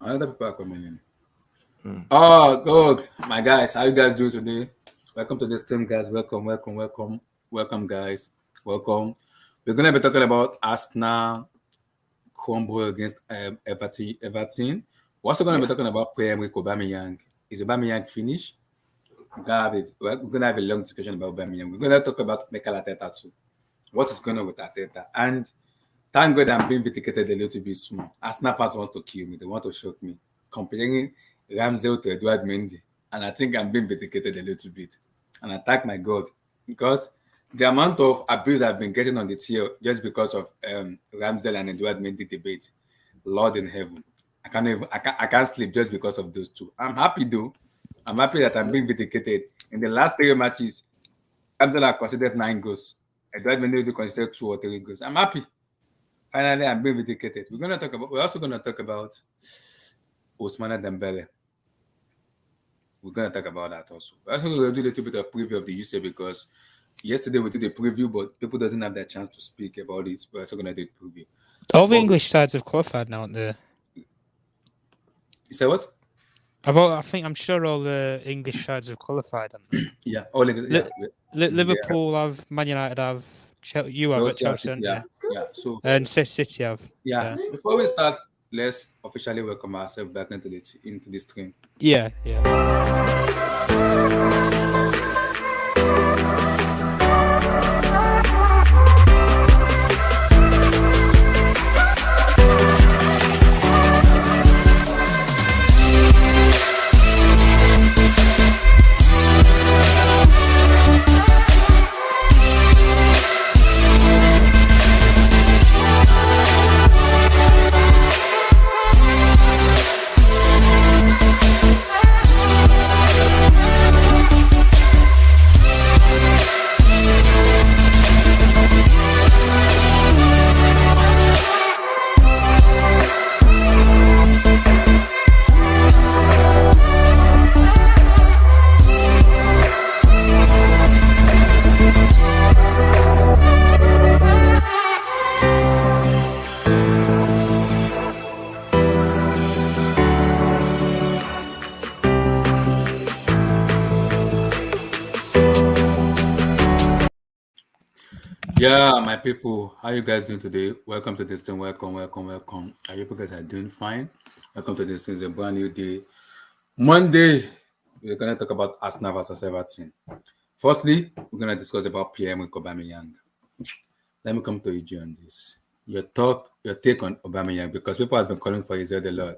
Other people are coming in. Mm. Oh, good. My guys, how you guys doing today? Welcome to the stream, guys. Welcome, guys. Welcome. We're gonna be talking about Arsenal Crumble against Everton. We're also gonna be Yeah. talking about Pierre-Emerick Aubameyang. Is Aubameyang finished? We're gonna have a long discussion about Aubameyang. We're gonna talk about Mikel Arteta too. What is going on with Arteta? And thank God I'm being vindicated a little bit small. Arsenal fans wants to kill me. They want to shock me. Comparing Ramsdale to Edward Mendy. And I think I'm being vindicated a little bit. And I thank my God. Because the amount of abuse I've been getting on the tier just because of Ramsdale and Edward Mendy debate, Lord in heaven. I can't sleep just because of those two. I'm happy though. I'm happy that I'm being vindicated. In the last three matches, Ramsdale have considered 9 goals. Edward Mendy considered 2 or 3 goals. I'm happy. Finally, I'm being vindicated. We're also gonna talk about Ousmane Dembele. We're gonna talk about that also. We're also gonna do a little bit of preview of the UC because yesterday we did a preview, but people doesn't have that chance to speak about it. We're also gonna do a preview. All the But English sides have qualified now, aren't they? you say what? I'm sure all the English sides have qualified, haven't they? Yeah, all in, yeah, Liverpool have, Man United have, you have at Chelsea, City, haven't you? yeah. So And City have. yeah, before we start, let's officially welcome ourselves back into the stream. Yeah, yeah. Yeah, my people, how you guys doing today? Welcome to this thing. Welcome. I hope you guys are doing fine. Welcome to this thing. It's a brand new day. Monday, we're gonna talk about Arsenal versus Everton. Firstly, we're gonna discuss about PM with Aubameyang. Let me come to you, G, on this. Your take on Aubameyang, because people has been calling for his head a lot.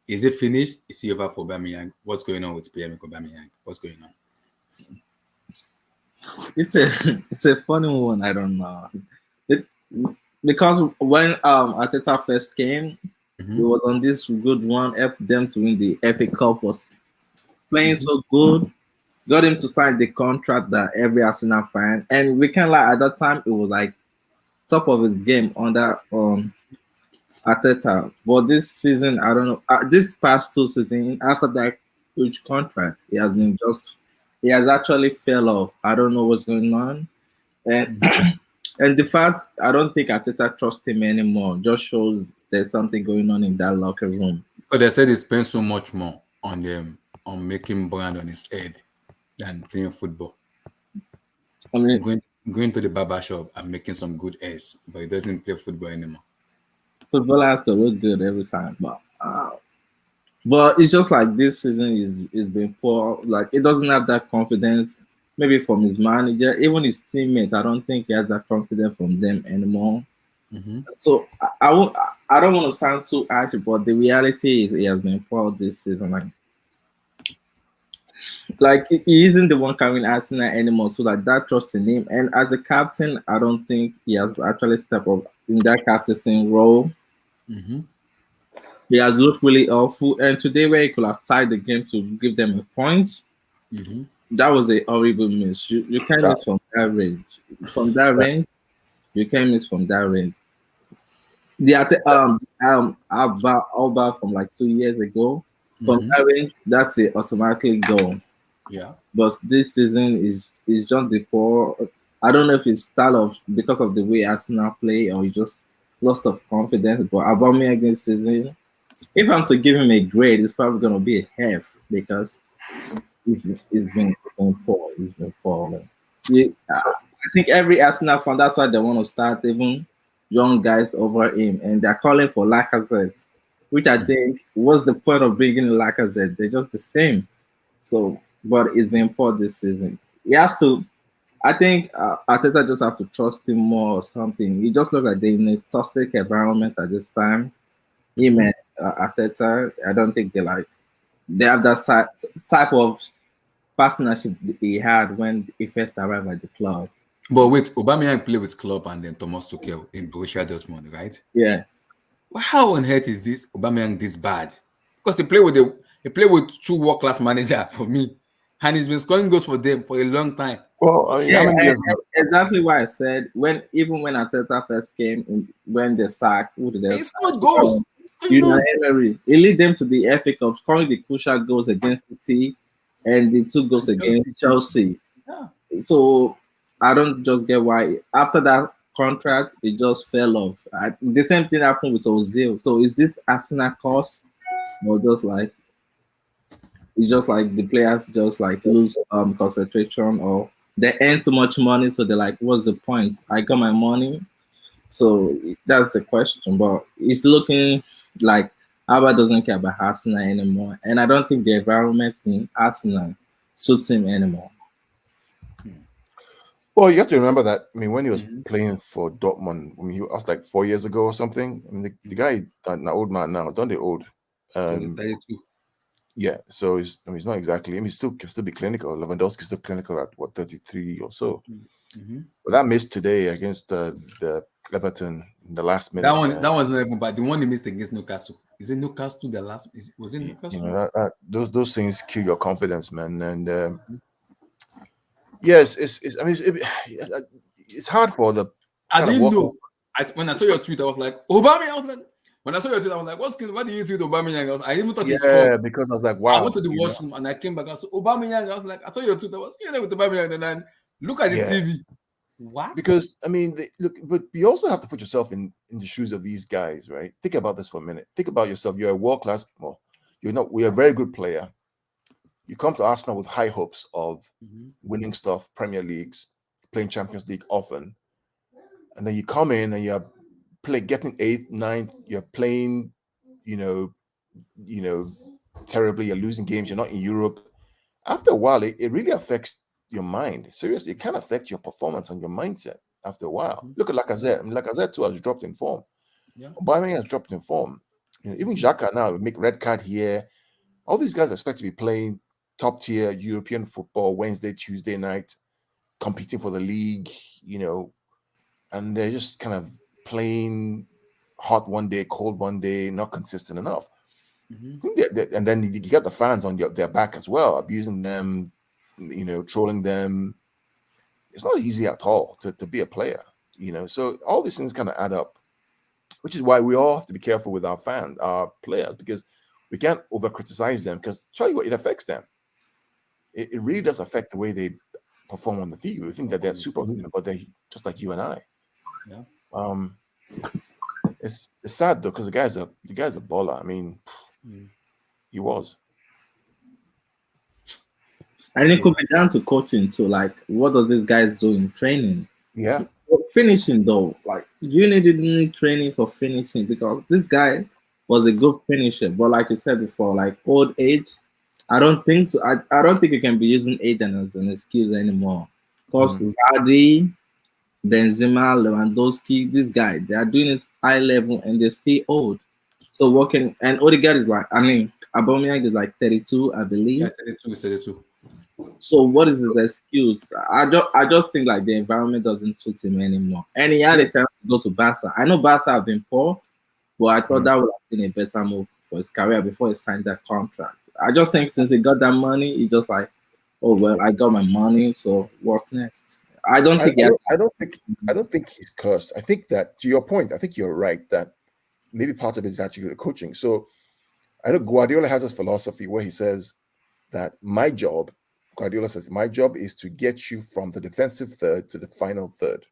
Is it finished? Is he over for Aubameyang? What's going on with PM with Aubameyang? What's going on? It's a funny one. I don't know. It because when Arteta first came, he was on this good run, helped them to win the FA Cup, was playing so good, got him to sign the contract that every Arsenal fan, and we can like at that time it was like top of his game under Arteta. But this season, I don't know. This past 2 seasons, after that huge contract, he has actually fell off. I don't know what's going on, and and the fact I don't think Arteta trusts him anymore just shows there's something going on in that locker room. Because they said he spent so much more on them on making brand on his head than playing football. I mean, Going to the barber shop and making some good ass, but he doesn't play football anymore. football has to look good every time, but it's just like this season is been poor. Like it doesn't have that confidence. Maybe from his manager, even his teammates. I don't think he has that confidence from them anymore. So I don't want to sound too harsh, but the reality is he has been poor this season. Like he isn't the one carrying Arsenal anymore. So like that trust in him. And as a captain, I don't think he has actually stepped up in that captaincy role. He has looked really awful. And today, where he could have tied the game to give them a point, that was a horrible miss. You can't miss from that range. From that range, you can't miss from that range. Alba from like 2 years ago. From that range, that's a automatically goal. Yeah. But this season is just the poor. I don't know if it's style of because of the way Arsenal play or he just lost of confidence. But Aubameyang against season, If I'm to give him a grade, it's probably gonna be a half because it's been poor. It's been poor. Like, I think every Arsenal fan, that's why they want to start even young guys over him, and they're calling for Lacazette, which I think what's the point of bringing in Lacazette? They're just the same. So, but it's been poor this season. He has to. I think Arteta just have to trust him more or something. He just looks like they're in a toxic environment at this time. Him and Arteta, I don't think they have that type of partnership he had when he first arrived at the club. But wait, Aubameyang played with Klopp and then Thomas Tuchel in Borussia Dortmund, right? Yeah. Well, how on earth is this Aubameyang this bad? Because he played with two world class manager for me, and he's been scoring goals for them for a long time. Well, I mean, Yeah, how many years? exactly why I said even when Arteta first came, when they sacked, who did they He sack? scored goals. You know, Emery. He lead them to the FA Cup, scoring the crucial goals against City and the 2 goals against Chelsea. Yeah. So I don't just get why after that contract it just fell off. The same thing happened with Ozil. So is this Arsenal cost or just like it's just like the players just like lose concentration or they earn too much money, so they're like, what's the point? I got my money. So that's the question. But it's looking like Alba doesn't care about Arsenal anymore. And I don't think the environment in Arsenal suits him anymore. Well, you have to remember that. I mean, when he was playing for Dortmund, I mean, he was like 4 years ago or something. I mean, the guy, an old man now, don't they old? 32. Yeah, so he's not exactly. I mean, he still can still be clinical. Lewandowski is still clinical at what 33 or so. But that miss today against the Everton in the last minute. That one's not even bad. The one he missed against Newcastle. Is it Newcastle? Was it Newcastle? You know, those things kill your confidence, man. And yes, I mean, it's hard for the. I didn't know. When I saw your tweet, I was like, Aubameyang. I was like, when I saw your tweet, I was like, what did you tweet Aubameyang? I even thought he scored. Yeah, because I was like, wow. I went to the washroom and I came back. I saw Aubameyang. I was like, I saw your tweet. I was with Aubameyang, and then look at the TV. What? Because I mean, look, but you also have to put yourself in the shoes of these guys, right? Think about this for a minute. Think about yourself. You're a world class. Well, we're a very good player. You come to Arsenal with high hopes of winning stuff, Premier Leagues, playing Champions League often, and then you come in and you're getting 8th, 9th. You're playing, terribly. You're losing games. You're not in Europe. After a while, it really affects your mind. Seriously, it can affect your performance and your mindset after a while. Look at Lacazette. I mean, Lacazette too has dropped in form. Yeah. Aubameyang has dropped in form. Even Xhaka now make red card here. All these guys expect to be playing top tier European football Wednesday, Tuesday night, competing for the league, and they're just kind of playing hot one day, cold one day, not consistent enough. And then you get the fans on their back as well, abusing them, trolling them. It's not easy at all to be a player, So all these things kind of add up, which is why we all have to be careful with our fans, our players, because we can't over criticize them. Because tell you what, it affects them. It really does affect the way they perform on the field. We think that they're superhuman, but they're just like you and I. Yeah. It's sad though, because the guy's a baller. I mean, he was. And it could be down to coaching. So, like, what does this guy do in training? Yeah. But finishing though, like, you need training for finishing because this guy was a good finisher. But like you said before, like old age, I don't think so. I don't think you can be using Aiden as an excuse anymore. Because Vardy, Benzema, Lewandowski, this guy, they are doing it high level and they're still old. So and Odegaard is like, Aubameyang is like 32, I believe. Yeah, 32. So what is his excuse? I just think like the environment doesn't suit him anymore. And he had a chance to go to Barca. I know Barca have been poor, but I thought that would have been a better move for his career before he signed that contract. I just think since he got that money, he just like, oh well, I got my money, so what next? I don't think he's cursed. I think that, to your point, I think you're right that maybe part of it is actually the coaching. So I know Guardiola has this philosophy where he says that Guardiola says, my job is to get you from the defensive third to the final third.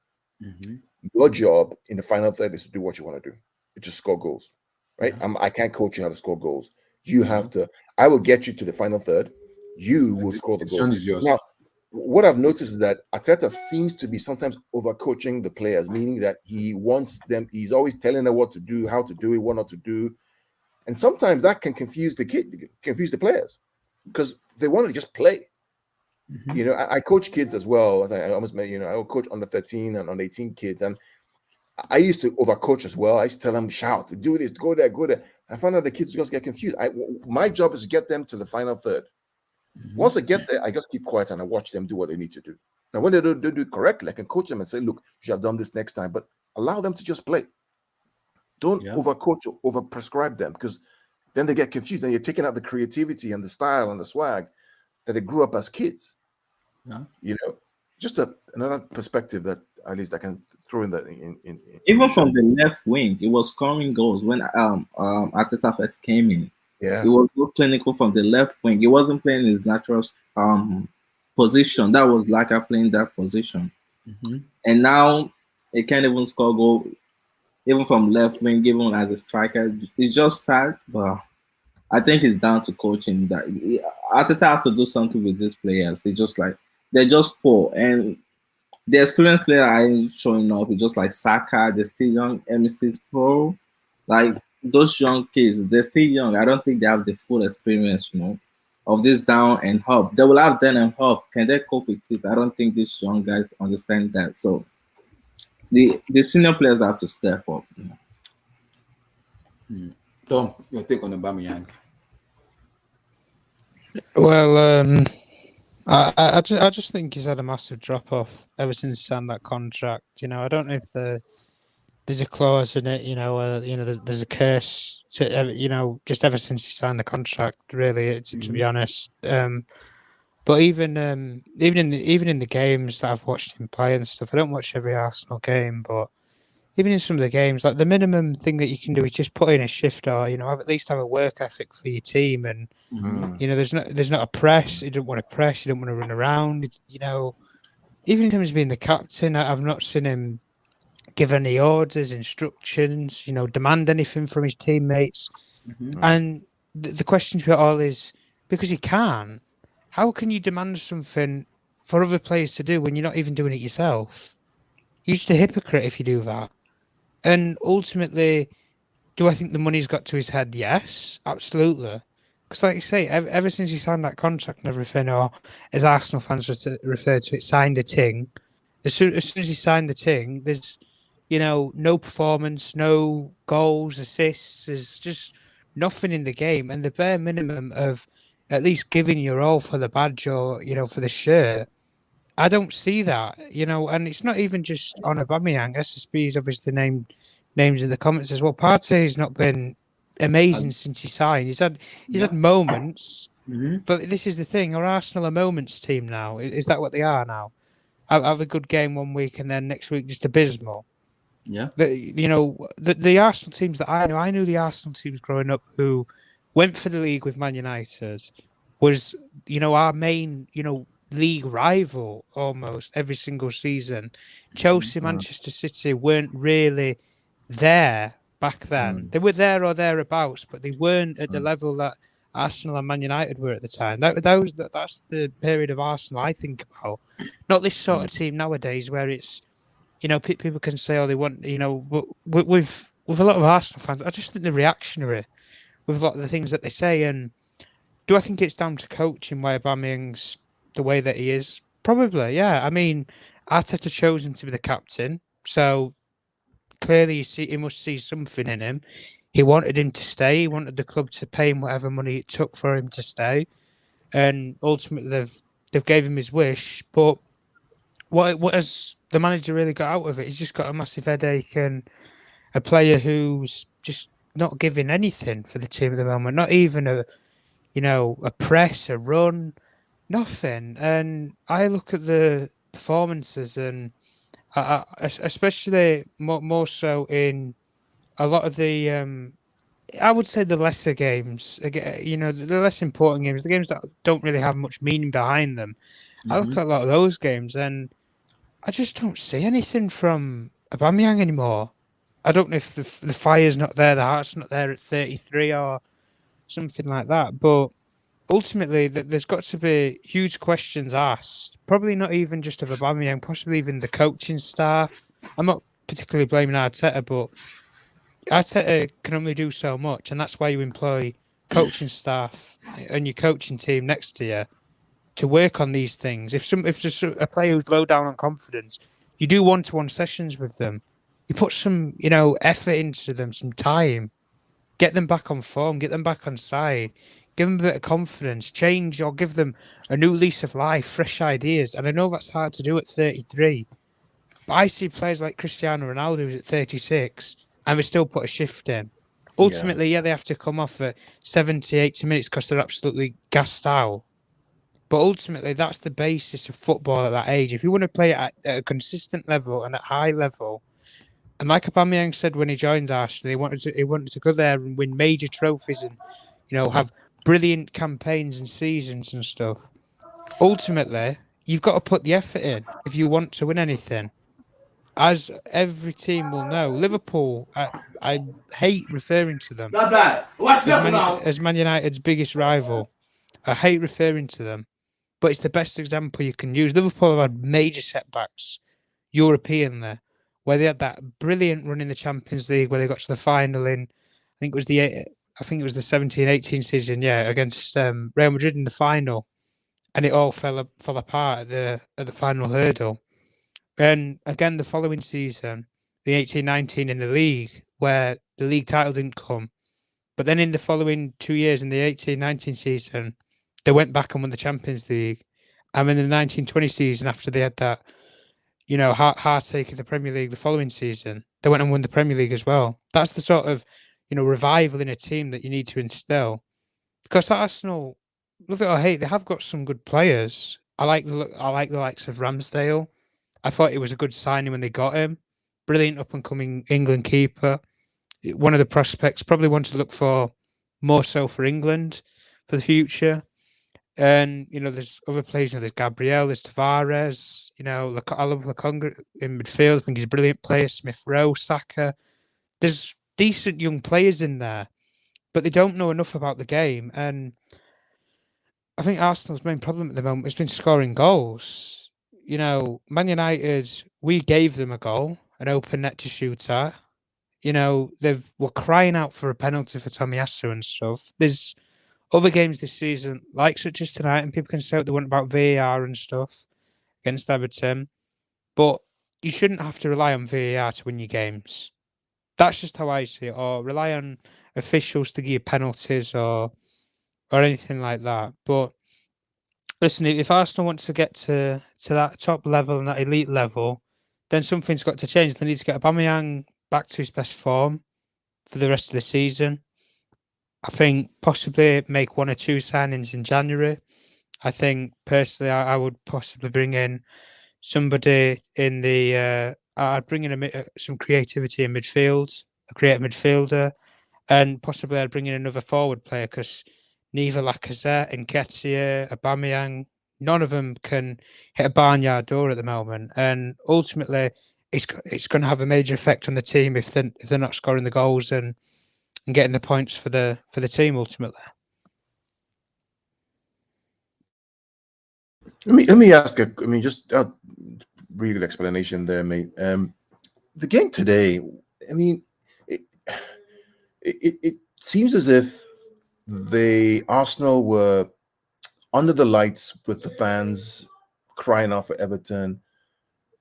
Your job in the final third is to do what you want to do, which is score goals. right? Yeah. I can't coach you how to score goals. You have to. I will get you to the final third. You will And the score the decision goals. is yours. Now, what I've noticed is that Arteta seems to be sometimes overcoaching the players, meaning that he wants them. He's always telling them what to do, how to do it, what not to do, and sometimes that can confuse the players, because they want to just play. Mhm. You know, I coach kids as well. As I almost made, I will coach under 13 and under 18 kids, and I used to overcoach as well. I used to tell them, shout, do this, go there, go there. I found out the kids just get confused. My job is to get them to the final third. Mhm. Once they get there, I just keep quiet and I watch them do what they need to do. Now, when they do it correctly, I can coach them and say, look, you should have done this next time, but allow them to just play. Don't Yeah. overcoach or overprescribe them, because then they get confused and you're taking out the creativity and the style and the swag that they grew up as kids. Yeah. Just another perspective that at least I can throw in that in Even the show. from the left wing, it was scoring goals when Arteta first came in. Yeah. It was so clinical from the left wing. He wasn't playing his natural position. That was Laka playing that position. Mhm. And now he can't even score goal even from left wing, even as a striker. It's just sad, but I think it's down to coaching. That Arteta has to do something with these players. It's just like they're just poor, and the experienced player ain't showing up. It's just like Saka, they're still young, MC Pro, like those young kids, they're still young. I don't think they have the full experience, of this down and up. They will have down and up. Can they cope with it? I don't think these young guys understand that. So the senior players have to step up. Tom, your take on Aubameyang? Well, I just think he's had a massive drop off ever since he signed that contract. I don't know if there's a clause in it. There's a curse to just ever since he signed the contract. Really, to be honest. But even in the games that I've watched him play and stuff, I don't watch every Arsenal game, but even in some of the games, like the minimum thing that you can do is just put in a shift, or at least have a work ethic for your team. And there's not a press. You don't want to press. You don't want to run around. Even in terms of being the captain, I've not seen him give any orders, instructions. Demand anything from his teammates. And the question to it all is, because he can't, how can you demand something for other players to do when you're not even doing it yourself? You're just a hypocrite if you do that. And ultimately, do I think the money's got to his head? Yes, absolutely. Because, like you say, ever since he signed that contract and everything, or as Arsenal fans refer to it, signed the ting. As soon as he signed the ting, there's no performance, no goals, assists. There's just nothing in the game, and the bare minimum of at least giving your all for the badge or for the shirt. I don't see that, and it's not even just on Aubameyang. SSB is obviously names in the comments as well. Partey's not been amazing since he signed. He's had moments, but this is the thing. Are Arsenal a moments team now? Is that what they are now? Have a good game one week and then next week just abysmal. Yeah. The Arsenal teams that I knew the Arsenal teams growing up who went for the league with Man United was our main league rival almost every single season. Chelsea, Manchester City weren't really there back then. They were there or thereabouts, but they weren't at the level that Arsenal and Man United were at the time. That's the period of Arsenal I think about. Not this sort of team nowadays where it's people can say all they want. But with a lot of Arsenal fans, I just think they're reactionary with a lot of the things that they say. And do I think it's down to coaching why Aubameyang's the way that he is? Probably, yeah. I mean, Arteta chose him to be the captain, so clearly he must see something in him. He wanted him to stay. He wanted the club to pay him whatever money it took for him to stay, and ultimately they've gave him his wish. But what has the manager really got out of it? He's just got a massive headache and a player who's just not giving anything for the team at the moment. Not even a press, a run, nothing. And I look at the performances, and especially more so in a lot of the, I would say the lesser games, the less important games, the games that don't really have much meaning behind them. I look at a lot of those games, and I just don't see anything from Aubameyang anymore. I don't know if the fire's not there, the heart's not there at 33 or something like that. But ultimately, there's got to be huge questions asked. Probably not even just of Aubameyang, possibly even the coaching staff. I'm not particularly blaming Arteta, but Arteta can only do so much, and that's why you employ coaching staff and your coaching team next to you to work on these things. If there's a player who's low down on confidence, you do one-to-one sessions with them. You put some, effort into them, some time. Get them back on form. Get them back on side. Give them a bit of confidence. Change or give them a new lease of life, fresh ideas. And I know that's hard to do at 33. But I see players like Cristiano Ronaldo who's at 36 and we still put a shift in. Ultimately, yeah, they have to come off at 70, 80 minutes because they're absolutely gassed out. But ultimately, that's the basis of football at that age. If you want to play it at a consistent level and at high level, and like Aubameyang said when he joined Arsenal, he wanted to go there and win major trophies and, have brilliant campaigns and seasons and stuff. Ultimately, you've got to put the effort in if you want to win anything. As every team will know, Liverpool, I hate referring to them as Man United's biggest rival. I hate referring to them, but it's the best example you can use. Liverpool have had major setbacks, Europeanly, where they had that brilliant run in the Champions League, where they got to the final in, I think it was the 17-18 season, against Real Madrid in the final, and it all fell apart at the final hurdle. And again, the following season, the 18-19 in the league, where the league title didn't come, but then in the following 2 years, in the 18-19 season, they went back and won the Champions League. And in the 19-20 season, after they had that, heartache of the Premier League the following season, they went and won the Premier League as well. That's the sort of, revival in a team that you need to instill. Because Arsenal, love it or hate, they have got some good players. I like the likes of Ramsdale. I thought it was a good signing when they got him. Brilliant up and coming England keeper. One of the prospects, probably one to look for more so for England for the future. And, there's other players, there's Gabriel, there's Tavares, I love Lokonga in midfield. I think he's a brilliant player. Smith Rowe, Saka. There's decent young players in there, but they don't know enough about the game. And I think Arsenal's main problem at the moment has been scoring goals. Man United, we gave them a goal, an open net to shoot at. We're crying out for a penalty for Tomiyasu and stuff. There's other games this season, like such as tonight, and people can say what they want about VAR and stuff against Everton, but you shouldn't have to rely on VAR to win your games. That's just how I see it, or rely on officials to give you penalties or anything like that. But listen, if Arsenal wants to get to that top level and that elite level, then something's got to change. They need to get Aubameyang back to his best form for the rest of the season. I think possibly make 1 or 2 signings in January. I think personally, I would possibly bring in somebody in the. I'd bring in some creativity in midfield, a creative midfielder, and possibly I'd bring in another forward player because neither Lacazette, Nketiah, Aubameyang, none of them can hit a barnyard door at the moment, and ultimately, it's going to have a major effect on the team if they're not scoring the goals and getting the points for the team ultimately. Let me ask. Just a really good explanation there, mate. The game today. It seems as if the Arsenal were under the lights with the fans crying out for Everton.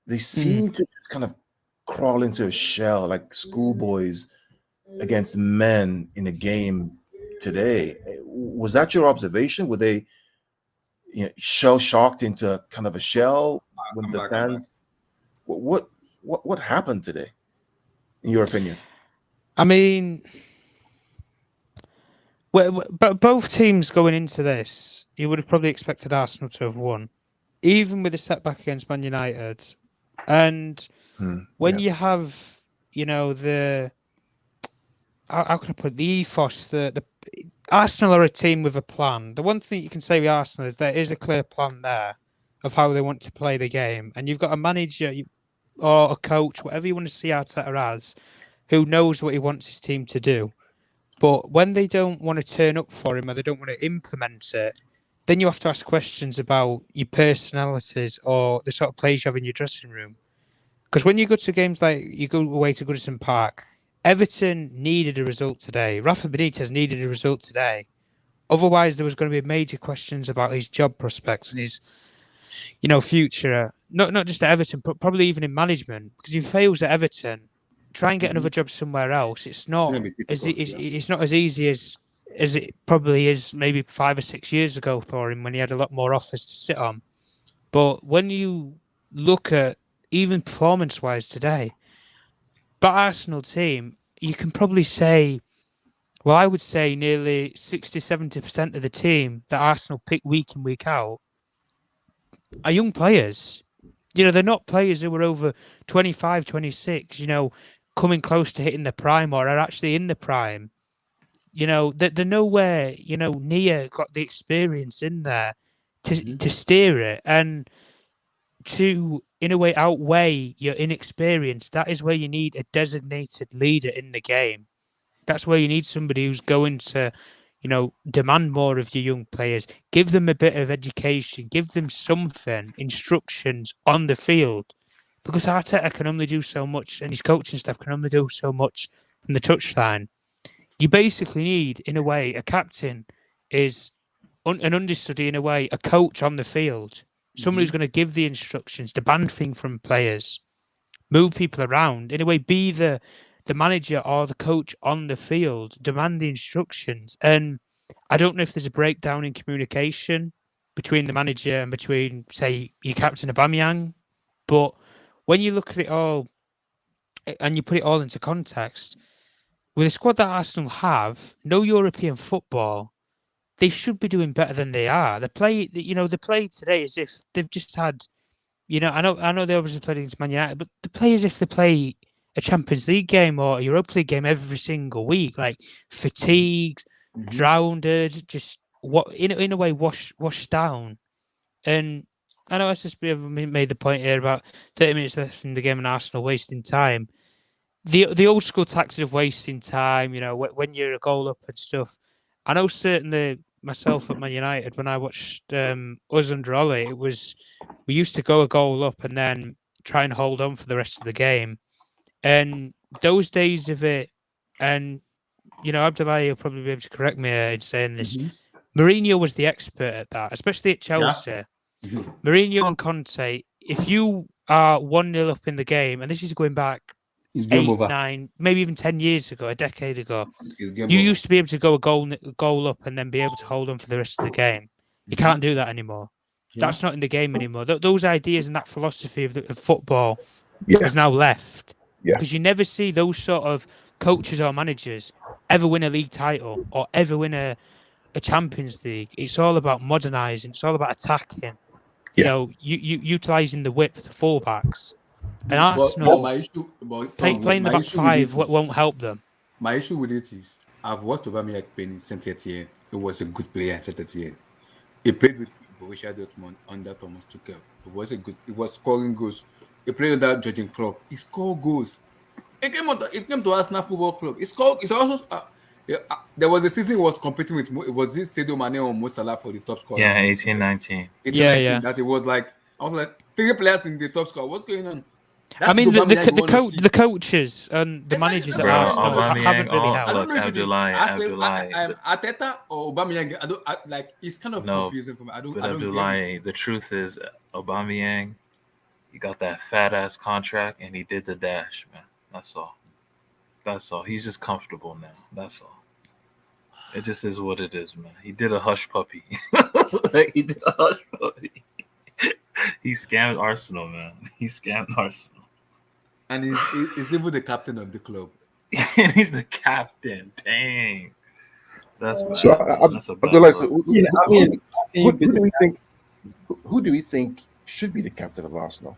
They seem to just kind of crawl into a shell like schoolboys against men in a game today. Was that your observation? Were they shell shocked into kind of a shell when the fans? What happened today, in your opinion? I mean, but both teams going into this, you would have probably expected Arsenal to have won, even with a setback against Man United. And when you have, the how can I put it, the ethos, the Arsenal are a team with a plan. The one thing you can say with Arsenal is there is a clear plan there of how they want to play the game, and you've got a manager or a coach, whatever you want to see Arteta as, who knows what he wants his team to do. But when they don't want to turn up for him or they don't want to implement it, then you have to ask questions about your personalities or the sort of players you have in your dressing room. Because when you go to games like you go away to Goodison Park, Everton needed a result today. Rafa Benitez needed a result today. Otherwise, there was going to be major questions about his job prospects and his, future. Not just at Everton, but probably even in management. Because if he fails at Everton, try and get another job somewhere else. It's not gonna be difficult, it's not as easy as it probably is maybe 5 or 6 years ago for him when he had a lot more offers to sit on. But when you look at even performance-wise today, that Arsenal team, you can probably say, well, I would say nearly 60-70% of the team that Arsenal pick week in, week out are young players. They're not players who are over 25, 26, coming close to hitting the prime or are actually in the prime. They're nowhere, near got the experience in there to steer it and to, in a way, outweigh your inexperience. That is where you need a designated leader in the game. That's where you need somebody who's going to, demand more of your young players, give them a bit of education, give them something, instructions on the field. Because Arteta can only do so much and his coaching staff can only do so much from the touchline. You basically need, in a way, a captain is an understudy, in a way, a coach on the field. Someone who's going to give the instructions, demand things from players, move people around, in a way, be the manager or the coach on the field, demand the instructions. And I don't know if there's a breakdown in communication between the manager and between, say, your captain Aubameyang. But when you look at it all and you put it all into context, with the squad that Arsenal have, no European football, they should be doing better than they are. They play today as if they've just had, I know they obviously played against Man United, but they play as if they play a Champions League game or a Europa League game every single week, like fatigued, drowned, just in a way washed down. And I know SSB have made the point here about 30 minutes left in the game and Arsenal wasting time. The old school tactics of wasting time, when you're a goal up and stuff. I know certainly myself at Man United, when I watched us under Ollie, we used to go a goal up and then try and hold on for the rest of the game. And those days of it, and Abdullahi will probably be able to correct me in saying this. Mourinho was the expert at that, especially at Chelsea. Yeah. Mourinho and Conte, if you are 1-0 up in the game, and this is going back 8, 9, maybe even 10 years ago, a decade ago, you used to be able to go a goal up and then be able to hold on for the rest of the game. You can't do that anymore. Yeah. That's not in the game anymore. Those ideas and that philosophy of football has now left. Yeah. Because you never see those sort of coaches or managers ever win a league title or ever win a Champions League. It's all about modernising. It's all about attacking. Yeah. Utilising the width, the fullbacks. And Arsenal, playing the back five won't help them. My issue with it is, I've watched Aubameyang play in Saint-Etienne. He was a good player in Saint-Etienne. He played with Borussia Dortmund under Thomas Tuchel. He was scoring goals. He played under Jurgen Klopp. He scored goals. He came to Arsenal Football Club. He scored. It's also there was a season he was competing with. It was this Sadio Mane or Mo Salah for the top scorer. Yeah, 18-19. 18-19. That it was like, I was like, 3 players in the top score. What's going on? I mean, the coaches and the managers at Arsenal haven't really helped. I don't know if it's Arteta or Aubameyang. It's kind of confusing for me. I don't get it. The truth is, Aubameyang, he got that fat ass contract and he did the dash, man. That's all. He's just comfortable now. That's all. It just is what it is, man. He did a hush puppy. He scammed Arsenal, man. He scammed Arsenal. And he's even the captain of the club. And he's the captain. Dang. That's bad. So who do we think should be the captain of Arsenal?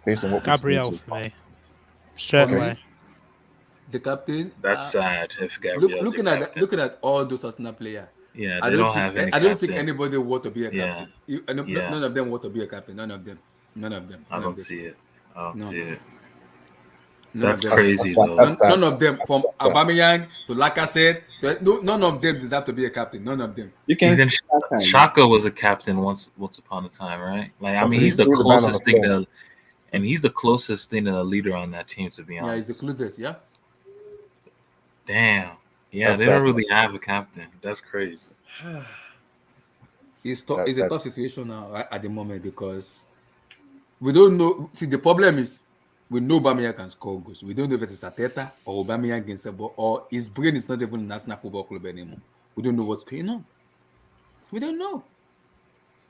Based on what Gabriel for me. Straight away. The captain. That's sad. If Gabriel looking at all those Arsenal players. Yeah, I don't think anybody want to be a captain. None of them want to be a captain. None of them. I don't see it. None That's of them. crazy That's though. sad. None of them, from That's sad. Aubameyang to Lacazette, none of them deserve to be a captain. None of them. You can Even see that kind of- Shaka was a captain once upon a time, right? Like I mean, Until he's he the threw the man on closest the thing floor. to, and he's the closest thing to a leader on that team, to be Yeah, he's honest. the closest. Yeah. Damn. Yeah, That's they don't sad. really have a captain. That's crazy. It's That- a tough that's- situation now right, at the moment because we don't know. See, the problem is we know Aubameyang can score goals. We don't know if it's Arteta or Aubameyang himself, or his brain is not even in National Football Club anymore. We don't know what's going on. We don't know.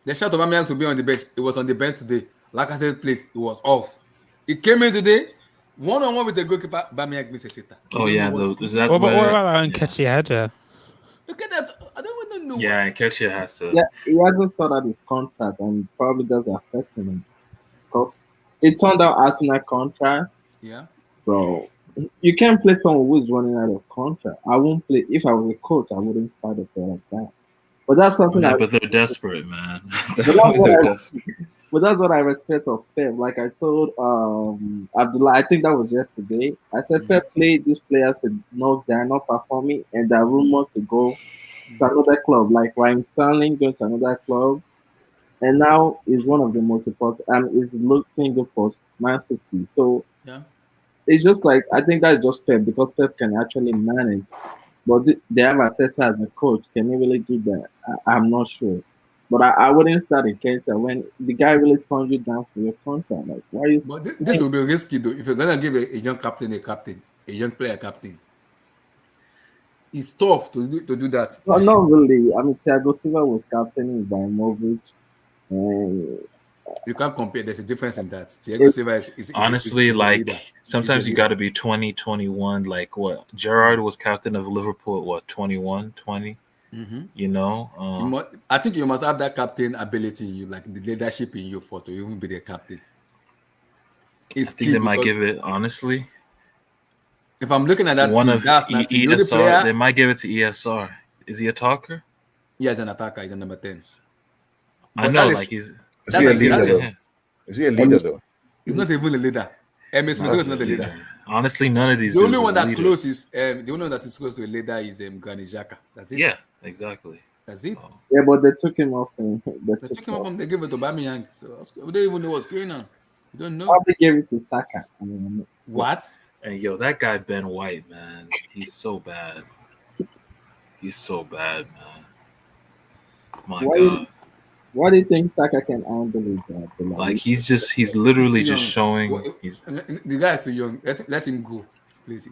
They shout Aubameyang to be on the bench. It was on the bench today. Like I said, plate. It was off. It came in today. 1-on-1 with the goalkeeper. Aubameyang missed a sitter. We Oh don't yeah, know what's going is that What where? about that Yeah, Nketiah header? Look at that. I don't even know. yeah, and Ketchia has to. Yeah, he hasn't sorted out his contract, and probably that's affecting him because it's under Arsenal contract. Yeah. So you can't play someone who's running out of contract. I won't play if I was a coach. I wouldn't start a player like that. But that's something. Yeah, I, but they're desperate, man. that's what They're I- desperate. but that's what I respect of Pep. Like I told Abdullah, I think that was yesterday. I said Pep played these players and knows they are not performing and they're rumored to go to another club, like Ryan Sterling going to another club. And now is one of the most important and is looking good for Man City. So Yeah. it's just like I think that's just Pep because Pep can actually manage. But they have Arteta as a coach. Can he really do that? I'm not sure. But I wouldn't start in Keita when the guy really turned you down for your contract. Like, why are you? But this will be risky though. If you're gonna give a young captain, a young player captain, it's tough to do that. No, not really. I mean, Thiago Silva was captaining Ibrahimovic. And You can't compare. There's a difference in that. Thiago Silva is Honestly, is a like leader. sometimes He's a you leader. got to be 20, 21. Like what? Gerrard was captain of Liverpool at what, 21, 20? Mhm. You know? I think you must have that captain ability in you, like the leadership in you, for to even be the captain. I It's think key they might because give it, honestly, if I'm looking at that one team, of that's not team. The only ESR. player, They might give it to ESR. Is he a talker? he has an attacker. He's a number 10. I But know, that is- like he's. Is That's he a like- leader that is- though? Is he a leader though? He's not even a leader. Smith No, is not a leader. Honestly, none of these. The only dudes one is that leaders. close is the only one that is close to a leader is Granit Xhaka. That's it. Yeah, exactly. That's it. Oh. yeah, but they took him off. And They took him up and they gave it to Aubameyang. So we don't even know what's going on. We don't know Probably gave it to Saka. I mean, what. And yo, that guy Ben White, man, he's so bad. He's so bad, man. My Why- God, why do you think Saka can handle it? Abdullah? like he's literally He's just young. showing. Well, He's, The guy is too young. Let him go, please.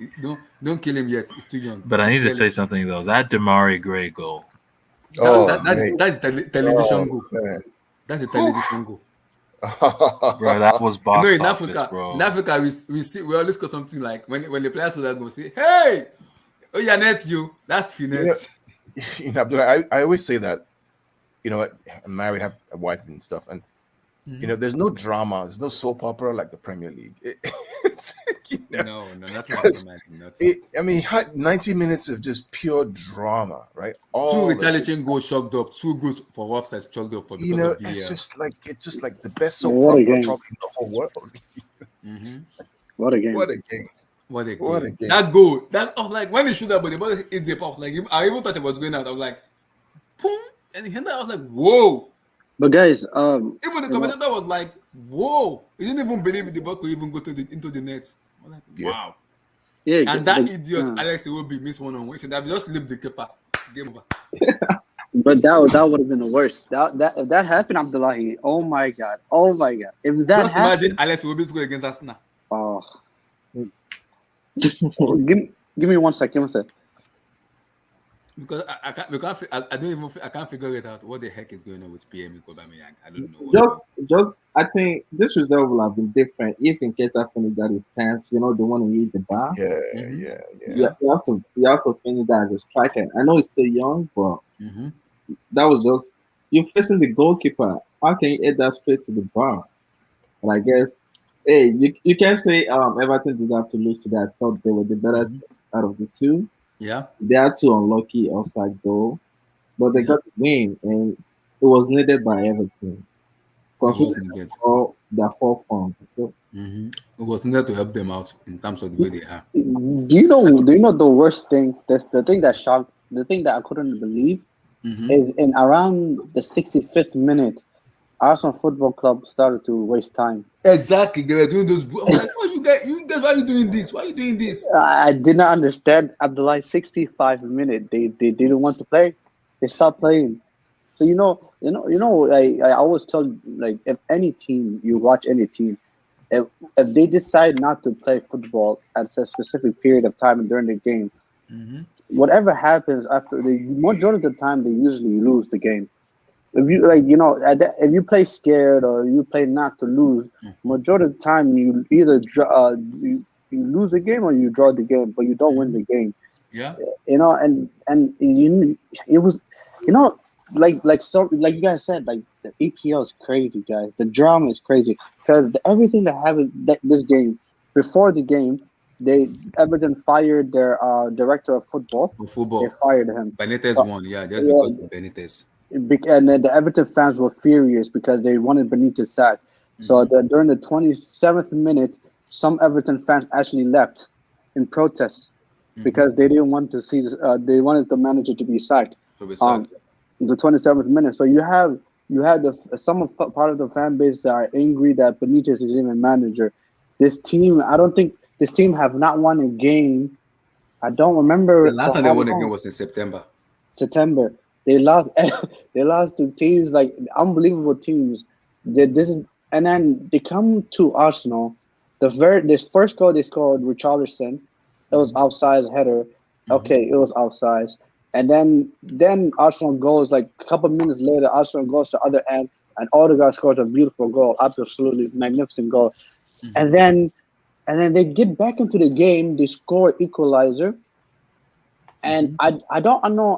Don't kill him yet. He's too young. but I He's need to barely- say something though. That Demary Gray goal, That's television Oh, goal. man. That's a television goal. bro, that was You box know, in office, Africa, bro. we always call something like when the players would go say, "Hey, oh yeah, net you." That's finesse. You know, Abdullah, I always say that, you know, I'm married, have a wife and stuff, and you know, there's no drama, there's no soap opera like the Premier League. No, that's not imagine. I mean, 90 minutes of just pure drama, right? Two the- retaliation goals chalked up, 2 goals for offsides chalked up for you because know, of the. it's just like the best soap What a opera game. probably in the whole world. What a game. What a game! What a What a game. game. That goal, I was like, when he shoot that, but the ball hit the post, like I even thought it was going out. I was like, boom, and he hit that. I was like, whoa. But guys, Even the you know- commentator was like, whoa. He didn't even believe the ball could even go into the net. I was like, Yeah. wow. yeah, And that but, idiot uh, Alex Iwobi missed one-on-one. So that just leave the keeper. Game over. but that would have been the worst. If that happened, Abdullahi. Oh my god. If that Just happened, imagine Alex Iwobi score against Arsenal. oh. give me 1 second. 1 sec. Because I don't even I can't figure it out. What the heck is going on with PM Aubameyang? I don't know. Just I think this result will have been different if in case I finish that is tense, you know, the one who hit the bar. Yeah, Mhm. yeah. You have to finish that as a striker. I know he's still young, but Mhm. that was just you're facing the goalkeeper. How can you hit that straight to the bar? And I guess hey, you can say Everton deserve to lose today. I thought they were the better out of the two. Yeah. They are too unlucky offside goal, but they got the win, and it was needed by Everton. It was Considering needed. their poor form. So, It was needed to help them out in terms of the way they are. Do you know? Do you know the worst thing? The thing that shocked, the thing that I couldn't believe is in around the 65th minute, Arsenal Football Club started to waste time. Exactly, they were doing those. I'm like, oh, you guys, why are you doing this? Why are you doing this? I did not understand. Abdullah 65 minute. They didn't want to play. They stopped playing. So I always tell like if any team you watch any team, if they decide not to play football at a specific period of time during the game, whatever happens after the majority of the time they usually lose the game. If you if you play scared or you play not to lose, majority of the time you either you lose the game or you draw the game, but you don't win the game. Yeah. And it was, like you guys said, like the EPL is crazy, guys. The drama is crazy because everything that happened this game before the game, Everton fired their director of football. For football. They fired him. Benitez won, yeah, just because of Benitez. And then the Everton fans were furious because they wanted Benitez sacked. So during the 27th minute, some Everton fans actually left in protest because they didn't want to see. They wanted the manager to be sacked. The 27th minute. So you have part of the fan base that are angry that Benitez is even manager. This team, I don't think this team have not won a game. I don't remember. The last time they won a game was in September. They lost. They lost to teams like unbelievable teams. And then they come to Arsenal. This first goal they scored, Richarlison, it was outside header. Okay, it was outside. And then Arsenal goes like a couple minutes later. Arsenal goes to the other end, and Odegaard scores a beautiful goal, absolutely magnificent goal. And then they get back into the game. They score equalizer. And I don't know.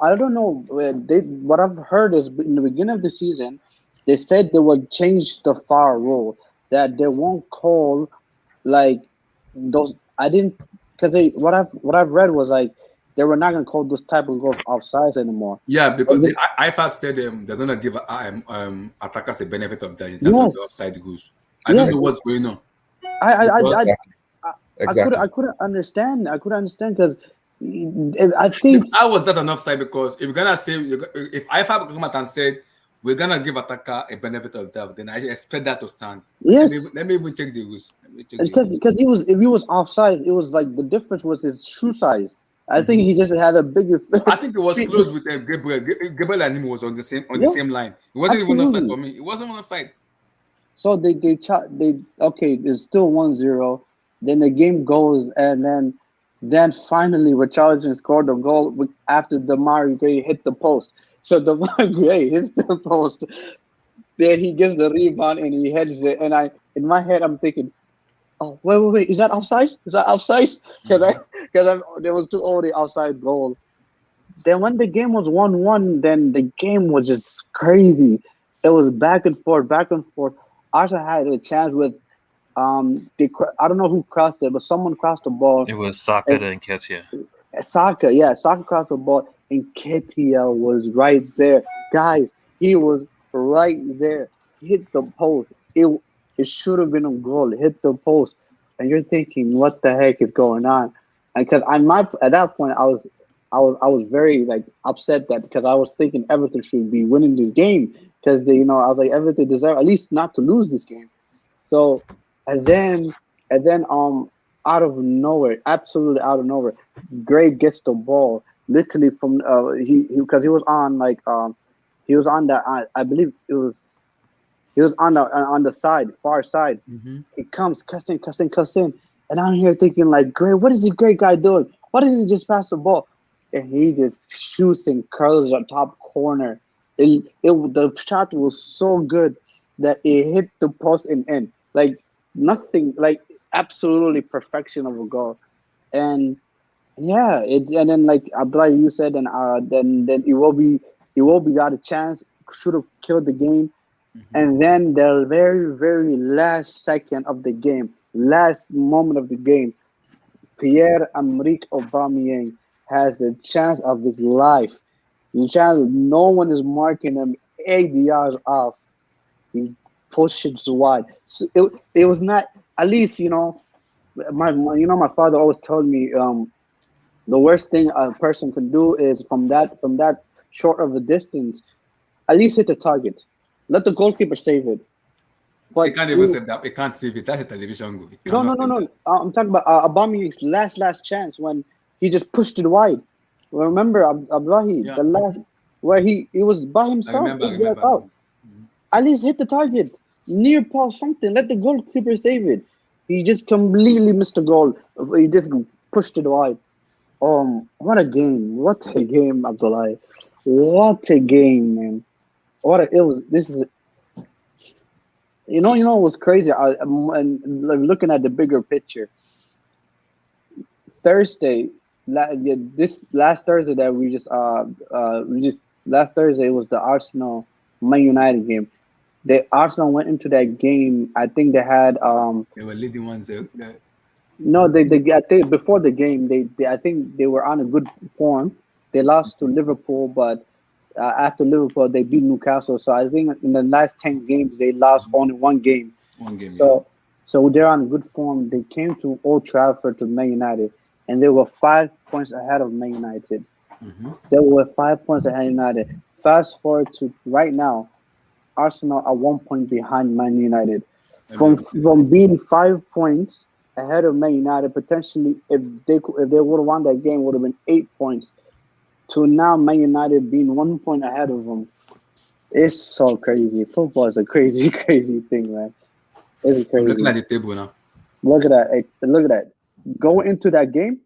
What I've heard is in the beginning of the season, they said they would change the VAR rule, that they won't call like those. I didn't because what I've read was like they were not gonna call those type of goals offsides anymore. Yeah, because the IFAB said they're gonna give attackers a benefit of that in terms of the offside goals. I don't know what's going on. I couldn't understand. I couldn't understand because I think I was that an offside because if you're gonna say if IFAB come out and said we're gonna give attacker a benefit of doubt, then I expect that to stand. Yes. Let me even check the rules. Because if he was offside, it was like the difference was his shoe size. I think he just had a bigger. I think it was close with Gabriel. Gabriel and him was on the same the same line. It wasn't even offside for me. It wasn't on offside. So they okay. It's still 1-0. Then the game goes, and then finally Richarlison scored a goal after Demary hit the post. So Demary hits the post. Then he gets the rebound and he heads it. And in my head I'm thinking, oh wait, is that offside? Is that offside? Because there was already outside goal. Then when the game was 1-1, then the game was just crazy. It was back and forth. Arsenal had a chance with I don't know who crossed it, but someone crossed the ball. It was Saka and Nketiah. Saka crossed the ball, and Nketiah was right there. Guys, he was right there. Hit the post. It should have been a goal. Hit the post, and you're thinking, what the heck is going on? And because at that point, I was very like upset because I was thinking Everton should be winning this game because I was like Everton deserve at least not to lose this game. So. And then, out of nowhere, absolutely out of nowhere, Gray gets the ball literally from because he was on he was on that I believe he was on the far side. It comes cussing, and I'm here thinking like, Gray, what is this great guy doing? Why doesn't he just pass the ball? And he just shoots and curls on top corner. The shot was so good that it hit the post and in. Like nothing, like absolutely perfection of a goal. And yeah, and then like Abdullah, you said, and then Iwobi got a chance, should have killed the game. And then the very, very last second of the game, last moment of the game, Pierre-Emerick Aubameyang has the chance of his life. The chance no one is marking him 8 yards off. He push it wide. So it was not, at least, my father always told me, the worst thing a person can do is from that short of a distance, at least hit the target. Let the goalkeeper save it. He But can't even save that. He can't save it. That's a television goal. He no, cannot no, no, save no. that. I'm talking about Aubameyang's last chance when he just pushed it wide. Remember, Abdullahi, Yeah, the last where he was by I himself, remember. I it got remember out. now. At least hit the target, near post something. Let the goalkeeper save it. He just completely missed the goal. He just pushed it wide. What a game! What a game, Abdullahi! What a game, man! It was. This is, what's crazy. And like, looking at the bigger picture, Thursday, yeah, this last Thursday that we just last Thursday was the Arsenal Man United game. The Arsenal went into that game. I think they had They were leading 1-0. no, they I think before the game they I think they were on a good form. They lost to Liverpool, but after Liverpool they beat Newcastle. So I think in the last 10 games they lost only one game. One game, yeah. So they're on good form. They came to Old Trafford to Man United, and they were 5 points ahead of Man United. They were 5 points ahead of United. Fast forward to right now, Arsenal are 1 point behind Man United. From being 5 points ahead of Man United, potentially if they would have won that game, would have been 8 points. To now, Man United being 1 point ahead of them. It's so crazy. Football is a crazy, crazy thing, man. It's I'm looking at crazy. the table now. Look at that. Hey, look at that. Going into that game,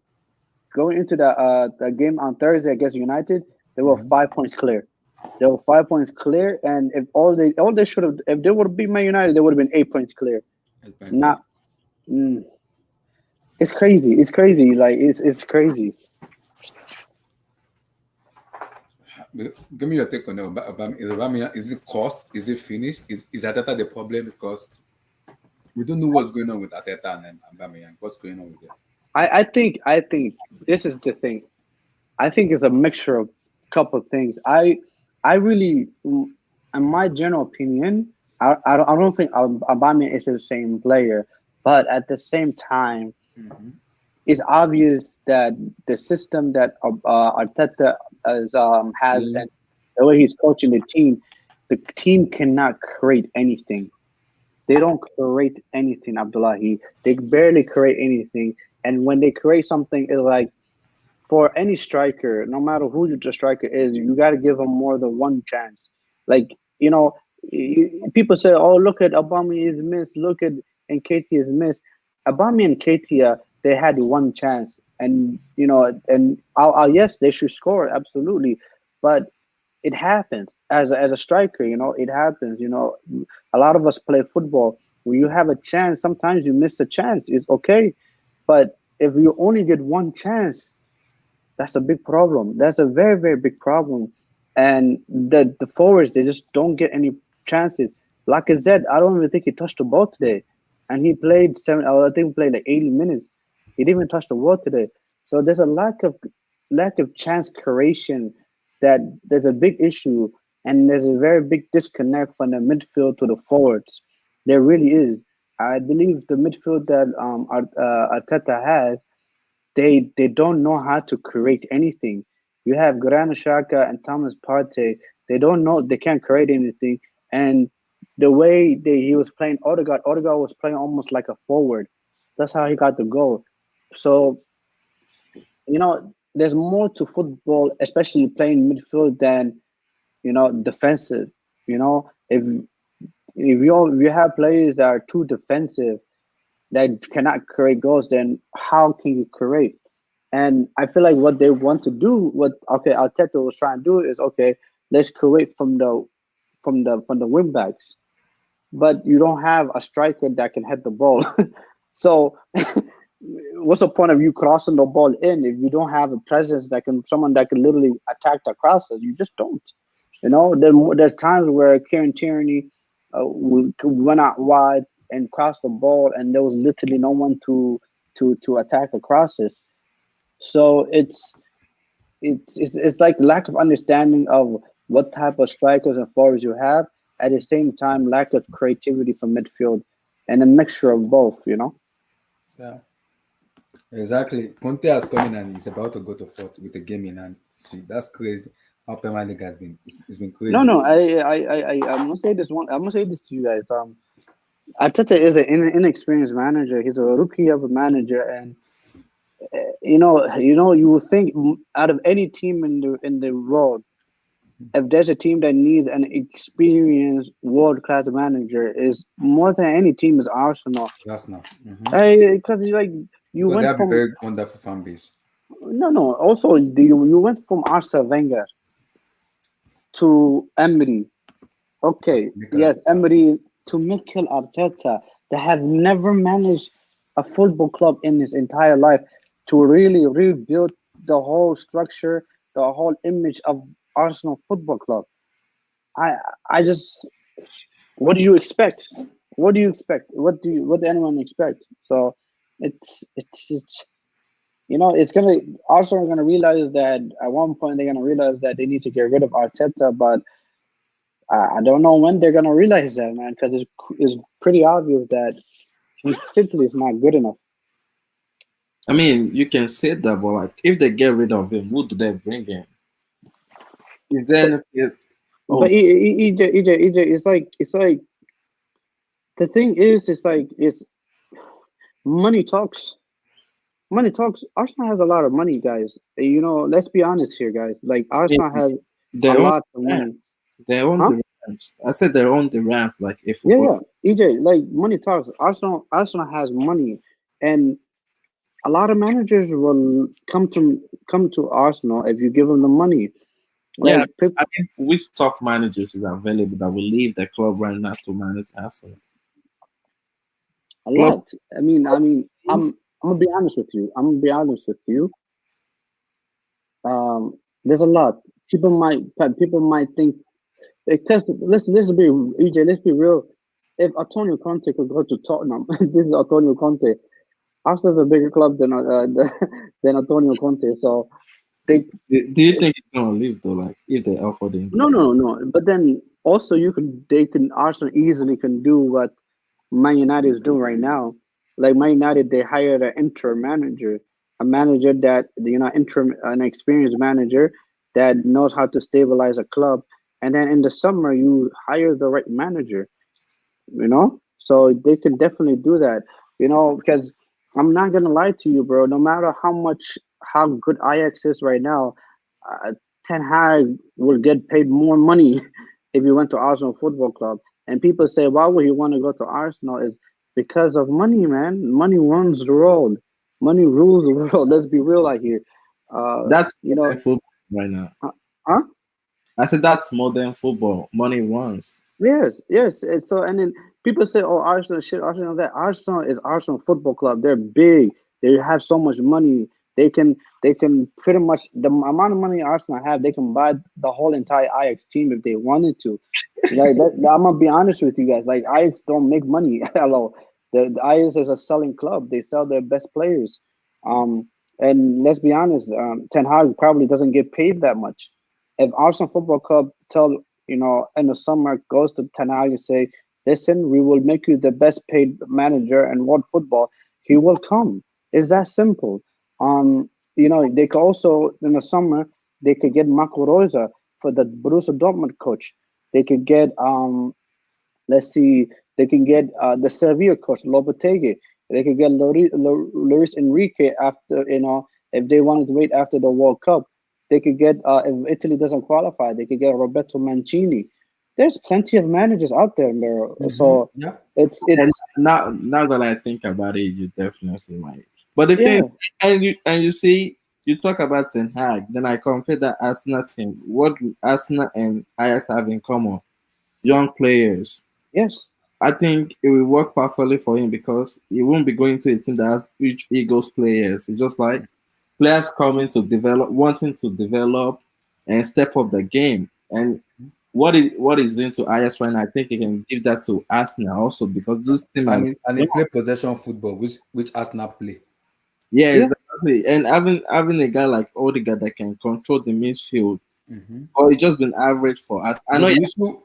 going into the game on Thursday against United, they were 5 points clear. They were 5 points clear, and if all they should have, if they would have beat Man United, they would have been 8 points clear. Not, it's crazy. It's crazy. Like it's crazy. Give me your take on it. Is it cost? Is it finished? Is Ateta the problem? Because we don't know what's going on with Ateta and Aubameyang. What's going on with them? I think this is the thing. I think it's a mixture of a couple of things. I really, in my general opinion, I don't think Aubameyang is the same player, but at the same time, it's obvious that the system that Arteta has and the way he's coaching the team cannot create anything. They don't create anything, Abdullahi. They barely create anything. And when they create something, it's like for any striker, no matter who the striker is, you got to give them more than one chance. Like, people say, oh, look at Aubameyang is missed. Look at Nketiah is missed. Aubameyang and Nketiah, they had one chance. And, yes, they should score, absolutely. But it happens as a striker, it happens. A lot of us play football. When you have a chance, sometimes you miss a chance. It's okay. But if you only get one chance, that's a big problem. That's a very, very big problem. And the forwards, they just don't get any chances. Like I said, I don't even think he touched the ball today. And he played I think he played like 80 minutes. He didn't even touch the ball today. So there's a lack of chance creation, that there's a big issue, and there's a very big disconnect from the midfield to the forwards. There really is. I believe the midfield that Arteta has, they don't know how to create anything. You have Granit Xhaka and Thomas Partey. They don't know. They can't create anything. And the way he was playing Odegaard was playing almost like a forward. That's how he got the goal. So, there's more to football, especially playing midfield, than defensive. If you have players that are too defensive, that cannot create goals, then how can you create? And I feel like what they want to do, Arteta was trying to do is, okay, let's create from the wing backs, but you don't have a striker that can head the ball. So what's the point of you crossing the ball in if you don't have a presence someone that can literally attack the crosses? You just don't. There's times where Kieran Tierney went out wide and crossed the ball, and there was literally no one to attack the crosses. So it's like lack of understanding of what type of strikers and forwards you have, at the same time lack of creativity from midfield, and a mixture of both. Yeah, exactly. Conte has come in and he's about to go to fourth with the game in hand. See, that's crazy. How Premier League has been, it's been No, crazy. no, I'm gonna say this one. I'm gonna say this to you guys. Arteta is an inexperienced manager. He's a rookie of a manager, and you would think out of any team in the world, if there's a team that needs an experienced world class manager, is more than any team is Arsenal. That's now. Because like you Because they went have a from very wonderful fan base. no. Also, you went from Arsene Wenger to Emery. Okay, Because, yes, Emery to Mikel Arteta. They have never managed a football club in his entire life to really rebuild the whole structure, the whole image of Arsenal Football Club. I I just what do you expect? What do you expect? What do anyone expect? So it's it's gonna Arsenal are gonna realize that at one point they're gonna realize that they need to get rid of Arteta, but I don't know when they're gonna realize that, man, because it's pretty obvious that he simply is not good enough. I mean, you can say that, but like, if they get rid of him, who do they bring in? Is there But anything? but Oh, EJ, it's like the thing is, it's like it's money talks. Money talks. Arsenal has a lot of money, guys. Let's be honest here, guys. Like Arsenal has they a own lot of the money, Rams. They own huh? the Rams. I said they own the Rams like a Yeah, football. yeah. EJ, like money talks. Arsenal has money, and a lot of managers will come to Arsenal if you give them the money. Yeah, Like Pep, I mean, which top managers is available that will leave the club right now to manage Arsenal? a Club lot. I mean, leave? I'm gonna be honest with you. I'm gonna be honest with you. There's a lot. People might think because let's be EJ. Let's be real. If Antonio Conte could go to Tottenham, this is Antonio Conte. Arsenal's a bigger club than Antonio Conte. So they Do you think he's gonna leave though? Like, if they offer him the no, job? no, no. But then also they can Arsenal easily can do what Man United is doing right now. Like Man United, they hired an interim manager, a manager that interim, an experienced manager that knows how to stabilize a club. And then in the summer, you hire the right manager. So they can definitely do that. Because I'm not gonna lie to you, bro. No matter how good Ajax is right now, uh, Ten Hag will get paid more money if he went to Arsenal Football Club. And people say, why would he want to go to Arsenal? Is because of money, man. Money runs the world. Money rules the world. Let's be real out here. Uh, That's you modern know, football right now. huh? I said that's modern football. Money runs. Yes, yes. And then people say, "Oh, Arsenal, shit, Arsenal." That Arsenal is Arsenal Football Club. They're big. They have so much money. They can pretty much the amount of money Arsenal have. They can buy the whole entire Ajax team if they wanted to. Like I'm gonna be honest with you guys. Like Ajax don't make money. Hello, the Ajax is a selling club. They sell their best players. And let's be honest, Ten Hag probably doesn't get paid that much. If Arsenal Football Club tell in the summer goes to Ten Hag and say, "Listen, we will make you the best paid manager in world football," he will come. It's that simple. They could also in the summer they could get Marco Rosa for the Borussia Dortmund coach. They could get let's see, they can get the Sevilla coach Lopetegui. They could get Luis Enrique after if they wanted to wait after the World Cup. They could get if Italy doesn't qualify, they could get Roberto Mancini. There's plenty of managers out there, bro. So Yeah. And it's now that I think about it, you definitely might. But the thing, yeah, and you see, you talk about Ten Hag, then I compare that Arsenal team. What do Arsenal and Ajax have in common? Young players. yes, I think it will work perfectly for him because he won't be going to a team that has huge egos players. It's just like players coming to develop, wanting to develop and step up the game. And what is doing to Ajax right now, I think he can give that to Arsenal also because this team And has he play possession football, which Arsenal play. yeah, yeah, exactly. And having a guy like Odegaard that can control the midfield Or it's just been average for us. I know.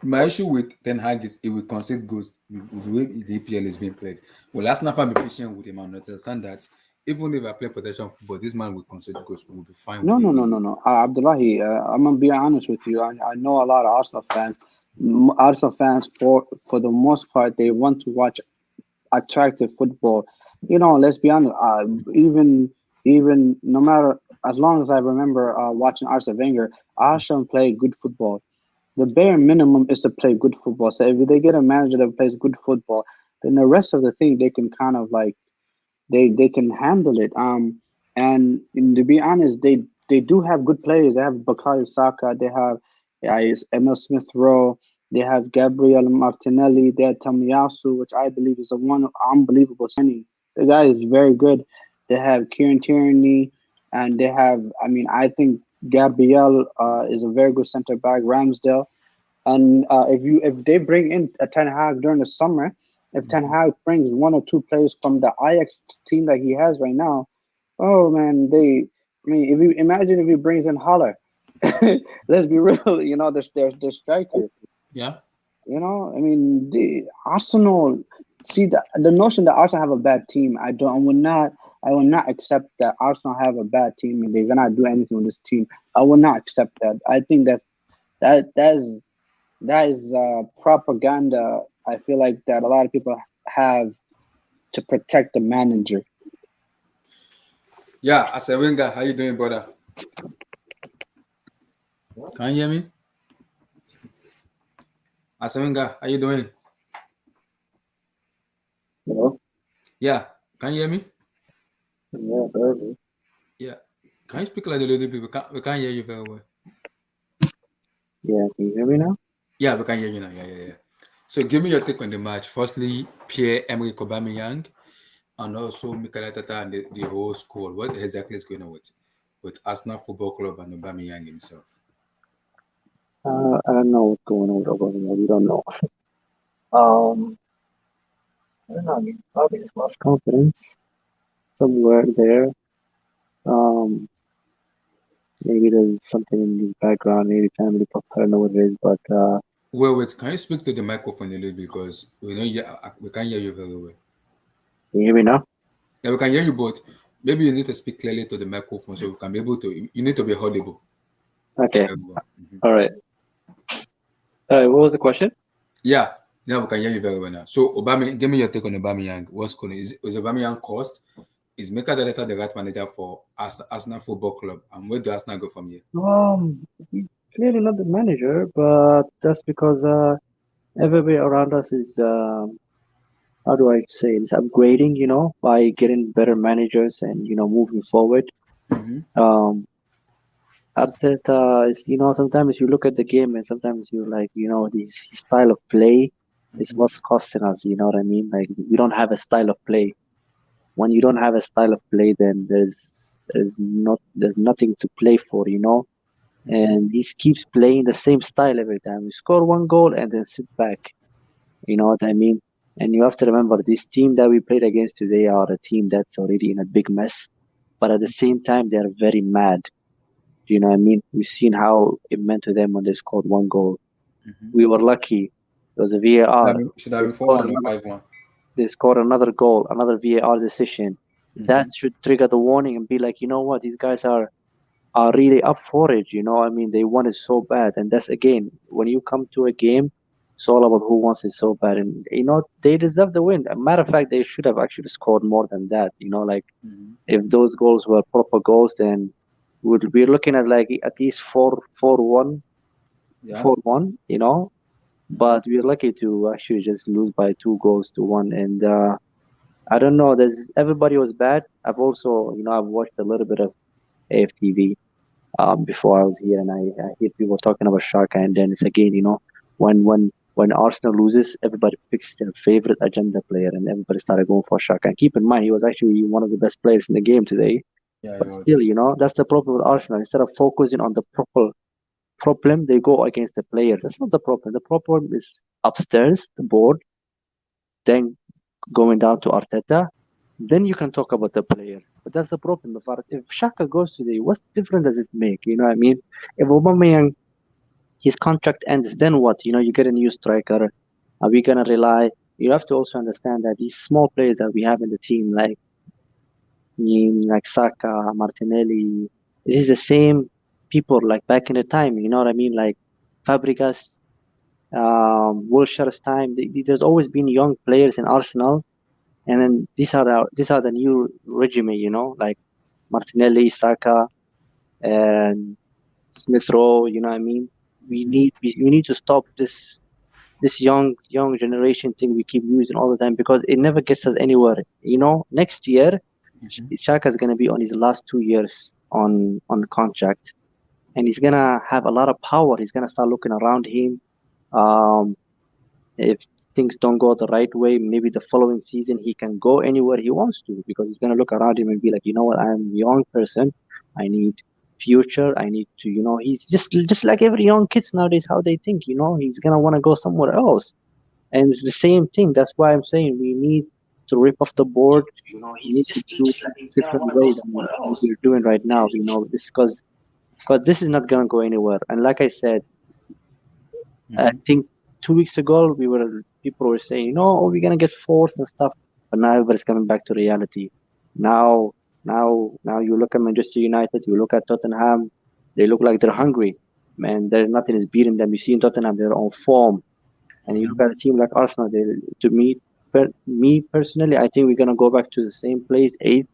My issue with Ten Hag is he will concede goals with the way the EPL is being played. Well, last night I'll be patient with him and understand that even if I play possession football, this man will concede goals. We'll be fine No, with no, it. no, no, no. Abdullahi, I'm gonna be honest with you. I know a lot of Arsenal fans. Arsenal fans, for the most part, they want to watch attractive football. Let's be honest. Even no matter, as long as I remember watching Arsene Wenger, Arsenal play good football. The bare minimum is to play good football. So if they get a manager that plays good football, then the rest of the thing they can kind of like they can handle it. And to be honest, they do have good players. They have Bukayo Saka. They have Emil Smith Rowe. They have Gabriel Martinelli. They have Tomiyasu, which I believe is a one unbelievable signing. The guy is very good. They have Kieran Tierney, and they have. I mean, I think Gabriel is a very good center back. Ramsdale. And if they bring in a Ten Hag during the summer, if Ten Hag brings one or two players from the Ajax team that he has right now, oh man, I mean, if you imagine if he brings in Haller, let's be real, their striker. Yeah. I mean, the Arsenal. See the notion that Arsenal have a bad team. I will not accept that Arsenal have a bad team and they're gonna do anything with this team. I will not accept that. I think that is propaganda. I feel like that a lot of people have to protect the manager. Yeah, as a winger, how you doing, brother? Can you hear me? As a winger, how you doing? Hello? Yeah, can you hear me? Yeah, very. Yeah. Can you speak like a little bit? We can't hear you very well. Yeah, can you hear me now? Yeah, we can hear you now. Yeah. So give me your take on the match. Firstly, Pierre-Emerick Aubameyang, and also Mikel Arteta and the whole squad. What exactly is going on with Arsenal Football Club and Aubameyang himself? I don't know what's going on with Oklahoma. We don't know. I don't know. I mean, probably just lost confidence somewhere there. Maybe there's something in the background, maybe family problem. I don't know what it is, but Wait. Can you speak to the microphone a little bit because we can't hear you very well. can you hear me now? Yeah, we can hear you, but maybe you need to speak clearly to the microphone so we can be able to. You need to be audible. Okay. All right. What was the question? Yeah, we can hear you very well now. So, give me your take on Aubameyang. What's going on? Is Aubameyang cost? Is Mikel Arteta the right manager for Arsenal Football Club? And where do Arsenal go from here? He's clearly not the manager, but that's because everybody around us is how do I say this? Upgrading, by getting better managers and moving forward. Arteta is, sometimes you look at the game and sometimes you're like, his style of play is what's costing us. You know what I mean? Like we don't have a style of play. When you don't have a style of play, then there's nothing to play for, and he keeps playing the same style every time. You score one goal and then sit back. You know what I mean? And you have to remember this team that we played against today are a team that's already in a big mess, but at the same time they are very mad. Do you know what I mean? We've seen how it meant to them when they scored one goal. We were lucky. It was a VAR. Should have been 4-1 or 5-1. They scored another goal, another VAR decision. That should trigger the warning and be like, you know what, these guys are really up for it. I mean, they want it so bad. And that's, again, when you come to a game, it's all about who wants it so bad. And, they deserve the win. As a matter of fact, they should have actually scored more than that. If those goals were proper goals, then we're looking at like at least 4-1, 4-1, but we're lucky to actually just lose by 2-1. And I don't know, everybody was bad. I've also, I've watched a little bit of AFTV before I was here, and I hear people talking about Shaka, and then it's again, when Arsenal loses, everybody picks their favorite agenda player, and everybody started going for Shaka. And keep in mind, he was actually one of the best players in the game today. But still, that's the problem with Arsenal. Instead of focusing on the problem, they go against the players. That's not the problem. The problem is upstairs, the board, then going down to Arteta, then you can talk about the players. But that's the problem. If Shaka goes today, what difference does it make? You know what I mean? If Aubameyang, his contract ends, then what? You know, you get a new striker. Are we gonna rely? You have to also understand that these small players that we have in the team, like Saka, Martinelli, this is the same people like back in the time. You know what I mean? Like Fabregas, Wilshere's time. There's always been young players in Arsenal, and then these are the new regime. You know, like Martinelli, Saka, and Smith Rowe. You know what I mean? We need to stop this young generation thing we keep using all the time, because it never gets us anywhere. You know, next year Xhaka is gonna be on his last 2 years on contract, and he's gonna have a lot of power. He's gonna start looking around him. If things don't go the right way, maybe the following season he can go anywhere he wants to, because he's gonna look around him and be like, you know what, I'm a young person. I need future. I need to, you know, he's just like every young kids nowadays, how they think, you know, he's gonna want to go somewhere else. And it's the same thing. That's why I'm saying we need to rip off the board. We need to do it in a different way than what we're doing right now. You know, because this is not gonna go anywhere. And like I said, I think 2 weeks ago people were saying, no, we're gonna get fourth and stuff, but now everybody's coming back to reality. Now you look at Manchester United, you look at Tottenham, they look like they're hungry. Man, nothing is beating them. You see in Tottenham, they're on form. And you look at a team like Arsenal, me personally, I think we're gonna go back to the same place, 8th,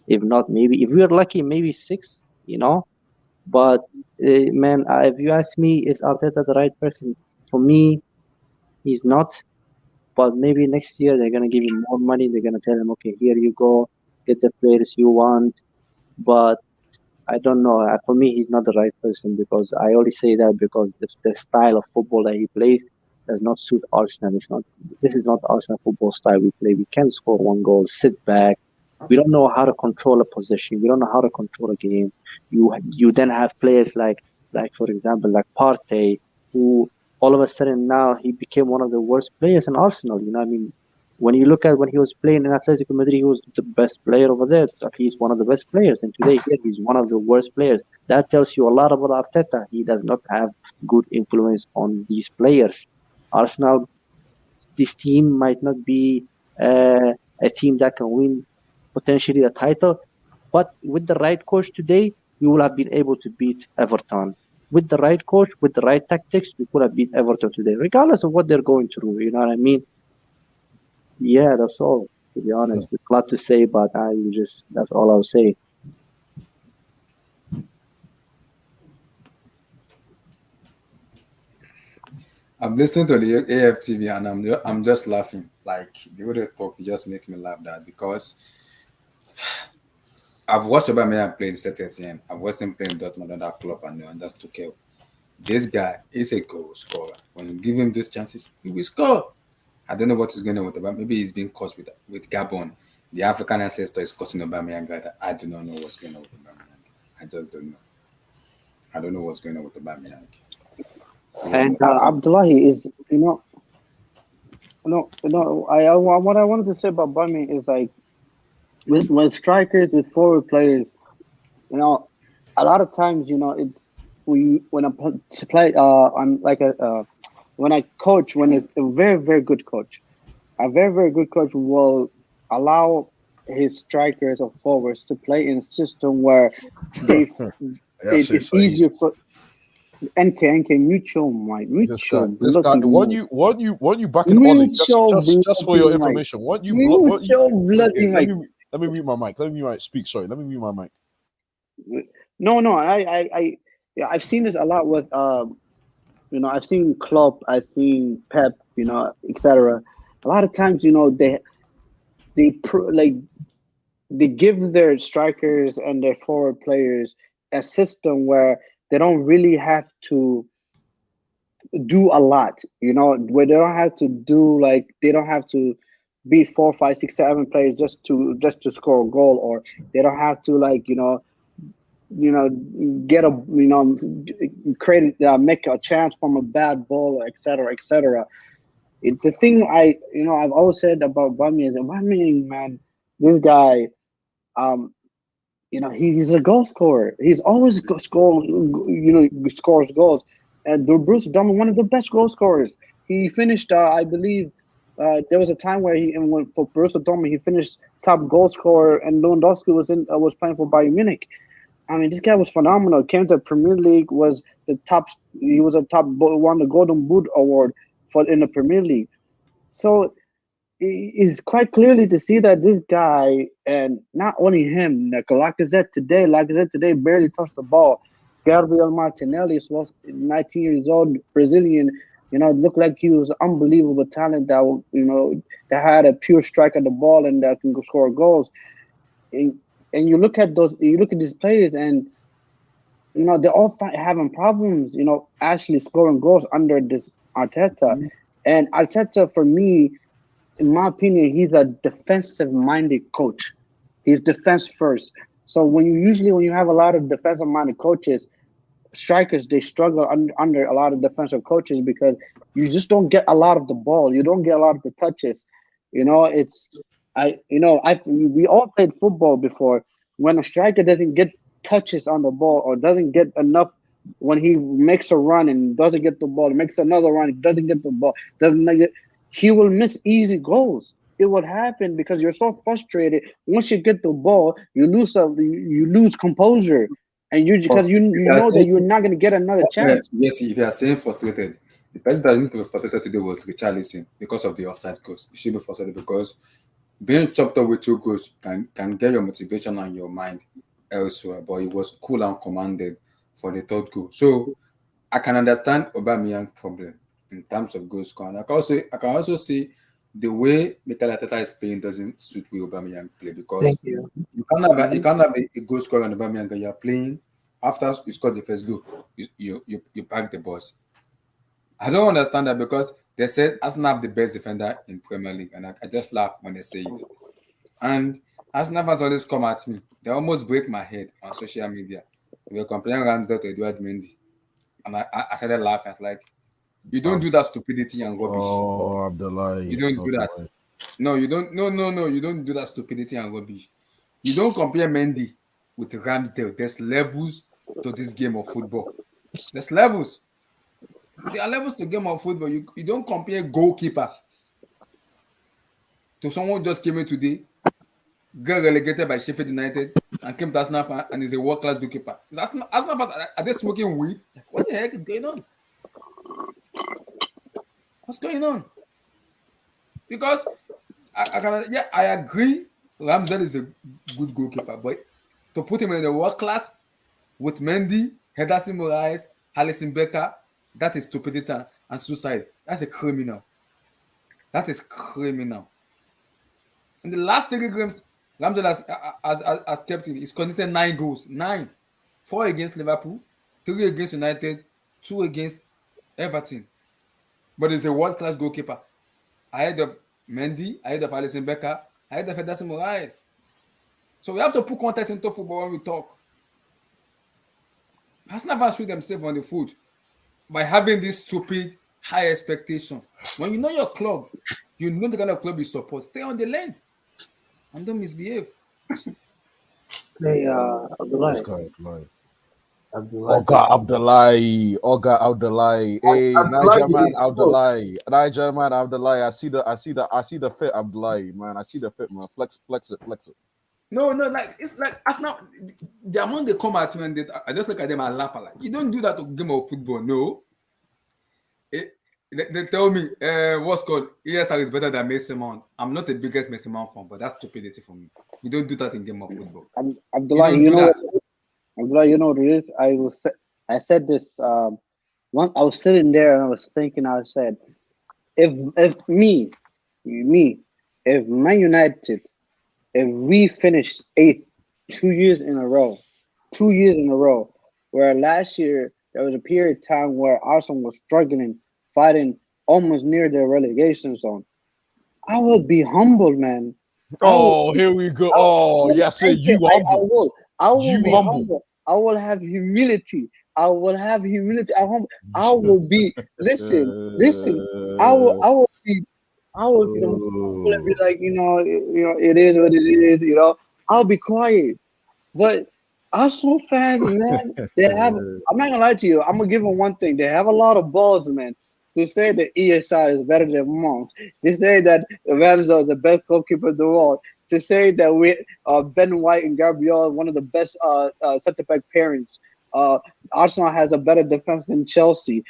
if not maybe, if we're lucky, maybe 6th, you know. But man, if you ask me, is Arteta the right person? For me, he's not. But maybe next year they're gonna give him more money. They're gonna tell him, okay, here you go, get the players you want. But I don't know. For me, he's not the right person, because I only say that because the style of football that he plays does not suit Arsenal. This is not Arsenal football style we play. We can score one goal, sit back. We don't know how to control a possession. We don't know how to control a game. You then have players like for example, like Partey, who all of a sudden now he became one of the worst players in Arsenal. You know what I mean? When you look at when he was playing in Atletico Madrid, he was the best player over there, at least one of the best players. And today here, he's one of the worst players. That tells you a lot about Arteta. He does not have good influence on these players. Arsenal, this team might not be a team that can win potentially a title, but with the right coach today, we will have been able to beat Everton. With the right coach, with the right tactics, we could have beat Everton today, regardless of what they're going through. You know what I mean? Yeah, that's all. To be honest, it's a lot to say, but that's all I'll say. I'm listening to the AFTV and I'm just laughing. Like the way they talk, they just make me laugh that, because I've watched Aubameyang play in Saint Etienne. I've watched him play in Dortmund under Klopp and that's Tuchel. This guy is a goal scorer. When you give him these chances, he will score. I don't know what is going on with Aubameyang. Maybe he's being caught with Gabon. The African ancestor is causing Aubameyang. I do not know what's going on with Aubameyang. I just don't know. I don't know what's going on with Aubameyang. And Abdullahi is, what I wanted to say about Aubameyang is like, with strikers, with forward players, a lot of times, it's when I coach, when a very, very good coach, will allow his strikers or forwards to play in a system where it's easier for NK mutual mic mutual. This guy, when you back in Ollie, just for your information, let me mute my mic. Speak. Sorry, let me mute my mic. No, I've seen this a lot with I've seen Klopp, I've seen Pep, etc. A lot of times, they give their strikers and their forward players a system where they don't really have to do a lot, where they don't have to do they don't have to beat 4, 5, 6, 7 players just to score a goal, or they don't have to get make a chance from a bad ball, etc., etc. The thing I've always said about Aubameyang is, Aubameyang, man, this guy, um, he's a goal scorer. He's always scores goals. And Bruce Dortmund, one of the best goal scorers. He finished, I believe, there was a time where for Borussia Dortmund, he finished top goal scorer, and Lewandowski was playing for Bayern Munich. I mean, this guy was phenomenal. Came to the Premier League, was the top. He was won the Golden Boot award in the Premier League. So it's quite clearly to see that this guy, and not only him, Lacazette today barely touched the ball. Gabriel Martinelli was 19 years old, Brazilian. Looked like he was unbelievable talent that had a pure strike at the ball and that can score goals. And you look at these players, and they're all having problems. Actually scoring goals under this Arteta, and Arteta, for me, in my opinion, he's a defensive-minded coach. He's defense first. So when you have a lot of defensive-minded coaches, strikers, they struggle under a lot of defensive coaches because you just don't get a lot of the ball. You don't get a lot of the touches. We all played football before. When a striker doesn't get touches on the ball or doesn't get enough, when he makes a run and doesn't get the ball, makes another run, doesn't get the ball, he will miss easy goals. It would happen because you're so frustrated. Once you get the ball, you lose composure, and that you're not going to get another chance. Yes, if you are saying frustrated, the person that needs to be frustrated today was Richarlison because of the offside goals. You should be frustrated because being chopped up with 2 goals can get your motivation and your mind elsewhere. But it was cool and commanded for the 3rd goal. So I can understand Aubameyang's problem in terms of goal scoring. I can also see the way Mikel Arteta is playing doesn't suit with Aubameyang play because you can't have a goal scorer on Aubameyang and you're playing after you score the first goal, you pack the balls. I don't understand that because they said Arsenal have the best defender in Premier League, and I just laugh when they say it. And Arsenal fans always come at me. They almost break my head on social media. They were comparing Ramsdale to Edouard Mendy, and I started laughing. I was like, you don't do that stupidity and rubbish. Oh, Abdullah. You don't do that. No, you don't. No. You don't do that stupidity and rubbish. You don't compare Mendy with Ramsdale. There's levels to this game of football. There's levels. There are levels to game of football. You don't compare goalkeeper to someone who just came in today, got relegated by Sheffield United, and came to Arsenal and is a world-class goalkeeper. Arsenal, are they smoking weed? What the heck is going on? What's going on? Because I agree Ramsdale is a good goalkeeper, but to put him in the world class with Mendy, Henderson Moraes, Alisson Becker, that is stupidity and suicide. That's a criminal. That is criminal. In the last 3 games, Ramsdale has kept him. He's conceded 9 goals. 9. 4 against Liverpool, 3 against United, 2 against Everton. But he's a world-class goalkeeper. Ahead of Mendy, ahead of Alisson Becker, ahead of Henderson Moraes. So we have to put context into football when we talk. Arsenal fans shoot themselves on the foot by having this stupid high expectation. When you know your club, you know the kind of club you support, stay on the lane and don't misbehave. Hey, Abdullah. Oga Abdullah. Hey, Niger man Abdullah. I see the fit, Abdullah, man. I see the fit, man. Flex it. No, like it's like Arsenal. The amount they come at me and I just look at them and laugh. Like, you don't do that to game of football, no. They tell me what's called ESR is better than Mason Mount. I'm not the biggest Mason Mount fan, but that's stupidity for me. You don't do that in game of football. Abdullah, you know what it is? I said this one. I was sitting there and I was thinking. I said, if Man United, if we finish 8th 2 years in a row, where last year there was a period of time where Arsenal was struggling, fighting almost near the relegation zone, I would be humbled, man. Here we go. You humble. I will be humble. I will have humility. I will be. Listen. I will be I'll look at them and be like, it is what it is. I'll be quiet. But Arsenal fans, man, they have. I'm not gonna lie to you. I'm gonna give them one thing. They have a lot of balls, man. To say that ESI is better than Mount. To say that Ramsdale is the best goalkeeper in the world. To say that Ben White and Gabriel are one of the best centre back pairings. Arsenal has a better defense than Chelsea.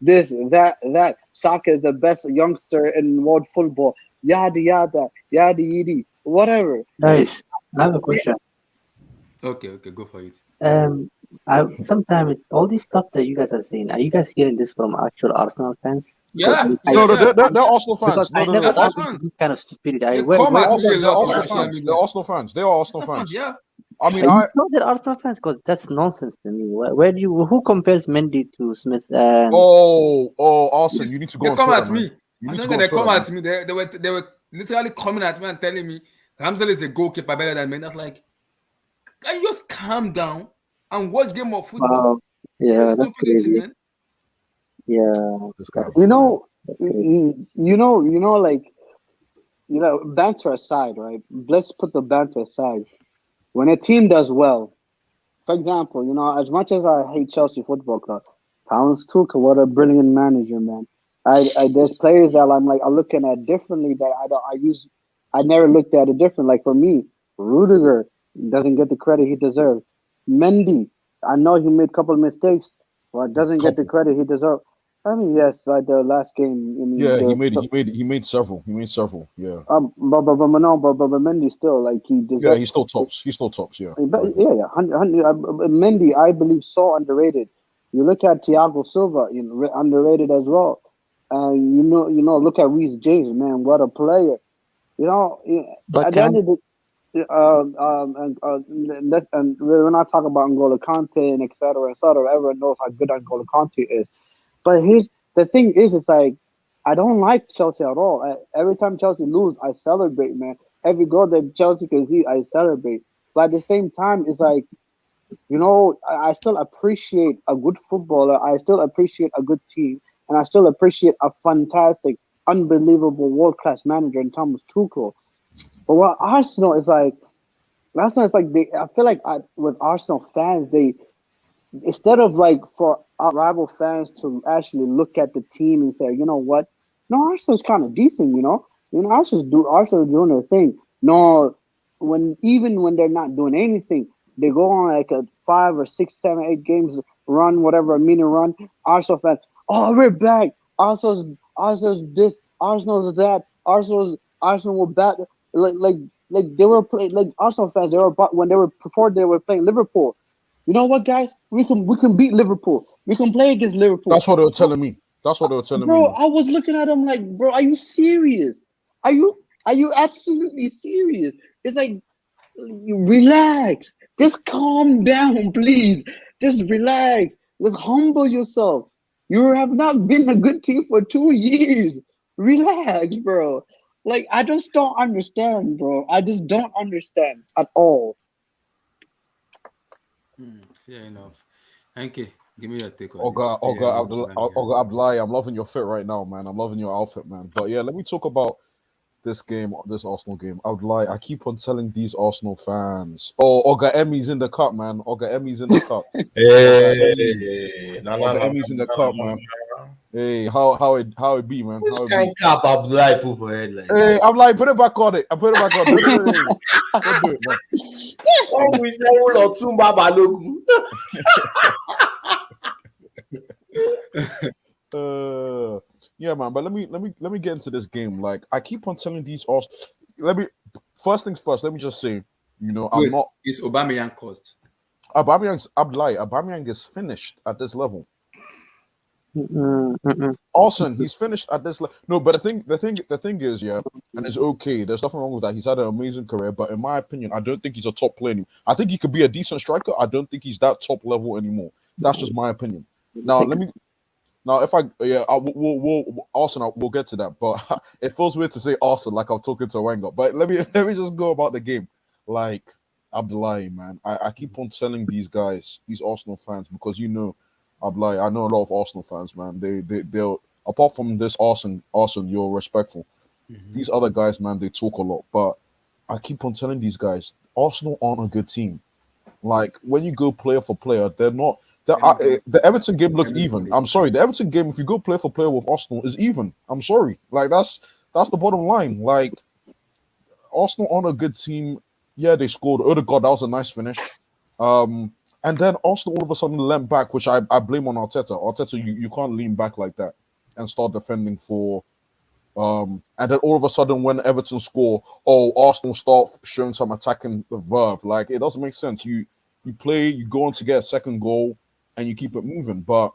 This, that. Saka is the best youngster in world football. Yada yada yada yidi. Whatever. Guys, I have a question. Okay, go for it. Sometimes all this stuff that you guys are saying, are you guys hearing this from actual Arsenal fans? Yeah, No, yeah. they're Arsenal fans. Because No, I no, never no. Arsenal understood fans. this kind of stupidity. They Where, come where, at They're me a Arsenal, they're lot on Arsenal social fans. media. They're Arsenal fans. They are Arsenal fans. Yeah. I mean, are you sure they're Arsenal fans? Because that's nonsense to me. Who compares Mendy to Smith and Austin, you need to go They on come Twitter, at man. me. You As need to soon go as on they Twitter, come man. at me, they were literally coming at me and telling me Ramsdale is a goalkeeper better than me. And I was like, can you just calm down and watch game of football? wow, yeah, that's Stupidity, crazy. man. Yeah, This guy. that's You know, that's crazy. banter aside, right? Let's put the banter aside. When a team does well, for example, as much as I hate Chelsea Football Club, Thomas Tuchel, what a brilliant manager, man. There's players that I'm looking at differently that I never looked at it different. Like for me, Rudiger doesn't get the credit he deserves. Mendy, I know he made a couple of mistakes, but doesn't get the Couple. credit he deserves. I mean, yes, like the last game. I mean, Yeah, he made several. He made several. Yeah. but Mendy still like he Yeah, deserves. he's still tops. He's still tops. Yeah. But I agree. yeah, Mendy, I believe, so underrated. You look at Thiago Silva, underrated as well. Look at Reece James, man, what a player. But At the can I? end of the and we're not talking about N'Golo Kante and et cetera, et cetera. Everyone knows how good N'Golo Kante is. But here's the thing: it's like I don't like Chelsea at all. Every time Chelsea lose, I celebrate, man. Every goal that Chelsea can see, I celebrate. But at the same time, it's like I still appreciate a good footballer. I still appreciate a good team, and I still appreciate a fantastic, unbelievable, world class manager in Thomas Tuchel. But what Arsenal is like I feel like with Arsenal fans, they instead of like for our rival fans to actually look at the team and say, you know what, no, Arsenal's kind of decent, Arsenal's doing their thing. No, even when they're not doing anything, they go on like a 5 or 6, 7, 8 games run, whatever a mini run. Arsenal fans, oh, we're back. Arsenal's this, Arsenal's that, Arsenal will back. Like they were playing like Arsenal fans. When they were before they were playing Liverpool. You know what, guys? We can beat Liverpool. We can play against Liverpool. That's what they were telling me. That's what they were telling me, Bro, man. I was looking at him like, bro, are you serious? Are you absolutely serious? It's like, relax. Just calm down, please. Just relax. Just humble yourself. You have not been a good team for 2 years. Relax, bro. Like, I just don't understand, bro. I just don't understand at all. Fair enough. Thank you. Give me your take on it. Olga Abdullahi, I'm loving your fit right now, man. I'm loving your outfit, man. But yeah, let me talk about this game, this Arsenal game. I keep on telling these Arsenal fans. Oh, Olga Emmy's in the cup, man. Olga Emmy's in the cup. Hey, no, Olga Emmy's in the cup, man. Hey, how it be, man? How Which it kind be? cap Abdullahi put for head like Hey, I'm like, put it back on it. I put it back on it. Don't do it, man. One we say all or two Balogun. Yeah, man. But let me get into this game. Like, I keep on telling these Arsenal. First things first. Let me just say, I'm not. It's Aubameyang cost. Aubameyang is finished at this level. Mm-mm. Austin, he's finished at this level. No, but the thing is, yeah, and it's okay. There's nothing wrong with that. He's had an amazing career, but in my opinion, I don't think he's a top player anymore. I think he could be a decent striker. I don't think he's that top level anymore. That's just my opinion. Now, if we'll Arsenal, we'll get to that. But it feels weird to say Arsenal like I'm talking to Wenger. But let me just go about the game. Like, Abdullahi, man, I keep on telling these guys, these Arsenal fans, because Abdullahi, I know a lot of Arsenal fans, man. apart from this Arsenal, you're respectful. These other guys, man, they talk a lot, but I keep on telling these guys, Arsenal aren't a good team. Like when you go player for player, they're not. The Everton game looked even. I'm sorry, the Everton game, if you go player for player with Arsenal, is even. I'm sorry, like that's the bottom line. Like Arsenal aren't a good team. Yeah, they scored. Oh God, that was a nice finish. And then Arsenal all of a sudden leant back, which I blame on Arteta. Arteta, you can't lean back like that and start defending for. And then all of a sudden, when Everton score, Arsenal start showing some attacking verve. Like it doesn't make sense. You play, you go on to get a second goal, and you keep it moving. But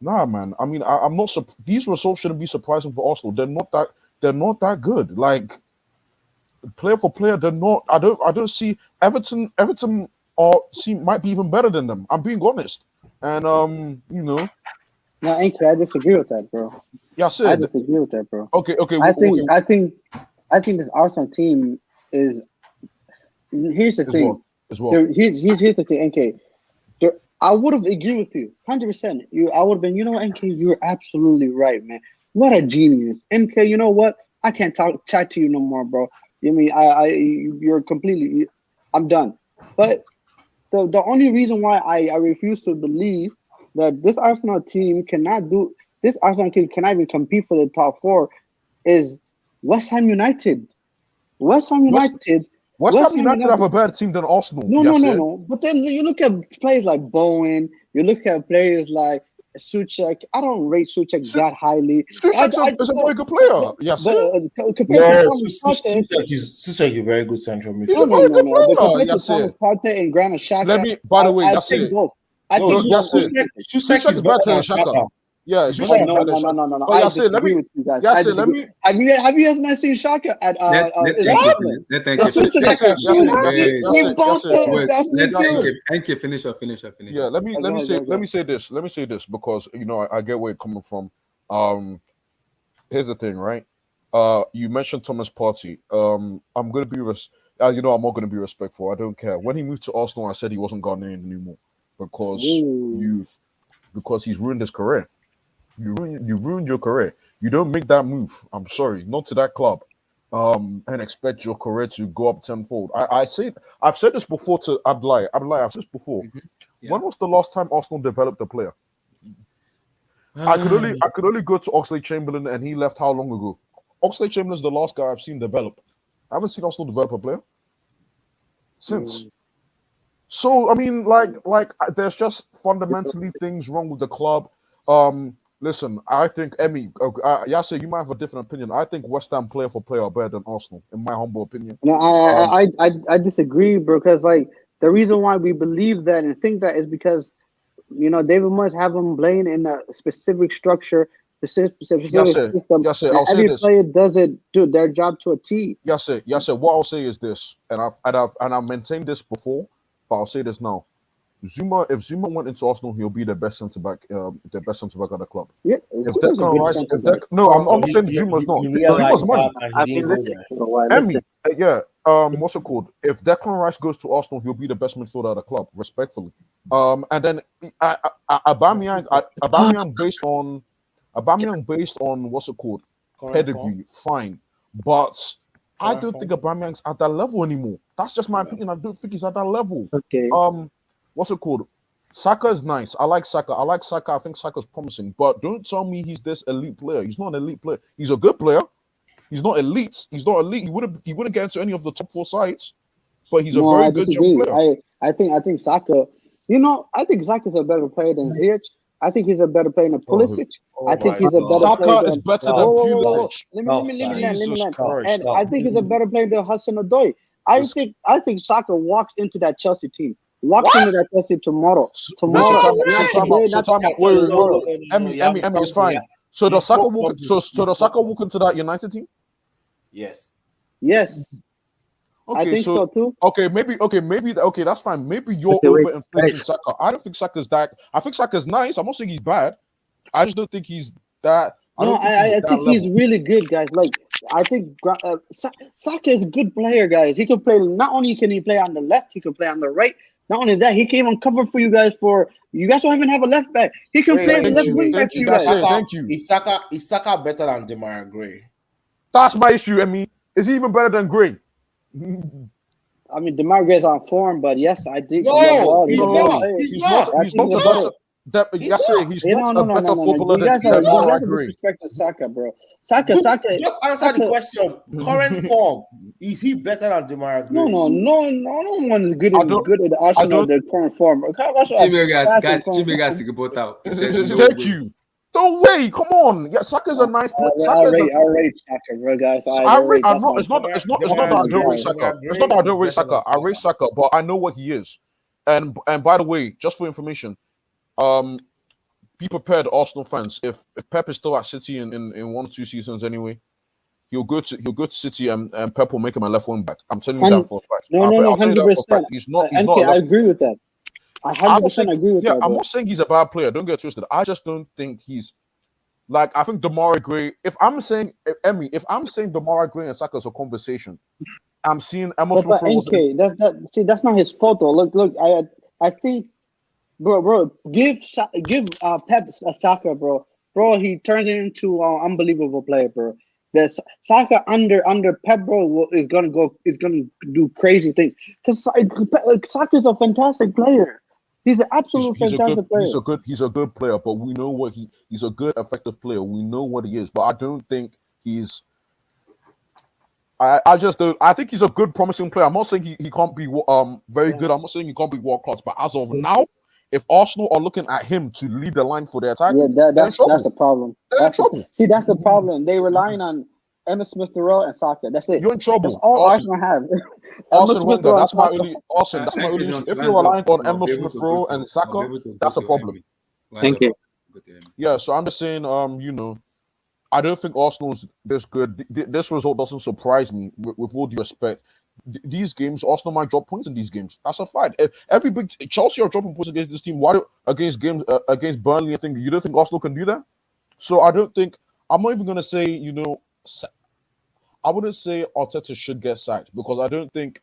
nah, man. I mean, I'm not. These results shouldn't be surprising for Arsenal. They're not that good. Like player for player, they're not. I don't see Everton. Everton might be even better than them. I'm being honest. And you know. No, Anchor, I disagree with that, bro. Yeah, I disagree with that, bro. Okay. I think this Arsenal team is. Here's the thing. Here's the thing, NK. I would have agreed with you, 100%. I would have been, NK, you're absolutely right, man. What a genius, NK. You know what? I can't chat to you no more, bro. You mean you're completely. I'm done. But the only reason why I refuse to believe that this Arsenal team cannot even compete for the top four is West Ham United. West Ham United have a better team than Arsenal. No. But then you look at players like Bowen, you look at players like Souček. I don't rate Souček that highly. Souček is a very good player. Yes, compared to Souček is a very good central midfielder. No. But compared to Thomas Partey and Granit Xhaka, by the way, I think both. Souček is better than Xhaka. Yeah, no. I disagree with you guys. Have you guys not seen Xhaka at Let finish. Yeah, let me say this because I get where you're coming from. Here's the thing, right? You mentioned Thomas Partey. I'm gonna be I'm not gonna be respectful. I don't care. When he moved to Arsenal, I said he wasn't Ghanaian anymore because he's ruined his career. You ruined your career. You don't make that move. I'm sorry, not to that club, and expect your career to go up tenfold. I've said this before to Abdullahi. I've said this before. When was the last time Arsenal developed a player? I could only go to Oxlade-Chamberlain, and he left how long ago? Oxlade-Chamberlain is the last guy I've seen develop. I haven't seen Arsenal develop a player since. So I mean, like, there's just fundamentally things wrong with the club. Listen, I think Yasser, you might have a different opinion. I think West Ham player for player are better than Arsenal, in my humble opinion. No, I disagree, bro. Because like the reason why we believe that and think that is because David must have them playing in a specific structure, specific system. Every player doesn't do their job to a T. Yasser. What I'll say is this, and I've maintained this before, but I'll say this now. If Zuma went into Arsenal, he'll be the best centre back of the club. Yeah, if Declan Rice, I'm not saying Zuma's not. Zuma's money. I've been listening for a while. What's it called? If Declan Rice goes to Arsenal, he'll be the best midfielder of the club, respectfully. And then Aubameyang based on what's it called? Pedigree, fine, but I don't think Aubameyang's at that level anymore. That's just my opinion. I don't think he's at that level. Okay. What's it called? Saka is nice. I like Saka. I think Saka's promising. But don't tell me he's this elite player. He's not an elite player. He's a good player. He's not elite. He wouldn't get into any of the top 4 sides. But he's a very good young player. I think Saka. I think Saka's a better player than Ziyech. I think he's a better player than Pulisic. I think he's a better player. Saka is better than Pulisic. Let me land. And I think he's a better player than Hudson-Odoi. I think Saka walks into that Chelsea team. Walks into that Chelsea tomorrow. Emmy, it's fine. So does Saka walk? So does Saka walk into that United team? Yes. Okay, I think so too. Okay, that's fine. Maybe you're overinflating Saka. I don't think Saka's that. I think Saka's nice. I'm not saying he's bad. I just don't think he's that. I think he's really good, guys. Like I think Saka is a good player, guys. He can play. Not only can he play on the left, he can play on the right. Not only that, he came on cover for you guys. You guys don't even have a left back. He can play as a Thank left you. wing back Thank for you. you That's guys. it. Thank you. Is Saka better than Demary Gray? That's my issue. I mean, is he even better than Gray? I mean, Demary Gray's on form, but yes, I think No, overall he's he's a better not. player. He's He's not. not. I He's think not he's a a better. better. Yesterday, he's not a better footballer You than guys are Demary Gray. disrespecting Saka, bro. Saka. Just answer the question. Current form, is he better than Demary No Gray? one is good I in don't. good at I Arsenal. don't. Their current form. Jimmy guys, Saka guys, current Jimmy guys form. to report out. He said no Thank way. you. No way. Come on. Yeah, Saka's a nice player. I rate Saka, bro, guys. I rate. I'm That's not. my It's not. point. It's not. It's That's not that my I don't rate guy. Saka. It's not that I don't rate Saka. I rate Saka, but I know what he is. And by the way, just for information, be prepared, Arsenal fans. If Pep is still at City in 1 or 2 seasons anyway, he'll go to City and Pep will make him a left wing back. I'm telling you that for a fact. I'll tell you that for a fact. 100%. He's not. MK, A I left. agree with that. I I'm not 100% saying. agree with Yeah, that, I'm bro. not saying he's a bad player. Don't get twisted. I just don't think he's. Like, I think Demary Gray. If I'm saying Demary Gray and Saka is a conversation, I'm seeing Emma But NK, that's not his fault though. Look, I think, bro, give Pep a Saka, bro. He turns it into an unbelievable player, bro. The Saka under Pep, bro, is gonna do crazy things. Because Saka is a fantastic player. He's an absolute fantastic player. He's a good player, but we know what he's a good effective player. We know what he is, but I don't think he's. I just don't. I think he's a good, promising player. I'm not saying he can't be very good. I'm not saying he can't be world class, but as of now, if Arsenal are looking at him to lead the line for their attack, Yeah, they're in trouble. that's the problem. They're in trouble. That's the problem. They relying on Emma Smith Rowe and Saka. That's it. You're in trouble. That's all Arsenal have. Arsene Wenger. That's my only. That's my only issue. If you're relying on Emma I'll be able Smith to Rowe go to- and I'll Saka, be able to that's go a to problem. Emmy. Why Thank not you. go to Emmy? Yeah, so I'm just saying, I don't think Arsenal's this good. This result doesn't surprise me. With all due respect, these games, Arsenal might drop points in these games. That's a fact. Every big Chelsea are dropping points against this team. Why against Burnley? I think you don't think Arsenal can do that. So I don't think. I'm not even gonna say. I wouldn't say Arteta should get sacked because I don't think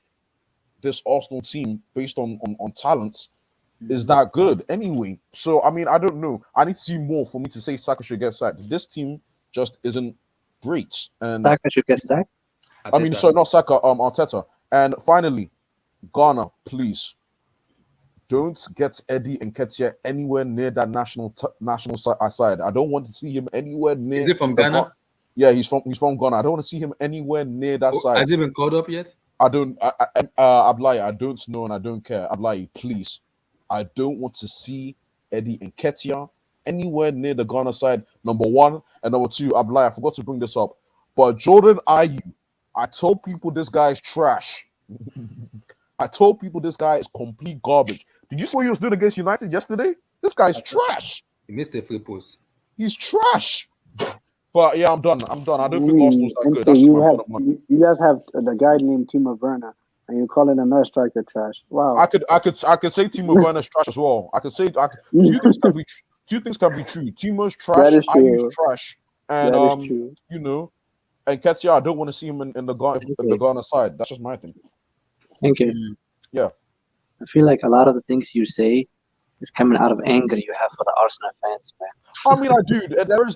this Arsenal team, based on talents, is that good anyway. So I mean, I don't know. I need to see more for me to say Saka should get sacked. This team just isn't great. And Saka should get sacked. I mean, sorry, not Saka, Arteta. And finally, Ghana, please don't get Eddie Nketiah anywhere near that national side. I don't want to see him anywhere near. Is it from Ghana? Yeah, he's from Ghana. I don't want to see him anywhere near that side. Has he been called up yet? Ablai, I don't know and I don't care. Ablai, please. I don't want to see Eddie Nketiah anywhere near the Ghana side, number one. And number two, Ablai, I forgot to bring this up. But Jordan Ayew, I told people this guy is trash. I told people this guy is complete garbage. Did you see what he was doing against United yesterday? This guy's trash. He missed a free post. He's trash. But yeah, I'm done. I don't think Arsenal's that good. That's just my point of mine. You guys have the guy named Timo Werner, and you're calling another striker trash. Wow. I could say Timo Werner's trash as well. I could say two things can be true. Timo's trash. Ayew's trash. And that is true. And Ketia, I don't want to see him in the Ghana side. That's just my thing. Thank you. Yeah. I feel like a lot of the things you say is coming out of anger you have for the Arsenal fans, man. I mean,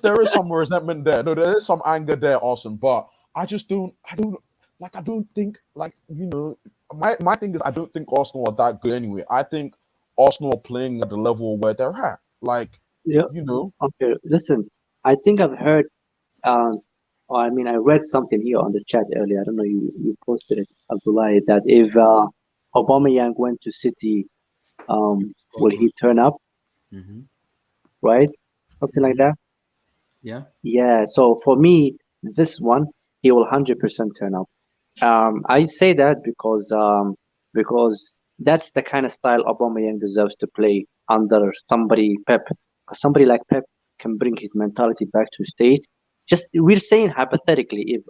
there is some resentment there. No, there is some anger there, Arsenal. But I don't think my thing is I don't think Arsenal are that good anyway. I think Arsenal are playing at the level where they're at. Okay, listen, I think I've heard I read something here on the chat earlier. I don't know, you posted it, Abdullah, that if Aubameyang went to City, will he turn up? Mm-hmm. Right? Something like that? Yeah. Yeah, so for me, this one, he will 100% turn up. I say that because that's the kind of style Aubameyang deserves to play under somebody Pep. Because somebody like Pep can bring his mentality back to state. Just we're saying hypothetically,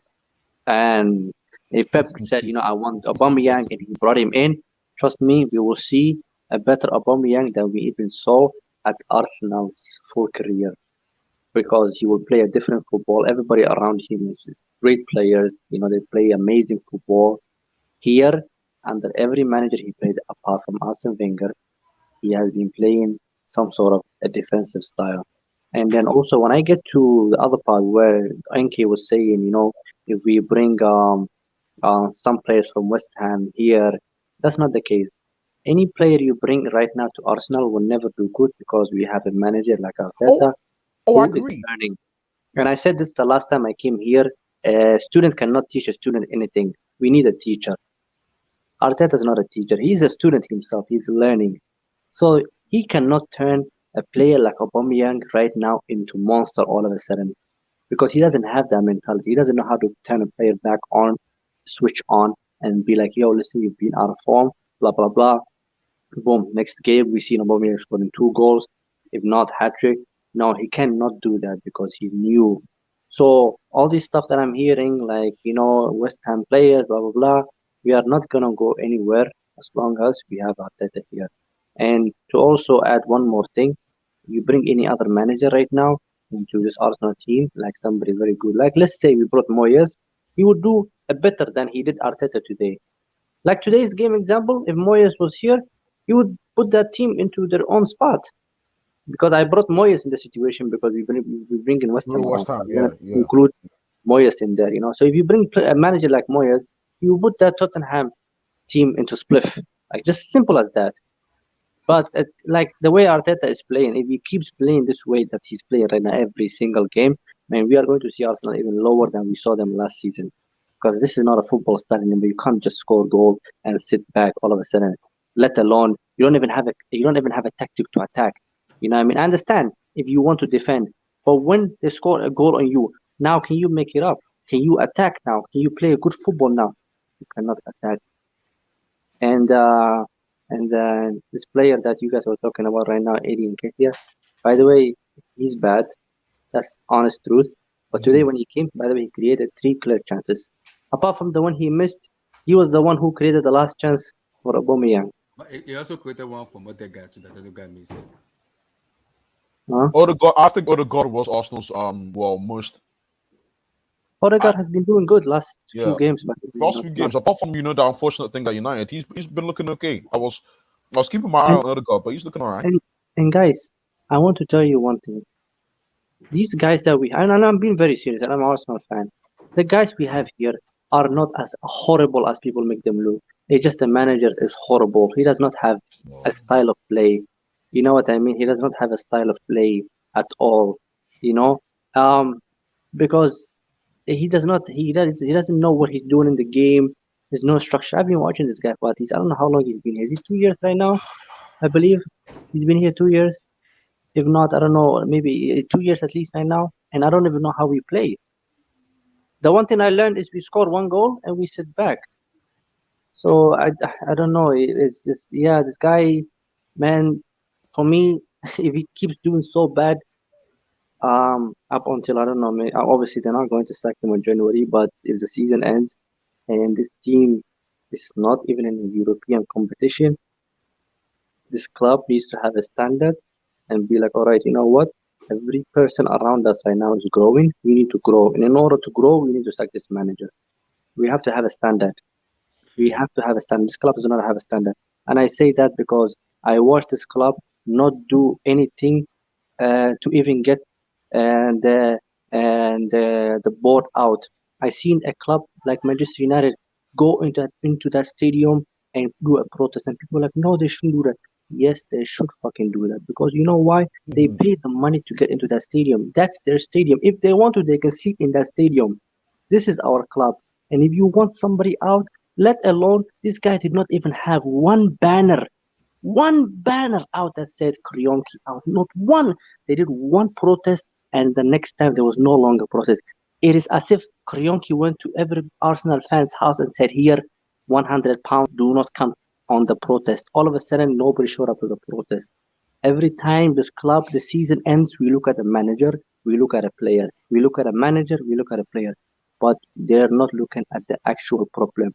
if Pep said, I want Aubameyang and he brought him in, trust me, we will see a better Aubameyang than we even saw at Arsenal's full career. Because he will play a different football. Everybody around him is great players. They play amazing football. Here, under every manager he played, apart from Arsene Wenger, he has been playing some sort of a defensive style. And then also when I get to the other part where Enke was saying, if we bring some players from West Ham here, that's not the case. Any player you bring right now to Arsenal will never do good because we have a manager like Arteta I who is agree. learning. And I said this the last time I came here. A student cannot teach a student anything. We need a teacher. Arteta is not a teacher. He's a student himself. He's learning. So he cannot turn a player like Aubameyang right now into monster all of a sudden because he doesn't have that mentality. He doesn't know how to turn a player back on, switch on, and be like, yo, listen, you've been out of form, blah, blah, blah. Boom, next game, we see Aubameyang scoring 2 goals, if not hat-trick. No, he cannot do that because he's new. So all this stuff that I'm hearing, like, West Ham players, blah, blah, blah, we are not going to go anywhere as long as we have Arteta here. And to also add one more thing, you bring any other manager right now into this Arsenal team, like somebody very good. Like, let's say we brought Moyes, he would do a better than he did Arteta today. Like today's game example, if Moyes was here, he would put that team into their own spot. Because I brought Moyes in the situation because we bring in West Ham. West Ham, yeah. Include Moyes in there, So if you bring a manager like Moyes, you put that Tottenham team into spliff. Like just simple as that. But like the way Arteta is playing, if he keeps playing this way that he's playing right now every single game, man, we are going to see Arsenal even lower than we saw them last season. Because this is not a football style anymore. You can't just score a goal and sit back all of a sudden. Let alone you don't even have a tactic to attack. You know what I mean? I understand if you want to defend, but when they score a goal on you, now can you make it up? Can you attack now? Can you play a good football now? You cannot attack. And this player that you guys were talking about right now, Eddie Nketiah, by the way, he's bad. That's honest truth. But today when he came, by the way, he created 3 clear chances. Apart from the one he missed, he was the one who created the last chance for Aubameyang. But he also created one from Odegaard that Odegaard missed. Huh? I think Odegaard was Arsenal's most. Odegaard has been doing good last few games, but last few games. Apart from the unfortunate thing at United, he's been looking okay. I was keeping my eye on Odegaard, but he's looking alright. And guys, I want to tell you one thing. These guys that and I'm being very serious, and I'm an Arsenal fan. The guys we have here are not as horrible as people make them look. It's just the manager is horrible. He does not have a style of play. You know what I mean? He does not have a style of play at all. Because he doesn't know what he's doing in the game. There's no structure. I've been watching this guy for I don't know how long he's been here. Is he 2 years right now? I believe he's been here 2 years. If not, I don't know, maybe 2 years at least right now. And I don't even know how we play. The one thing I learned is we score 1 goal and we sit back. So I don't know. It's just, this guy, man, for me, if he keeps doing so bad, up until, I don't know, obviously they're not going to sack him in January, but if the season ends and this team is not even in a European competition, this club needs to have a standard and be like, all right, you know what? Every person around us right now is growing. We need to grow. And in order to grow, we need to sack this manager. We have to have a standard. We have to have a standard. This club does not have a standard. And I say that because I watched this club not do anything to even get the board out. I seen a club like Manchester United go into that stadium and do a protest, and people are like, no, they shouldn't do that. Yes, they should fucking do that, because you know why? They paid the money to get into that stadium. That's their stadium. If they want to, they can sit in that stadium. This is our club. And if you want somebody out, let alone, this guy did not even have one banner out that said Krionki out. Not one. They did one protest, and the next time there was no longer protest. It is as if Krionki went to every Arsenal fan's house and said, here, £100, do not come on the protest. All of a sudden, nobody showed up to the protest. Every time this club, the season ends, we look at a manager, we look at a player. We look at a manager, we look at a player. But they're not looking at the actual problem.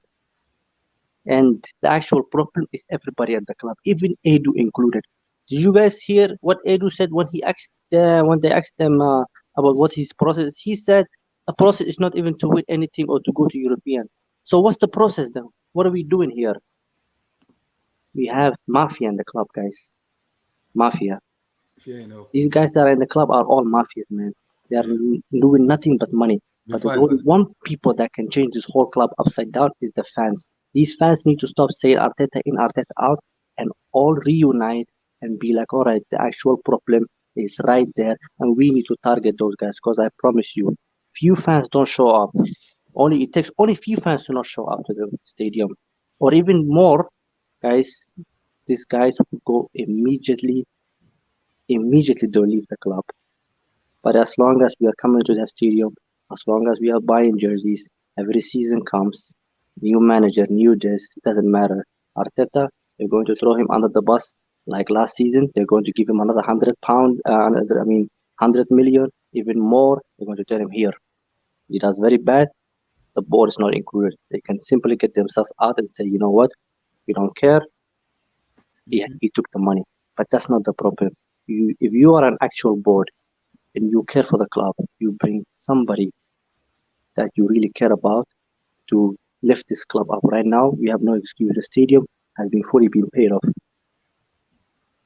And the actual problem is everybody at the club, even Edu included. Did you guys hear what Edu said when they asked them about what his process is? He said a process is not even to win anything or to go to European. So what's the process then? What are we doing here? we have mafia in the club, guys. Mafia. Fair enough. These guys that are in the club are all mafias, man. They are doing nothing but money. But Before the I only go, one people that can change this whole club upside down is the fans. These fans need to stop saying Arteta in, Arteta out, and all reunite and be like, all right, the actual problem is right there, and we need to target those guys. Because I promise you, few fans don't show up. Only it takes only few fans to not show up to the stadium, or even more, guys. These guys will go immediately. Immediately they'll leave the club. But as long as we are coming to the stadium, as long as we are buying jerseys, every season comes, new manager, new this, it doesn't matter. Arteta, they're going to throw him under the bus like last season. They're going to give him another £100, 100 million, even more. They're going to tell him here. He does very bad. The board is not included. They can simply get themselves out and say, you know what, we don't care. He took the money. But that's not the problem. If you are an actual board, and you care for the club, you bring somebody that you really care about to lift this club up. Right now, we have no excuse. The stadium has been fully been paid off.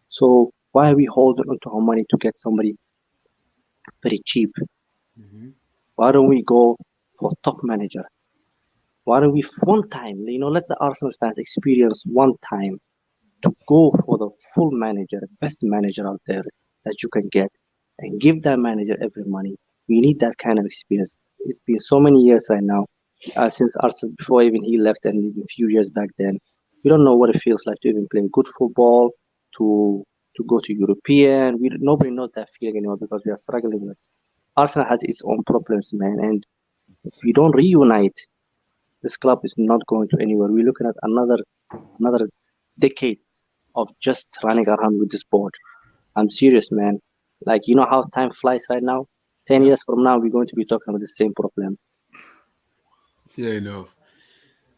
So why are we holding onto our money to get somebody very cheap? Why don't we go for top manager? Why don't we one time, let the Arsenal fans experience one time to go for the full manager, best manager out there that you can get, and give that manager every money. We need that kind of experience. It's been so many years right now, since Arsenal, before even he left, and even a few years back then. We don't know what it feels like to even play good football, to go to European. Nobody knows that feeling anymore because we are struggling with. Arsenal has its own problems, man, and if we don't reunite, this club is not going to anywhere. We're looking at another decade of just running around with this board. I'm serious, man. Like, you know how time flies right now? 10 years from now, we're going to be talking about the same problem. Fair enough.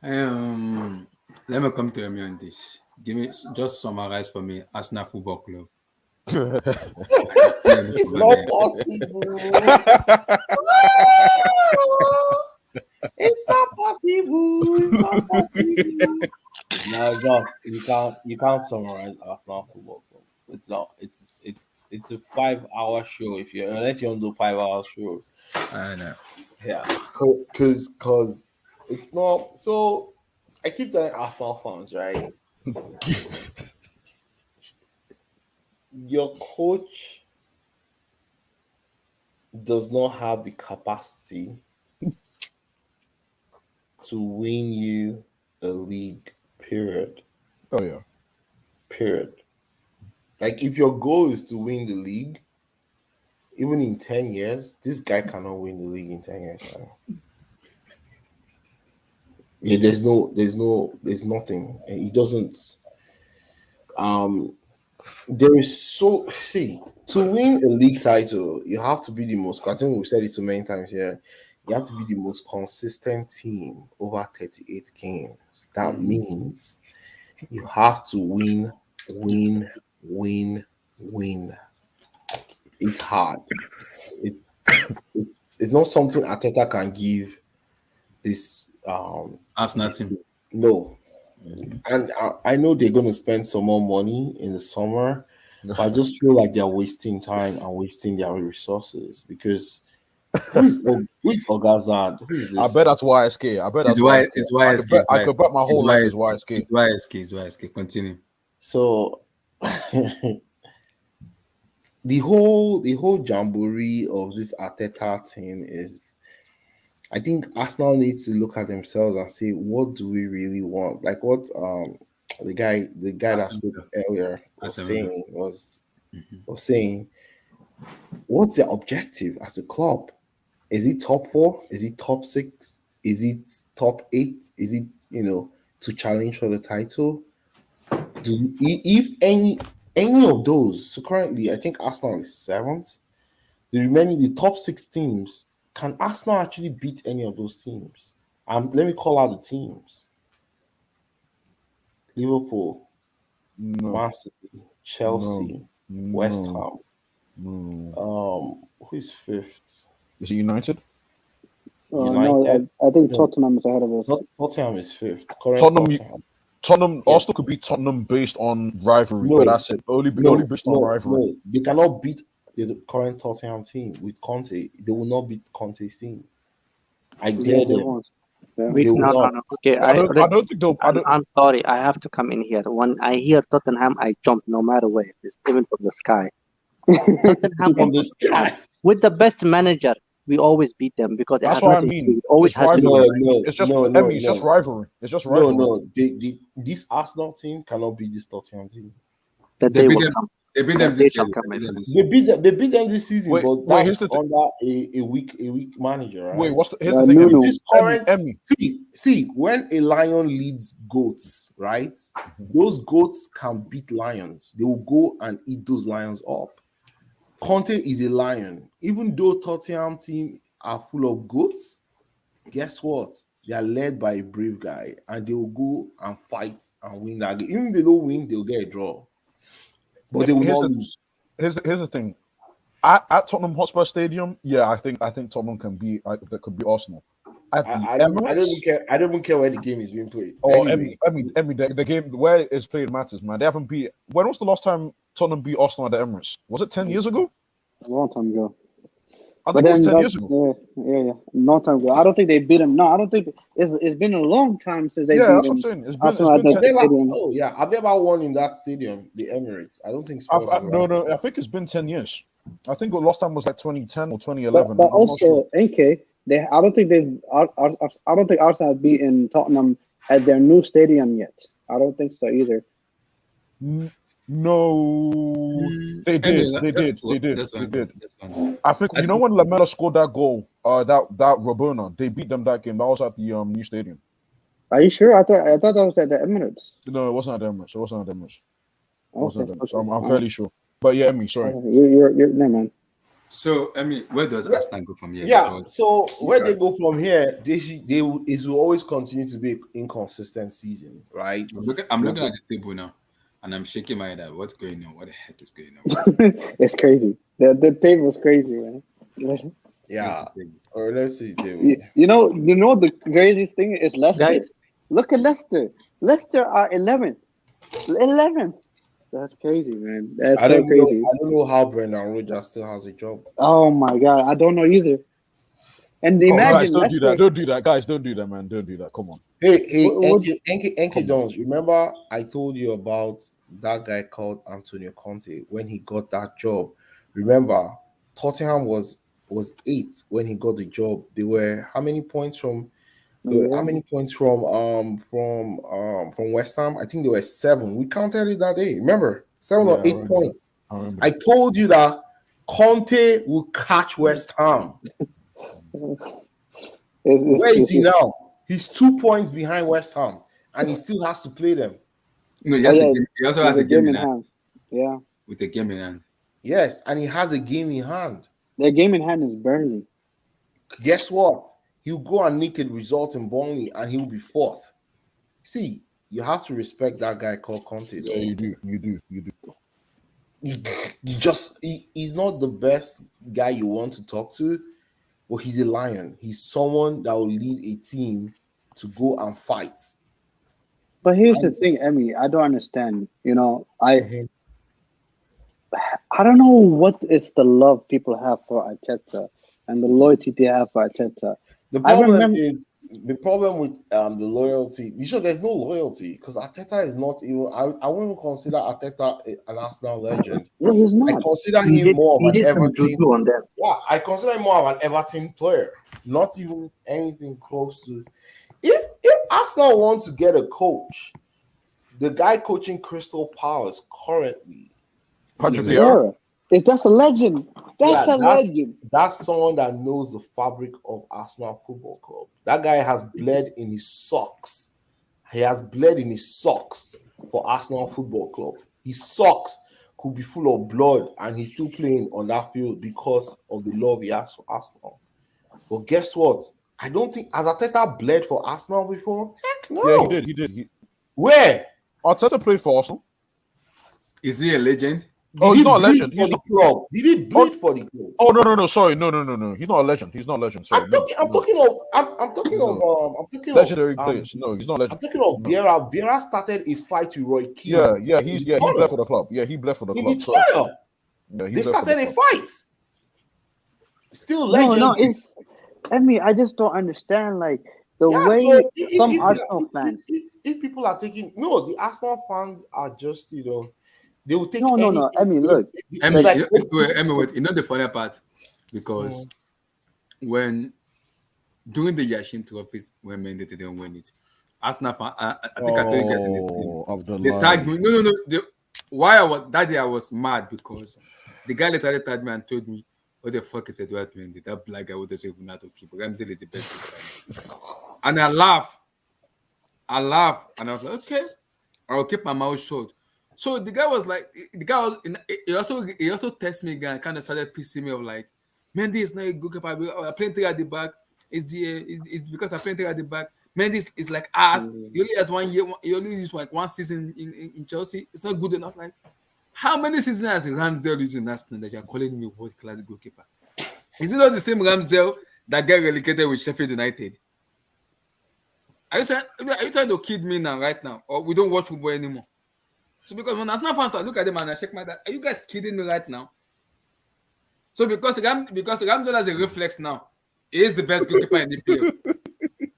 Let me come to me on this. Just summarize for me Arsenal Football Club. It's not possible. It's not possible. It's not possible. No, it's not. You can't summarize Arsenal Football Club. It's not. It's a 5-hour show. Unless you want to do 5-hour show. I know. Yeah, because it's not. So I keep telling Arsenal fans, right? Your coach does not have the capacity to win you a league. Period. Oh yeah. Period. Like, if your goal is to win the league, even in 10 years, this guy cannot win the league in 10 years. Right? Yeah, there's nothing. And he doesn't. There is to win a league title, you have to be the most. I think we've said it so many times here. You have to be the most consistent team over 38 games. That means you have to win. It's hard. It's not something Arteta can give this Arsenal team. No. And I know they're going to spend some more money in the summer, but I just feel like they're wasting time and wasting their resources because who's Ogazad? Who's this? I bet that's YSK. I bet that's YSK. It's YSK. I could bet my whole life is YSK. It's YSK. Continue. So the whole jamboree of this Arteta thing is, I think Arsenal needs to look at themselves and say, what do we really want? Like what the guy that spoke earlier was saying, what's their objective as a club? Is it top 4? Is it top 6? Is it top 8? Is it to challenge for the title? If any of those, so currently I think Arsenal is 7th. The top 6 teams, can Arsenal actually beat any of those teams? Let me call out the teams: Liverpool, Man City, Chelsea, West Ham. Who is 5th? Is it United? No, I think Tottenham is ahead of us. Tottenham is 5th. Tottenham, Yeah. Arsenal could beat Tottenham based on rivalry, No. but that's it. Only based on rivalry. No, they cannot beat the current Tottenham team with Conte. They will not beat Conte's team. I dare Yeah, they them. won't. Yeah. We They will no. not. Okay, I don't think they'll. I'm sorry. I have to come in here. When I hear Tottenham, I jump no matter where it is, even from the sky. Tottenham From the sky. with the best manager, we always beat them because it That's has what I nothing to do. mean. It always It's has to do. rivalry. No, It's just no, Emmy. It's just no. rivalry. It's just No, rivalry. this Arsenal team cannot beat this Tottenham team. That They day beat will them. come. They beat them That day this shall season. come, They my beat them friend. this season. They beat them this season, Wait, but wait, that here's was the thing. under a weak manager, right? Wait, here's Yeah, the thing? no, Emmy. no. This current Emmy. see when a lion leads goats, right? Those goats can beat lions. They will go and eat those lions up. Conte is a lion. Even though Tottenham team are full of goats, guess what? They are led by a brave guy, and they will go and fight and win that game. Even if they don't win, they'll get a draw, but they will Here's not the- lose. Here's the thing. At Tottenham Hotspur Stadium, yeah, I think Tottenham can be that could be Arsenal. At the I don't Emirates, even care. I don't even care where the game is being played. or Anyway, Emmy, the game where it's played matters, man. They haven't beat. When was the last time Tottenham beat Arsenal at the Emirates? Was it 10 years ago? A long time ago. I But think it was then 10 years ago. yeah, long time ago. I don't think they beat him. No, I don't think it's been a long time since they Yeah, beat that's what I'm him. saying. It's Arsenal at been the 10. stadium. oh yeah, I've never won in that stadium, the Emirates. I don't think Spurs have won. No, I think it's been 10 years. I think the last time was like 2010 or But 2011. but I'm not sure. also NK, I don't think I don't think Arsenal have beaten Tottenham at their new stadium yet. I don't think so either. No, they did. They did. They did. That's They did. fine. I think you know when Lamela scored that goal, that Rabona, they beat them that game. That was at the new stadium. Are you sure? I thought that was at the Emirates. No, it wasn't at Emirates. It wasn't at Emirates. It wasn't at Emirates. Okay. I'm fairly sure. But yeah, Emmy, sorry. You're no man. So, I mean, where does Arsenal go from here? Yeah, Because- so where they go from here, it will always continue to be an inconsistent season, right? I'm looking at the table now, and I'm shaking my head at what's going on. What the heck is going on? It's crazy. The table's crazy, man. Yeah. Or let's see. You know the craziest thing is Leicester. Guys. Look at Leicester. Leicester are 11th. 11th. That's crazy, man. That's I so don't crazy. know. I don't know how Brendan Rodgers still has a job. Oh my god, I don't know either. And Oh, imagine guys, don't do that. Leicester- Don't do that, guys. Don't do that, man. Don't do that. Come on. Hey, What- Enke Jones, remember I told you about that guy called Antonio Conte when he got that job. Remember, Tottenham was 8 when he got the job. They were how many points from how many points from West Ham? I think they were 7. We counted it that day. Remember, 7 or Yeah, I 8 remember. points. I remember. I told you that Conte will catch West Ham. Where is he now? He's 2 points behind West Ham, and he still has to play them. No, he Oh, yeah, he also has a game in hand. Yeah, With a game in hand. Yes, and he has a game in hand. their game in hand is Burnley. Guess what? He'll go and nick a result in Burnley, and he'll be 4th. See, you have to respect that guy called Conte. Yeah, you do. You do. You do. He's not the best guy you want to talk to, but he's a lion. He's someone that will lead a team to go and fight. But here's the thing, Emmy. I don't understand. You know, I don't know what is the love people have for Arteta and the loyalty they have for Arteta. The I problem remember- is the problem with the loyalty. You sure there's no loyalty because Arteta is not even. I wouldn't consider Arteta an Arsenal legend. Yeah, he's I not. consider He him did, more he of an did some Everton. juju on them. Yeah, I consider him more of an Everton player, not even anything close to. If Arsenal wants to get a coach, the guy coaching Crystal Palace currently, Patrick Yeah. Vieira. Yeah, that's a legend. That's Yeah, a legend. that's someone that knows the fabric of Arsenal Football Club. That guy has bled in his socks. He has bled in his socks for Arsenal Football Club. His socks could be full of blood, and he's still playing on that field because of the love he has for Arsenal. But guess what? I don't think has Arteta bled for Arsenal before. Heck no. Yeah, he did. He did. Where? Arteta played for Arsenal. Is he a legend? Oh, Did he's he not a bleed legend. for He's the not. club? Did he bleed for the club? Oh no. Sorry, no. He's not a legend. He's not a legend. Sorry, I'm no, talking. I'm no, talking of. I'm talking of. no. I'm talking of. Legendary players. No, he's not a I'm legend. talking of No. Vieira. Vieira started a fight with Roy Yeah, Keane. he in the bled for the club. Yeah, he bled for the in club. the Sorry. tunnel. Yeah, he They bled for the started a club. fight. Still No, legendary. it's. I mean, I just don't understand like the Yeah, way so some Arsenal fans. if people are taking the Arsenal fans are just they will take No. anything. I mean, look. Emmy, It's like wait, you know the funny part? Because when during the Yashin trophies, when Mendy didn't win it, Arsenal fan, I think I told you guys in this team. Oh, They tagged me. No. Why that day I was mad because the guy literally tagged me and told me, "What the fuck is Edward Mendy? That black guy who doesn't even know how to keep. Ramsey is the best keeper." And I laugh, and I was like, "Okay, I'll keep my mouth shut." So the guy was like, he also texted me again and kind of started pissing me off like, Mendy is not a good keeper. I'm playing three at the back. It's because I'm playing three at the back. Mendy is like ass. He only has 1 year. He only used like one season in Chelsea. It's not good enough. Like, how many seasons has Ramsdale used in Arsenal that you're calling me world class goalkeeper? Is it not the same Ramsdale that got relegated with Sheffield United? Are you trying to kid me now, right now? Or we don't watch football anymore? So because when Arsenal fans look at them and I shake my head, are you guys kidding me right now? So because Ramsdale has a reflex now, he is the best goalkeeper in the PL.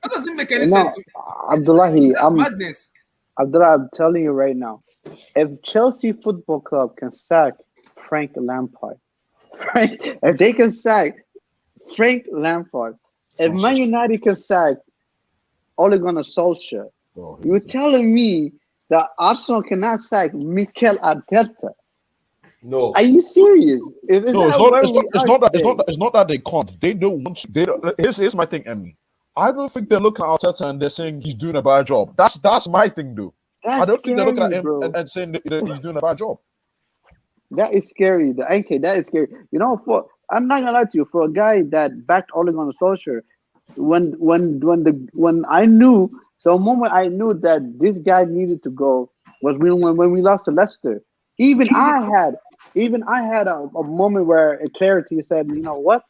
That doesn't make any sense to me. Abdullahi, That's madness. Abdullah, I'm telling you right now, if Chelsea Football Club can sack Frank Lampard, if they can sack Frank Lampard, if Man United can sack Ole Gunnar Solskjaer, you're telling me that Arsenal cannot sack Mikel Arteta? No. Are you serious? It's not that they can't. They don't want to. They don't, here's my thing, Emmy. I don't think they're looking at Arteta and they're saying he's doing a bad job. That's my thing, though. I don't think they're looking at him and saying that he's doing a bad job. That is scary. That is scary. You know, I'm not gonna lie to you. For a guy that backed Ole Gunnar Solskjaer, when I knew the moment I knew that this guy needed to go was when we lost to Leicester. Even I had a moment where clarity said, you know what,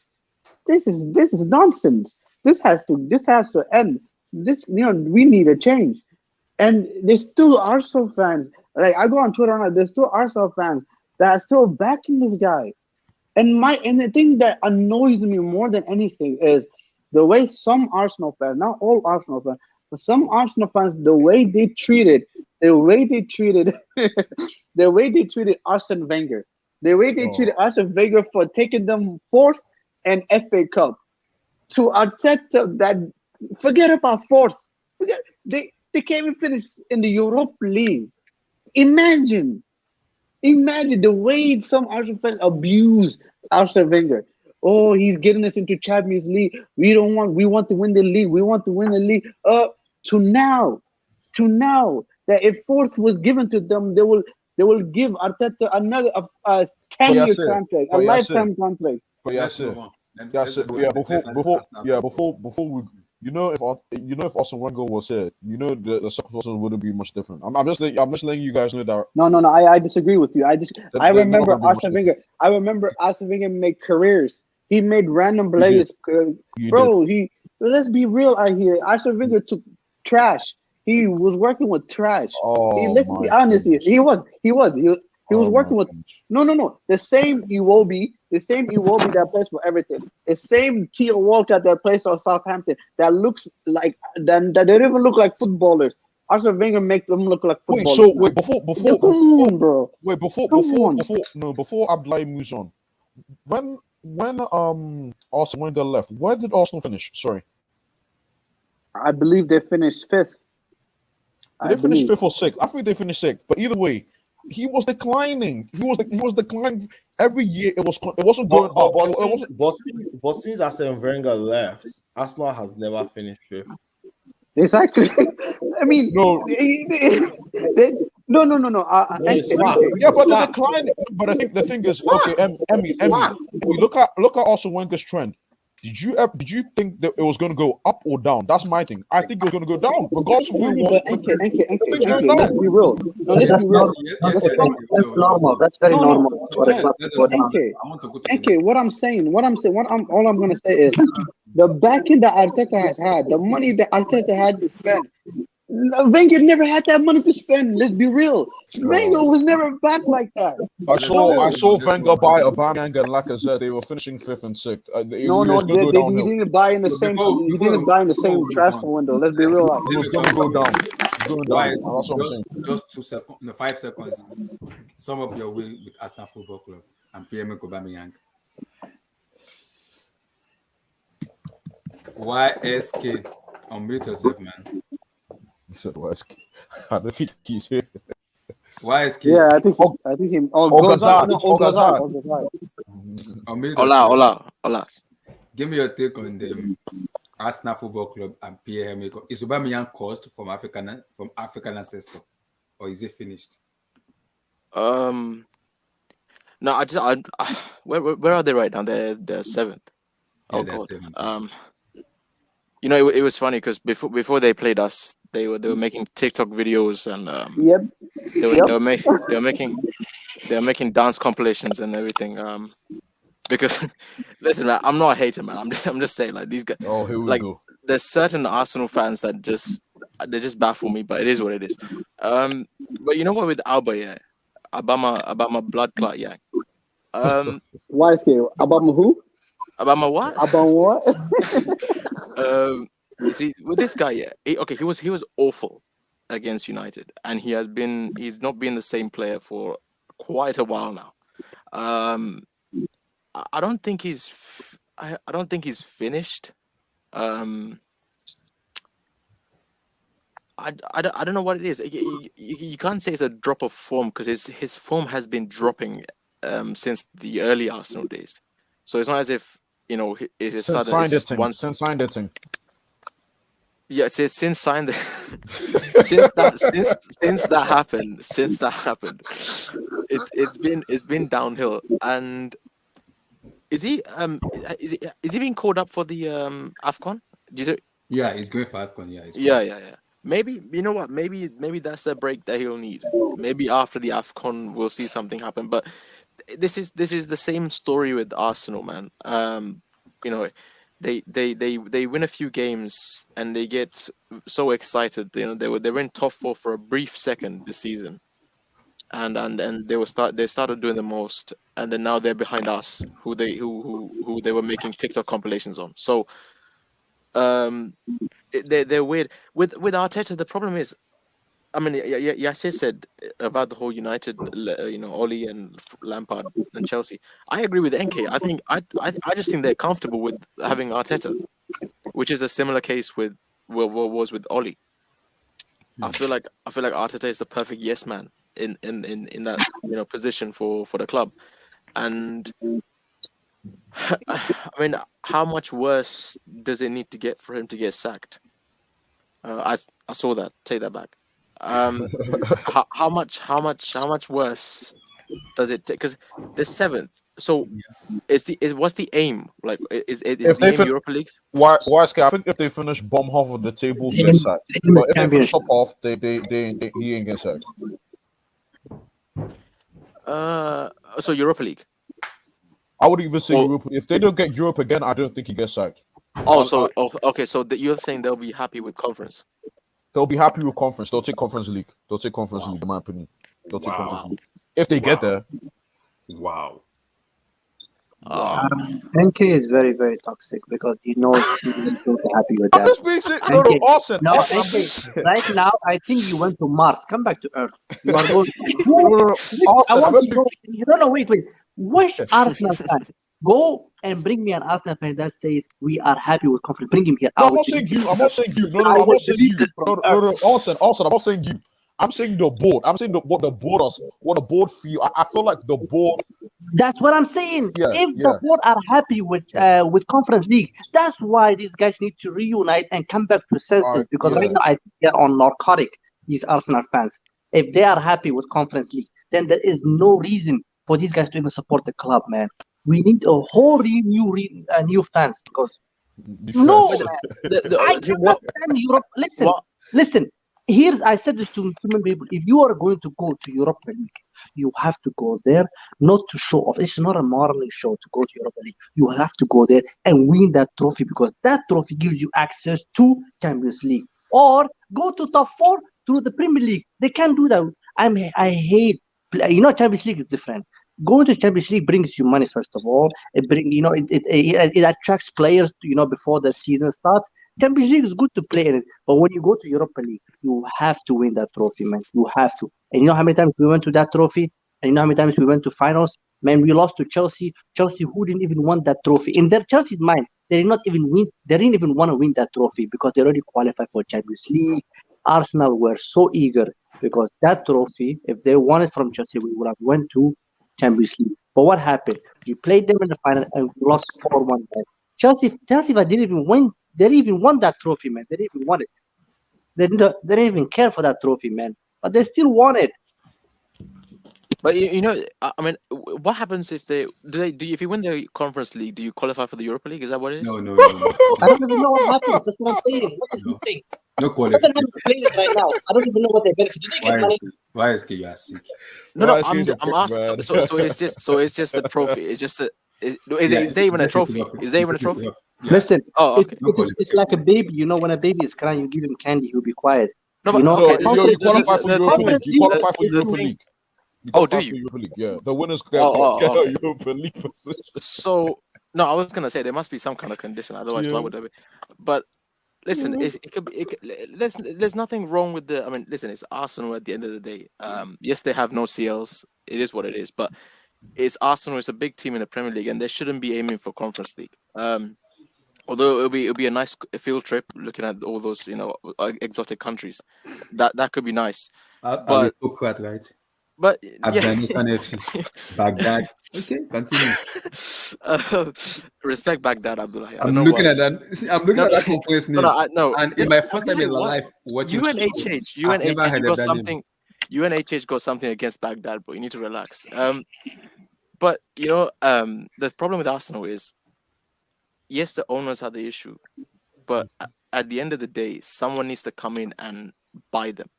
this is nonsense. This has to end. We need a change. And there's still Arsenal fans. Like I go on Twitter and there's still Arsenal fans that are still backing this guy. And the thing that annoys me more than anything is the way some Arsenal fans, not all Arsenal fans, but some Arsenal fans, the way they treated Arsene Wenger, the way they treated Arsene Wenger for taking them fourth and FA Cup. To Arteta, that forget about fourth. They can't even finish in the Europa League. Imagine the way some Arsenal fans abuse Arsene Wenger. Oh, he's getting us into Champions League. We want to win the league. We want to win the league. To now that if fourth was given to them, they will give Arteta another 10-year contract, a lifetime contract. But before we, if Arsene Wenger was here, the circumstances wouldn't be much different. I'm just letting you guys know that. No, I disagree with you. I remember Arsene Wenger. I remember Arsene Wenger made careers. He made random players. Let's be real out here. Arsene Wenger took trash. He was working with trash. Let's be honest here. He was working with no. The same Iwobi that plays for Everton. The same Theo Walcott that plays for Southampton. That looks like that they don't even look like footballers. Arsene Wenger make them look like footballers. Before Abdullahi moves on, when Arsene Wenger left, where did Arsenal finish? Sorry, I believe they finished fifth. Did they finish fifth or sixth? I think they finished sixth. But either way, he was declining. He was declining every year. It wasn't going up. But since Arsene Wenger left, Arsenal has never finished fifth. Exactly. I mean, no. Yeah, but the decline. But I think the thing is, okay, Emmy, look at Arsene Wenger's trend. Did you think that it was going to go up or down? That's my thing. I think it was going to go down, regardless of who it was. But Things going NK, let's down. be real. No, let's That's be real. Yes, that's, yes, that's normal. That's very No, normal for a Okay, club let to go us down. NK, I want to go to the NK, next. all I'm gonna say is the backing that Arteta has had, the money that Arteta had to spend. Wenger never had that money to spend. Let's be real. Wenger was never back like that. I saw Let's Wenger go buy down. Aubameyang and Lacazette. They were finishing 5th and 6th. It No, was going to go he downhill. didn't buy in the same. He didn't buy in the Before same we move transfer on, window. Let's be real. Like, It let was me going to come go to down. It's going why down. it's That's what I'm saying. just 2 seconds, no, 5 seconds. Sum up your win with Arsenal Football Club and Pierre-Emerick Aubameyang. YSK, unmute yourself, man. He said, "Wesk." I don't think he's here. YSK, yeah, I think he. Oh, Ogazad. Ogazad. unmute Hola, yourself. hola. Give me your take on the Arsenal Football Club and Pierre-Emerick. Is Aubameyang caused from African ancestor, or is it finished? No, where are they right now? They're 7th. Yeah, Oh they're God. 7th. You know, it was funny because before they played us, they were making TikTok videos and Yep. they were making dance compilations and everything. Because listen, man, I'm not a hater, man. I'm just saying, like, these guys, Oh, here we like, go. there's certain Arsenal fans that they just baffle me, but it is what it is. But you know what, with Alba, yeah, Obama blood clot, yeah. YSK. About who? Obama what? About what? You see, with this guy, yeah, he was awful against United, and he's not been the same player for quite a while now. I don't think he's finished. I don't know what it is. You can't say it's a drop of form because his form has been dropping since the early Arsenal days. So it's not as if, you know, it's Since sudden. signed It's just it, once. since signed it. Yeah, since signed since that happened, it's been downhill. And is he being called up for the AFCON? Yeah, he's going for AFCON. Yeah, Yeah. Maybe, you know what? Maybe that's the break that he'll need. Maybe after the AFCON we'll see something happen. But this is the same story with Arsenal, man. You know, they win a few games and they get so excited. You know, they were in top 4 for a brief second this season, and they started doing the most, and then now they're behind us, who they were making TikTok compilations on. So they're weird with Arteta. The problem is, I mean, Yasser said about the whole United, you know, Oli and Lampard and Chelsea. I agree with NK. I think I just think they're comfortable with having Arteta, which is a similar case with what was with Oli. I feel like Arteta is the perfect yes man in that, you know, position for the club. And I mean, how much worse does it need to get for him to get sacked? I saw that. Take that back. How much worse does it take? Because they're 7th. So what's the aim? Like, is the aim Europa League? Why? I think if they finish bottom half of the table, he gets sacked. But if they finish top half, he ain't get sacked. So Europa League. I would even say Europe. If they don't get Europe again, I don't think he gets sacked. Okay. So you're saying they'll be happy with conference? They'll be happy with conference. They'll take conference league. In my opinion. They'll take conference league if they get there. Wow. NK is very, very toxic because he knows he's not happy with I'm that. just being shit. No, Ousss. No, NK, right now, I think you went to Mars. Come back to Earth. You are going. Wait. Which Arsenal fan? Go and bring me an Arsenal fan that says we are happy with conference. Bring him here. No, I'm not saying you. No, I'm not saying you. No, Ousss, I'm not saying you. I'm saying the board. I'm saying what the board feel. I feel like the board. That's what I'm saying. If the board are happy with conference league, that's why these guys need to reunite and come back to senses. Because right now I think they're on narcotic. These Arsenal fans, if they are happy with conference league, then there is no reason for these guys to even support the club, man. We need a whole new fans because no, Defense. I cannot stand Europe. Listen. I said this to many people. If you are going to go to Europa League, you have to go there not to show off. It's not a modeling show to go to Europa League. You have to go there and win that trophy because that trophy gives you access to Champions League. Or go to top 4 through the Premier League. They can't do that. I hate. Champions League is different. Going to Champions League brings you money first of all. It attracts players. Before the season starts. Champions League is good to play in it, but when you go to Europa League, you have to win that trophy, man. You have to. And you know how many times we went to that trophy? And you know how many times we went to finals? Man, we lost to Chelsea. Chelsea, who didn't even want that trophy. In their Chelsea's mind, they did not even win. They didn't even want to win that trophy because they already qualified for Champions League. Arsenal were so eager because that trophy, if they won it from Chelsea, we would have went to Champions League. But what happened? We played them in the final and we lost 4-1. Chelsea didn't even win. They didn't even want that trophy, man. They didn't even want it. They didn't even care for that trophy, man. But they still want it. But I mean, what happens if if you win the Conference League, do you qualify for the Europa League? Is that what it is? No. I don't even know what happens. That's what I'm saying. What is he saying? No Tottenham qualification. is playing it right now. I don't even know what they benefit. Do they get money? Why is you are sick? No. Rice I'm is a asking. prick, So it's just a trophy. It's just a. Is there even a trophy? Is there even a trophy? Yeah. Listen, Oh, okay. it's like a baby. When a baby is crying, you give him candy, he'll be quiet. No, but No, okay. you qualify for the Europa League. You qualify for is Europa the- League. You Oh, do qualify you? for Europa League, yeah. The winners get Okay. Europa League position. So no, I was gonna say there must be some kind of condition. Otherwise, why Yeah. would there be? But listen, it could be. There's nothing wrong with the. I mean, listen, it's Arsenal at the end of the day. Yes, they have no CLs. It is what it is. But it's Arsenal. It's a big team in the Premier League, and they shouldn't be aiming for Conference League. Although it'll be a nice field trip looking at all those exotic countries. That could be nice. But Grat, right? But Afghanistan FC, Baghdad. Okay, continue. Respect Baghdad, Abdullah. I'm looking at that. I'm looking at that conference name. No. And in my first time in my life watching UNHH got something. UNHH got something against Baghdad, but you need to relax. But the problem with Arsenal is, yes, the owners are the issue, but at the end of the day, someone needs to come in and buy them.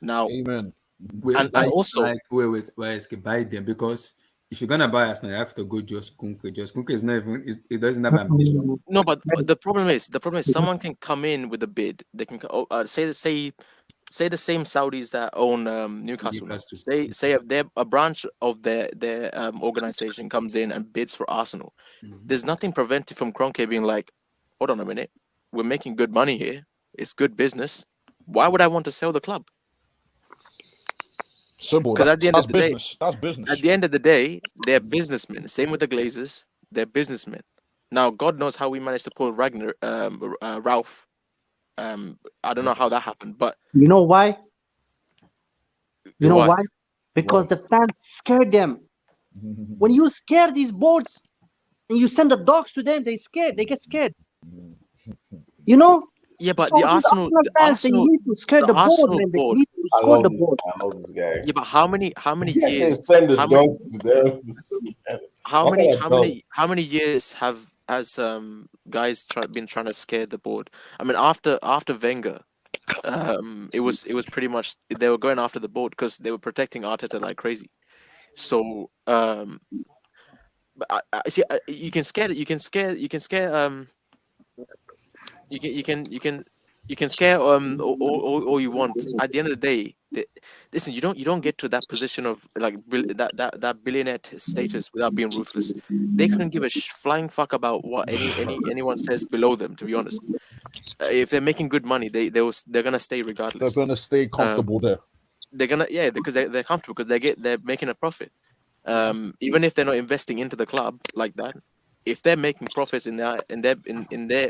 Now, Amen. Wait, and also, buy them, because if you're gonna buy Arsenal, you have to go Just Kunke. Just Kunke is not even. It doesn't have ambition. no, but the problem is someone can come in with a bid. They can say the same Saudis that own Newcastle. Say they're a branch of their organization comes in and bids for Arsenal. There's nothing preventing from Kroenke being like, hold on a minute, we're making good money here. It's good business. Why would I want to sell the club? Simple. Because at the end of the day, that's business. At the end of the day, they're businessmen. Same with the Glazers. They're businessmen. Now, God knows how we managed to pull Ralph. I don't know how that happened, but you know why? You know Why? why? Because the fans scared them. When you scare these boards and you send the dogs to them, they get scared. Yeah, but So the these Arsenal fans, they need to scare the board, Arsenal man. They board. need to score the board. I love this guy. Yeah, but how many years? Send the how many- dogs to them. How many years has guys been trying to scare the board? I mean, after Wenger, it was pretty much they were going after the board because they were protecting Arteta like crazy. So but I see you can scare you can scare all you want. At the end of the day, listen, you don't get to that position of like that billionaire status without being ruthless. They couldn't give a flying fuck about what anyone says below them. To be honest, if they're making good money, they're gonna stay regardless. They're gonna stay comfortable there. They're gonna because they're comfortable because they're making a profit. Even if they're not investing into the club like that, if they're making profits in their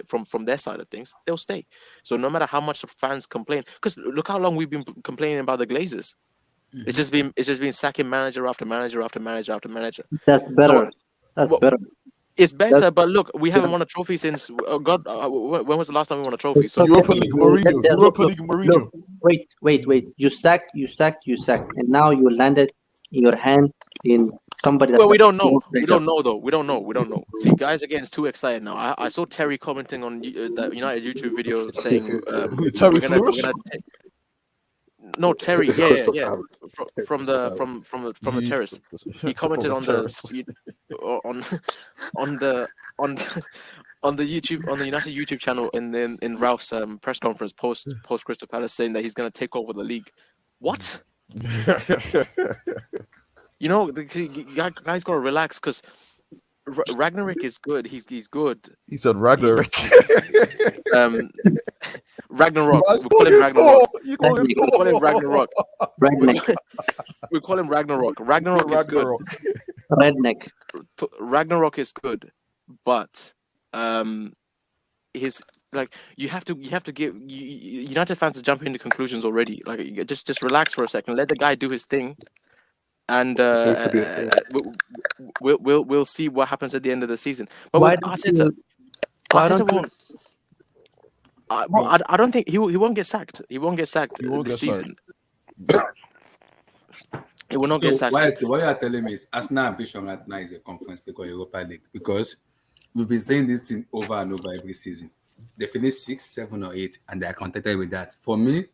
from their side of things, they'll stay. So no matter how much the fans complain, because look how long we've been complaining about the Glazers. It's just been sacking manager after manager after manager after manager. That's better. Better. It's better, but look, we haven't won a trophy since when was the last time we won a trophy? So Europa League Mourinho. Europa League Mourinho. Wait. You sacked, and now you landed your hand in somebody that Well, we don't know. won't play We job. don't know though. We don't know. We don't know. See, guys are getting too excited now. I saw Terry commenting on the United YouTube video saying Terry we're gonna Flourish? take. No, Terry. Yeah, Crystal yeah. Palace. From the terrace. He commented From on the the terrace. on on the on on the YouTube on the United YouTube channel in Ralph's press conference post Crystal Palace saying that he's gonna take over the league. What? You know, guys gotta relax because Ragnarok is good. He's good. He said Ragnarok. Ragnarok. Guys, We call him Ragnarok. You call him We call him Ragnarok. Redneck. We call him Ragnarok. Ragnarok is good. Redneck. Ragnarok is good, but his like you have to give United fans are jumping into conclusions already. Like just relax for a second. Let the guy do his thing, and we'll see what happens at the end of the season. But Why with don't Arteta, you- why Arteta don't you- won't. I don't think he won't get sacked. He won't get sacked won't this get sacked. season. He will not get So sacked. what you are telling me is Arsenal ambition right now is a Conference League or Europa League, because we've been saying this thing over and over every season. They finish 6, 7, or 8, and they are contented with that. For me,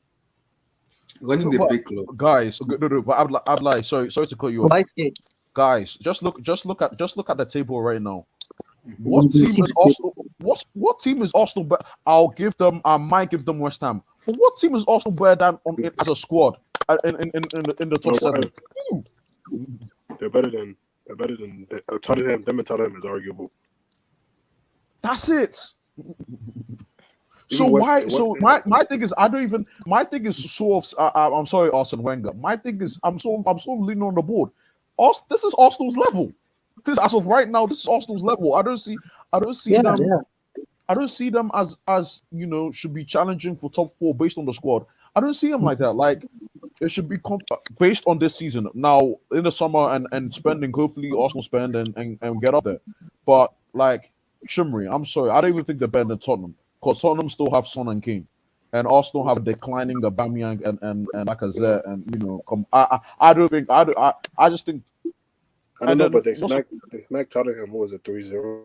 running the But- big club, Guys, no, but I'm like, sorry to cut you off. Why skate? Guys, just look at the table right now. Mm-hmm. What team is Arsenal? What team is Arsenal? But I might give them West Ham. But what team is Arsenal better than as a squad in the top seven? Who? They're better than Tottenham. Them and Tottenham is arguable. That's it. So Even West- why? West So Ham- my thing is, I don't even. My thing is sort of. I'm sorry, Arsene Wenger. My thing is, I'm sort of leaning on the board. This is Arsenal's level. This as of right now, this is Arsenal's level. I don't see Yeah, them. yeah. I don't see them as should be challenging for top 4 based on the squad. I don't see them like that. Like it should be based on this season. Now in the summer and spending, hopefully Arsenal spend and get up there. But like Shimmery, I'm sorry, I don't even think they're better than Tottenham, because Tottenham still have Son and Kane, and Arsenal have declining Aubameyang and Lacazette, and I don't think I just think. I don't know, but they also- smacked Tottenham. What was it, 3-0?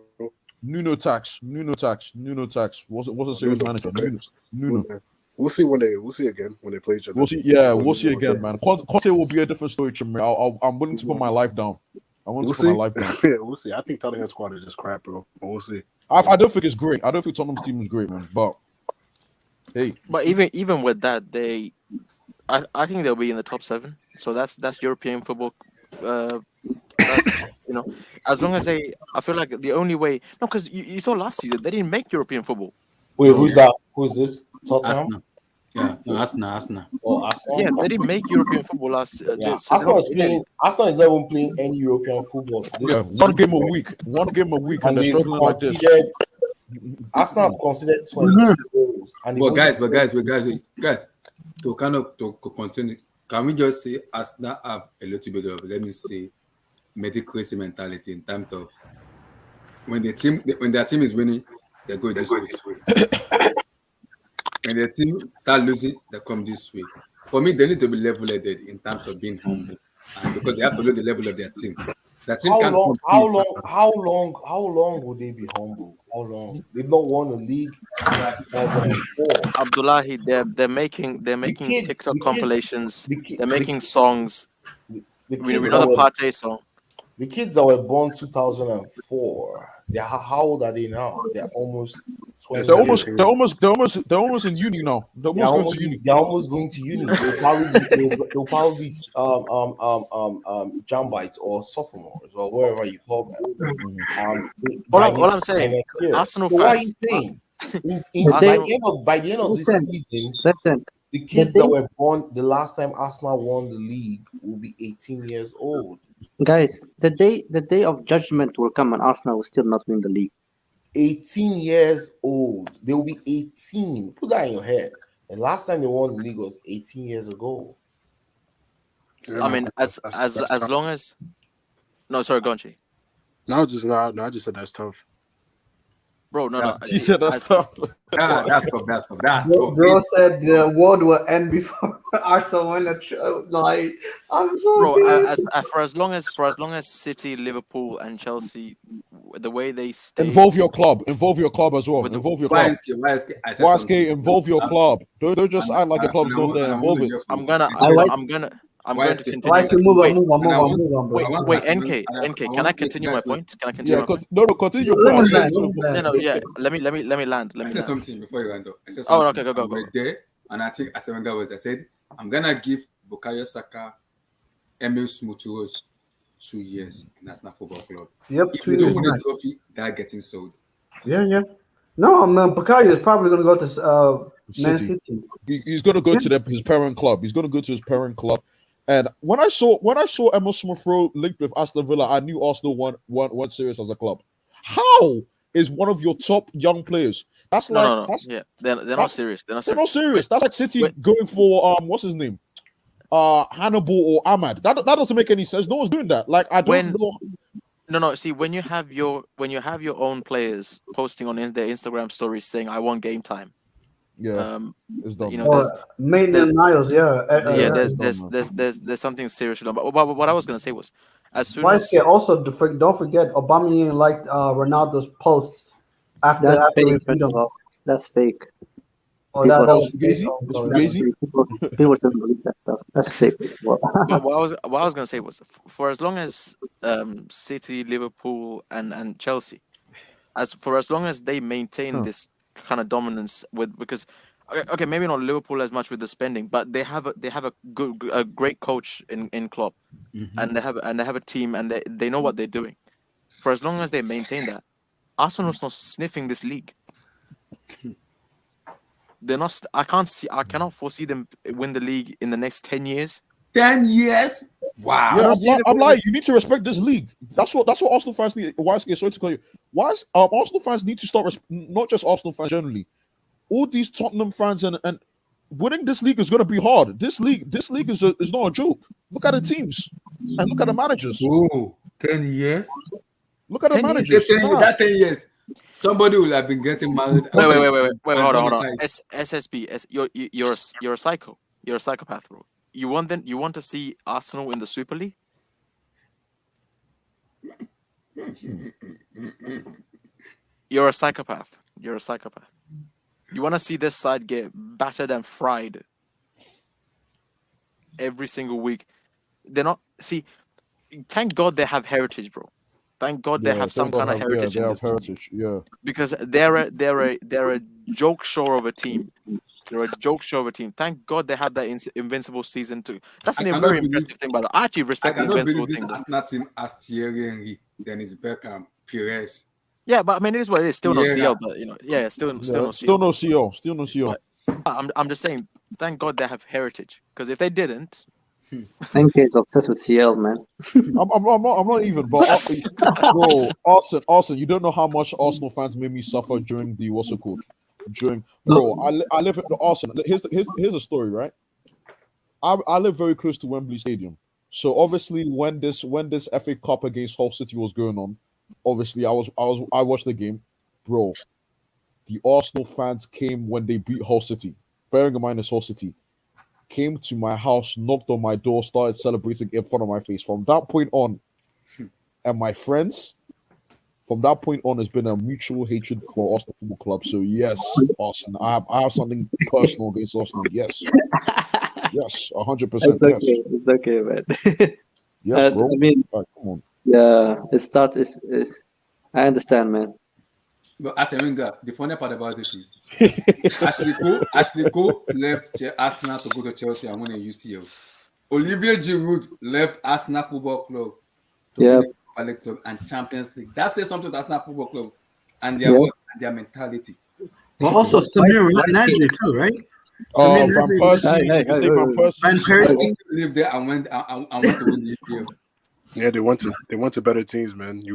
Nuno Tax was a serious manager. Nuno. We'll see again when they play each other. We'll see. Yeah, we'll see again, man. Conte will be a different story, Chimri. I'm willing to put my life down. We'll see. Yeah, we'll see. I think Tottenham squad is just crap, bro. But we'll see. I don't think it's great. I don't think Tottenham's team is great, man. But hey, But even with that, I think they'll be in the top 7. So that's European football. As long as I feel like the only way. No, because you saw last season they didn't make European football. Wait, who's that? Who's this? Tottenham? Arsenal. Yeah, no, Arsenal. Oh, Arsenal. Yeah, they didn't make European football last. Yeah, so Arsenal is not even playing any European football. one game a week, and they're they've struggling like this. conceded- Arsenal have considered 22 goals. And But guys, to continue, can we just say Arsenal have a little bit of, let me say, mediocrity mentality in terms of when their team is winning, they go this way. When their team start losing, they come this way. For me, they need to be level-headed in terms of being humble, and because they have to know the level of their team. Their team can't compete. How long would they be humble? How long? They've not won a league since 2004. Abdullahi, they're making kids- TikTok the kids- compilations. the ki- They're the making ki- songs. The We kids, know that the were, Partey song. the kids that were born 2004, how old are they now? They're almost 20. They're almost in uni now. They're almost going to uni. They're almost going to uni. They'll probably be Jambites or sophomores or whatever you call them. All I'm saying, next year. Arsenal So what are fans. you saying? By the end of this season, Listen, the kids that were born the last time Arsenal won the league will be 18 years old. guys, the day of judgment will come and Arsenal will still not win the league. 18 years old. They will be 18. Put that in your head. The last time they won the league was 18 years ago. I mean, as long as. No, sorry, Gonchi. No, I just said that's tough. Bro, no. That's He said that's tough. That's tough. That's tough. That's Bro, tough. bro said the world will end before Arsenal win a like. I'm so Bro, good. for as long as City, Liverpool, and Chelsea, the way they stay Involve your club as well. With the- Involve your club. YSK, I said YSK, something. involve your club. Don't just act like your club's not there. Involve it. I'm gonna YSK, continue. Why is he move Wait, on, bro? wait, NK, can I continue my point? Can I continue Yeah, my point? continue your Let point. him land, No, yeah. Let me land. I said something before you went up. I said Oh, something. okay, go. I went there, and I think I said when that was. I said I'm gonna give Bukayo Saka, Emil Smith-Rowe 2 years in Arsenal Football Club. Yep, If 2 they don't years. win the Nice. trophy, they're getting sold. Yeah. No, man, Bukayo is probably gonna go to Man City. City. He's gonna go to his parent club. He's gonna go to his parent club. And when I saw Emil Smith-Rowe linked with Aston Villa, I knew Arsenal weren't serious as a club. How is one of your top young players? That's No. Yeah, they're not serious. They're not serious. That's like City going for what's his name? Hannibal or Ahmad. That doesn't make any sense. No one's doing that. Like I don't know. No. See, when you have your own players posting on their Instagram stories saying, "I want game time." Yeah, it's done. You know, Maitland Niles, there's something serious wrong. But what I was gonna say was, as soon Why as also don't forget Aubameyang liked Ronaldo's post after That's we fake. beat him. That's fake. Oh, that was Fugazi? It's Fugazi? People don't believe that stuff. That's fake. what I was gonna say was, for as long as City, Liverpool, and Chelsea, as long as they maintain this kind of dominance because okay, maybe not Liverpool as much with the spending, but they have a great coach in Klopp, and they have a team, and they know what they're doing. For as long as they maintain that, Arsenal's not sniffing this league. They're not. I cannot foresee them win the league in the next 10 years. 10 years? Wow. Yeah, I'm like, you need to respect this league. That's what Arsenal fans need. Sorry to call you. Arsenal fans need to start, not just Arsenal fans generally. All these Tottenham fans and winning this league is going to be hard. This league is not a joke. Look at the teams and look at the managers. Ooh, 10 years? Look at the managers. 10 years. Somebody will have been getting married. Wait, hold on. SSB, you're a psycho. You're a psychopath, bro. You want to see Arsenal in the Super League? You're a psychopath. You're a psychopath. You want to see this side get battered and fried every single week. They're not. See, thank God they have heritage, bro. Thank God they have some kind of heritage. Yeah, they have heritage. Yeah, because they're a joke show of a team. They're a joke show of a team. Thank God they have that invincible season too. That's a very impressive thing, by the way. I actually respect the invincible thing. This Arsenal team as Thierry Henry, Dennis Beckham, Pires. Yeah, but I mean, it is what it is. Still no CL, but still no CL. Still no CL. But I'm just saying, thank God they have heritage. Because if they didn't, NK is obsessed with CL, man. I'm not even. But bro, Arsenal, you don't know how much Arsenal fans made me suffer during the what's it called? I live at the Arsenal. Here's a story, right? I live very close to Wembley Stadium, so obviously when this FA Cup against Hull City was going on, obviously I watched the game, bro. The Arsenal fans came when they beat Hull City. Bearing in mind it's Hull City, came to my house, knocked on my door, started celebrating in front of my face. From that point on, and my friends, from that point on, has been a mutual hatred for Arsenal Football Club. So yes, Arsenal, I have something personal against Arsenal. Yes, 100%. It's okay, man. Yes, bro. I mean, come on. Yeah, I understand, man. But as a winger, the funny part about it is Ashley Cole left Arsenal to go to Chelsea and win a UCL. Olivier Giroud left Arsenal Football Club to win a League Club and Champions League. That says something to Arsenal Football Club and their mentality. But also Samir Nasri too, right? Van Persie. Van Persie lived there and went to win the UCL. Yeah, they went to better teams, man. When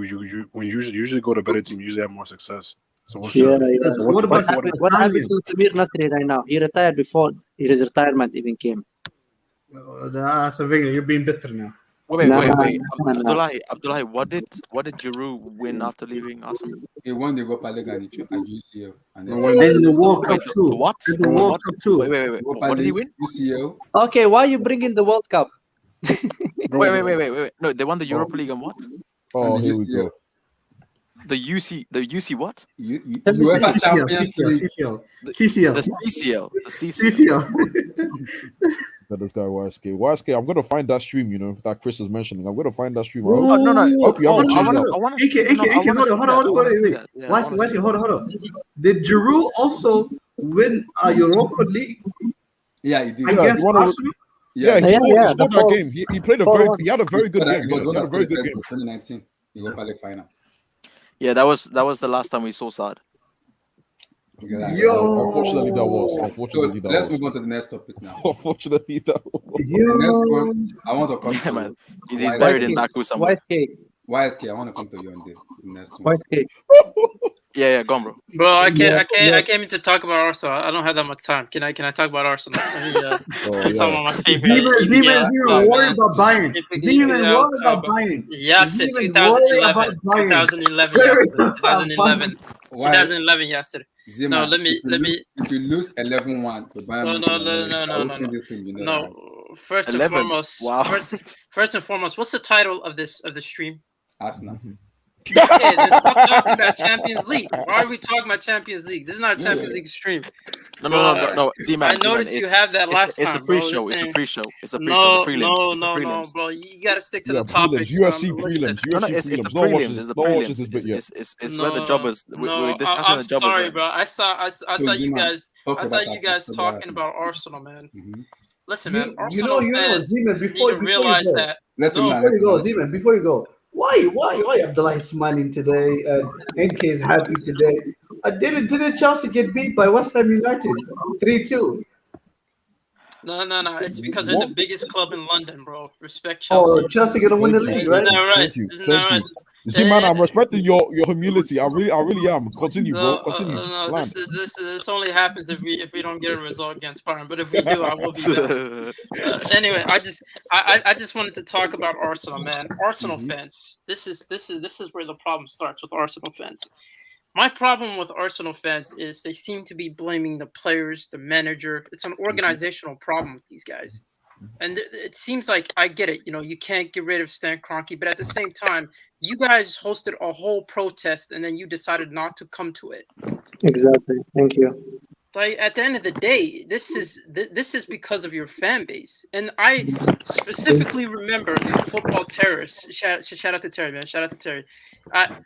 you usually go to better teams, you usually have more success. So what happened to Samir Nasri right now? He retired before his retirement even came. That's a you're being bitter now. Wait. Nah, Abdullahi, what did Giroud win after leaving Arsenal? He won the Europa League and UCL. And No then one- And the World Cup Wait, too. the what? And the The World what? Cup too. Wait. Europa What did he League, win? UCL. Okay, why are you bringing the World Cup? Wait. No, they won the Europa League and what? Oh, and the here we UCL. go. The UC what? UEFA Champions League. CCL. The CCL. CCL. The CCL. CCL. Got this guy YSK. YSK, I'm gonna find that stream, that Chris is mentioning. I'm gonna find that stream. I Oh, no. hope you haven't changed that. I want to. AK, hold on, wait. Hold on. Did Giroud also win a Europa League Yeah, he did. against one of the- Arsenal? Yeah, he scored that before- game. He played he had a very good game. He was He one had a of very the good best game. in 2019 Europa League final. Yeah, that was the last time we saw Saad. Yo. Unfortunately, that was. So Unfortunately, that let's was. move on to the next topic now. Unfortunately, that was. The next one, I want to come Yeah, to man. He's Why- buried in Baku somewhere. YSK. YSK. I want to come to you on the next one. YSK. Yeah, go on, bro. Bro, I Yeah. came in to talk about Arsenal. I don't have that much time. Can I talk about Arsenal? Let me, Oh, talk yeah. about my favorite. Zeman, worry about Bayern. Zeman, Yeah, worry about Bayern. Yes, Zeman, worry about 2011. Bayern. Yes, 2011. Why? 2011. Yes, sir. Zima, No, let me. If you lose 11-1 to Bayern Munich, No. First and 11. foremost, Wow. first and foremost, what's the title of the stream? Arsenal. Okay, then stop talking about Champions League. Why are we talking about Champions League? This is not a Champions League stream. No. Z-Man, I noticed you have that last it's time. the pre-show. Bro. It's the pre-show. It's the pre-show. No, the prelims. no, It's the no, prelims. bro. You gotta stick to Yeah, the topics. UFC Listen. prelims. No, UFC it's the prelims. No one watches prelims. this. It's the No one watches this bit prelims. yet. It's where the jobbers. We're discussing I'm the jobbers. sorry, right? bro. I saw you Zima, guys. talk I saw about you Arsenal. guys Talk about talking Arsenal. about Arsenal, man. Mhm. Listen, man. You Arsenal know, fans Zeman, before need to you realize go. that. Let him No, land. Before you go, Zeman, before you go, why Abdullah is smiling today and NK is happy today? Didn't Chelsea get beat by West Ham United 3-2? No. It's because they're the biggest club in London, bro. Respect Oh, Chelsea. Chelsea gonna win the Thank league, you. right? Isn't that right? Thank you. Isn't Thank that you. right? You see, man, I'm respecting your humility. I really am. Continue, bro. No, Continue. no. Land. This only happens if we don't get a result against Bayern. But if we do, I will be back. Anyway, I just wanted to talk about Arsenal, man. Arsenal fans. This is where the problem starts with Arsenal fans. My problem with Arsenal fans is they seem to be blaming the players, the manager. It's an organizational problem with these guys. And it seems like I get it. You can't get rid of Stan Kroenke, but at the same time, you guys hosted a whole protest and then you decided not to come to it. Exactly. Thank you. Like at the end of the day, this is because of your fan base, and I specifically remember in Football Terrorists. Shout out to Terry, man. Shout out to Terry. I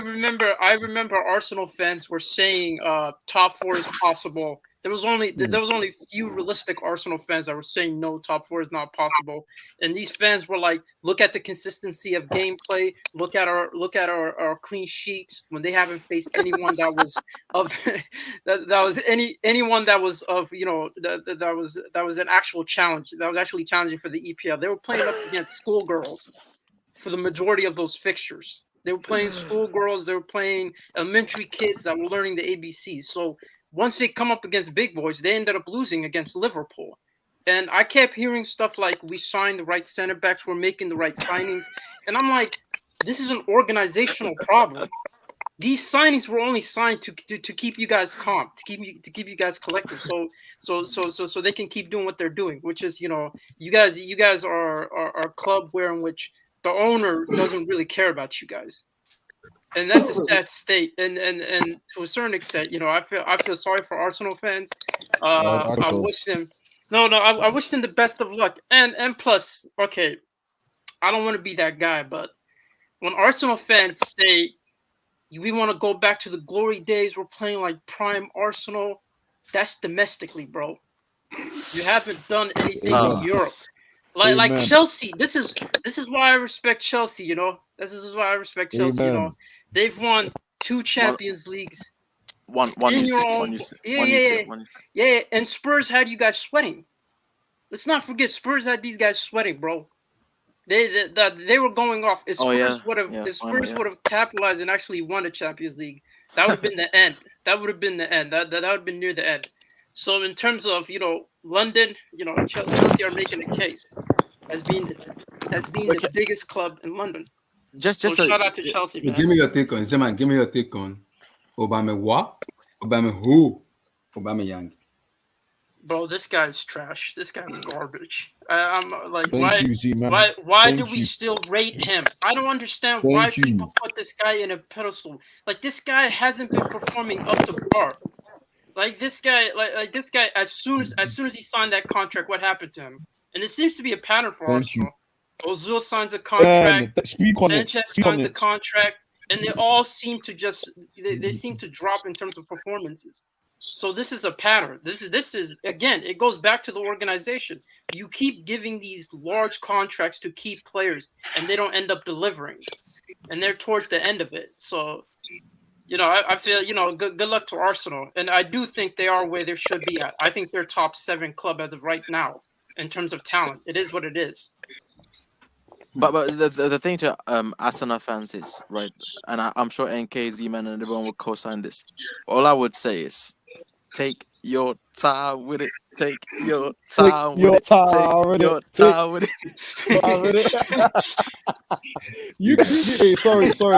remember Arsenal fans were saying top 4 is possible. There was only few realistic Arsenal fans that were saying no, top 4 is not possible. And these fans were like, look at the consistency of gameplay, look at our clean sheets when they haven't faced anyone that was of that was anyone that was of that was an actual challenge, that was actually challenging for the EPL. They were playing up against schoolgirls for the majority of those fixtures. They were playing schoolgirls, they were playing elementary kids that were learning the ABCs. So once they come up against big boys, they ended up losing against Liverpool. And I kept hearing stuff like, we signed the right center backs, we're making the right signings. And I'm like, this is an organizational problem. These signings were only signed to keep you guys calm, to keep you guys collective, so they can keep doing what they're doing, which is, you guys are a club in which the owner doesn't really care about you guys. And that's a sad state, and to a certain extent, I feel sorry for Arsenal fans. I wish them I wish them the best of luck. And plus, okay, I don't want to be that guy, but when Arsenal fans say we want to go back to the glory days, we're playing like prime Arsenal, that's domestically, bro. You haven't done anything in Europe. Like Chelsea, this is why I respect Chelsea, This is why I respect Chelsea, They've won 2 Champions Leagues. One Yeah. And Spurs had you guys sweating. Let's not forget, Spurs had these guys sweating, bro. They were going off. If Spurs would have capitalized and actually won a Champions League, that would have been the end. That would have been the end. That would have been near the end. So in terms of London, Chelsea are making a case. as being the biggest club in London. Just So shout out to Chelsea, man. Give me your take on Zeman. Give me your take on Obama who? Aubameyang. Bro, this guy's trash. This guy's garbage. I'm like, Thank you, Z-Man. why Thank do we you. still rate him? I don't understand Thank why you. people put this guy in a pedestal. Like, this guy hasn't been performing up to par. Like this guy, this guy, as soon as he signed that contract, what happened to him? And it seems to be a pattern for Thank Arsenal. Ozil signs a contract, Speak on it. Sanchez Speak on signs a it. contract, and they all seem to just they seem to drop in terms of performances. So this is a pattern. This is again, it goes back to the organization. You keep giving these large contracts to key players, and they don't end up delivering, and they're towards the end of it. So, you know, I feel, you know, good luck to Arsenal, and I do think they are where they should be at. I think they're top 7 club as of right now in terms of talent. It is what it is. But the thing to Arsenal fans is, right, and I'm sure NK, Z-Man, and everyone will co-sign this. All I would say is, take your time with it. Take your time with it. Take your time with it. You can sorry. Also,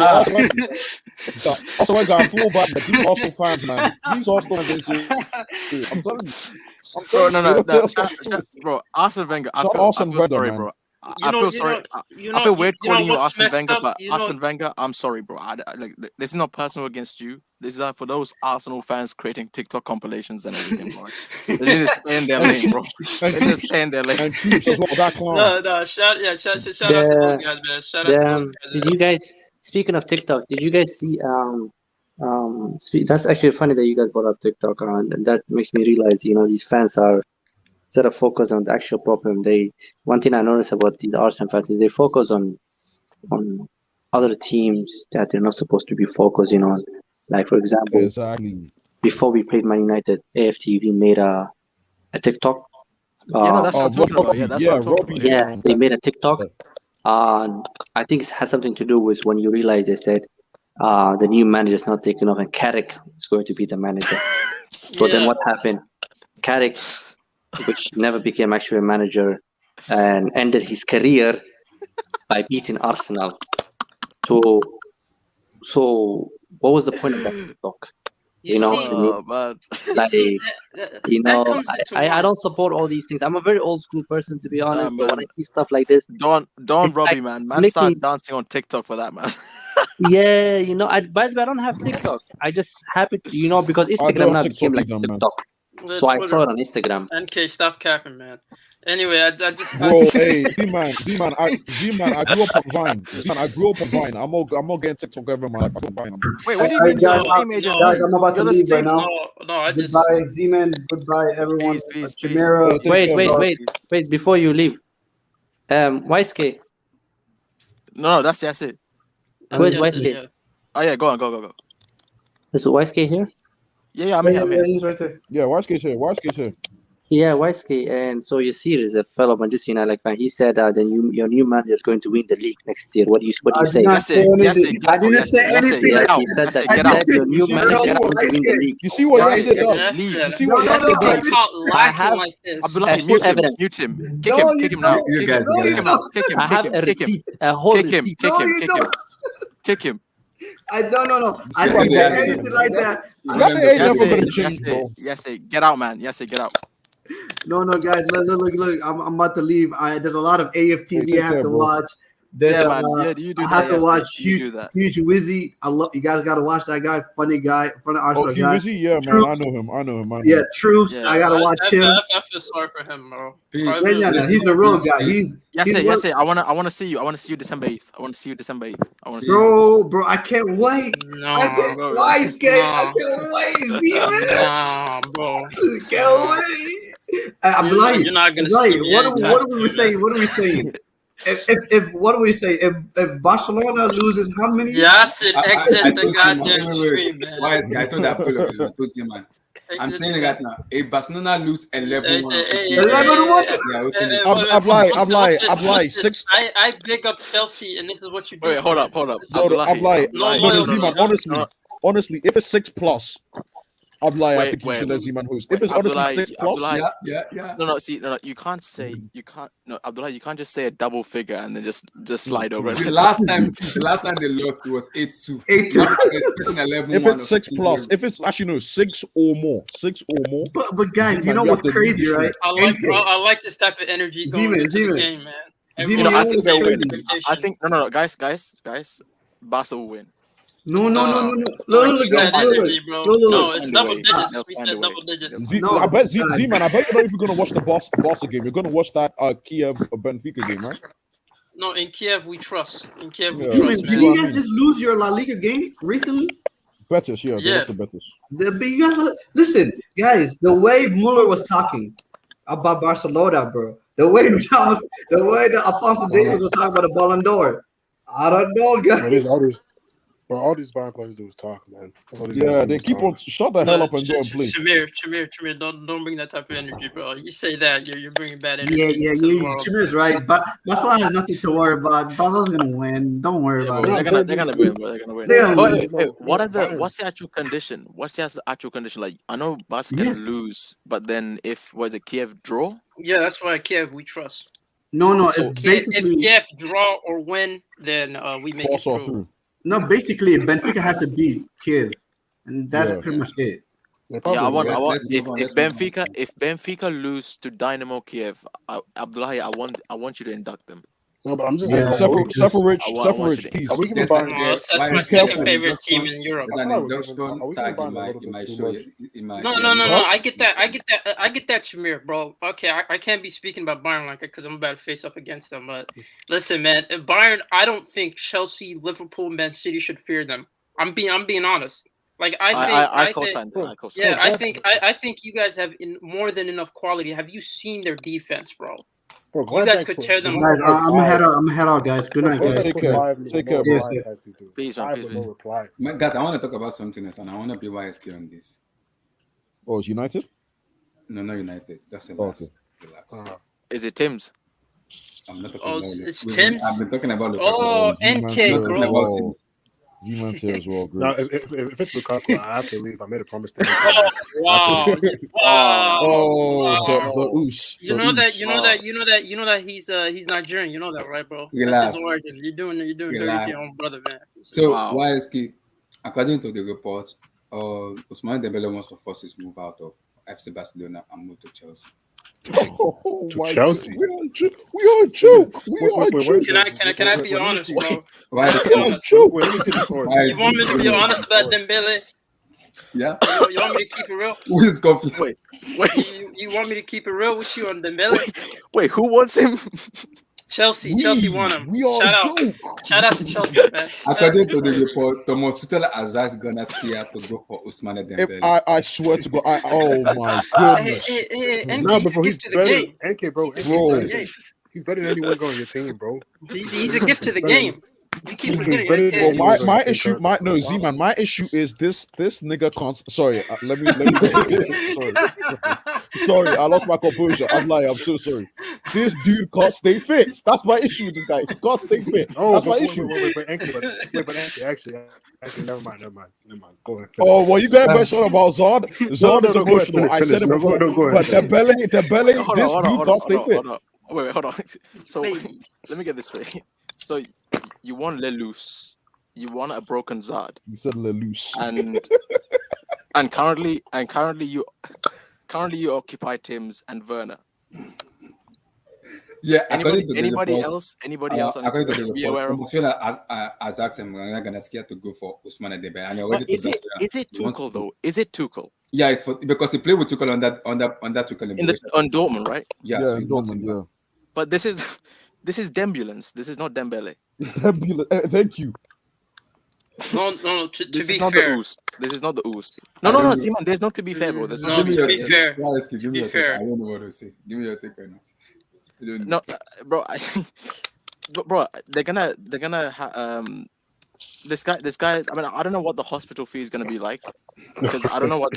I got full back. These Arsenal fans, man. These Arsenal fans, I'm telling you. Bro, no. Bro, Arsene Wenger. I feel sorry, bro. I feel sorry. I feel weird calling you Arsene Wenger, but Arsene Wenger, I'm sorry, bro. Like, this is not personal against you. This is for those Arsenal fans creating TikTok compilations and everything, bro. They need to stay in their lane, bro. They need to stay in their lane. And Chiefs as well, that clown. No, shout out to those guys, man. Shout out to those guys. Did you guys, speaking of TikTok, did you guys see that's actually funny that you guys brought up TikTok, and that makes me realize, you know, these fans are, instead of focus on the actual problem, one thing I noticed about these Arsenal fans is they focus on other teams that they're not supposed to be focusing on. Like, for example, exactly, before we played Man United, AFTV made a TikTok. That's what I'm talking about. Yeah, that's what I'm talking about. Yeah, they made a TikTok. I think it has something to do with when you realize they said the new manager is not taking off and Carrick is going to be the manager. So then what happened? Carrick, which never became actually a manager, and ended his career by beating Arsenal. So what was the point of that TikTok? You know, I don't support all these things. I'm a very old school person, to be honest. But when I see stuff like this, Don Robbie, man start dancing on TikTok for that, man. Yeah, you know, I don't have TikTok. I just happen to, you know, because Instagram now became like TikTok. So I saw it on Instagram. NK, stop capping, man. Anyway, I just. Bro, hey, Z-Man, I grew up on Vine. Z-Man, I grew up on Vine. I'm not getting TikTok ever in my life. I'm Vine. Wait, what do you mean? Guys, I'm about to leave right now. No, I just. Goodbye, Z-Man. Goodbye, everyone. Peace. Wait, before you leave. YSK. No, that's it. Where's YSK? Oh yeah, go. Is YSK here? Yeah, I'm here. He's right there. Yeah, YSK's here. Yeah, YSK, and so you see, there's a fellow Manchester United fan. He said that your new manager is going to win the league next year. What do you say? I didn't say anything. He said that. He said your new manager is going to win the league. You see what he said? You see what he said? I have full evidence. Mute him. Kick him now. You guys, kick him out. I have a receipt, a whole receipt. Kick him. No. I didn't say anything like that. Yes, get out, man. Yes, get out. No, guys. Look. I'm about to leave. There's a lot of AFTV I have to watch. I have to watch Huge Wizzy. I love you guys. Got to watch that guy. Funny guy. Funny Arsenal guy. Wizzy, yeah, man. I know him. Yeah, Truth. I gotta watch him. I feel sorry for him, bro. He's a real guy. Yes. I wanna see you. I wanna see you December 8th. Bro, I can't wait. I can't wait. Nah, bro. Can't wait. I'm lying. You're not gonna see me. What are we saying? If what do we say? If Barcelona loses how many? Yes, it exit the goddamn stream, man. Why is guy told that man? I'm saying that now. If Barcelona lose 11-1, 11-1. I'm lying. I big up Chelsea, and this is what you do. Wait, hold up. I'm lying. Honestly, if it's 6+, Abdullahi, I Wait, think you wait, should let Z-Man host. wait, If it's honestly Abdullahi, 6 plus, Abdullahi, Yeah. No, you can't say Abdullahi, you can't just say a double figure and then just slide over The it. last time they lost, it was 8-2. 8-2. Now they're expecting 11-1 if it's 6 or plus, 15-0. if it's actually no 6 or more, But guys, you Z-Man, know you what's have to lead crazy, the right? show. I like this type of energy going Z-Man, into the Z-Man. game, man. Z-Man, You know, I what's think they'll win. crazy? I think no, guys, Barca will win. No. Keep that energy, bro. No, it's double digits. They'll We find said a way. double digits. I bet Z-Man, I bet you're not even gonna watch the Barca game. You're gonna watch that Kiev Benfica game, right? No, in Kiev we trust. In Kiev we Yeah. trust, Did man. you guys just lose your La Liga game recently? Betis, yeah, they Yeah. lost to Betis. But you guys, listen, guys, the way Mueller was talking about Barcelona, bro, the way that Alfonso Davies was talking about the Ballon d'Or, I don't know, guys. All these Bayern players do is talk, man. Yeah, they keep on shut the hell up and go and play. Shamir, don't bring that type of energy, bro. You say that, you're bringing bad energy. Yeah, to the world. Shamir's right. But Barcelona has nothing to worry about. Barcelona's gonna win. Don't worry about it. They're gonna win, bro. They're gonna win. They're gonna Wait, win. what's the actual condition? What's the actual condition? Like, I know Barca can lose, but then if was it Kiev draw? Yeah, that's why Kiev we trust. No, So it's basically If Kiev draw or win, then we make it through. no. Basically, Benfica has to beat Kiev, and that's pretty much it. Yeah, I want if Benfica lose to Dynamo Kiev, Abdullahi, I want you to induct them. No, but I'm just Yeah, saying. separate, Are we giving Bayern? That's my second favorite team in Europe. There's an induction tag in my show. No. I get that, Shamir, bro. Okay, I can't be speaking about Bayern like that because I'm about to face up against them. But listen, man, Bayern, I don't think Chelsea, Liverpool, Man City should fear them. I'm being honest. Like I co-sign. Yeah, I think you guys have more than enough quality. Have you seen their defense, bro? Bro, you guys could tear them. Guys, I'm gonna head out, guys. Good night, guys. Take care. Peace. Guys, I want to talk about something else, and I want to be YSK on this. Oh, it's United? No, not United. That's relax. Is it Tim's? I'm not talking about it's Tim's. I've been talking about NK, bro. Z-Man's here as well. No, if it's Lukaku, I have to leave. I made a promise to him. Wow! The Ousss. You know that he's Nigerian. You know that, right, bro? Relax. That's his origin. You're doing dirty to your own brother, man. So YSK, according to the report, Ousmane Dembele wants to force his move out of FC Barcelona and move to Chelsea. To Chelsea. We are a joke. Can I be honest, bro? Why is You want me to be honest about Dembele? Yeah. You want me to keep it real? Who is confused? Wait. You want me to keep it real with you on Dembele? Wait, who wants him? Chelsea won him. We are a joke. Shout out to Chelsea, man. According to the report, Thomas Tuchel has asked Gunnar Solskjaer to go for Ousmane Dembele. I swear to God, oh my goodness. No, but bro, he's better. NK, bro. He's better than anyone on your team, bro. He's a gift to the game. You keep forgetting. Well, my issue, Z-Man, my issue is this nigga can't. Sorry, let me. Sorry, I lost my composure. I'm lying. I'm so sorry. This dude can't stay fit. That's my issue with this guy. He can't stay fit. That's my issue. But actually, never mind. Go ahead. Oh, well, you got a question about Zod. Zod is emotional. I said it before. But the belly, this dude can't stay fit. Wait, hold on. So let me get this straight. So you want let loose. You want a broken Zod. You said let loose. And currently you occupy Tim's and Werner. Yeah. Anybody else? According to the be aware of? has asked him, I'm not gonna scare to go for Ousmane Dembele. And already Is it Tuchel though? Is it Tuchel? Yeah, it's because he played with Tuchel on that Tuchel on Dortmund, right? Yeah, so Dortmund, yeah. But this is Dembulance. This is not Dembele. Thank you. No. To be fair, this is not the Ousss. No, Simon. There's not to be fair, bro. There's no. To be fair. Give me a take. I don't know what to say. Give me your take on it. No, bro. Bro, they're gonna this guy. I mean, I don't know what the hospital fee is gonna be like because I don't know what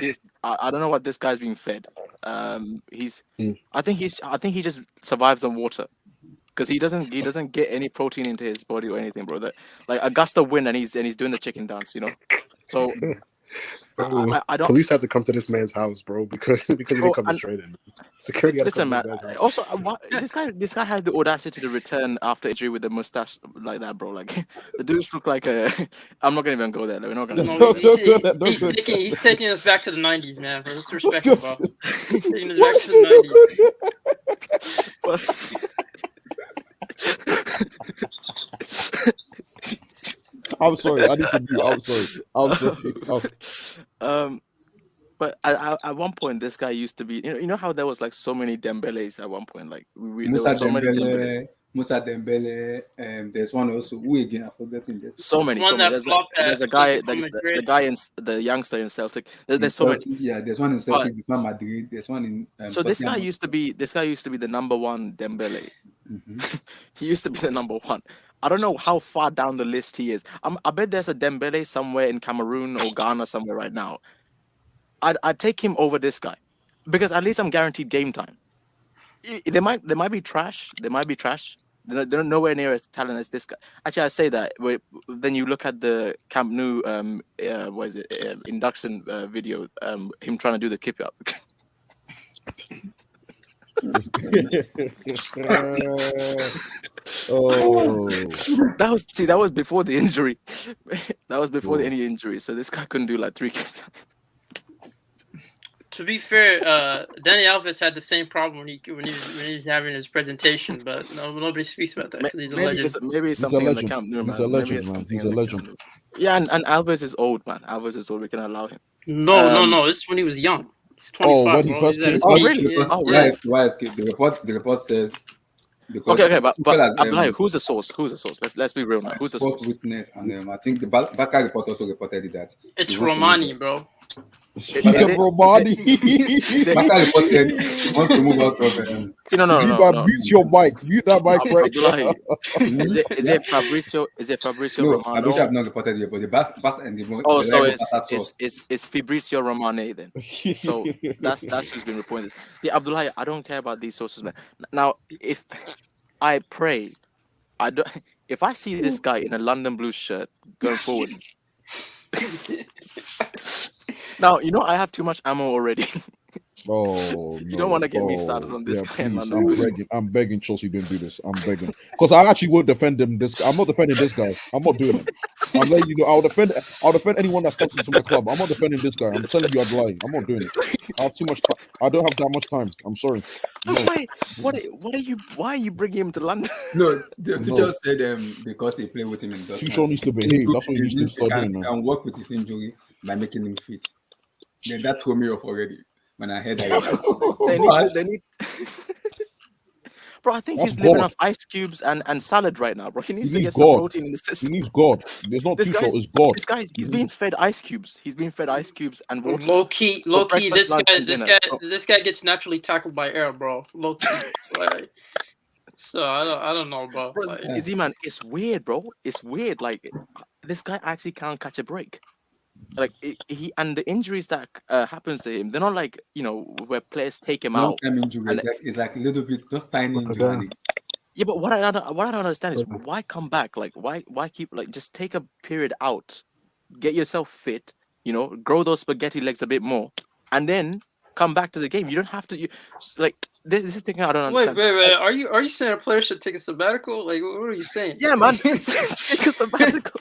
this guy's being fed. I think he just survives on water because he doesn't get any protein into his body or anything, bro. That like Augusta win and he's doing the chicken dance, you know. So Bro, I don't. police have to come to this man's house, bro, because he Bro, comes and straight in. Security got to listen, come man. to this man's house. Also, this guy has the audacity to return after injury with a mustache like that, bro. Like the dudes look like a. I'm not gonna even go there. We're not gonna. No, he's taking us back to the 90s, man. Bro. Let's respect him, bro. He's taking us back to the 90s. I'm sorry. I need to mute. I'm sorry. But at one point, this guy used to be. You know how there was like so many Dembeles at one point. Like there was so many Dembeles. Musa Dembele, there's one also. Who again? I've forgotten this. So many. There's a guy, the guy in the youngster in Celtic. There's so many. Yeah, there's one in Celtic. There's one Madrid. There's one in. So this guy used to be the number one Dembele. Mm-hmm. He used to be the number one. I don't know how far down the list he is. I bet there's a Dembele somewhere in Cameroon or Ghana somewhere right now. I'd take him over this guy because at least I'm guaranteed game time. They might be trash. They're nowhere near as talented as this guy. Actually, I say that. Then you look at the Camp Nou, induction video, him trying to do the keep up. That was before the injury. That was before any injury. So this guy couldn't do like 3 keep up. To be fair, Dani Alves had the same problem when he's having his presentation, but nobody speaks about that because he's a legend. Maybe it's something in the Camp Nou, man. He's a legend, man. He's a legend. Yeah, and Alves is old, man. Alves is old. We can allow him. No. This is when he was young. He's 25. When he first came. Really? Why escape? The report says. Okay, but Abdullahi, who's the source? Let's be real now. Who's the source? Witness, and I think the Baka report also reported that it's Romani, bro. He said Romani. Baka report said he wants to move out of. No. Mute your mic. Mute that mic, right? Is it Fabrizio? Is it Fabrizio No, Romano? Fabrizio have not reported yet, but the Bas and the so it's Fabrizio Romane then. So that's who's been reporting this. Yeah, Abdullahi, I don't care about these sources, man. Now, if I pray, if I see this guy in a London Blues shirt going forward. Now, I have too much ammo already. You don't want to get me started on this guy. Please, I'm begging Chelsea, don't do this. I'm begging. Because I actually won't defend him. I'm not defending this guy. I'm not doing it. I'm letting you know, I'll defend anyone that steps into my club. I'm not defending this guy. I'm telling you I'm lying. I'm not doing it. I have too much time. I don't have that much time. I'm sorry. No. Why are you bringing him to London? No, just said because he played with him in Dortmund. Tuchel needs to behave. That's what he needs to start doing, man. Can work with his injury by making him fit. Then that threw me off already. When I heard that, they need... Bro, I think he's living off ice cubes and salad right now, bro. He needs to get some protein in the system. He needs God. There's not too short. It's God. This guy, he's being fed ice cubes. He's being fed ice cubes and water. Low key. This guy gets naturally tackled by air, bro. Low key. So I don't know, bro. Man, it's weird, bro. It's weird. Like this guy actually can't catch a break. Like he and the injuries that happens to him, they're not like where players take him out. Injury it's like a little bit just tiny injury. Yeah, but what I don't understand is why come back? Like why keep just take a period out, get yourself fit, grow those spaghetti legs a bit more, and then come back to the game. You don't have to. This is thing I don't understand. Wait. Are you saying a player should take a sabbatical? Like what are you saying? Yeah, man, take a sabbatical.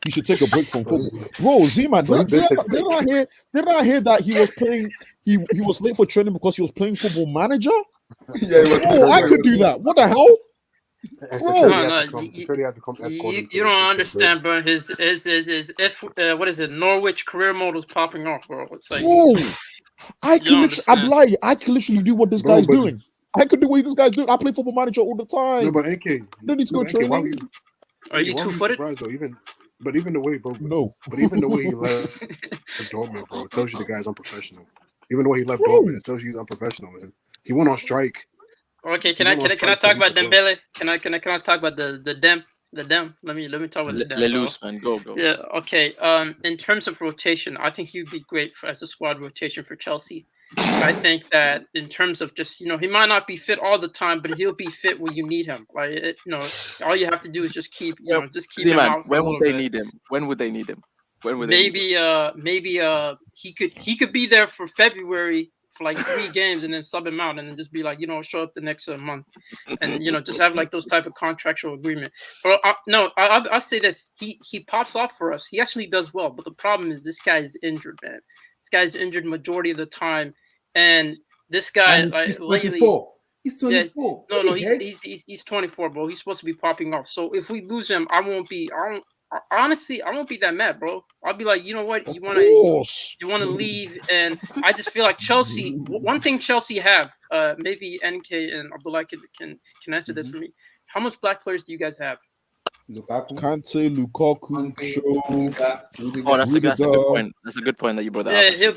He should take a break from football. Bro, Z-Man, did I hear that he was playing? He was late for training because he was playing Football Manager. Yeah, I could do that. What the hell? You don't understand, bro. His what is it? Norwich career mode was popping off, bro. It's like, I can literally do what this guy's doing. I could do what this guy's doing. I play Football Manager all the time. No, but AK, don't need to go training. Are you two-footed? Even the way, bro. No. But even the way he left Dortmund, bro, it tells you the guy's unprofessional. Even the way he left Dortmund, it tells you he's unprofessional, man. He went on strike. Okay, can I talk about Dembele? Can I talk about the Dem? The Dem. Let me talk about the Dem. Loose, man. Go. Yeah. Okay. In terms of rotation, I think he'd be great as a squad rotation for Chelsea. I think that in terms of just he might not be fit all the time, but he'll be fit when you need him. Like all you have to do is just keep him out. When would they need him? When would they need him? When will they need him? maybe he could be there for February for like 3 games and then sub him out and then just be like, show up the next month and just have like those type of contractual agreement. But I'll say this: he pops off for us. He actually does well, but the problem is this guy is injured, man. This guy's injured majority of the time, and this guy And he's lately. 24. He's 24. No, he's 24, bro. He's supposed to be popping off. So if we lose him, honestly, I won't be that mad, bro. I'll be like, you know what, you want to leave, and I just feel like Chelsea. One thing Chelsea have, maybe NK and Abdullah can answer this for me. How much black players do you guys have? Lukaku, Kante, Lukaku, Oh, that's a good point. That's a good point that you brought that up. Yeah,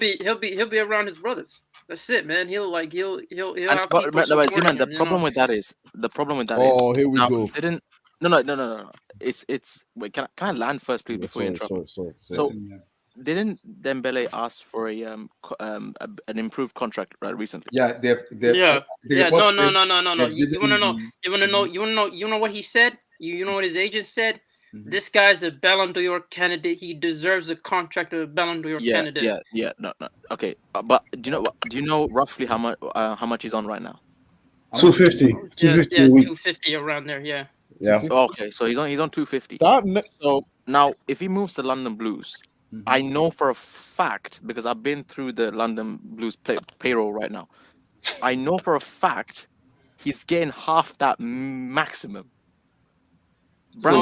he'll be around his brothers. That's it, man. He'll have people Simon, the problem with that is Oh, here we now, go. No. It's wait. Can I land first, please, before you interrupt? Sorry. So, didn't Dembele ask for an improved contract recently? Yeah, No. You wanna know what he said? You know what his agent said? Mm-hmm. This guy's a Ballon d'Or candidate. He deserves a contract of a Ballon d'Or candidate. Yeah. No. Okay, but do you know what? Do you know roughly how much he's on right now? 250. 250. Yeah, 250 around there. Yeah. Okay, so he's on 250. So now, if he moves to London Blues, I know for a fact, because I've been through the London Blues payroll right now. I know for a fact he's getting half that maximum. Bram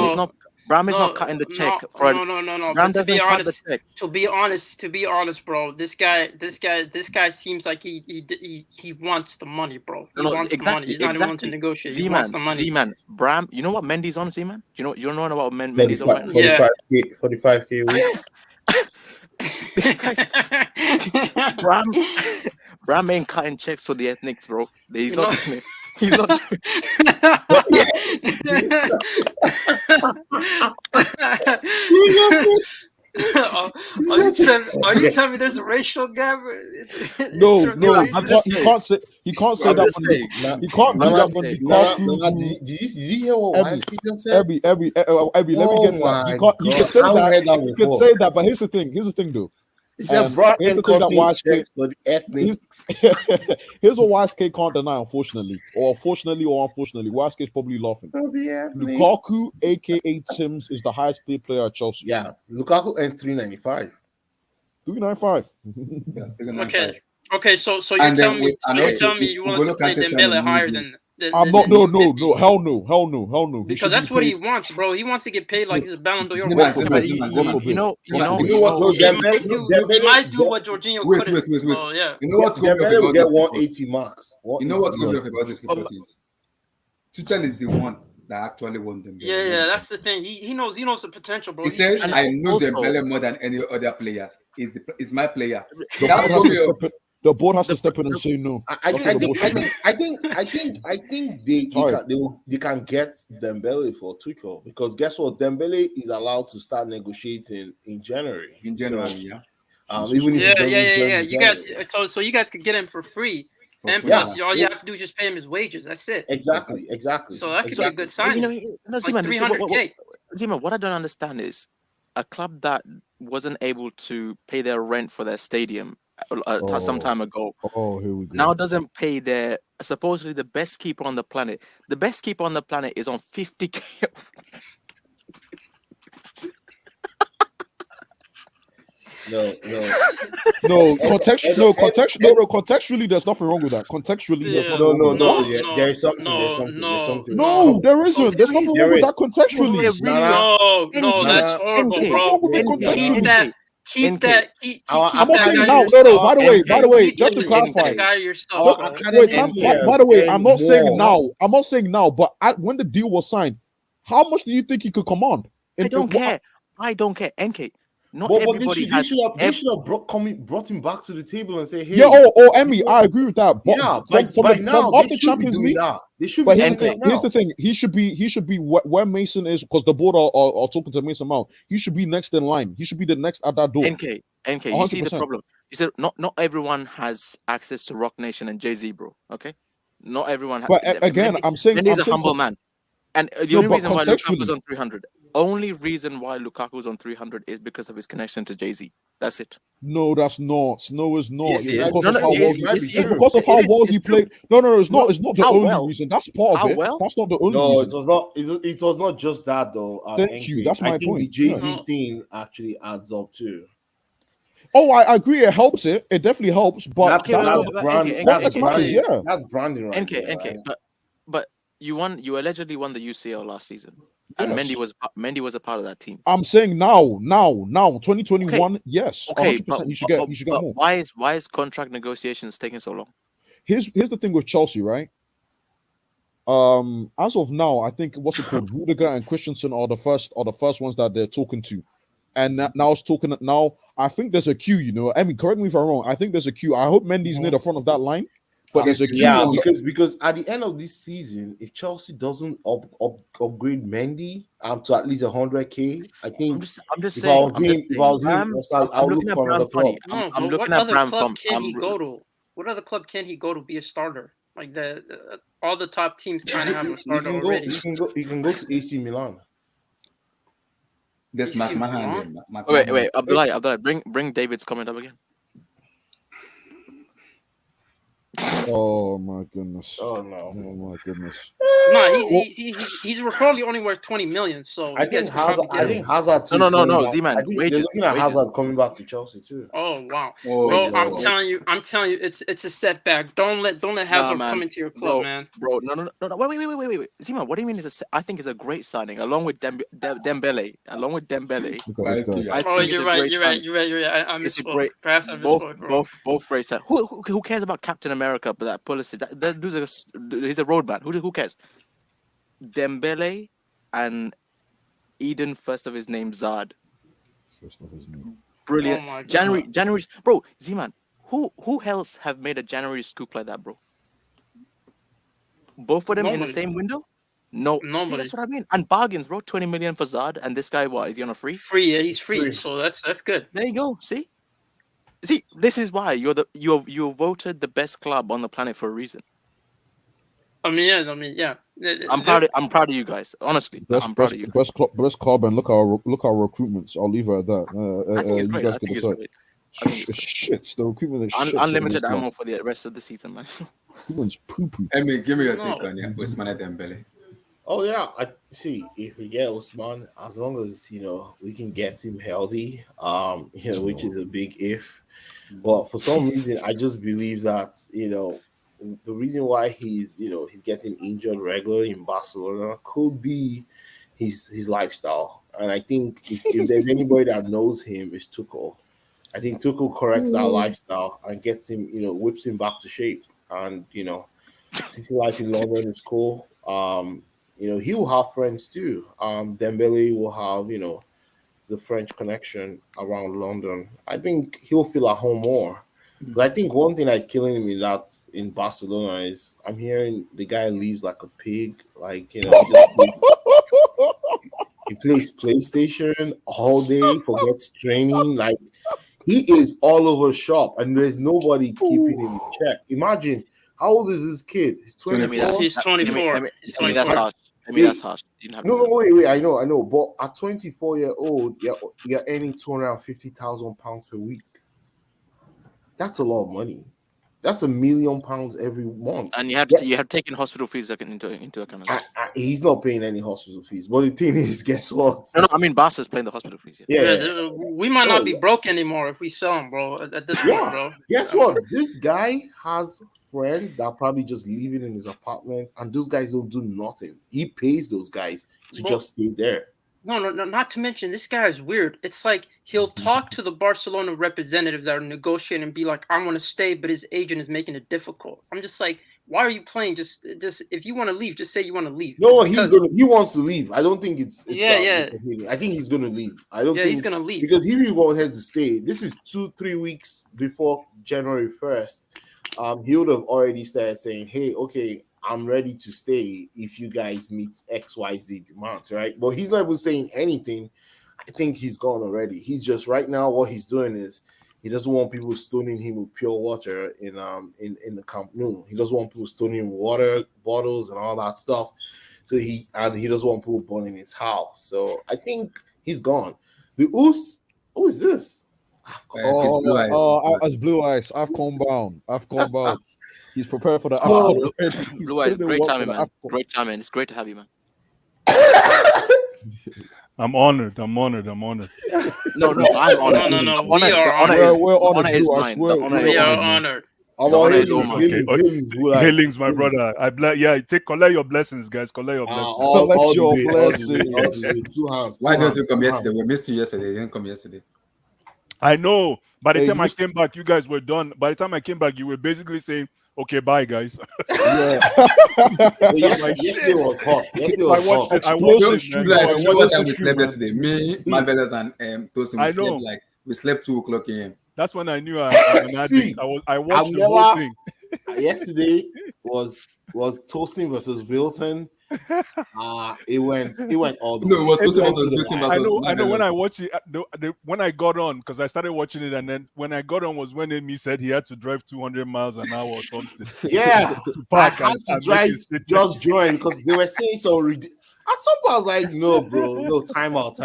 is not cutting the check. No. Bram But doesn't cut the check. To be honest, bro, this guy seems like he wants the money, bro. He wants the money. He's not even wanting to negotiate. He wants the money. Z-Man, Bram, you know what Mendy's on, Z-Man? You know what Mendy's on right now? 45K a week. Bram ain't cutting checks for the ethnics, bro. He's not doing it. He's not doing Are you telling me there's a racial gap? No, he can't say that. He can't do that when Lukaku. Did you hear what Peter said? Abby, let me get that. He can say that. He can say that, but here's the thing, though. Here's the thing that here's what YSK can't deny, unfortunately, or YSK is probably laughing. Lukaku, aka Timms, is the highest paid player at Chelsea. Yeah, Lukaku earns 395. 395. Okay. So you're telling me you want to play Dembele higher than. I'm not. No. Hell no. Because that's what he wants, bro. He wants to get paid like he's a Ballon d'Or. You know what? He might do what Jorginho couldn't. Wait. Oh, yeah. You know what? Dembele will get 180 marks. You know what's good about this report is Tuchel is the one that actually won Dembele. Yeah. That's the thing. He knows the potential, bro. He said, "I know Dembele more than any other players. It's my player." The board has to step in and say no. I think they can get Dembele for Tuchel, because guess what? Dembele is allowed to start negotiating in January. Even if You guys, so you guys could get him for free, and plus all you have to do is just pay him his wages. That's it. Exactly. So that could be a good sign. Like 300K. Zima, what I don't understand is a club that wasn't able to pay their rent for their stadium some time ago. Oh, here we go. Now doesn't pay their supposedly the best keeper on the planet. The best keeper on the planet is on 50K. Contextually, there's nothing wrong with that. Contextually, there's nothing wrong with that. There is something. No, there isn't. There's nothing wrong with that contextually. No, that's horrible, bro. Keep that. I'm not saying now. No. By the way, just to clarify. By the way, I'm not saying now. But when the deal was signed, how much do you think he could command? I don't care. NK. Not everybody they should have brought him back to the table and say, "Hey." Yeah. Emmy, I agree with that. But from after Champions League, but here's the thing: he should be where Mason is, because the board are talking to Mason Mount. He should be next in line. He should be the next at that door. NK. You see the problem? You said not everyone has access to Rock Nation and Jay-Z, bro. Okay, not everyone. But again, I'm saying he's a humble man. And the only reason why Lukaku was on 300, only reason why Lukaku's on 300 is because of his connection to Jay-Z. That's it. No, that's not. No, it's not. Yes, It's it is. because No, of no, how it well is. he. Yes, It's it is. because of how It is. well It's he true. played. No, it's not. No, It's not the how only well? reason. That's part How of it. well? That's not the only No, reason. it was not. It was not just that though. Thank you. NK. That's I my think the point. Jay Yeah. Z thing actually adds up too. Oh, I agree. It helps it. It definitely helps. But Okay, that's but- what but brand. NK, That's context matters. branding. Yeah. That's branding right NK, there, NK, right? but you allegedly won the UCL last season, and Yes. Mendy was a part of that team. I'm saying now, 2021. Okay. Yes, Okay, 100%. You should get more. why is contract negotiations taking so long? Here's the thing with Chelsea, right? As of now, I think what's it called? Rudiger and Christensen are the first ones that they're talking to, and now it's talking. Now I think there's a queue. You know, I mean, correct me if I'm wrong. I think there's a queue. I hope Mendy's near the front of that line, but there's a queue. Yeah, because at the end of this season, if Chelsea doesn't upgrade Mendy to at least 100K, I think. I'm just if saying. I was him, I would look for another club. No, I'm but looking what at other Bram club from. can he go to? What other club can he go to be a starter? Like all the top teams kind of have a starter already. You can go to AC Milan. This AC McMahon. Milan? Wait, Abdullah, bring David's comment up again. Oh my goodness. Oh no. Oh my goodness. No, he's reportedly only worth 20 million. So I you guys think could probably get him. Hazard too. No, Z-Man. I think they're looking at Hazard coming back to Chelsea too. Oh wow, Oh, bro! wages, I'm bro. telling you, it's a setback. Don't let Hazard come into your club, man. Bro, no. Wait. Z-Man, what do you mean? I think it's a great signing, along with Dembele. Oh, you're right. I misspoke. Perhaps I misspoke, bro. Both great signings. Who cares about Captain America? But that policy, that dude's he's a roadman. Who cares? Dembele and Eden, first of his name, Zard. Brilliant. Oh my God. January, bro. Z-Man, who else have made a January scoop like that, bro? Both of them in the same window? No, nobody. See, that's what I mean. And bargains, bro. 20 million for Zard, and this guy, what is he on a free? Free, yeah, he's free. So that's good. There you go. See, this is why you're voted the best club on the planet for a reason. I mean, yeah. I'm proud of you guys. Honestly, I'm proud of you. Best club, and look our recruitments. I'll leave it at that. I think it's great. You guys get decide. Shits. The recruitment is shit. Unlimited ammo for the rest of the season, man. Recruitment's poo-poo. I mean, give me your take on Ousmane Dembele. Oh yeah, I see. If we get Ousmane, as long as we can get him healthy, which is a big if. But for some reason, I just believe that the reason why he's getting injured regularly in Barcelona could be his lifestyle. And I think if there's anybody that knows him, it's Tuchel. I think Tuchel corrects that lifestyle and gets him, whips him back to shape. And city life in London is cool. He will have friends too. Dembele will have the French connection around London. I think he'll feel at home more. But I think one thing that's killing me in Barcelona is I'm hearing the guy leaves like a pig. Like, he plays PlayStation all day, forgets training. Like, he is all over shop, and there's nobody keeping him in check. Imagine, how old is this kid? He's 24. He's 24. That's harsh. That's harsh. No, wait. I know. But at 24-year-old, you're earning £250,000 per week. That's a lot of money. That's £1 million every month. And you have taken hospital fees into account. He's not paying any hospital fees. But the thing is, guess what? No, I mean Barca's paying the hospital fees. Yeah, we might not be broke anymore if we sell him, bro. At this point, bro. Guess what? This guy has friends that are probably just living in his apartment, and those guys don't do nothing. He pays those guys to just stay there. No, not to mention, this guy is weird. It's like he'll talk to the Barcelona representatives that are negotiating and be like, I want to stay, but his agent is making it difficult. I'm just like, why are you playing? Just if you want to leave, just say you want to leave. No, he wants to leave. I don't think it's yeah. I think he's gonna leave. I don't think he's gonna leave. Because he really wanted to stay. This is 2-3 weeks before January 1st. He would have already started saying, hey, okay, I'm ready to stay if you guys meet XYZ demands, right? But he's not even saying anything. I think he's gone already. He's just right now, what he's doing is he doesn't want people stoning him with pure water in the Camp Nou. He doesn't want people stoning him with water bottles and all that stuff. So he doesn't want people born in his house. So I think he's gone. The Ousss, who is this? His blue eyes. As Blue Eyes. I've come bound. He's prepared for the So- AFCON already. He's Blue Eyes, putting in great work for timing, the man. AFCON. Great timing. It's great to have you, man. I'm honored. I'm honored. No, I'm honored. No. The honor- We the are honor- honored. We're the honored, honor is Blue Eyes. mine. We're- The honor we're is We are mine. honored. The honor is all mine. Hailings, my brother. Collect your blessings, guys. Collect your blessings. Collect your all the blessings. way, 2 hands. Why 2 don't you hands, come 2 yesterday? hands. We missed you yesterday. You didn't come yesterday. I know. By the Hey, time I you- came back, you guys were done. By the time I came back, you were basically saying, "Okay, bye, guys." Yeah. But yesterday was hot. Yesterday was hot. I watched it, Explosive man. You stream. know what time we Explosive slept stream, yesterday? Me, Marvelous, and Tosin. I know. We slept 2 o'clock a.m. That's when I knew I'm an addict. I watched the whole thing. Yesterday was Tosin versus Wilton. It went all the way. No, it was Tosin went versus to the Wilton line. versus I know when I Marvelous. watched it, when I got on, because I started watching it, and then when I got on was when Amy said he had to drive 200 miles an hour or something. Yeah, to I park had and to make drive his statement. just join because they were saying so ridiculous. At some point, I was like, "No, bro, no, time out."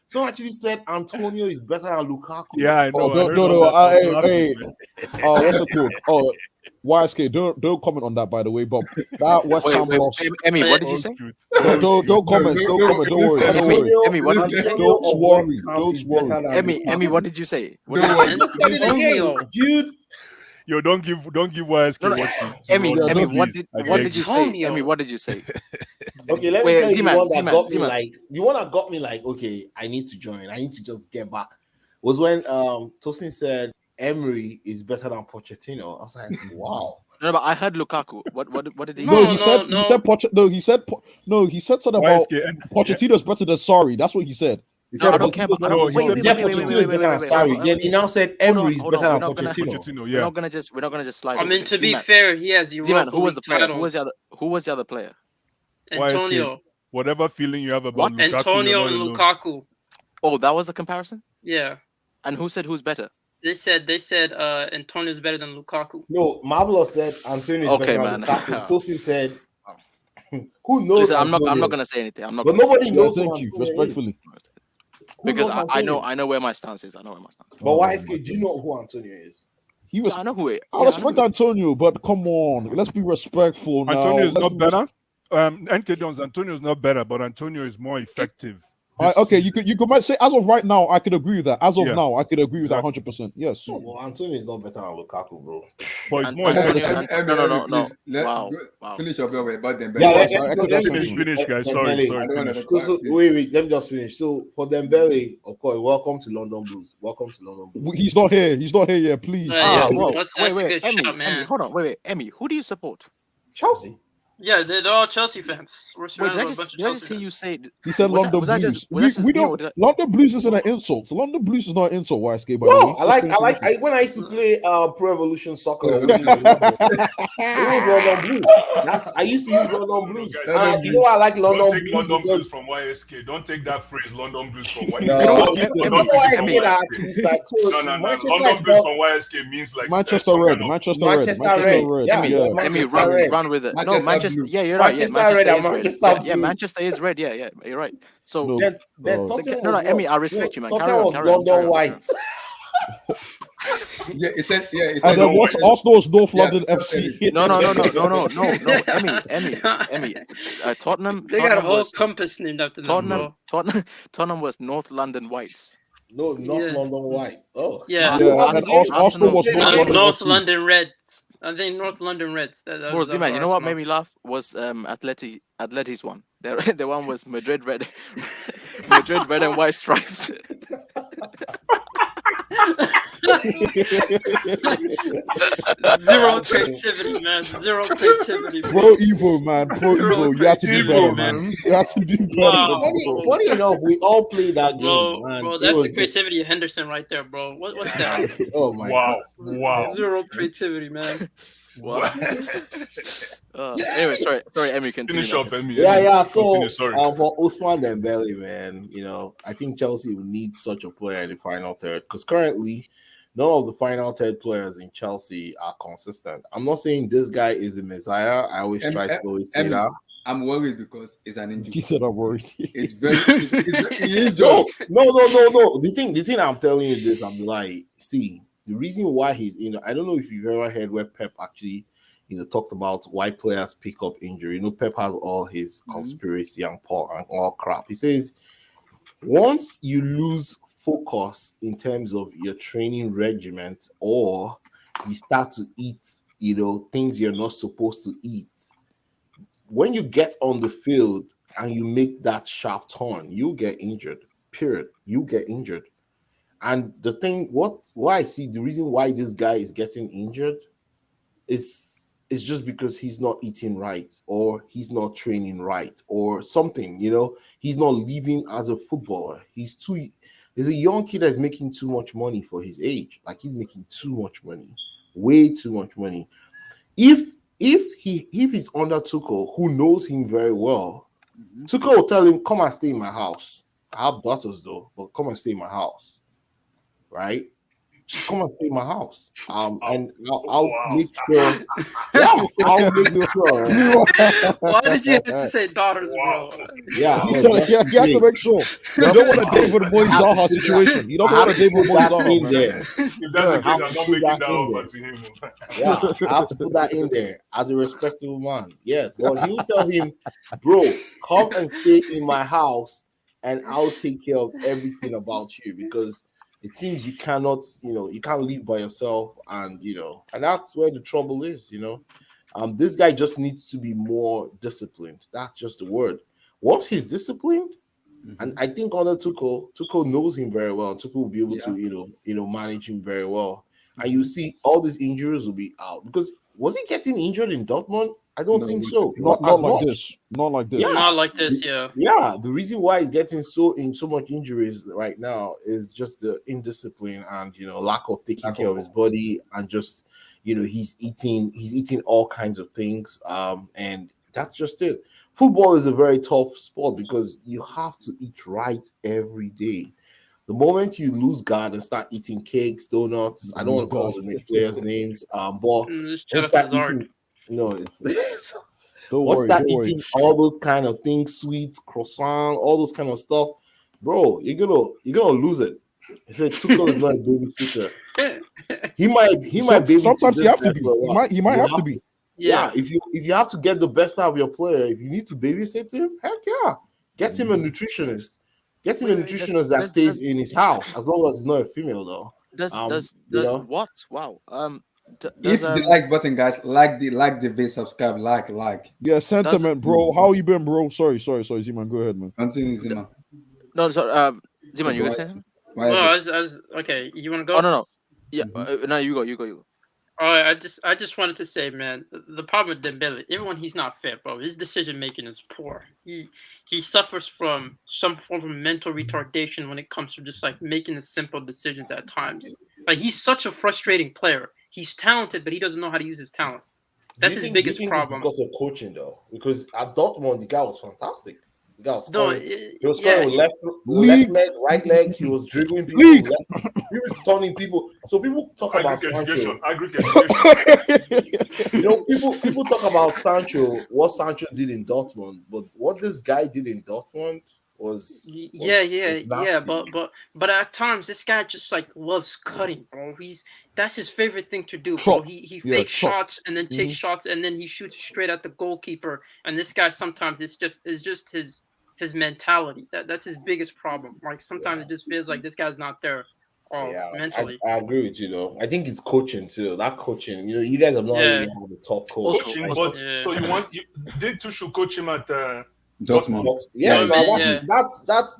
Someone actually said Antonio is better than Lukaku. Yeah, I know. Oh, no. Hey. What's it called? Oh, YSK. Don't comment on that, by the way. But that West Ham loss. Emmy, what did you say? Don't comment. Don't comment. Don't worry. Emmy, what did you say? Don't worry. Don't worry. Emmy, what did you say? What Don't did you worry. say? I said it again, dude. Yo, don't give YSK No, what to Emmy, run. Emmy, Please, what I did beg you you. say? Antonio. Emmy, what did you say? Okay, let me Wait, tell you Z-Man, the one that Z-Man, got me Z-Man. like the one that got me like, okay, I need to join. I need to just get back. Was when Tosin said Emery is better than Pochettino. I was like, wow. No, but I heard Lukaku. What did he? No, he said something about YSK, and- Pochettino's better than Sorry. That's what he said. He No, said I don't care about. No, he said Pochettino is better than Sarri. Then he now said Emery is Hold better on, than we're not gonna- Pochettino. Pochettino, We're yeah. not gonna just slide. I over mean, it. to be Z-Man. fair, he has Z-Man, Europa who was the League player? titles. Who was the other player? Antonio, Whatever feeling you have about What? Lukaku, Antonio you're and not alone. Lukaku. Oh, that was the comparison. Yeah, And who said who's better? they said Antonio's better than Lukaku. No, Marvelous said Antonio is Okay, better than man. Lukaku. Tosin said, who knows? Listen, I'm not Antonio? gonna say anything. I'm not. But gonna nobody Yeah, knows. thank who you. Antonio is. Respectfully. Who because knows I Antonio? know where my stance is. I know where my stance is. But YSK, do you know who Antonio is? He was. Yeah, I know who it. I Yeah, I know respect who it- Antonio, but come on, let's be respectful now. Antonio is Let's not be better. NK Dons, Antonio is not better, but Antonio is more effective. Okay, you could might say as of right now, I could agree with that. As of Yeah. now, I could agree with that 100%. Yes. No, well, Antonio is not better than Lukaku, bro. But it's And- more and- effective. No. Wow. Finish your bill about them. Yeah, Finish, guys. Sorry. Finish. Wait, let me just finish. So for Dembele, of course, welcome to London Blues. Welcome to London Blues. He's not here. He's not here yet. Please. Yeah, Whoa. that's Wait, a good Emmy, shot, man. Emmy, hold on. Wait, Emmy, who do you support? Chelsea. Yeah, they're all Chelsea fans. We're Wait, surrounded did I by a bunch just of did I Chelsea just hear you fans. say? He said Was London that Blues. just me, or We did I- don't. London Blues isn't an insult. London Blues is not an insult. YSK, by the No, way. when I used to play Pro Evolution Soccer, it was London Blues. I used to use London Blues. You know why I like Don't London take Blues? London Because Blues from YSK. Don't take that phrase, London Blues from YSK. No, Don't you take know London why I Blues say from that? YSK. Like, so No. Manchester London is Blues not- from YSK means like Manchester some Red. kind of- Manchester Red. Manchester Red. Yeah, Emmy, Manchester Emmy, Red. run with it. No, Manchester Manchester. Blue. Yeah, you're right. Yeah, Manchester Red and is red. Manchester Yeah, Blue. Manchester is red. Yeah, you're right. So No. Then Oh. Tottenham No, was Emmy, what? I respect you, man. Tottenham Carry on, was carry on, London carry on. White. Yeah, it said. And then what's Arsenal's North Yeah, London FC? No. Emmy. Tottenham. They got a Tottenham whole was compass named after them, bro. Tottenham was North London Whites. No, not Yeah. London White. Oh, Yeah. Yeah, and Arsenal was North London North FC. London Reds. I think North London Reds. That Bro, was Z-Man, you know what Arsenal. made me laugh was Atleti's one. The one was Madrid red, Madrid red and white stripes. Zero creativity, man. Zero creativity. Pro Evo, man. Pro Evo. You have to do better, man. You have to do better. Wow. Funny enough, we all played that game, Bro, man. bro, It that's was the creativity of Henderson right there, bro. What's that? Oh my Wow. god! Wow. Zero creativity, man. Wow. Anyway, sorry, Emmy, continue. Finish up, Emmy. Yeah. So Continue, sorry. for Ousmane Dembele, man, I think Chelsea will need such a player in the final third because currently none of the final third players in Chelsea are consistent. I'm not saying this guy is the messiah. I always try to always say that. I'm worried because it's an injury. He said I'm worried. It's very he injured. No. The thing I'm telling you this, I'm like, see, the reason why he's I don't know if you've ever heard where Pep actually, talked about why players pick up injury. Pep has all his conspiracy and all crap. He says once you lose focus in terms of your training regiment, or you start to eat, things you're not supposed to eat, when you get on the field and you make that sharp turn, you get injured. Period. You get injured. And the thing, why I see the reason why this guy is getting injured is just because he's not eating right, or he's not training right, or something. He's not living as a footballer. He's a young kid that's making too much money for his age. Like, he's making too much money, way too much money. If he's under Tuchel, who knows him very well, Tuchel will tell him, come and stay in my house. I have daughters though, but come and stay in my house. Right? Just come and stay in my house. And I'll make sure. Yeah, I'll make sure. Why did you have to say daughters, bro? Yeah, he has to make sure. You don't want a David Moyes Zaha situation. You don't want a David Moyes Zaha in there. If that's the case, I'm not making that offer to him. Yeah, I have to put that in there as a respectable man. Yes, but he'll tell him, bro, come and stay in my house, and I'll take care of everything about you, because it seems you cannot, you can't live by yourself, and that's where the trouble is. This guy just needs to be more disciplined. That's just the word. Once he's disciplined, and I think under Tuchel knows him very well. Tuchel will be able to, manage him very well. And you see all these injuries will be out, because was he getting injured in Dortmund? I don't think so. Not like this. Not like this. Yeah. Not like this, yeah. Yeah, the reason why he's getting so much injuries right now is just the indiscipline and lack of taking care of his body, and just he's eating all kinds of things. And that's just it. Football is a very tough sport because you have to eat right every day. The moment you lose guard and start eating cakes, donuts, I don't want to call the players' names, but start eating, start eating all those kind of things, sweets, croissant, all those kind of stuff, bro, you're gonna lose it. He said Tuchel is not a babysitter. He might babysit. Sometimes he have to be. He might have to be. Yeah, if you have to get the best out of your player, if you need to babysit him, heck yeah, get him a nutritionist. Get him a nutritionist that stays in his house, as long as it's not a female, though. Does what? Wow. Hit the like button, guys. Like the video, subscribe, like. Yeah, sentiment, bro. How you been, bro? Sorry, Zeman. Go ahead, man. Continue, Zeman. No, sorry, Zeman, you gonna say something? No, okay. You want to go? Oh no. Yeah, no, you go. I just wanted to say, man, the problem with Dembele, even when he's not fit, bro, his decision making is poor. He suffers from some form of mental retardation when it comes to just like making the simple decisions at times. Like, he's such a frustrating player. He's talented, but he doesn't know how to use his talent. That's his biggest problem. Because of coaching, though, because at Dortmund the guy was fantastic. The guy was scoring. He was scoring with left leg, right leg. He was dribbling people. He was turning people. So people talk about Sancho. People talk about Sancho, what Sancho did in Dortmund, but what this guy did in Dortmund was but at times this guy just like loves cutting, bro. That's his favorite thing to do, bro. He fakes shots and then takes shots and then he shoots straight at the goalkeeper. And this guy sometimes it's just his mentality. That's his biggest problem. Like, sometimes it just feels like this guy's not there mentally. I agree with you, though. I think it's coaching too. That coaching, you guys have not really had a top coach. Coaching, but so did Tuchel coach him at Dortmund? Yes,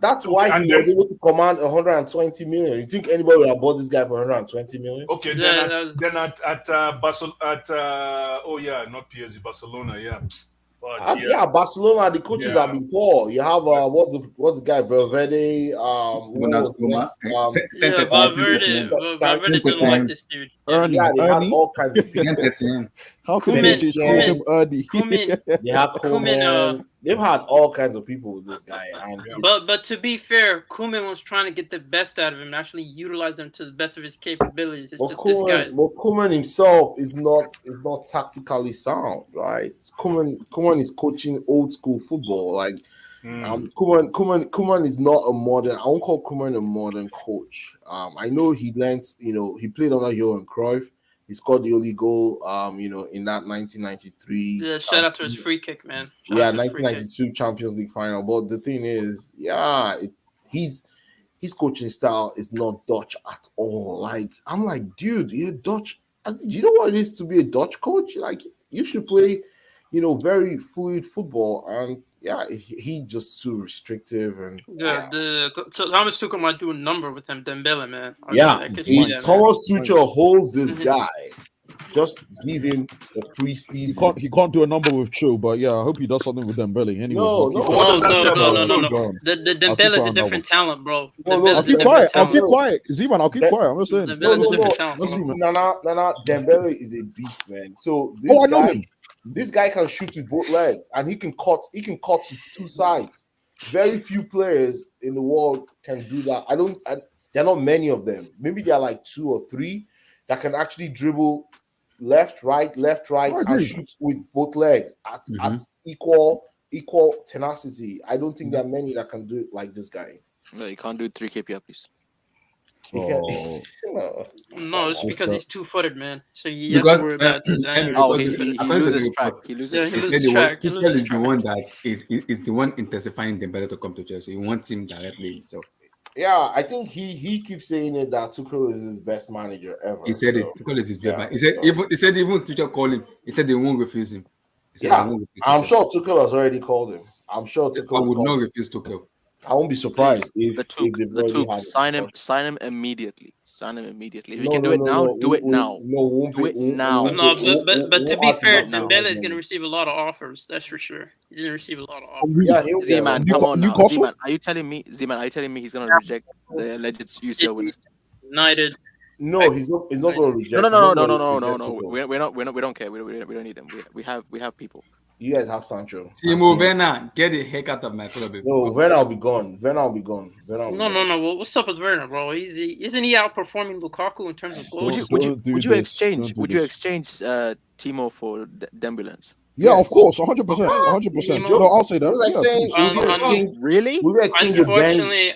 that's why he was able to command 120 million. You think anybody would have bought this guy for 120 million? Okay, then at Barcelona, not PSG, Barcelona, Barcelona, the coaches have been poor. You have what's the guy, Valverde, Valverde didn't like this dude. They had all kinds of things. How could they just call him Ernie? They have Koeman. they've had all kinds of people with this guy, and But to be fair, Koeman was trying to get the best out of him, and actually utilize him to the best of his capabilities. It's but just this guy. Koeman himself is not tactically sound, right? Koeman is coaching old school football. Like Koeman is not a modern. I won't call Koeman a modern coach. I know he learned. He played under Johan Cruyff. He scored the only goal, in that 1993. Yeah, shout out to his free kick, man. 1992 Champions League final. But the thing is, his coaching style is not Dutch at all. Like, I'm like, dude, you're Dutch. Do you know what it is to be a Dutch coach? Like, you should play, very fluid football. And he just too restrictive. And Thomas Tuchel might do a number with him, Dembele, man. Thomas Tuchel holds this guy. Just give him a free season. He can't do a number with Cho, but I hope he does something with Dembele. Anyway, No. The Dembele is a different talent, bro. I'll keep quiet. Z-Man, I'll keep quiet. I'm just saying. Dembele is a beast, man. So this guy can shoot with both legs, and he can cut to two sides. Very few players in the world can do that. There are not many of them. Maybe there are like 2 or 3 that can actually dribble left, right, and shoot with both legs at equal tenacity. I don't think there are many that can do it like this guy. No, you can't do 3 KPI, please. No, it's because he's 2-footed, man. So you have to worry about he loses track. He loses track. Tuchel is the one that is the one intensifying Dembele to come to Chelsea. He wants him directly himself. Yeah, I think he keeps saying it that Tuchel is his best manager ever. He said it. Tuchel is his best manager. He said even Tuchel called him. He said they won't refuse him. I'm sure Tuchel has already called him. I'm sure Tuchel I would not refuse Tuchel. I won't be surprised if sign him immediately. Sign him immediately. If you can do it now, do it now. Do it now. No, but to be fair, Dembele is going to receive a lot of offers. That's for sure. He's going to receive a lot of offers. Z-Man, come on now. Z-Man, are you telling me he's going to reject the alleged UCL winners? United. No, he's not going to reject. No. We don't care. We don't need them. We have people. You guys have Sancho. Timo Werner, get the heck out of my club. No, Werner will be gone. No. What's up with Werner, bro? Isn't he outperforming Lukaku in terms of goals? Would you exchange Timo for Dembélé? Yeah, of course, 100%. No, I'll say that. Really?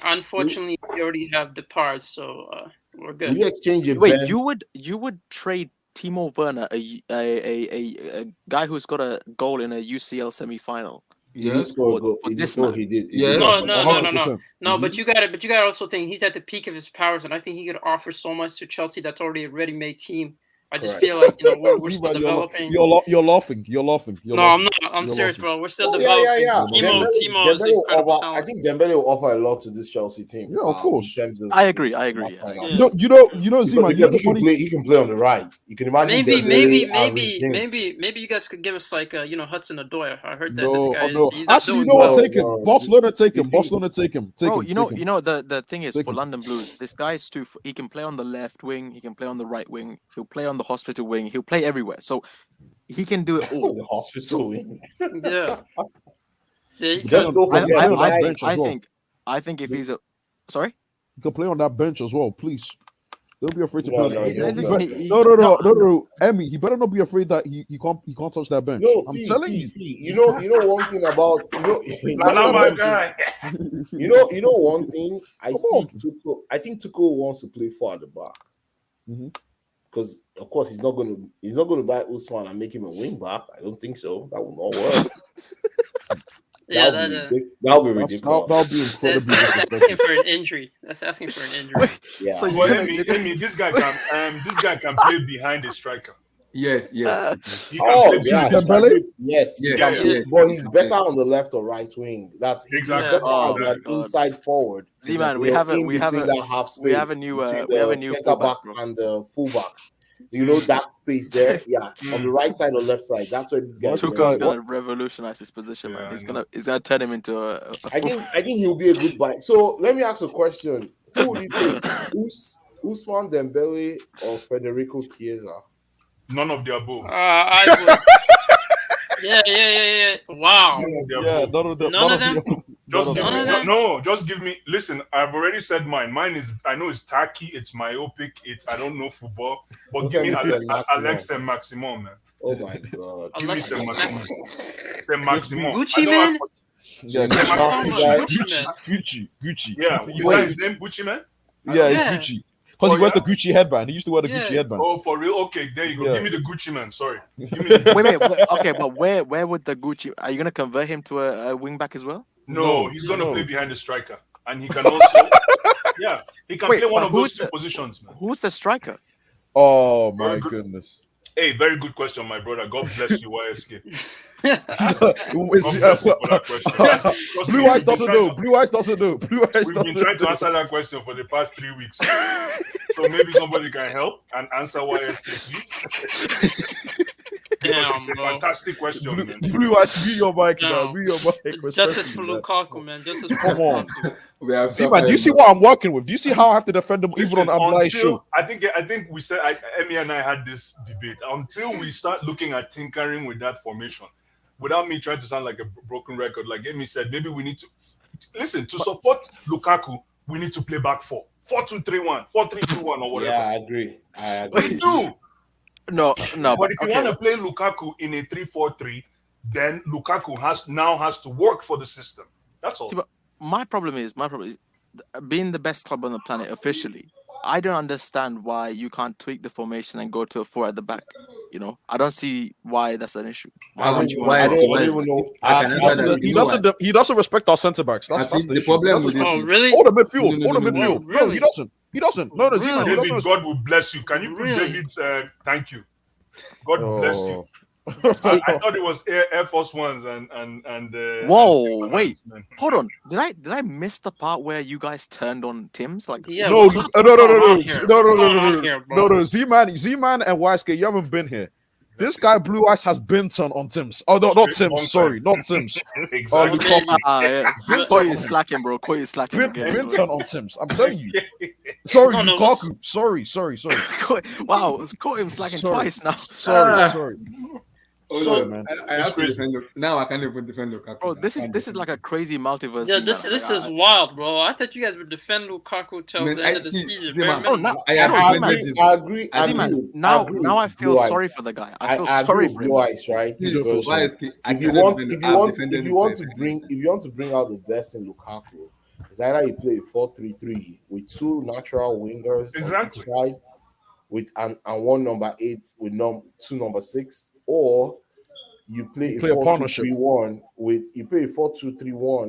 Unfortunately, we already have Depart, so we're good. We exchange it. Wait, you would trade Timo Werner, a guy who's got a goal in a UCL semi-final? Yes, for this man. He did. Yes. No, but you gotta also think he's at the peak of his powers, and I think he could offer so much to Chelsea that's already a ready-made team. I just feel like we're still developing. You're laughing. No, I'm not. I'm serious, bro. We're still developing. Timo is incredible talent. I think Dembele will offer a lot to this Chelsea team. Yeah, of course. I agree. Yeah. You know, Zima, he can play on the right. You can imagine. Maybe you guys could give us like Hudson Odoi. I heard that this guy. No. Actually, you know what? Take him. Barcelona take him. Bro, you know the thing is for London Blues, this guy's he can play on the left wing. He can play on the right wing. He'll play on the hospital wing. He'll play everywhere, so he can do it all. The hospital wing. Yeah. I think if he's sorry, he can play on that bench as well. Please, don't be afraid to play. No. Emmy, he better not be afraid that he can't touch that bench. No, I'm telling you. You know one thing about you know one thing I see. I think Tuchel wants to play 4 at the back. Because of course he's not going to buy Ousmane and make him a wing back. I don't think so. That will not work. That'll be ridiculous. That'll be incredibly. That's asking for an injury. Yeah. So this guy can play behind the striker. Yes. He can play behind the striker. Yes. But he's better on the left or right wing. That's exactly inside forward. Z-Man, we have a new center back and the fullback. You know that space there, on the right side or left side. That's where this guy is gonna revolutionize this position, man. He's gonna turn him into a I think he'll be a good buy. So let me ask a question: who would you take, Ousmane Dembele or Federico Chiesa? None of the above. Yeah. Wow. Yeah, none of them. None of them. Just give None me of them? no. Just give me. Listen, I've already said mine. Mine is. I know it's tacky. It's myopic. It's. I don't know football. But Look give at me Mr. Maximum. Alex and Maximum, man. Oh my god. Give me Alexis some Maximum. Maximum. Some Maximum. Gucci man. Yeah, Gucci. Yeah, is that his name, Gucci man? Yeah, it's Gucci. Because he wears the Gucci headband. He used to wear the Gucci headband. Oh, for real? Okay, there you go. Yeah. Give me the Gucci man. Sorry. Give me the Wait. Okay, but where would the Gucci? Are you gonna convert him to a wing back as well? No, he's gonna play behind the striker, and he can also. Yeah, he can play one of those two positions, man. Who's the striker? Oh my goodness. Hey, very good question, my brother. God bless you, YSK. Blue Eyes doesn't know. Blue Eyes doesn't know. Blue Eyes We've been trying to answer that question for the past 3 weeks. So maybe somebody can help and answer YSK, please. It's a fantastic question, man. Blue Eyes, be your mic, man. Be your mic. Justice for Lukaku, man. Justice for Come on. Lukaku. See, man, do you see what I'm working with? Do you see how I have to defend them even on Abdullah's show? I think we said Emmy and I had this debate until we start looking at tinkering with that formation. Without me trying to sound like a broken record, like Emmy said, maybe we need to listen to support Lukaku. We need to play back 4-2-3-1, 4-3-2-1, or whatever. Yeah, I agree. We do. No. But if you want to play Lukaku in a 3-4-3, then Lukaku has to work for the system. That's all. See, but my problem is being the best club on the planet officially. I don't understand why you can't tweak the formation and go to a 4 at the back. You know, I don't see why that's an issue. Why would you want to? He doesn't respect our centre backs. That's the the problem with it. Oh, really? Hold the midfield. Hold the midfield. Really? No, he doesn't. He doesn't. No, Zima, he David, doesn't. God will bless you. Can you put Really? David's thank you? God bless you. I thought it was Air Force Ones and Whoa, and wait, man. hold on. Did I miss the part where you guys turned on Tim's? Like, Yeah, No, what's no, going on here, bro? no. Z-Man and YSK, you haven't been here. This guy Blue Eyes has been turned on Tim's. Oh no, not Tim's. Sorry, not Tim's. Exactly. yeah. Koy is slacking, bro. Koy is slacking again. Been turned on Tim's. I'm telling you. Sorry, No, Lukaku. Sorry. Wow, caught him slacking Sorry. twice now. Sorry. So, man. I have to defend now. I can't even defend Lukaku. Bro, this is like a crazy multiverse. Yeah, thing, this man. is wild, bro. I thought you guys would defend Lukaku till Man, the end of the season. Zima, Very now, I agree. now I feel sorry for the guy. I feel sorry for him. Blue Eyes, right? See, Because so why is he- I if you cannot want, even if you have want, defended if you want him. to bring out the best in Lukaku, it's either you play a 4-3-3 with two natural wingers Exactly. on each side, with and one number 8 with two number 6, or you play a 4-2-3-1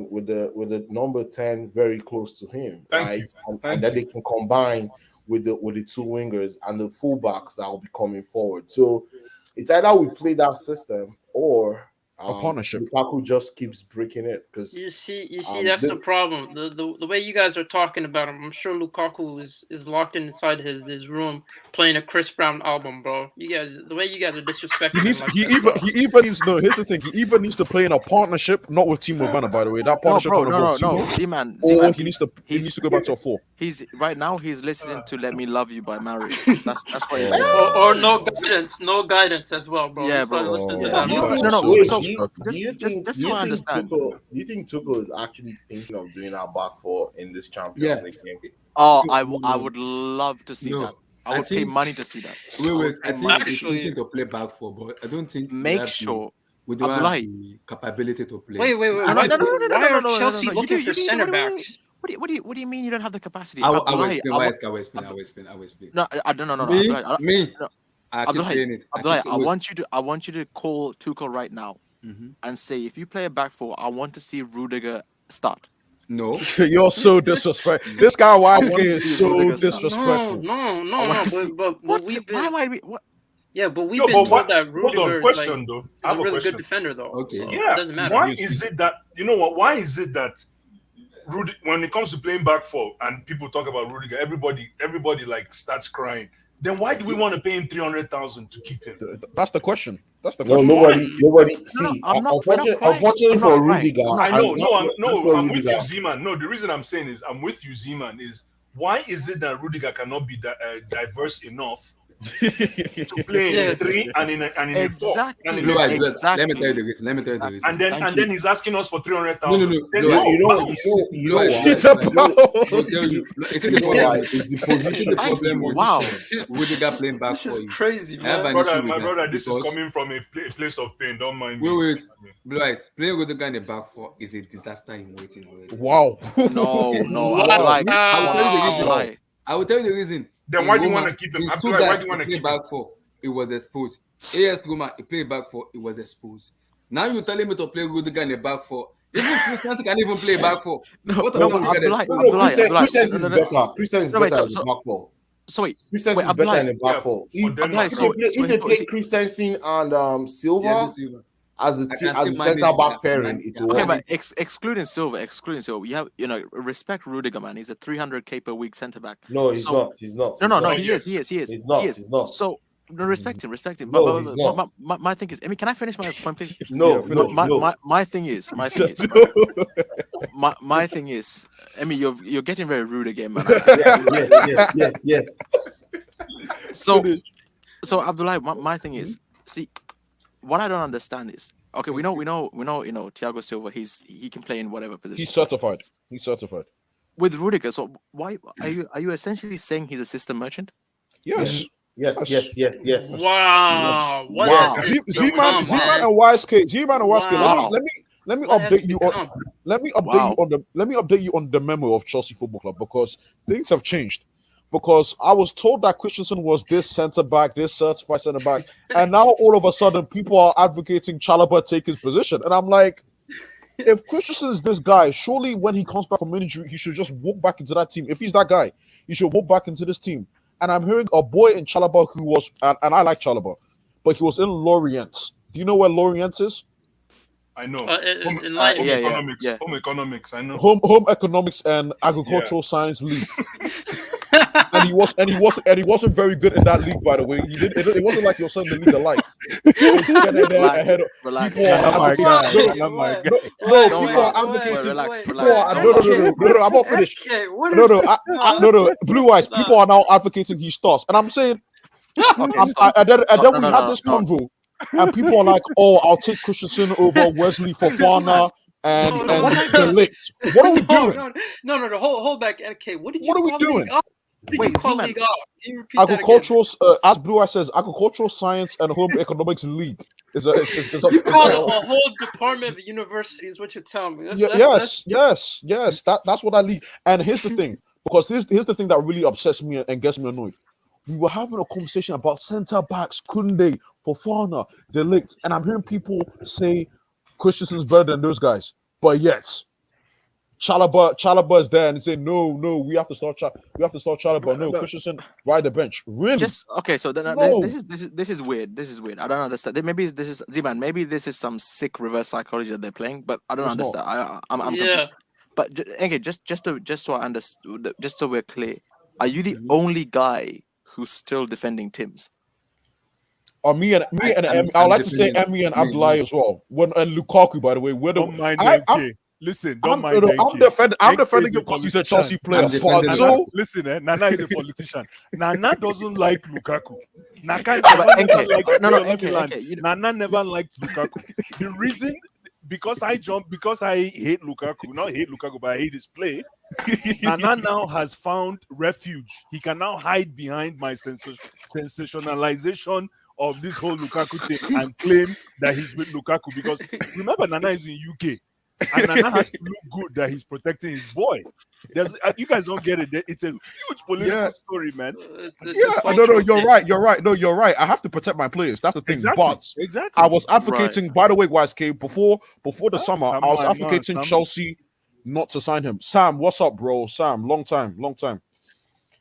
with the number 10 very close to him, Thank you. And then they can combine with the two wingers and the fullbacks that will be coming forward. So it's either we play that system or a partnership. Lukaku just keeps breaking it because You see, that's the problem. The way you guys are talking about him, I'm sure Lukaku is locked inside his room playing a Chris Brown album, bro. You guys, the way you guys are disrespecting He him. Here's the thing. He even needs to play in a partnership, not with Timo Werner, by the way. That partnership No. Timo, Z-Man, or he needs to go back to a 4. He's right now. He's listening to "Let Me Love You" by Mary. That's what he's or no guidance as well, bro. Yeah, He's probably bro. listening to Yeah. that. Just so I understand. Do you think Tuchel is actually thinking of doing that back 4 in this Champions League game? Oh, I would love to see No, that. I would pay money to see that. Wait. I think Actually- he's looking to play back 4, but I don't think Make sure. we don't have Abdullahi. the capability to play. Wait. No, Why are no, Chelsea no. looking You for do- center wait. backs? What do you mean you don't have the capacity? I will Abdullahi, explain. I will explain. No, no. Me? Abdullahi, I keep saying it. Abdullahi, I I want you to call Tuchel right now and say, if you play a back 4, I want to see Rudiger start. No. You're so disrespectful. This guy YSK is so disrespectful. No. But we've been. Why am I? What? Yeah, but we've Yo, been but told what- that hold on, Rudiger question, is though. I a have a really question. good defender, though. Okay. So Yeah. it doesn't matter. Why is it that why is it that when it comes to playing back 4 and people talk about Rudiger, everybody like starts crying. Then why do we want to pay him 300,000 to keep him? That's the question. That's the No, question. nobody. No, See, I'm not unfortunately for crying. Rudiger, I know, I'm with Rudiger. you, Z-Man. No, the reason I'm saying is I'm with you, Z-Man, is why is it that Rudiger cannot be diverse enough to play in a 3 and in a 4. Exactly. And in Blue a eyes, 2. Blue eyes. Let me tell you the reason. Let me tell you the reason. And then he's asking us for 300,000. No. Then Blue eyes. You know Blue eyes. why? She's about. I'll tell you. Is it the You know why? problem? It's the Is it position. the problem with Wow. Rudiger playing back This for is you? crazy, I have man. an issue with My that brother, this is because coming from a place of pain. Don't mind me. wait. Blue eyes. Playing Rudiger in the back four is a disaster in waiting already. Wow. No. Wow. I will tell you the reason. Abdullah. I will tell you the reason. Then In why do you Roma, want to keep him? his two Abdullah, why guys do you want to play keep him? back four, it was exposed. AS Roma, he played back four, it was exposed. Now you're telling me to play Rudiger in the back four. Even Christiansen can even play back four. What No, about Abdullah, Christiansen is better. Christiansen is better in the back four. So wait, Christiansen is better in the back four. If they play Christiansen and Silva as a centre back pairing, it will okay, work. but excluding Silva, you have respect Rudiger, man. He's a 300k per week centre back. No, he's not. No, he is. He's not. So respect him. No, he's not. My thing is, I mean, can I finish my point, please? No. My thing is, I mean, you're getting very rude again, man. Yes. So Abdullah, my thing is, see, what I don't understand is, okay, we know, Thiago Silva, he can play in whatever position. He's certified. With Rudiger, so why are you essentially saying he's a system merchant? Yes. Yes. Wow. Wow. Z-Man and YSK. Let me update you on. Let me update you on the memo of Chelsea Football Club, because things have changed. Because I was told that Christensen was this centre back, this certified centre back, and now all of a sudden people are advocating Chalobah take his position, and I'm like, if Christensen is this guy, surely when he comes back from injury, he should just walk back into that team. If he's that guy, he should walk back into this team. And I'm hearing a boy in Chalobah who was, and I like Chalobah, but he was in Lorient. Do you know where Lorient is? I know. Home economics. I know. Home economics and agricultural science league. and he wasn't very good in that league, by the way. It wasn't like you're saying the league alike. Relax. No, I'm not finished. No. Blue eyes. People are now advocating he starts, and I'm saying, and then we had this convo, and people are like, "Oh, I'll take Christensen over Wesley Fofana." And the licks. What are we doing? No. Hold back. Okay, what are we doing? Wait, call league off? Can you repeat agricultural, as Blue Eye says, agricultural science and home economics league is a. You call it a whole department of the university, is what you're telling me. Yes. That's what I lead. And here's the thing, because here's the thing that really upsets me and gets me annoyed. We were having a conversation about centre backs, Kunde, Fofana, De Ligt, and I'm hearing people say Christensen's better than those guys, but yet Chalobah is there and they say no, we have to start Chalobah. No, Christensen ride the bench. Really? Okay. So then this is weird. I don't understand. Maybe this is Z-Man. Maybe this is some sick reverse psychology that they're playing, but I don't understand. I'm confused. But okay, just so I understand, just so we're clear, are you the only guy who's still defending Tim's? Or me and I like to say Emmy and Abdullah as well. And Lukaku, by the way, don't mind them. Listen, don't mind them. I'm defending him because he's a Chelsea player. Listen, Nana is a politician. Nana doesn't like Lukaku. Nana never liked Lukaku. The reason, because I hate Lukaku, not hate Lukaku, but I hate his play. Nana now has found refuge. He can now hide behind my sensationalization of this whole Lukaku thing and claim that he's with Lukaku, because remember, Nana is in UK and Nana has to look good that he's protecting his boy. You guys don't get it. It's a huge political story, man. No, you're right. No, you're right. I have to protect my players. That's the thing. Exactly. But I was advocating, by the way, YSK, before the summer, I was advocating Chelsea not to sign him. Sam, what's up, bro? Sam, long time.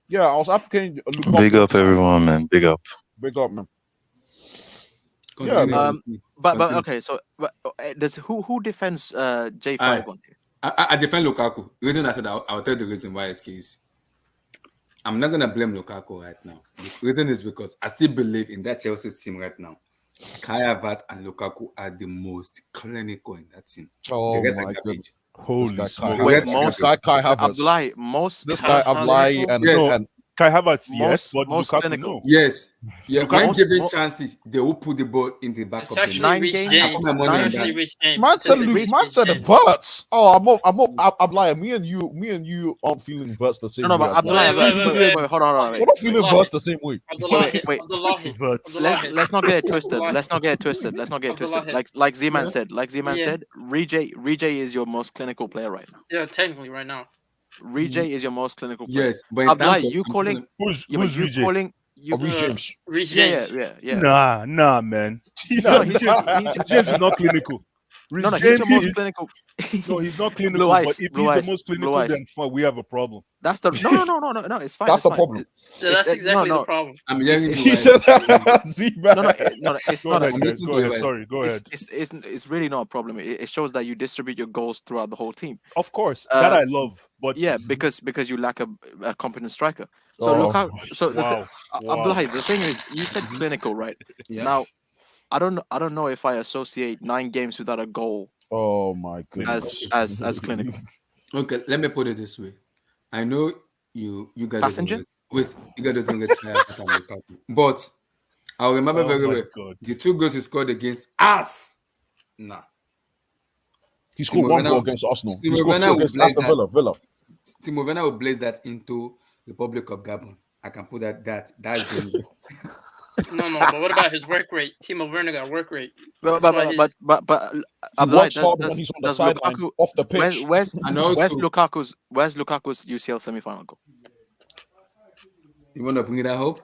Yeah, I was advocating. Big up, everyone, man. Big up, man. Yeah, but okay. So, who defends J5 on here? I defend Lukaku. The reason I said I'll tell the reason why is I'm not gonna blame Lukaku right now. The reason is because I still believe in that Chelsea team right now. Kai Havertz and Lukaku are the most clinical in that team. Oh the rest my are garbage. Holy Kai Havertz. This guy Abdullah and Kai Havertz, yes, but most Lukaku, clinical. no. Yes. Yeah, Lukaku- when Most- given mo- chances, they will put the ball in the back It's of the actually net. 9 Reece games. James. I put my money It's on actually that. Reece James. Man It's said Reece Man said James. Verts. Oh, I'm lying. Me and you aren't feeling Verts the same No, way. but Abdullah, Wait, hold on. We're not feeling Verts the same way. Abdullahi, Wait. Abdullahi, Verts. Abdullahi. Let's not get it twisted. Abdullahi. Let's not get it twisted. Abdullahi. Like Z-Man Yeah. said. Yeah. Rejay is your most clinical player right now. Yeah, technically right now. Rejay is your most clinical player. Yes, but in Abdullah, terms of you calling? Who's Yeah, but you Rejay? calling? You Reece James. Reece Yeah. James. Nah, man. He No, said he's Reece James is not clinical. Reece No, he's James your most is- clinical. No, he's not clinical. Blue but eyes, if blue he's eyes, the most blue clinical, eyes. then fine, we have a problem. That's the no. It's fine. That's it's the fine. problem. Yeah, that's exactly no. the problem. I'm hearing It's- you. He said Z-Man. No, it's Go not. ahead, I'm guys. listening Go to ahead. you, Sorry, go ahead. It's really not a problem. It shows that you distribute your goals throughout the whole team. Of course, that I love. But Yeah, because you lack a competent striker. So Oh, look how. So wow. Abdullah, the thing is, you said clinical, right? Yeah. Now, I don't know if I associate 9 games without a goal Oh my goodness. as clinical. Okay, let me put it this way. I know you guys Passenger? you guys don't get tired of Lukaku. But I remember Oh very my well God. the 2 goals he scored against us. Nah. He scored Timo 1 Werner- goal against Arsenal. He Timo scored Werner 2 will against blaze Aston that. Villa. Timo Werner will blaze that into the Republic of Gabon. I can put that's the No, but what about his work rate? Timo Werner got work rate. But That's why his- Abdullah, He works hard when he's on the does sideline, Lukaku off the pitch. where's And also- Lukaku's UCL semi-final goal? You want to bring that hope?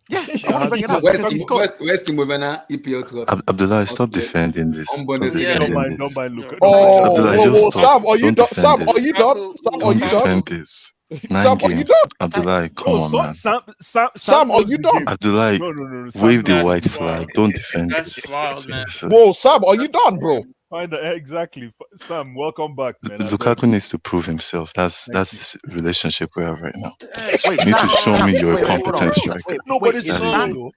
Yeah, I want to bring it up Where's because he scored. Timo Werner EPL trophy? Abdullah, stop defending this. On Stop Bundesliga. Yeah. Don't defending mind this. Lukaku. Oh, Abdullah, whoa, just stop. Sam, are you Don't done? defend Sam, this. are you done? Sam, are Don't you done? defend this. 9 Sam, are you games. done? Abdullah, come No, on, so, man. Sam, are knows you the done? game. Abdullah, No. Sam wave the knows white the flag. game. Don't defend That's this. wild, man. Seriously. Whoa, Sam, are you done, bro? Exactly. Sam, welcome back, man. I Lukaku beg. needs to prove himself. That's the relationship we have right now. Wait, You need to show me you're a hold on. competent striker. No, but it's is true, Sam, though.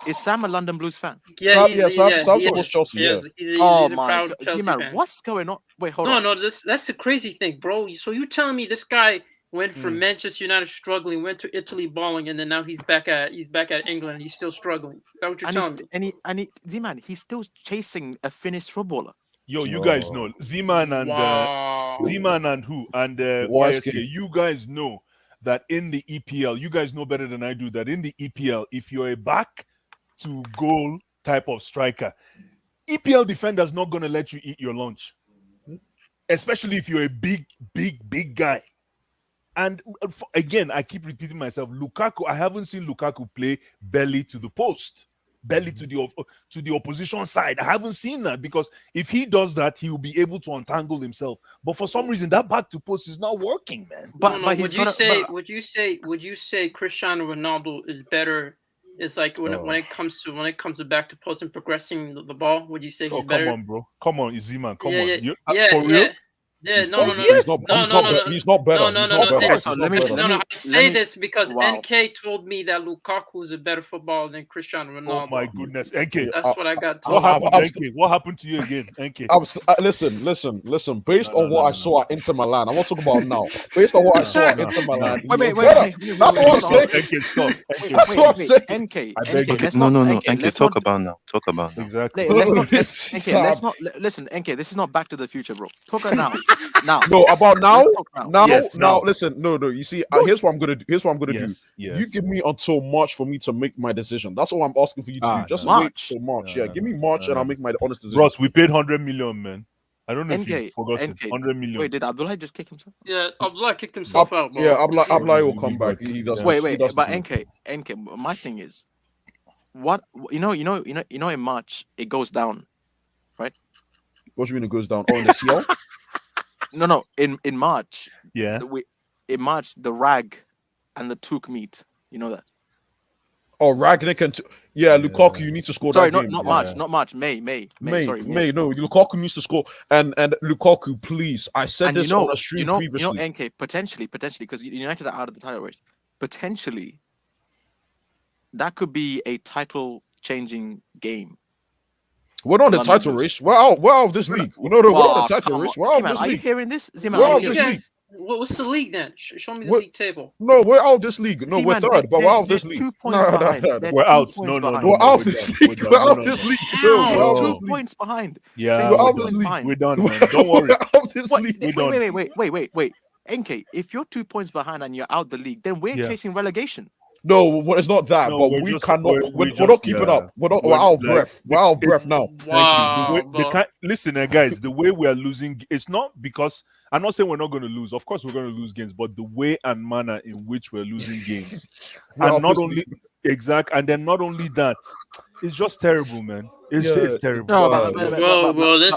is Sam a London Blues fan? Yeah, Sam's he supposed is. Chelsea, He yeah. is. He's Oh a my proud God, Chelsea Z-Man, fan. what's going on? Wait, hold on. No, that's the crazy thing, bro. So you telling me this guy went from Manchester United struggling, went to Italy balling, and then now he's back at England and he's still struggling. Is that what you're telling me? And he Z-Man, he's still chasing a Finnish footballer. Yo, you guys know Z-Man and Wow. Z-Man and who and YSK. You guys know that in the EPL, you guys know better than I do that in the EPL, if you're a back to goal type of striker, EPL defender's not gonna let you eat your lunch, especially if you're a big guy. And again, I keep repeating myself. Lukaku, I haven't seen Lukaku play belly to the post. Belly to the opposition side. I haven't seen that because if he does that, he will be able to untangle himself. But for some reason, that back to post is not working, man. But would you say Cristiano Ronaldo is better? It's like when it comes to back to post and progressing the ball. Would you say he's better? Come on, bro. Come on, Z-Man. Come on. Yeah, for real? Yeah, no. He's not better. I say this because NK told me that Lukaku is a better footballer than Cristiano Ronaldo. Oh my goodness, NK. That's what I got told. What happened to you again, NK? Listen. Based on what I saw at Inter Milan, I want to talk about now. Based on what I saw at Inter Milan, wait. That's what I'm saying. NK, stop. That's what I'm saying. NK. Okay, no. NK, talk about now. Exactly. Let's not listen. NK, this is not Back to the Future, bro. Talk now. No, about now. Yes, now. Listen, no. You see, here's what I'm gonna do. Yes. You give me until March for me to make my decision. That's all I'm asking for you to do. Just wait till March. Give me March, and I'll make my honest decision. Ross, we paid 100 million, man. I don't know if you forgot it. 100 million. Wait, did Abdullah just kick himself? Yeah, Abdullah kicked himself out, bro. Yeah, Abdullah will come back. He does. Wait, but NK. My thing is, what you know, in March it goes down, right? What do you mean it goes down? Oh, in the CL? No. In March, yeah. In March, the Rag and the Took meet. You know that. Oh, Ragnick and Lukaku, you need to score. Sorry, that game. not March. May. Sorry, May. No, Lukaku needs to score. And Lukaku, please. I said this on a stream previously. NK potentially, because United are out of the title race. Potentially, that could be a title-changing game. We're not in the title race. We're out of this league. We're not in the title race. We're out of this league. Are you hearing this? We're out of this league. What's the league then? Show me the We're- league table. No, we're out of this league. No, See, we're man, third, but we're out of they're this league. 2 points behind. They're We're 2 out. points No, no, behind. no, We're no. out We're of this done. league. We're done. We're No, out no, of this no. league. No, How? we're out of They're this 2 league. points behind. Yeah, We're They're out 2 of this points league. behind. we're done, We're man. Don't worry. out of this What? league. Wait. NK, if you're 2 points behind and you're out the league, then we're Yeah. chasing relegation. No, well, it's not that. No, but we're we just cannot. we're We're not just keeping yeah. up. We're We're out of like breath. We're out of breath now. Thank you. Wow, but Listen, guys, the way we are losing, it's not because I'm not saying we're not going to lose. Of course, we're going to lose games, but the way and manner in which we're losing games, We're out and of not this only league. and then not only that, it's just terrible, man. It's Yeah. terrible. No, well,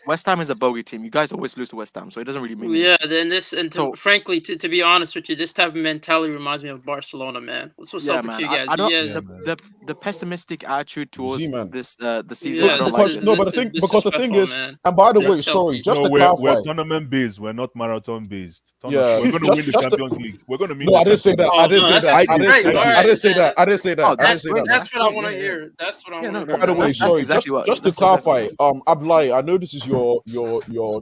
West Ham is a bogey team. You guys always lose to West Ham, so it doesn't really mean anything. yeah. Then this, and So- frankly, to be honest with you, this type of mentality reminds me of Barcelona, man. What's Yeah, up with man. you guys? I don't Yeah, the pessimistic attitude towards Z-Man. this the season. Yeah, I don't this like is- this. No, but the thing, this because the thing is, disrespectful, man. and by the Yeah, way, Chelsea. sorry, just No, to we're clarify. tournament based. We're not marathon based. Yeah, We're going to just- win the just to- Champions League. We're going to meet. No, I didn't say that. I didn't no, say that's that. I didn't great. say that. All I right, didn't say then. that. I didn't say that. Oh, I didn't that's say great. that. That's what I great, want to yeah. hear. That's what I Yeah, want to no, By the way, that's sorry, exactly what- just to that's exactly clarify, Ablai, I know this is your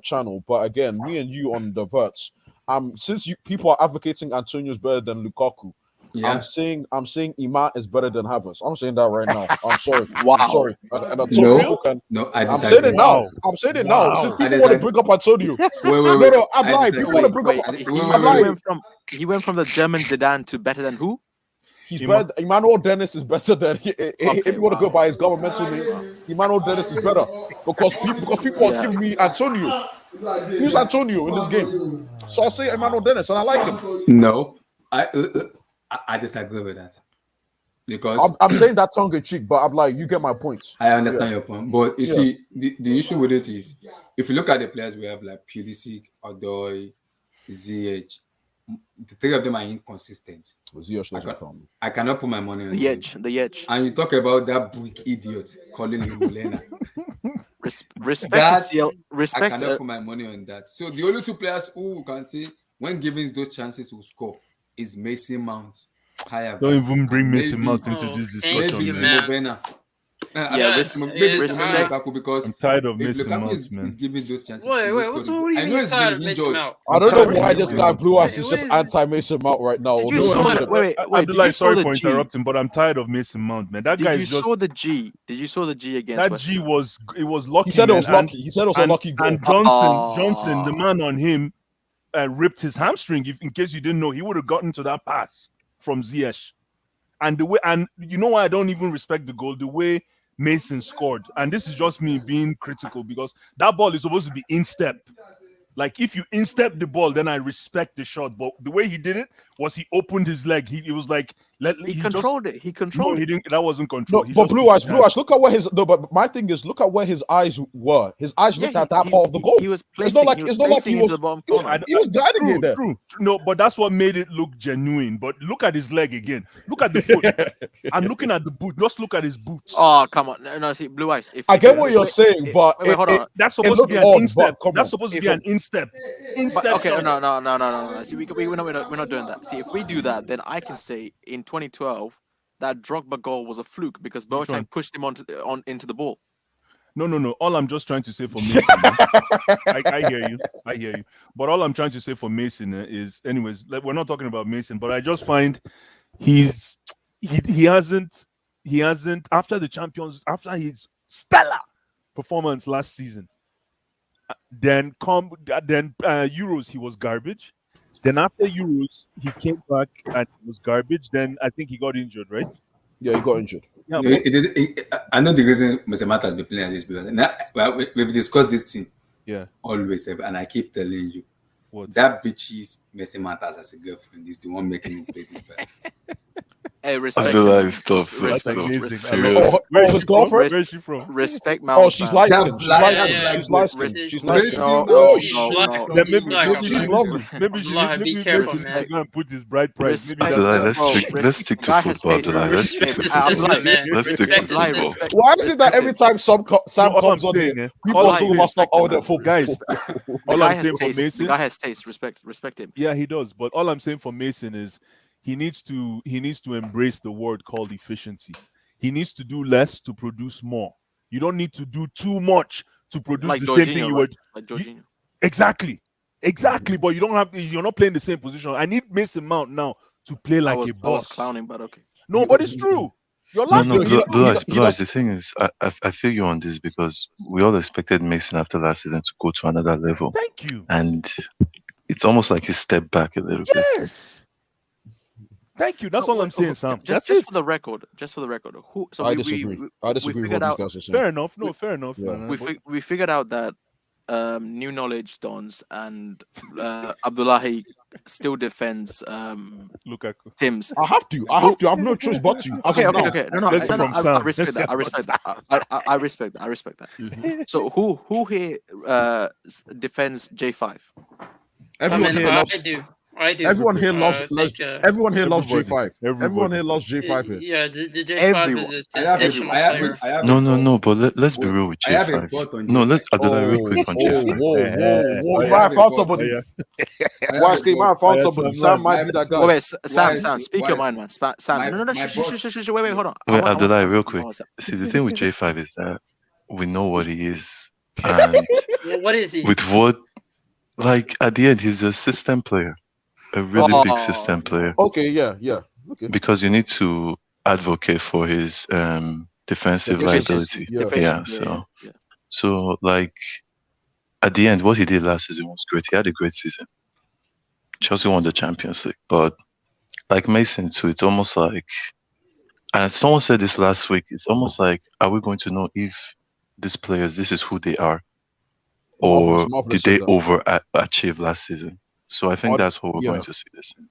channel, but again, me and you on the verts. Since people are advocating Antonio's better than Lukaku, Yeah. I'm saying Iman is better than Havertz. I'm saying that right now. I'm sorry. Wow. I'm sorry. And No. people can. No, I I'm disagree. saying it now. Wow. I'm saying it Wow. now. Since I people want to disagree. bring up Antonio. Wait. No, I Ablai, disagree. people want to bring Wait, up. he Ablai, went from the German Zidane to better than who? he's better. Emmanuel Dennis is better than. If you want to go by his governmental name, Emmanuel Dennis is better because people are giving me Antonio. Who's Antonio in this game? So I'll say Emmanuel Dennis, and I like him. No, I disagree with that because I'm saying that tongue in cheek, but I'm like, you get my points. I understand your point. But you Yeah. see, the issue with it is if you look at the players we have, like Pulisic, Odoi, ZH, the three of them are inconsistent. I cannot put my money on The them. edge. And you talk about that brick idiot calling him Molena. Respect That, to CL. Respect. I cannot put my money on that. So the only two players who can say when given those chances will score is Mason Mount. Don't even bring Mason Maybe- Mount into this discussion, Maybe man. Timo Werner. Maybe respect. Lukaku because I'm tired of if Mason Lukaku Mount, is man. giving those chances. Wait, he will what's score the what do goal. you I know mean he's tired been of Mason injured. Mount? I don't know Tired why of this Mason guy Mount. Blue Ass is just anti-Mason Mount right now. Did you although saw he that? should- Wait. Abdullah, Did you saw sorry the for G? interrupting, but I'm tired of Mason Mount, man. That guy Did you is just saw the G? Did you saw the G against that West G Ham? was lucky. He said it man. was lucky. He said it was a lucky goal. And Johnson, the man on him, ripped his hamstring. In case you didn't know, he would have gotten to that pass from Ziyech. And the way, and you know why I don't even respect the goal? The way Mason scored, and this is just me being critical because that ball is supposed to be in step. Like if you instep the ball, then I respect the shot. But the way he did it was he opened his leg. He was like He controlled it. He controlled No, he it. didn't. That wasn't control. No, He but just Blue put Eyes, his Blue hand. Eyes. Look at where his. No, but my thing is, look at where his eyes were. His eyes looked at that part of the goal. He was It's placing. not like He was it's not like placing he into was. the bottom He was, corner. he was guiding it there. True. No, but that's what made it look genuine. But look at his leg again. Look at the foot. I'm looking at the boot. Just look at his boots. Oh, come on. No, see, Blue Eyes. I get what you're saying, but wait, hold on. That's it supposed to be looked an odd, instep. but come That's on. supposed to If be it- an instep. But, Instep okay, shot. no. See, we're not doing that. See, if we do that, then I can say in 2012 that Drogba goal was a fluke because Which one? Boateng pushed him into the ball. No. All I'm just trying to say for Mason, I hear you. But all I'm trying to say for Mason is, anyways, like, we're not talking about Mason, but I just find he hasn't after his stellar performance last season. Then Euros he was garbage. Then after Euros he came back and he was garbage. Then I think he got injured, right? Yeah, he got injured. Yeah, I know the reason Mr. Matt has been playing at this because we've discussed this thing always, and I keep telling you that bitches Messi Matters as a girlfriend is the one making him play this bad. Hey, respect. Abdullah is tough. So Respect. serious. Oh, his girlfriend? Where's she from? Respect Mount. Oh, she's light skinned. She's light skinned. She's light skinned. She's light skinned. Then maybe She's lovely. Maybe she Be maybe careful, Mason man. should go and put his bride price. Maybe Abdullah, that's let's stick to football. Abdullah, let's stick to football. Let's stick to football. Why is it that every time Sam comes on here, people are talking about stuff out there for guys? All I'm saying for The Mason, guy has taste. Respect him. yeah, he does. But all I'm saying for Mason is he needs to embrace the word called efficiency. He needs to do less to produce more. You don't need to do too much to produce Like the same thing Jorginho, you would. like Jorginho. Exactly. Exactly, but you're not playing the same position. I need Mason Mount now to play like a I was boss. clowning, but okay. No, but it's true. You're No, laughing. no, Blue Eyes, the thing is, I feel you on this because we all expected Mason after last season to go to another level. Thank you. And it's almost like he stepped back a little bit. Yes. Thank you. That's all I'm saying, Sam. Just for the record. Who? So I disagree. I disagree with what these guys are saying. Fair enough. No, fair enough. Yeah. We figured out that New Knowledge Dons and Abdullahi still defends Lukaku. Tim's. I have to. I have no choice but to. Okay. No. Let's I Sam. respect that. I respect that. Mm-hmm. So who here defends J5? Everyone here loves. I do. Everyone here loves. Everyone here loves everybody. J5. Everyone here loves J5 here. Yeah, the J5 is a sensational player. No, but let's be real with J5. No, let's Abdullah real quick on J5. Whoa. You might have found somebody. You might have found somebody. Sam might be that guy. Wait, Sam, speak your mind, man. Sam, no, shh, wait, hold on. Wait, Abdullah, real quick. See, the thing with J5 is that we know what he is. And what is he? With what, like, at the end, he's a system player. A really big system player. Okay, yeah. Okay. Because you need to advocate for his defensive liability. Yeah. So like at the end, what he did last season was great. He had a great season. Chelsea won the Champions League, but like Mason too, it's almost like, and someone said this last week, it's almost like, are we going to know if these players, this is who they are, or did they overachieve last season? So I think that's what we're going to see this season.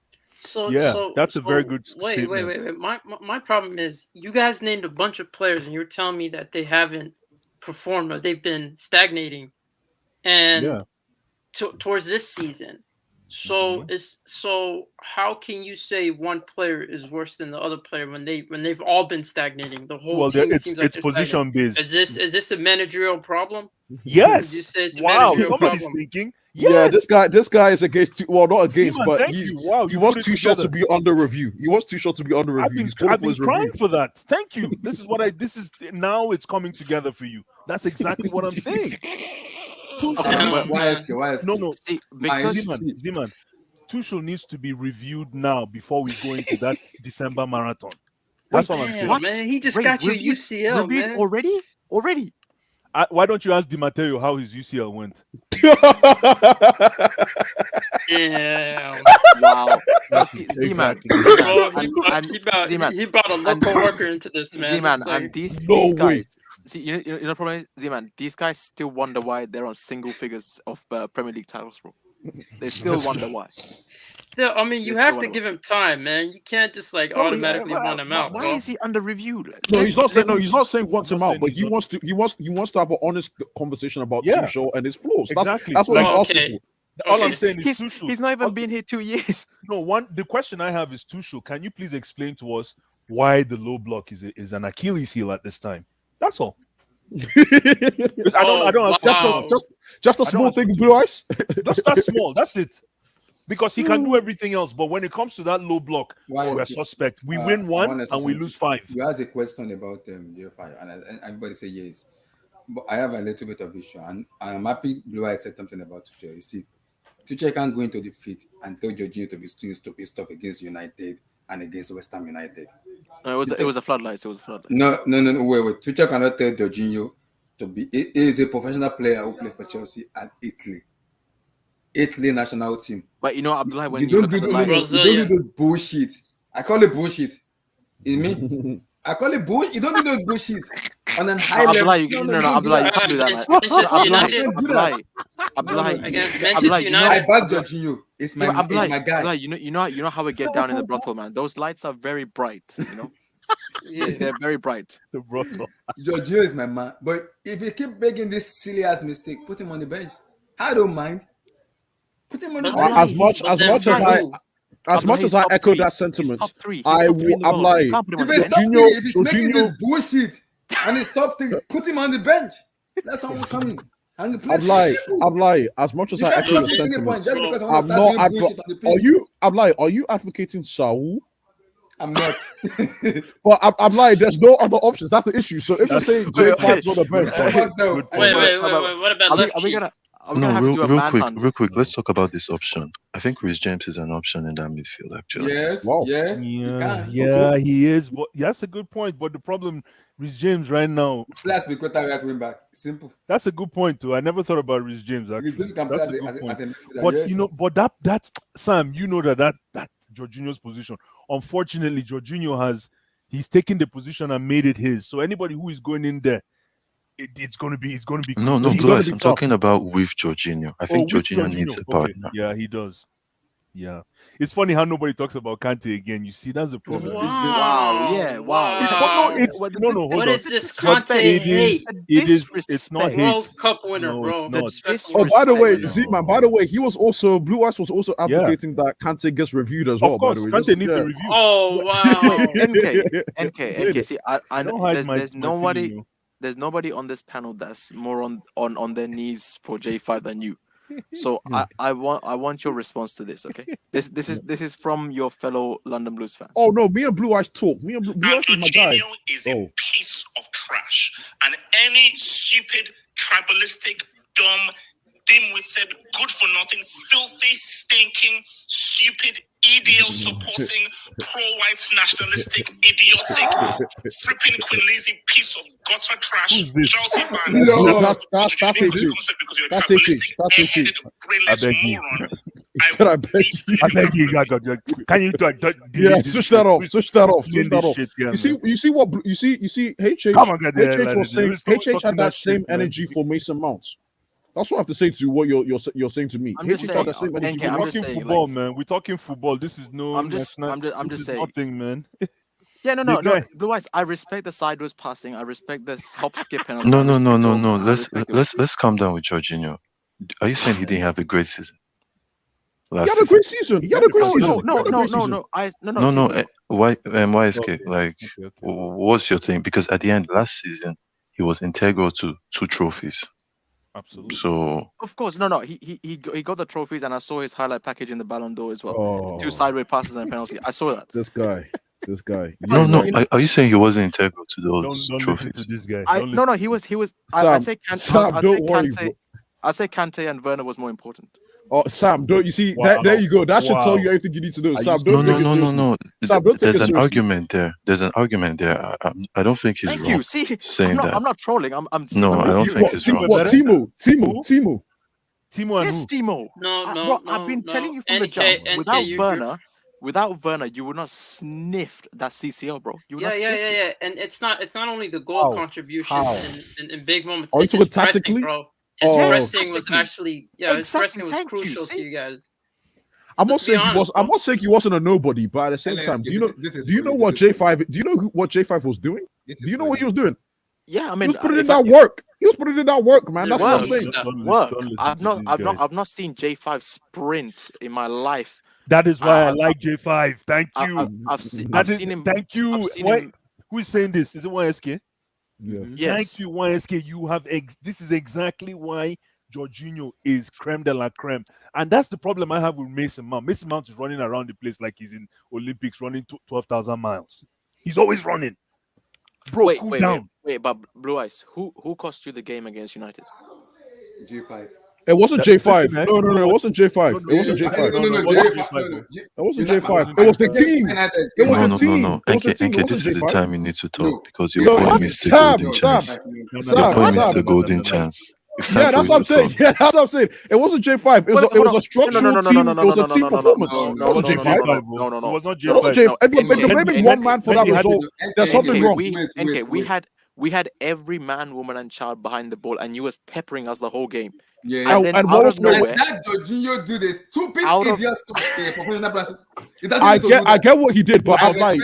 That's a very good statement. Wait. My problem is you guys named a bunch of players and you're telling me that they haven't performed or they've been stagnating, and towards this season. So so how can you say one player is worse than the other player when they've all been stagnating? The whole team seems like it's position based. Is this a managerial problem? Yes. You say it's a wow. managerial Somebody's problem. thinking. Yes. Yeah, this guy is against. Well, not against, Seaman, but thank you. Wow, he was too short to be under review. I've been crying for that. Thank you. This is now it's coming together for you. That's exactly what I'm saying. Why? No. See, because Zeman, Tuchel needs to be reviewed now before we go into that December marathon. That's what I'm saying. What? Man, he just got your UCL, man. Already? Why don't you ask Di Matteo how his UCL went? Yeah. Wow. Z-Man. He brought a local worker into this, man. Z-Man, and these guys. See, you know the problem is, Z-Man, these guys still wonder why they're on single figures of Premier League titles, bro. They still wonder why. Yeah, I mean, you have to give him time, man. You can't just automatically run him out. Why is he under review? No, he's not saying. No, he's not saying wants him out, but he wants to have an honest conversation about Tuchel and his flaws. Exactly. That's what he's asking for. All I'm saying is Tuchel. He's not even been here 2 years. No, the question I have is Tuchel. Can you please explain to us why the low block is an Achilles heel at this time? That's all. I don't. Just a small thing, Blue Eyes. That's small. That's it. Because he can do everything else, but when it comes to that low block, we're suspect. We win one and we lose 5. You asked a question about J5, and everybody say yes. But I have a little bit of issue, and I'm happy Blue Eyes said something about Tuchel. You see, Tuchel can't go into defeat and tell Jorginho to be doing stupid stuff against United and against West Ham United. No, it was a floodlight. No. Wait. Tuchel cannot tell Jorginho to be. He is a professional player who plays for Chelsea and Italy national team. But you know, Abdullah, when you don't do those bullshit. I call it bullshit. You mean? I call it bullshit. You don't do those bullshit on an high level. Abdullah, you can't do that. Abdullah, I back Jorginho. It's my guy. You know how we get down in the brothel, man. Those lights are very bright. You know. Yeah, they're very bright. The brothel. Jorginho is my man. But if you keep making this silly ass mistake, put him on the bench. I don't mind. Put him on the bench. As much as I echo that sentiment, I'm like, if he's making this bullshit and he's top 3, put him on the bench. That's how we're coming. I'm like, as much as I echo the sentiment, I'm not. Are you advocating Saul? I'm not. But I'm like, there's no other options. That's the issue. So if you say J5's on the bench, wait, what about left cheek? Are we gonna have to do a manhunt? real quick. Let's talk about this option. I think Reece James is an option in that midfield, actually. Yes, Wow. yes, you Yeah, can. yeah, he is. But that's a good point. But the problem, Reece James right now. Plus, we got right wing back. Simple. That's a good point too. I never thought about Reece James actually. Can That's play a good point. as a midfielder, But yes. you know, but that Sam, you know that Jorginho's position. Unfortunately, Jorginho he's taken the position and made it his. So anybody who is going in there, it's gonna be No, Blue Eyes, I'm talking about with Jorginho. I think Jorginho needs a partner. Yeah, he does. Yeah, it's funny how nobody talks about Kante again. You see, that's the problem. Wow. Yeah. Wow. Hold What on. is this Kante hate? It's not hate. World Cup winner, No, bro. it's not. Oh, by the way, Z-Man, by the way, Blue Eyes was also advocating that Kante gets reviewed as well. Of course, by the way. Kante needs a review. Oh wow. NK. See, there's nobody on this panel that's more on their knees for J5 than you. So I want your response to this, okay? This is from your fellow London Blues fan. Oh no, me and Blue Eyes talk. Me and Blue Eyes is my guy. Is a piece of trash, and any stupid, tribalistic, dumb, dim-witted, good-for-nothing, filthy, stinking, stupid, EDL supporting, pro-white, nationalistic, idiotic, flipping Quinlisi piece of gutter trash, Chelsea fan. No, that's it. That's it. I beg you. I beg you, God. Can you switch that off? Switch that off. Shit, yeah, you see what you see HH. Come on, get there, HH was saying. HH had that same shit, energy for Mason Mount. That's what I have to say to what you're saying to me. I'm just saying, we're talking football, man. We're talking football. This is no. I'm just saying. Nothing, man. Yeah, no. Blue Eyes, I respect the sideways passing. I respect the hop skip penalty. No. Let's calm down with Jorginho. Are you saying he didn't have a great season? He had a great season. No. Why YSK? Like, what's your thing? Because at the end, last season, he was integral to 2 trophies. Absolutely. So of course, no. He got the trophies, and I saw his highlight package in the Ballon d'Or as well. 2 sideways passes and a penalty. I saw that. This guy. No. Are you saying he wasn't integral to those trophies? Listen to this guy. He was. Sam, I'd say Kante and Werner was more important. Oh, Sam, don't you see that? There you go. That should tell you everything you need to know. Sam, don't take it seriously. No. Sam, don't take There's it an seriously. argument there. I don't think he's wrong. Thank you. See, saying that. I'm not trolling. I'm. No, I don't think he's wrong. What? Timo. Yes, Timo. No. I've been telling you from the jump. Without Werner, you would not sniffed that CCL, bro. You would not sniffed it. And it's not only the goal contribution in big moments. Are you It's talking his pressing, tactically? bro. His pressing was actually his pressing was crucial to you guys. I'm not saying he wasn't a nobody, but at the same time, do you know what J5 was doing? Do you know what he was doing? Yeah, I mean, he was putting in that work. He was putting in that work, man. That's what I'm saying. Work. I've not seen J5 sprint in my life. That is why I like J5. Thank you. I've seen him. Thank you. Who is saying this? Is it YSK? Yeah. Yes. Thank you, YSK. You have this is exactly why Jorginho is creme de la creme. And that's the problem I have with Mason Mount. Mason Mount is running around the place like he's in Olympics running 12,000 miles. He's always running. Bro, cool down. Wait, but Blue Eyes, who cost you the game against United? G5. It wasn't J5. No, it wasn't J5. It wasn't J5. It wasn't J5. It was the team. It was the team. No. NK, this is the time you need to talk because your point missed the golden chance. Your point missed the golden chance. Yeah, that's what I'm saying. It wasn't J5. It was a structural team. It was a team performance. It wasn't J5. No, it was not It wasn't J5. If you're blaming one man for that result, there's something wrong. We had every man, woman, and child behind the ball, and you was peppering us the whole game. Yeah, and what was nowhere? That Jorginho do this stupid idiot stuff. I get what he did, but I'm like,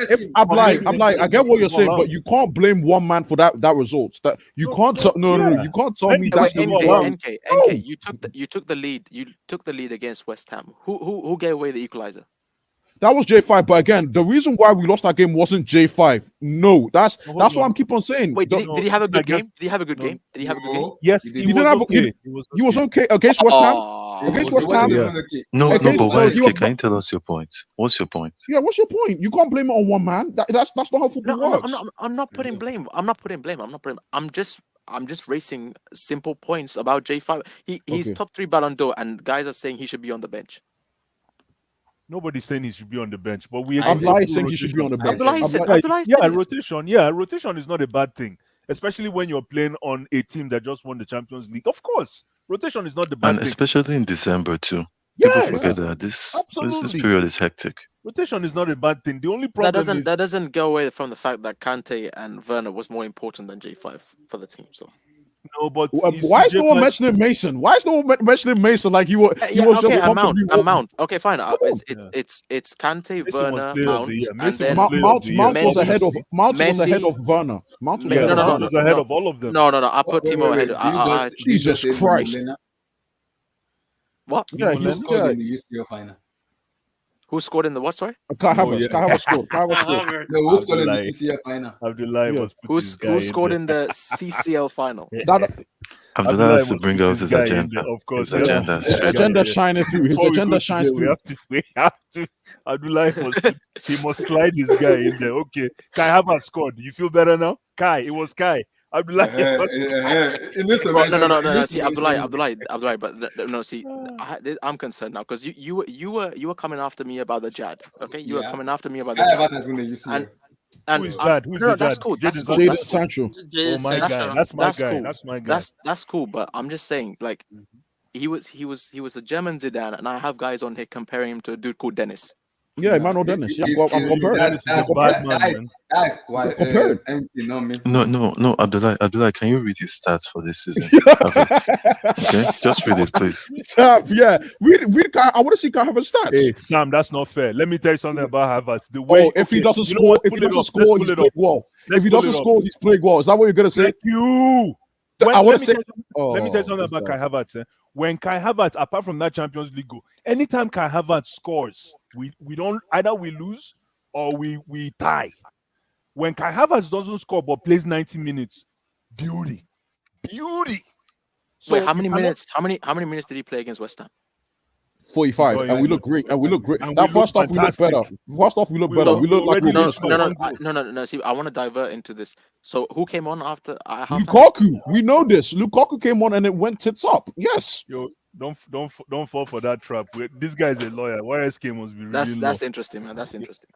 I get what you're saying, but you can't blame one man for that result. That you can't. You can't tell me that's the NK. You took the lead. You took the lead against West Ham. Who gave away the equalizer? That was J5, but again, the reason why we lost that game wasn't J5. No, that's what I'm keep on saying. Wait, did he have a good game? Did he have a good game? Yes, he didn't have. He was okay against West Ham. Against West Ham. No, but YSK, can you tell us your point? What's your point? Yeah, what's your point? You can't blame it on one man. That's not how football works. I'm not putting blame. I'm just I'm just raising simple points about J5. He's Okay. top 3 Ballon d'Or, and guys are saying he should be on the bench. Nobody's saying he should be on the bench, but we Abdullahi is saying he should be on the bench. Rotation. Yeah, rotation is not a bad thing, especially when you're playing on a team that just won the Champions League. Of course, rotation is not the bad And thing. especially in December too. Yes, People forget that this absolutely. period is hectic. Rotation is not a bad thing. The only problem That doesn't go away from the fact that Kante and Werner was more important than J5 for the team. So. No, but why is no one mentioning Mason? Why is no one mentioning Mason like he was just Mount. Okay, fine. It's Kante, Werner, Mount, and then Mount was ahead of Werner. Mount was ahead of all of them. No. I put Timo ahead. Jesus Christ! What? Yeah, he scored in the UCL final. Who scored in the what? Sorry. Kai Havertz scored. No, who scored in the UCL final? Who scored in the CCL final? Abdullah has to bring out his agenda. Of course, his agenda shining through. His agenda shines through. We have to. Abdullah must slide his guy in there. Okay, Kai Havertz scored. You feel better now? Kai, it was Kai. Abdullah. No. See, Abdullah. But no, see, I'm concerned now because you were coming after me about the Jad. Okay, you were coming after me about the Jad. And who's Jad? That's cool. That's cool. Jadon Sancho. Oh my guy. That's my guy. That's my guy. That's cool. But I'm just saying, like, he was a German Zidane, and I have guys on here comparing him to a dude called Dennis. Yeah, Emmanuel Dennis. Yeah, I'm comparing. No, Abdullah, can you read his stats for this season? Okay, just read it, please. Sam, yeah, read. I want to see Kai Havertz stats. Hey, Sam, that's not fair. Let me tell you something about Havertz. The way if he doesn't score, he's playing well. If he doesn't score, he's playing well. Is that what you're gonna say? Thank you. I want to say. Let me tell you something about Kai Havertz. When Kai Havertz, apart from that Champions League goal, anytime Kai Havertz scores, we don't either we lose or we tie. When Kai Havertz doesn't score but plays 90 minutes, beauty. So wait, how many minutes? How many minutes did he play against West Ham? 45, and we look great. That first off, we look better. We look like we No. See, I want to divert into this. So, who came on after? Lukaku. We know this. Lukaku came on and it went tits up. Yes. Yo, don't fall for that trap. This guy is a lawyer. YSK must be really That's interesting, man. That's interesting.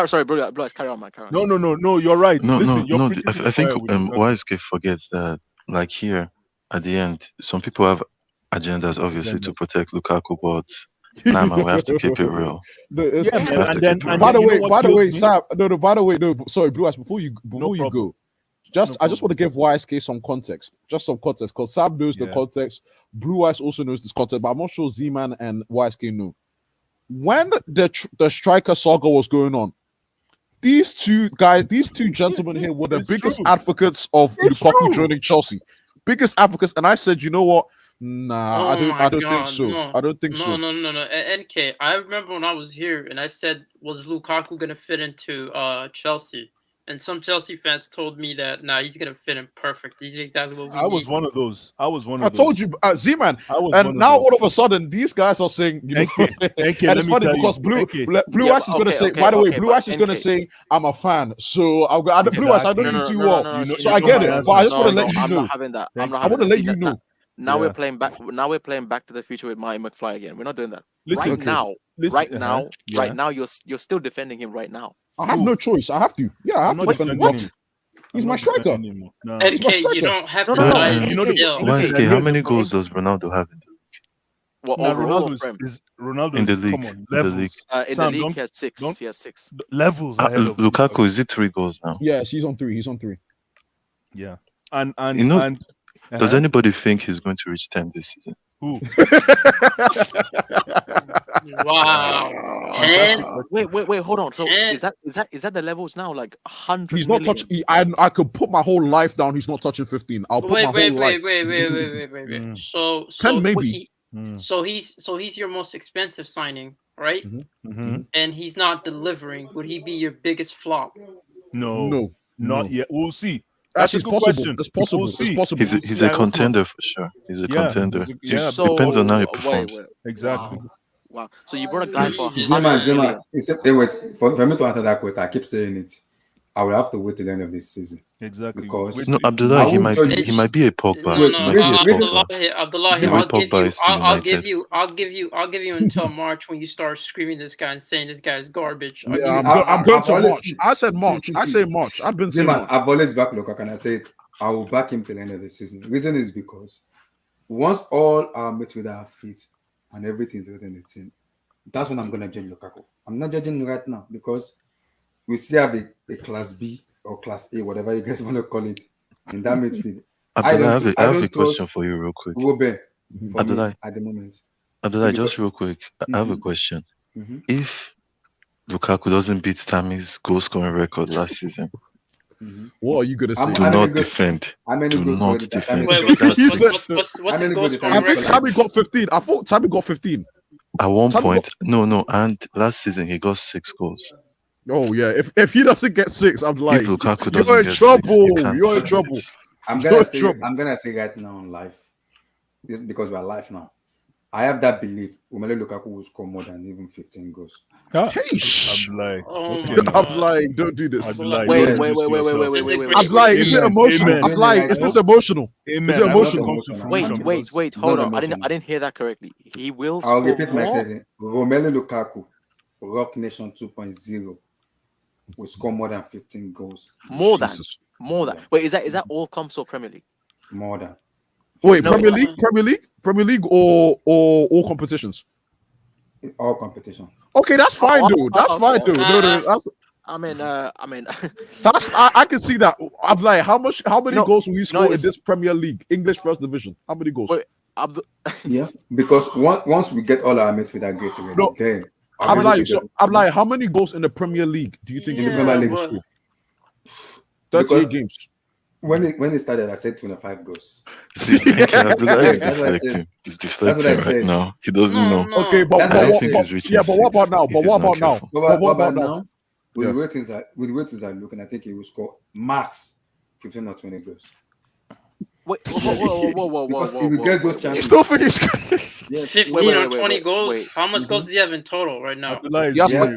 Sorry, bro. Carry on, man. No. You're right. No. I think YSK forgets that, like here at the end, some people have agendas obviously to protect Lukaku, but nah, man, we have to keep it real. By the way, Sam. Sorry, Blue Eyes. Before you go, I just want to give YSK some context, because Sam knows the context. Blue Eyes also knows this context, but I'm not sure Z-Man and YSK know. When the striker saga was going on, these two gentlemen here were the biggest advocates of Lukaku joining Chelsea. Biggest advocates, and I said, you know what? Nah, I don't think so. No. I don't think so. No. NK, I remember when I was here and I said, was Lukaku going to fit into Chelsea? And some Chelsea fans told me that, he's going to fit in perfect. He's exactly what we need. was one of those. I told you, Z-Man. And now all of a sudden, these guys are saying, you know, and it's funny because Blue Ash is going to say, by the way, Blue Ash is going to say, I'm a fan. So Blue Ash, I don't know you too well. So I get it. But I just want to let you know. I'm not having that. I want to let you know. Now we're playing back. Now we're playing Back to the Future with Marty McFly again. We're not doing that. Right now, you're still defending him right now. I have no choice. I have to. Yeah, I have to defend him. What? He's my striker. NK, you don't have to die. YSK, how many goals does Ronaldo have in the league? What Ronaldo in the league? In the league, he has 6. He has 6 levels. Lukaku, is it 3 goals now? Yes, he's on 3. Yeah, and you know. Does anybody think he's going to reach 10 this season? Who? Wow. 10? Wait, hold on. So is that the levels now? Like 100. He's not touching. I could put my whole life down. He's not touching 15. I'll put my whole life. Wait. So 10 maybe. So he's your most expensive signing, right? Mm-hmm. And he's not delivering. Would he be your biggest flop? No, not yet. We'll see. That's possible. It's possible. We'll it's possible. He's a contender for sure. He's a contender. Yeah, depends on how he performs. Exactly. Wow. So you brought a guy for Zima. For me to answer that question, I keep saying it. I will have to wait till the end of this season. Exactly. Because No, Abdullah, he might be a Pogba. No, He might be a Pogba. Abdullah, The way Pogba is to United. I'll give you until March when you start screaming this guy and saying this guy is garbage. Yeah, I'm going to March. I said March. I say March. I've been saying March. I've always backed Lukaku, and I said I will back him till the end of the season. The reason is because once all our midfielders are fit and everything is within the team, that's when I'm going to judge Lukaku. I'm not judging him right now because we still have a class B or class A, whatever you guys want to call it, in that midfield. I have a question for you real quick. Ruben, Abdullah, at the moment. Abdullah, just real quick, I have a question. If Lukaku doesn't beat Tammy's goal scoring record last season, what are you gonna say? Do not defend. Do not defend. What's his goal scoring record? I think Tammy got 15. I thought Tammy got 15. At one point, no, and last season he got 6 goals. Oh yeah, if he doesn't get 6, I'm like, if Lukaku you're in trouble. You're in trouble. I'm gonna say right now on live, because we're live now. I have that belief Romelu Lukaku will score more than even 15 goals. I'm like, don't do this. Wait. I'm like, is it emotional? I'm like, is this emotional? Is it emotional? Wait. Hold on. I didn't hear that correctly. He will. I'll repeat my statement. Romelu Lukaku, Rock Nation 2.0, will score more than 15 goals. More than. Wait, is that all comps or Premier League? More than. Wait, Premier League, or all competitions? All competition. Okay, that's fine, dude. That's fine, dude. No, that's. I mean, that's I can see that. I'm like, how many goals will you score in this Premier League, English First Division? How many goals? Wait, yeah, because once we get all our midfielder great together, then I'm like, how many goals in the Premier League do you think in the Premier League will score? 38 games. When it started, I said 25 goals. See, he's deflecting right now. He doesn't know. Okay, but what about now? But what about now? With the way things are looking, I think he will score max 15 or 20 goals. Wait, whoa. Because he will get those chances. 15 or 20 goals? How much goals does he have in total right now? He has 4.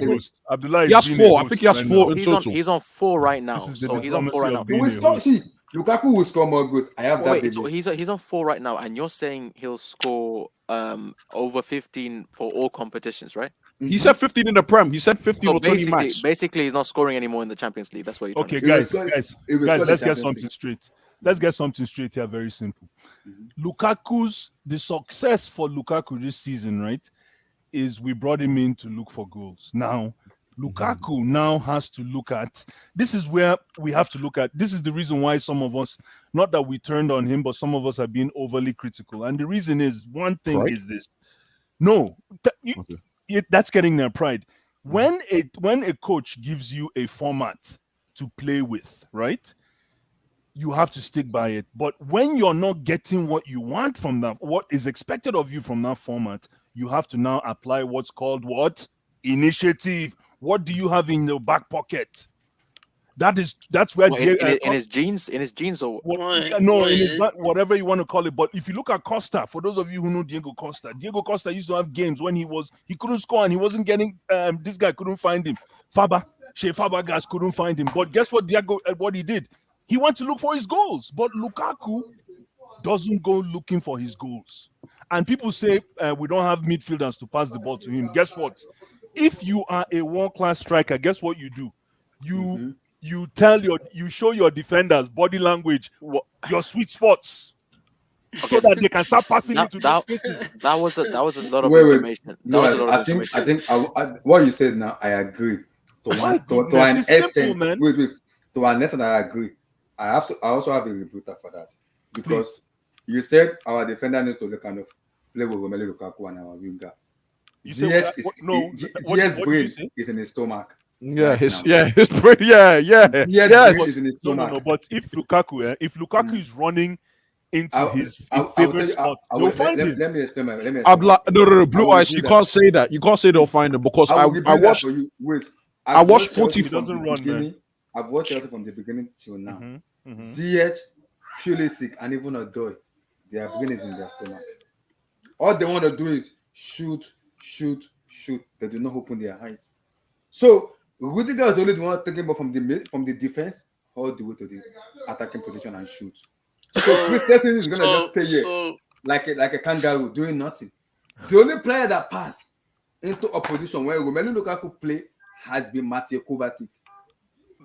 I think he has 4 in total. He's on 4 right now. So he's on 4 right now. Lukaku will score more goals. I have that. So he's on 4 right now, and you're saying he'll score over 15 for all competitions, right? He said 15 in the Prem. He said 15 or 20 max. Basically, he's not scoring anymore in the Champions League. That's what you're okay, guys, let's get something straight. Let's get something straight here. Very simple. The success for Lukaku this season, right, is we brought him in to look for goals. Now, Lukaku now has to look at, this is where we have to look at, this is the reason why some of us, not that we turned on him, but some of us are being overly critical. And the reason is, one thing is this. No, that's getting their pride. When a coach gives you a format to play with, right, you have to stick by it. But when you're not getting what you want from that, what is expected of you from that format, you have to now apply what's called what? Initiative. What do you have in the back pocket? That's where in his jeans or whatever you want to call it. But if you look at Costa, for those of you who know Diego Costa used to have games when he couldn't score and he wasn't getting this guy couldn't find him. Shea Fabregas couldn't find him. But guess what what he did? He went to look for his goals. But Lukaku doesn't go looking for his goals. And people say we don't have midfielders to pass the ball to him. Guess what? If you are a world-class striker, guess what you do? You show your defenders body language, your sweet spots, so that they can start passing it to the spaces. That was a lot of information. I think what you said now, I agree. To an extent, to an extent, I agree. I also have a rebuttal for that because you said our defender needs to kind of play with Romelu Lukaku and our winger. Ziyech's brain is in his stomach. His brain. Yes. In his stomach. No. But if Lukaku is running into his favorite spot, they'll find him. Let me explain. No. Blue eyes. You can't say that. You can't say they'll find him because I watched. I watched 40. I've watched Chelsea from the beginning till now. Ziyech, Pulisic, and even Odoi, their brain is in their stomach. All they want to do is shoot. They do not open their eyes. So Rudiger is only the one taking ball from the defense all the way to the attacking position and shoot. So Christensen is gonna just stay here like a kangaroo doing nothing. The only player that passed into opposition where Romelu Lukaku play has been Matej Kovacic.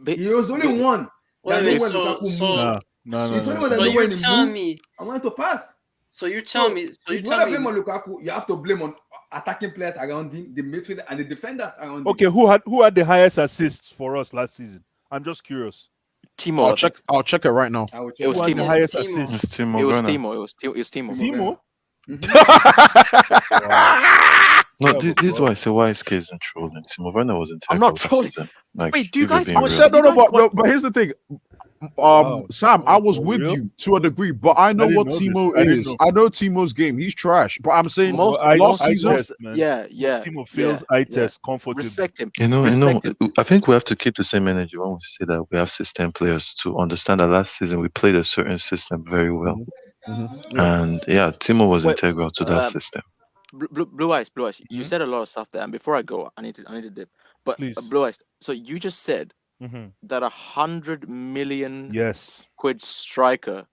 He was only one that knew when Lukaku moved. It's only one that knew when he moved. I want to pass. So you're telling me. So if you want to blame on Lukaku, you have to blame on attacking players around him, the midfield and the defenders around him. Okay, who had the highest assists for us last season? I'm just curious. Timo. I'll check it right now. It was Timo. The highest assist. It was Timo. It was Timo. No, this is why I say YSK isn't trolling. Timo Werner wasn't terrible. I'm not trolling. Like, wait, do you guys? But here's the thing. Sam, I was with you to a degree, but I know what Timo is. I know Timo's game. He's trash. But I'm saying last season, Timo fails eye test comfortably. Respect him. I think we have to keep the same energy when we say that we have system players to understand that last season we played a certain system very well. And Timo was integral to that system. Blue Eyes. You said a lot of stuff there, and before I go, I need to dip. But Blue Eyes. So you just said that 100 million quid striker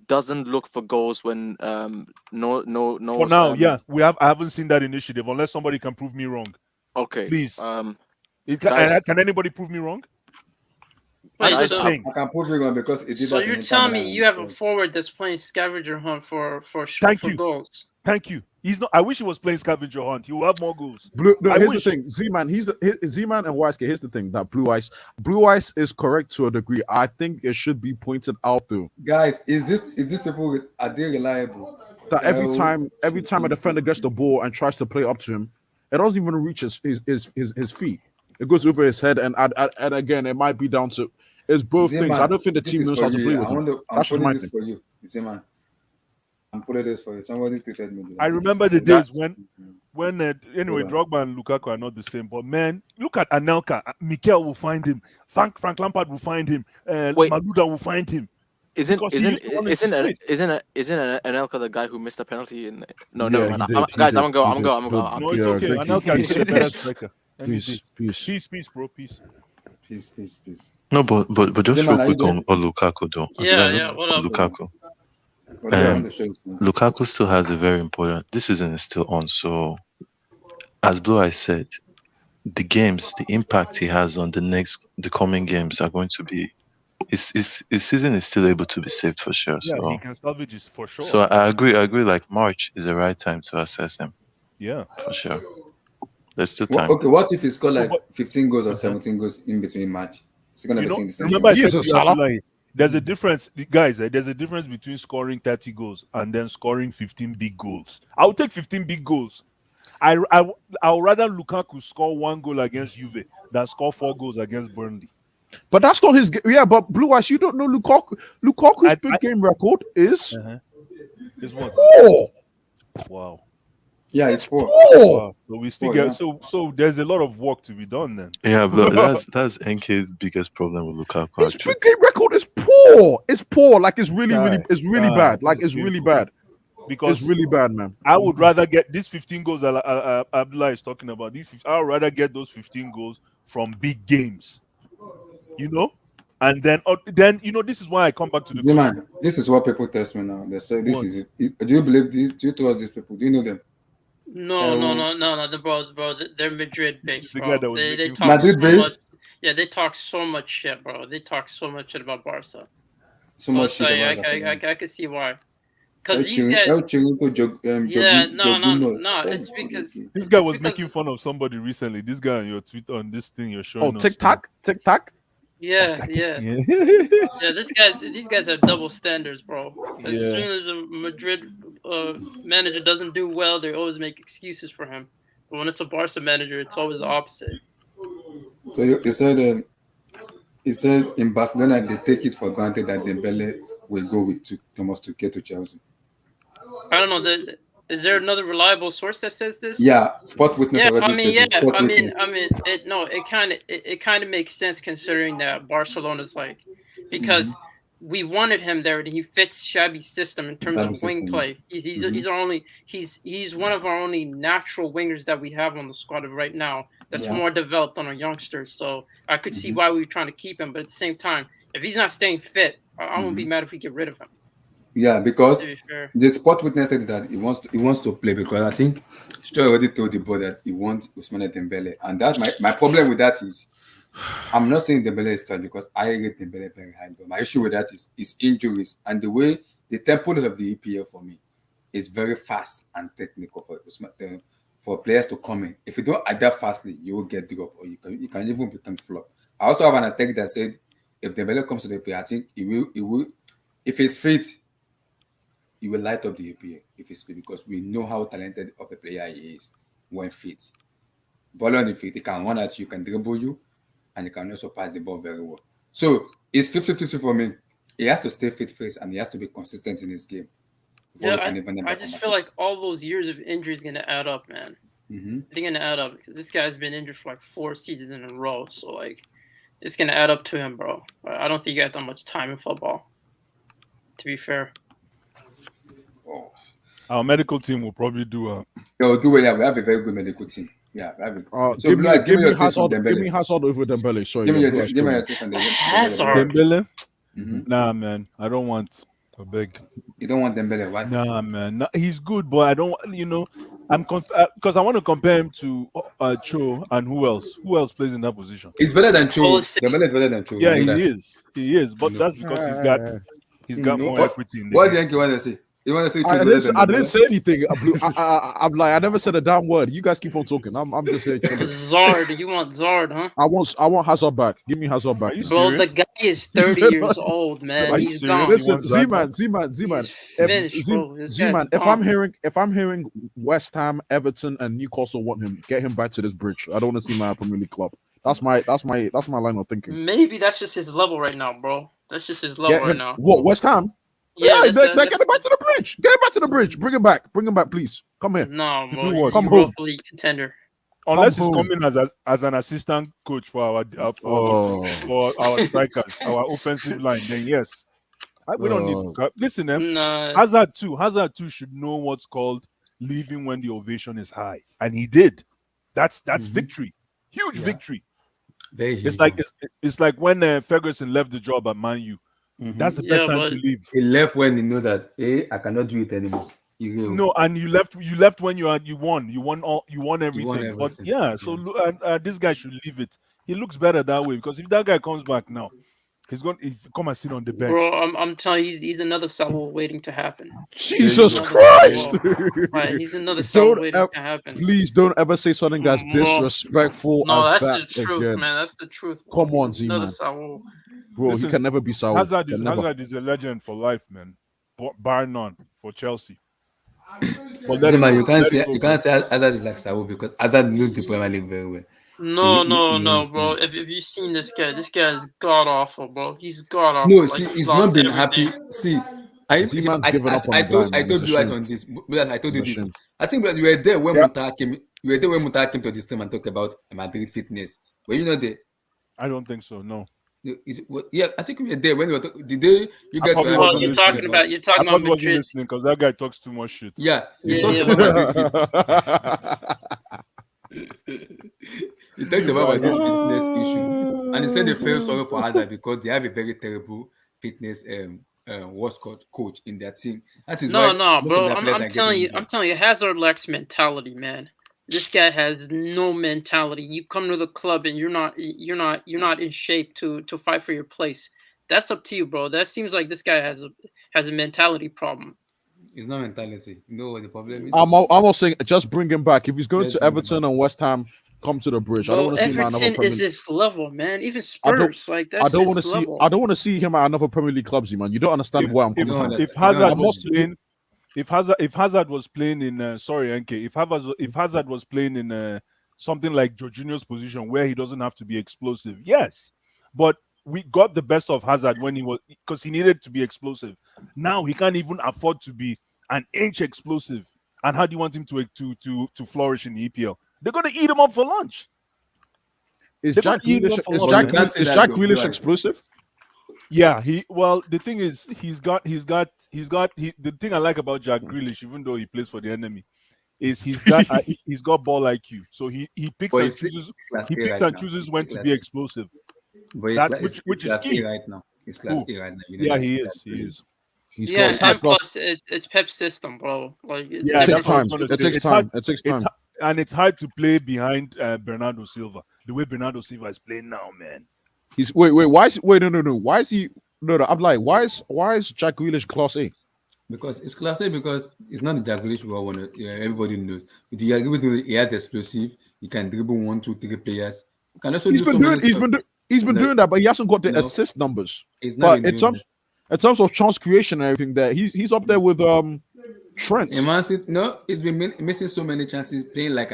doesn't look for goals when no. For now, I haven't seen that initiative unless somebody can prove me wrong. Okay, please. Guys, can anybody prove me wrong? I can prove you wrong because it did. So you're telling me you have a forward that's playing scavenger hunt for goals? Thank you. He's not. I wish he was playing scavenger hunt. He will have more goals. Here's the thing, Z-Man. Z-Man and YSK. Here's the thing that Blue Eyes is correct to a degree. I think it should be pointed out though. Guys, is this people are they reliable? That every time a defender gets the ball and tries to play up to him, it doesn't even reach his feet. It goes over his head, and again, it might be down to it's both things. I don't think the team knows how to play with him. That's just my thing. For you, Z-Man. I'm putting this for you. Somebody tweeted me. I remember the days when Drogba and Lukaku are not the same. But man, look at Anelka. Mikel will find him. Frank Lampard will find him. Maluda will find him. Isn't Anelka the guy who missed a penalty? No, guys, I'm gonna go. No, it's okay. Anelka is a better striker. Peace, bro. Peace. No, but just real quick on Lukaku though. Yeah. What up, Lukaku? Lukaku still has a very important. This season is still on, so as Blue Eye said, the impact he has on the coming games are going to be. His season is still able to be saved for sure. Yeah, so he can salvage it for sure. So I agree. Like March is the right time to assess him. Yeah, for sure. There's still time. Okay, what if he scored like 15 goals or 17 goals in between match? Is he gonna be seeing the same? Remember, I said there's a difference, guys. There's a difference between scoring 30 goals and then scoring 15 big goals. I'll take 15 big goals. I'll rather Lukaku score 1 goal against Juve than score 4 goals against Burnley. But that's not his. Yeah, but Blue Eyes, you don't know Lukaku's big game record is. Is what? 4. Wow. Yeah, it's 4. Wow. So we still get so there's a lot of work to be done then. Yeah, but that's NK's biggest problem with Lukaku. His big game record is poor. It's poor. Like it's really bad. Like it's really bad. Because it's really bad, man. I would rather get these 15 goals Abdullah is talking about. I would rather get those 15 goals from big games. And then this is why I come back to the man. This is what people test me now. They say this is it. Do you believe this? Do you trust these people? Do you know them? No, bro. They're Madrid based, bro. They talk Madrid based. Much, yeah, they talk so much shit, bro. They talk so much shit about Barca. I can see why. Because these guys. It's because this guy was making fun of somebody recently. This guy on your tweet on this thing you're showing. Oh, TikTok. Yeah. These guys have double standards, bro. As soon as a Madrid manager doesn't do well, they always make excuses for him. But when it's a Barca manager, it's always the opposite. So he said in Barcelona they take it for granted that Dembele will go with Thomas Tuchel to Chelsea. I don't know. Is there another reliable source that says this? Yeah, Sport Witness. Yeah, it kind of makes sense considering that Barcelona's because we wanted him there and he fits Xabi's system in terms of wing play. He's one of our only natural wingers that we have on the squad right now that's more developed on our youngsters. So I could see why we were trying to keep him, but at the same time, if he's not staying fit, I won't be mad if we get rid of him. Yeah, because To be fair. the sport witness said that he wants to play because I think Stoy already told the board that he wants Ousmane Dembele, and that my problem with that is I'm not saying Dembele is starting because I rate Dembele very high, but my issue with that is injuries and the way the tempo of the EPL for me is very fast and technical for players to come in. If you don't adapt fastly, you will get dropped or you can even become flop. I also have an aesthetic that said if Dembele comes to the EPL, I think he will if he's fit, he will light up the EPL if he's fit because we know how talented of a player he is when fit. Ball on the feet, he can run at you, can dribble you, and he can also pass the ball very well. So it's 50-50 for me. He has to stay fit first and he has to be consistent in his game. Yeah, I just feel like all those years of injury is going to add up, man. They're going to add up because this guy's been injured for like 4 seasons in a row. So, like, it's going to add up to him, bro. I don't think he got that much time in football, to be fair. Our medical team will probably do They'll do it. Yeah, we have a very good medical team. Yeah, we have so give me Hazard over Dembele. Sorry, give me your take on Hazard. Dembele. Nah, man, I don't want. I beg. You don't want Dembele, what? Nah, man, he's good, but I don't. You know, I'm because I want to compare him to Cho and who else? Who else plays in that position? He's better than Cho. Dembele is better than Cho. Yeah, he is. But that's because he's got more equity in there. What do you want to say? You want to say I didn't say anything. I'm like, I never said a damn word. You guys keep on talking. I'm just saying. Zard, you want Zard, huh? I want Hazard back. Give me Hazard back. Bro, the guy is 30 years old, man. He's gone. Listen, Z-Man. Finished, bro. Z-Man, if I'm hearing West Ham, Everton, and Newcastle want him, get him back to this bridge. I don't want to see my Premier League club. That's my line of thinking. Maybe that's just his level right now, bro. That's just his level right now. What, West Ham? Yeah, get him back to the bridge. Get him back to the bridge. Bring him back, please. Come here. No, bro. He's Come a home. Europa League contender. Unless he's coming as an assistant coach for our strikers, our offensive line, then yes. We don't need. Listen, Hazard too should know what's called leaving when the ovation is high, and he did. That's victory, huge victory. Very huge. It's like when Ferguson left the job at Man U. That's the best time to leave. He left when he knew that I cannot do it anymore. No, and you left when you won everything. But yeah, so this guy should leave it. He looks better that way because if that guy comes back now, he's going to come and sit on the bench. Bro, I'm telling you, he's another Saul waiting to happen. Jesus Christ! Right, he's another Saul waiting to happen. Please don't ever say something that's disrespectful. No, that's the truth, man. That's the truth. Come on, Z-Man. Bro, listen, he can never be Saul. Hazard is a legend for life, man. Bar none for Chelsea. But man, you can't say Hazard is like Saul because Hazard knows the Premier League very well. No, bro. If you've seen this guy is god awful, bro. He's god awful. No, see, he's not been happy. See, I told you guys on this. I told you this. I think you were there when Muntah came. You were there when Muntah came to this team and talked about Madrid fitness. Were you not there? I don't think so. No. Yeah, I think we were there when we were the day you guys were. Well, you're talking about Madrid listening because that guy talks too much shit. Yeah, he talks about he talks about this fitness issue, and he said they feel sorry for Hazard because they have a very terrible fitness what's called coach in their team. That is bro. I'm telling you, Hazard lacks mentality, man. This guy has no mentality. You come to the club and you're not in shape to fight for your place. That's up to you, bro. That seems like this guy has a mentality problem. It's not mentality. You know what the problem is? I'm not saying just bring him back. If he's going to Everton and West Ham, come to the bridge. Bro, I don't want to see him at another Everton Premier is League. this level, man. Even Spurs, I don't want to see. I don't want to see him at another Premier League clubs, man. You don't understand where I'm coming from. If Hazard was playing in sorry, NK, if Hazard was playing in something like Jorginho's position where he doesn't have to be explosive, yes, but we got the best of Hazard when he was because he needed to be explosive. Now he can't even afford to be an inch explosive. And how do you want him to flourish in the EPL? They're gonna eat him up for lunch. Is Jack Grealish explosive? Yeah, the thing is the thing I like about Jack Grealish, even though he plays for the enemy, is he's got ball IQ. So he picks But and it's chooses class he A picks right and now. chooses when to Class be A. explosive. But That it's which is class key. A right now. It's class Who? A right now. Yeah, he is. He is. He's Yeah, got and plus it's Pep's system, bro. Like it's Yeah, it takes that's what I time. was gonna It say. takes It's time. hard. It takes It's time. and it's hard to play behind Bernardo Silva the way Bernardo Silva is playing now, man. He's wait. Why is no. Why is he no? I'm like, why is Jack Grealish class A? Because it's class A because it's not the Jack Grealish we all want to. Yeah, everybody knows. With the Jack Grealish, he has explosive. He can dribble 1, 2, 3 players. He can also He's do been so doing. many stuff. He's been No, doing that, but he hasn't got the no, assist numbers. he's not But been doing that. in terms of chance creation and everything, there he's up there with Trent. No, he's been missing so many chances, playing like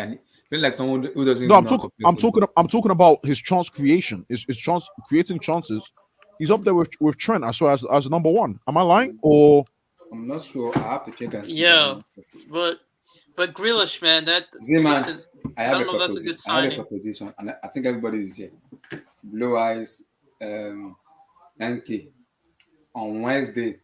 someone who doesn't No, even know how to play football. I'm talking about his chance creation. His chance creating chances. He's up there with Trent as well as number one. Am I lying or? I'm not sure. I have to check and see. Yeah, but Grealish, man, Z-Man, listen, I have don't a know if that's a good proposition. I have a signing. proposition, and I think everybody is here. Blue Eyes, 9K on Wednesday.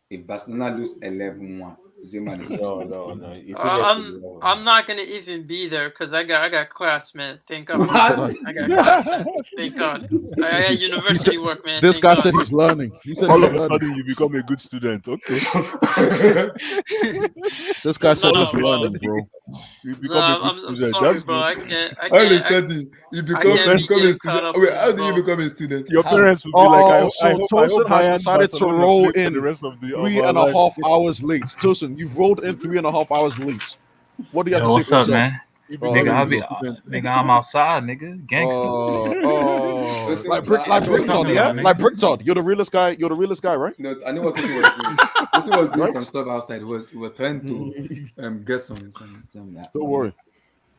If Barcelona lose 11-1, Z-Man is No. I'm not gonna even be there because I got class, man. Thank God. What? I got class. Thank God. I got university work, man. This Thank guy God. said he's learning. He said All he's of a learning. sudden you become a good student. Okay. This guy said No, he's bro. learning, bro. You No, become a good I'm student. sorry, That's bro. good. I can't. All of a sudden, you I become can't be a getting caught student. up Wait, in how this, do you bro. become a student? Your How? parents will be like, So I Tosin hope has Bayern decided to Barcelona roll play for the in rest of the 3.5 lives. hours late. Tosin, you've rolled in 3.5 hours late. What do you have Yo, to say what's for up, yourself? man? You Nigga, become a I'll good be, student. nigga, I'm outside, nigga, gangster. Listen, Like I know what Bricktod, Tosin yeah? was Like doing. Bricktod. You're the realest guy. You're the realest guy, right? No, I know what Tosin was doing. Tosin was doing Right? some stuff outside. He was trying to get some. Don't worry.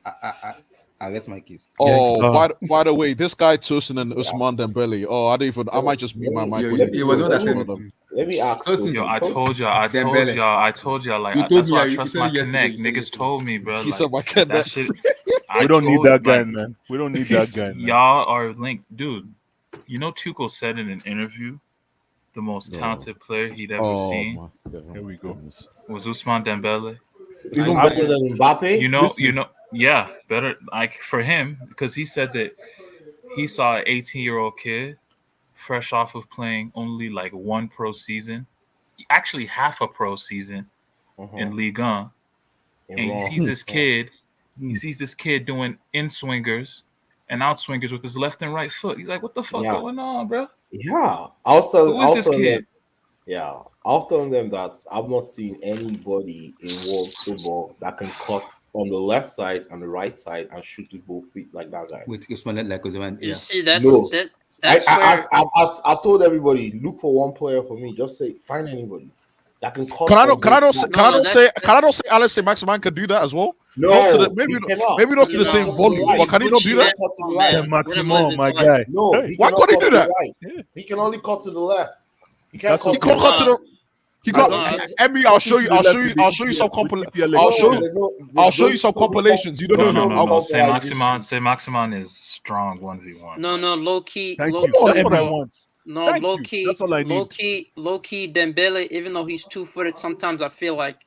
I rest my case. Oh, by the way, this guy Tosin and Usman Dembele. Oh, I might just mute my mic when He was the one that said one it. of them. Let me ask. Tosin, Yo, I Dembele. told y'all, like, You told that's me. why I You trust said my it yesterday. connect. You said Niggas yesterday. told me, bro. He Like, said my that connect. shit. We don't need that guy, like, man. We don't need that guy, man. y'all are linked, dude. You know, Tuchel said in an interview, the most talented player he'd ever seen Here we go. was Ousmane Dembele. Even better than Mbappe. You know, yeah, better like for him because he said that he saw an 18-year-old kid fresh off of playing only like one pro season, actually half a pro season in Ligue 1, and he sees this kid. He sees this kid doing in swingers and out swingers with his left and right foot. He's like, "What the fuck going on, bro?" Yeah, I was telling this kid? I was telling them that I've not seen anybody in world football that can cut on the left side and the right side and shoot with both feet like that guy. With Usman like Usman, You yeah. see, that's I've told everybody, look for one player for me. Just say find anybody that can cut. Can I not say Alex Maximan can do that as well? No, not to the, maybe not to the same volume, but can he not do that? Maximum, my guy. No, Hey, why can't he do that? Right. He can only cut to the left. He can't cut to the. He got Emmy. I'll show you some compilations. You don't know. No. Say Maximan is strong 1v1. No, low key. Thank low you. That's what I want. No, Thank low you. key. That's all I need. Low key. Dembele, even though he's 2-footed, sometimes I feel like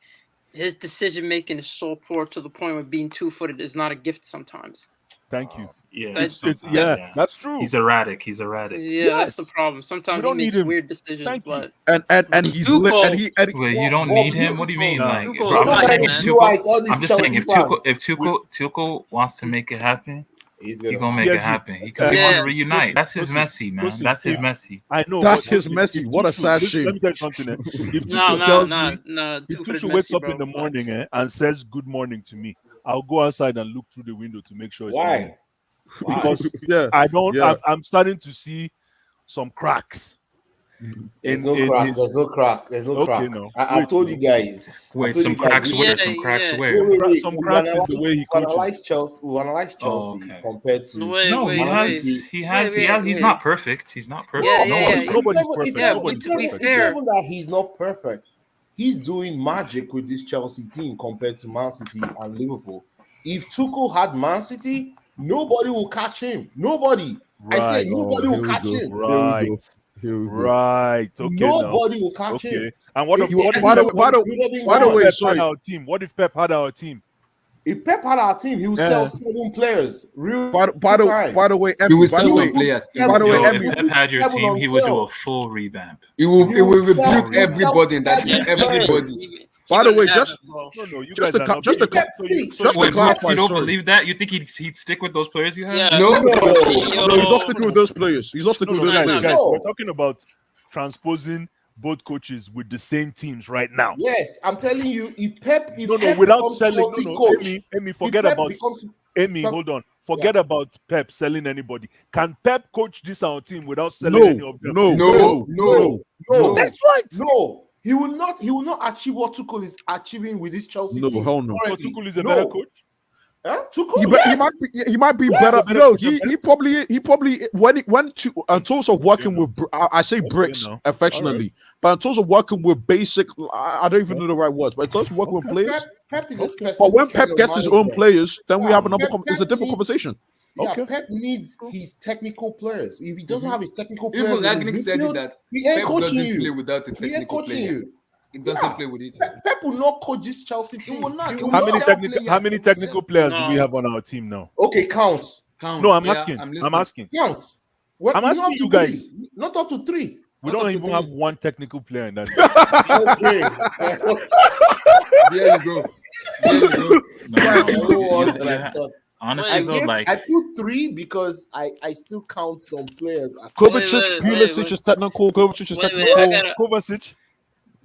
his decision making is so poor to the point where being 2-footed is not a gift sometimes. Thank you. Yeah, yeah, that's true. He's erratic. Yeah, that's the problem. Sometimes he makes weird decisions, but and he's lit, and he. Wait, you don't need him? What do you mean? Like, bro, I'm just saying if Tuchel wants to make it happen, he's gonna make it happen because he wants to reunite. That's his Messi, man. That's his Messi. I know. That's his Messi. What a sad shame. Let me tell you something. If Tuchel wakes up in the morning and says good morning to me, I'll go outside and look through the window to make sure it's why. Because I don't. I'm starting to see some cracks. There's no crack. There's no crack. No. I told you guys. Wait, some cracks where? Some cracks where? Some cracks in the way he coaches. We analyze Chelsea compared to. He's not perfect. He's not perfect. Nobody's perfect. It's not even that he's not perfect. He's doing magic with this Chelsea team compared to Man City and Liverpool. If Tuchel had Man City, nobody will catch him. Nobody. Right. I say nobody will catch him. Right. Right. Okay. Nobody will catch him. And what if by the way, sorry. What if Pep had our team? If Pep had our team, he would sell 7 players. By the way, He will by sell the some way, players. by the way, Yo, if Emmy, Pep had your 7 team, on he would do sale. a full revamp. He will rebuild he will sell everybody in that team. 7 players. Everybody. by the way, just No, you just guys to are co- not just to believing. co- So you, just to Wait, Brooks, clarify, you don't sorry. believe that? You think he'd stick with those players you have? Yeah. No. No, he's not sticking with those players. He's not sticking No, with those guys, players. we're talking about transposing both coaches with the same teams right now. Yes, I'm telling you, if Pep Without becomes selling. Chelsea coach, Amy, if forget Pep about becomes Amy. Pep- Hold on. Forget about Pep selling anybody. Can Pep coach this our team without selling any of them? No, That's right. No, he will not achieve what Tuchel is achieving with this Chelsea No, team. hell no. So currently. Tuchel is a better coach. Huh? Tuchel, He might be Yes. better. Yo, he probably when it went to in terms of working with I say bricks now. affectionately, but in terms of working with basic, I don't even know the right words, but in terms of working with players. Pep is a specific But when kind Pep of gets his manager. own players, then we have another. Pep It's a different needs- conversation. Yeah, Pep needs his technical players. If he doesn't have his technical players, Even in his Ragnick said it midfield, that he ain't Pep coaching doesn't you. play without a He ain't technical coaching player. you. He doesn't play with it. Pep will not coach this Chelsea team. He will not. He will How many sell technical players. how many He will technical sell- players do we No. have on our team now? Okay, count. Count. No, I'm Yeah, asking. I'm I'm listening. asking. Count. Well, I'm not asking up you to guys. three. Not up to 3. We Not don't up to even 3. have one technical player in that team. Okay. There you go. There you go. That's No, the one that you I ha- thought. honestly though, like I put 3 because I still count some players as Kovacic, wait. Pulisic is technical. Kovacic is Wait, technical. I gotta, Kovacic.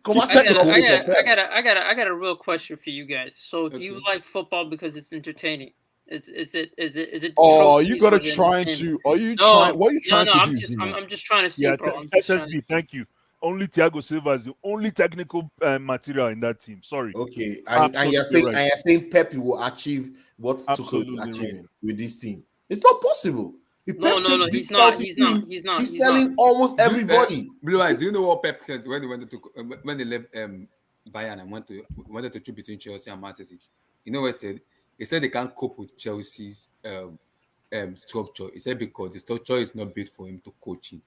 He's Kovacic is technical. I got a real question for you guys. So, do you Okay. like football because it's entertaining? Is it? Oh, trophies you gotta or the trying entertainment? to. Are you No, trying? What are you trying no. to I'm do, just, Zima? I'm just trying to see, Yeah, bro. I'm just trying SSB. Thank you. Only Thiago Silva is the only technical material in that team. Sorry. Okay, and you're saying Pep will achieve what Tuchel is Absolutely achieving right. with this team. It's not possible. If No, Pep no, takes this he's not. Chelsea He's not. team, He's not. he's He's selling almost everybody. Blue Eye, do you know what Pep says when they went to when they left Bayern and wanted to choose between Chelsea and Man City? You know what he said? He said they can't cope with Chelsea's structure. He said because the structure is not built for him to coach in.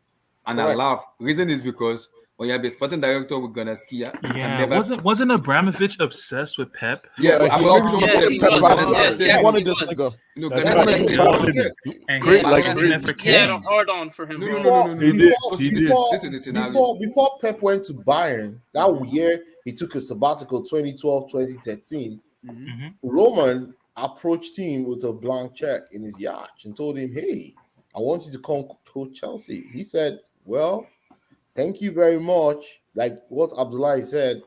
And Correct. I laugh. Reason is because when you have a sporting director with Gunnarskia, you can yeah, never. wasn't Abramovich obsessed with Pep? Yeah, he Abramovich loved- wanted he Pep, Pep but back. Gunnarskia said He no. wanted this nigga. No, That's Gunnarskia why said he no. wanted him. And Great, he like never great. He had a came. hard on for him, No, bro. no, no, no, no, He no. did. Because He this did. is the scenario. Before Pep went to Bayern, that year he took a sabbatical 2012, 2013. Mm-hmm. Roman approached him with a blank check in his yacht and told him, "Hey, I want you to come coach Chelsea." He said, "Well, thank you very much." Like what Abdullahi said,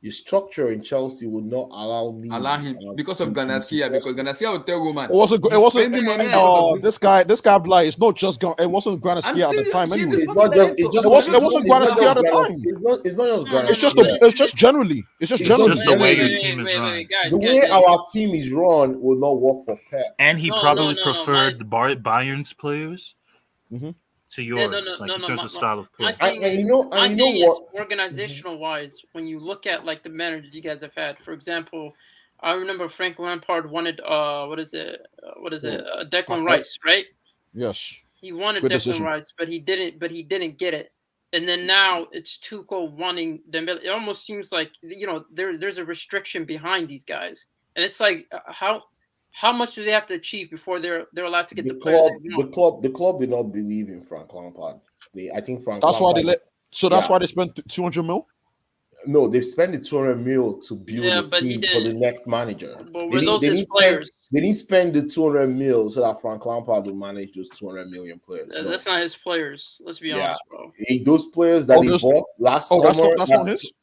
your structure in Chelsea would not allow me Allow him because of to Gunnarskia, because Gunnarskia will tell Roman. It wasn't. It "You're wasn't. spending money because of This guy, Bly. It's not just. It wasn't I'm Granaskia at the serious. time. He- Anyway, the It's not just. It's just. It wasn't Granaskia at the time. It's not just No, no, It's just. no, It's just generally. It's just It's generally. just the way your team is run. Wait, guys, The guys, way guys. our team is run will not work for Pep. And he No, probably no, no, preferred the Bayern's players to Yeah, yours, in terms of style of My play. thing And is, you know what? organizational wise, when you look at like the managers you guys have had, for example, I remember Frank Lampard wanted Declan Rice, right? Yes. He wanted Good Declan decision. Rice, but he didn't get it. And then now it's Tuchel wanting Dembele. It almost seems like there's a restriction behind these guys, and it's like how much do they have to achieve before they're allowed to get the players? The club did not believe in Frank Lampard. I think Frank. That's why Lampard, they let. So that's yeah. why they spent 200 mil. No, they spent the 200 mil to build Yeah, a but he team for the didn't. next manager. But were those his players? They didn't spend the 200 mil so that Frank Lampard would manage those 200 million players. No. That's not his players. Let's be honest, bro. Those players that he bought last summer. That's not his.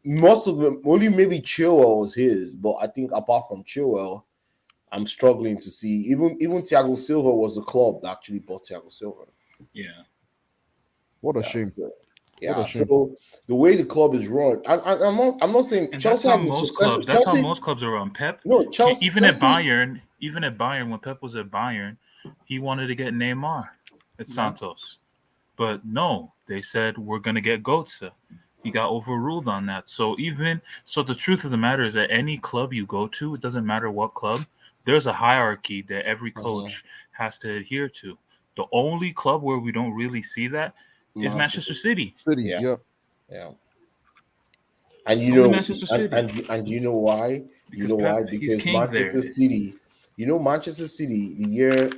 Most of them, only maybe Chilwell was his, but I think apart from Chilwell, I'm struggling to see. Even Thiago Silva was the club that actually bought Thiago Silva. Yeah. What a shame. Yeah, so the way the club is run, I'm not saying And Chelsea that's has how been most successful. clubs. That's Chelsea, how most clubs are run. Pep. No, Chelsea. Even at Bayern, when Pep was at Bayern, he wanted to get Neymar at Santos, but no, they said we're gonna get Götze. He got overruled on that. So the truth of the matter is that any club you go to, it doesn't matter what club, there's a hierarchy that every coach has to adhere to. The only club where we don't really see that is Manchester City. Yeah. And you Only know, Manchester City. and you know why? Because You know why? Pep, he's Because king Manchester there. City. You know, Manchester City. The year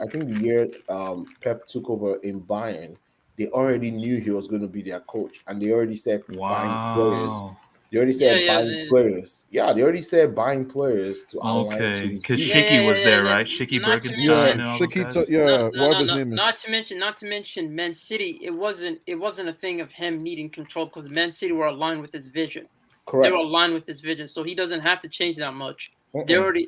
Pep took over in Bayern, they already knew he was going to be their coach, and they already said buying players. Wow. They already Yeah, said yeah, buying players. Yeah, they already said buying players to align to Okay, his because vision. Shiki was there, yeah. right? Shiki Not to Bergenstein Yeah, and all those Shiki, guys. whatever his name is. Not to mention Man City. It wasn't a thing of him needing control because Man City were aligned with his vision. Correct. They were aligned with his vision, so he doesn't have to change that much. Uh-uh. They're already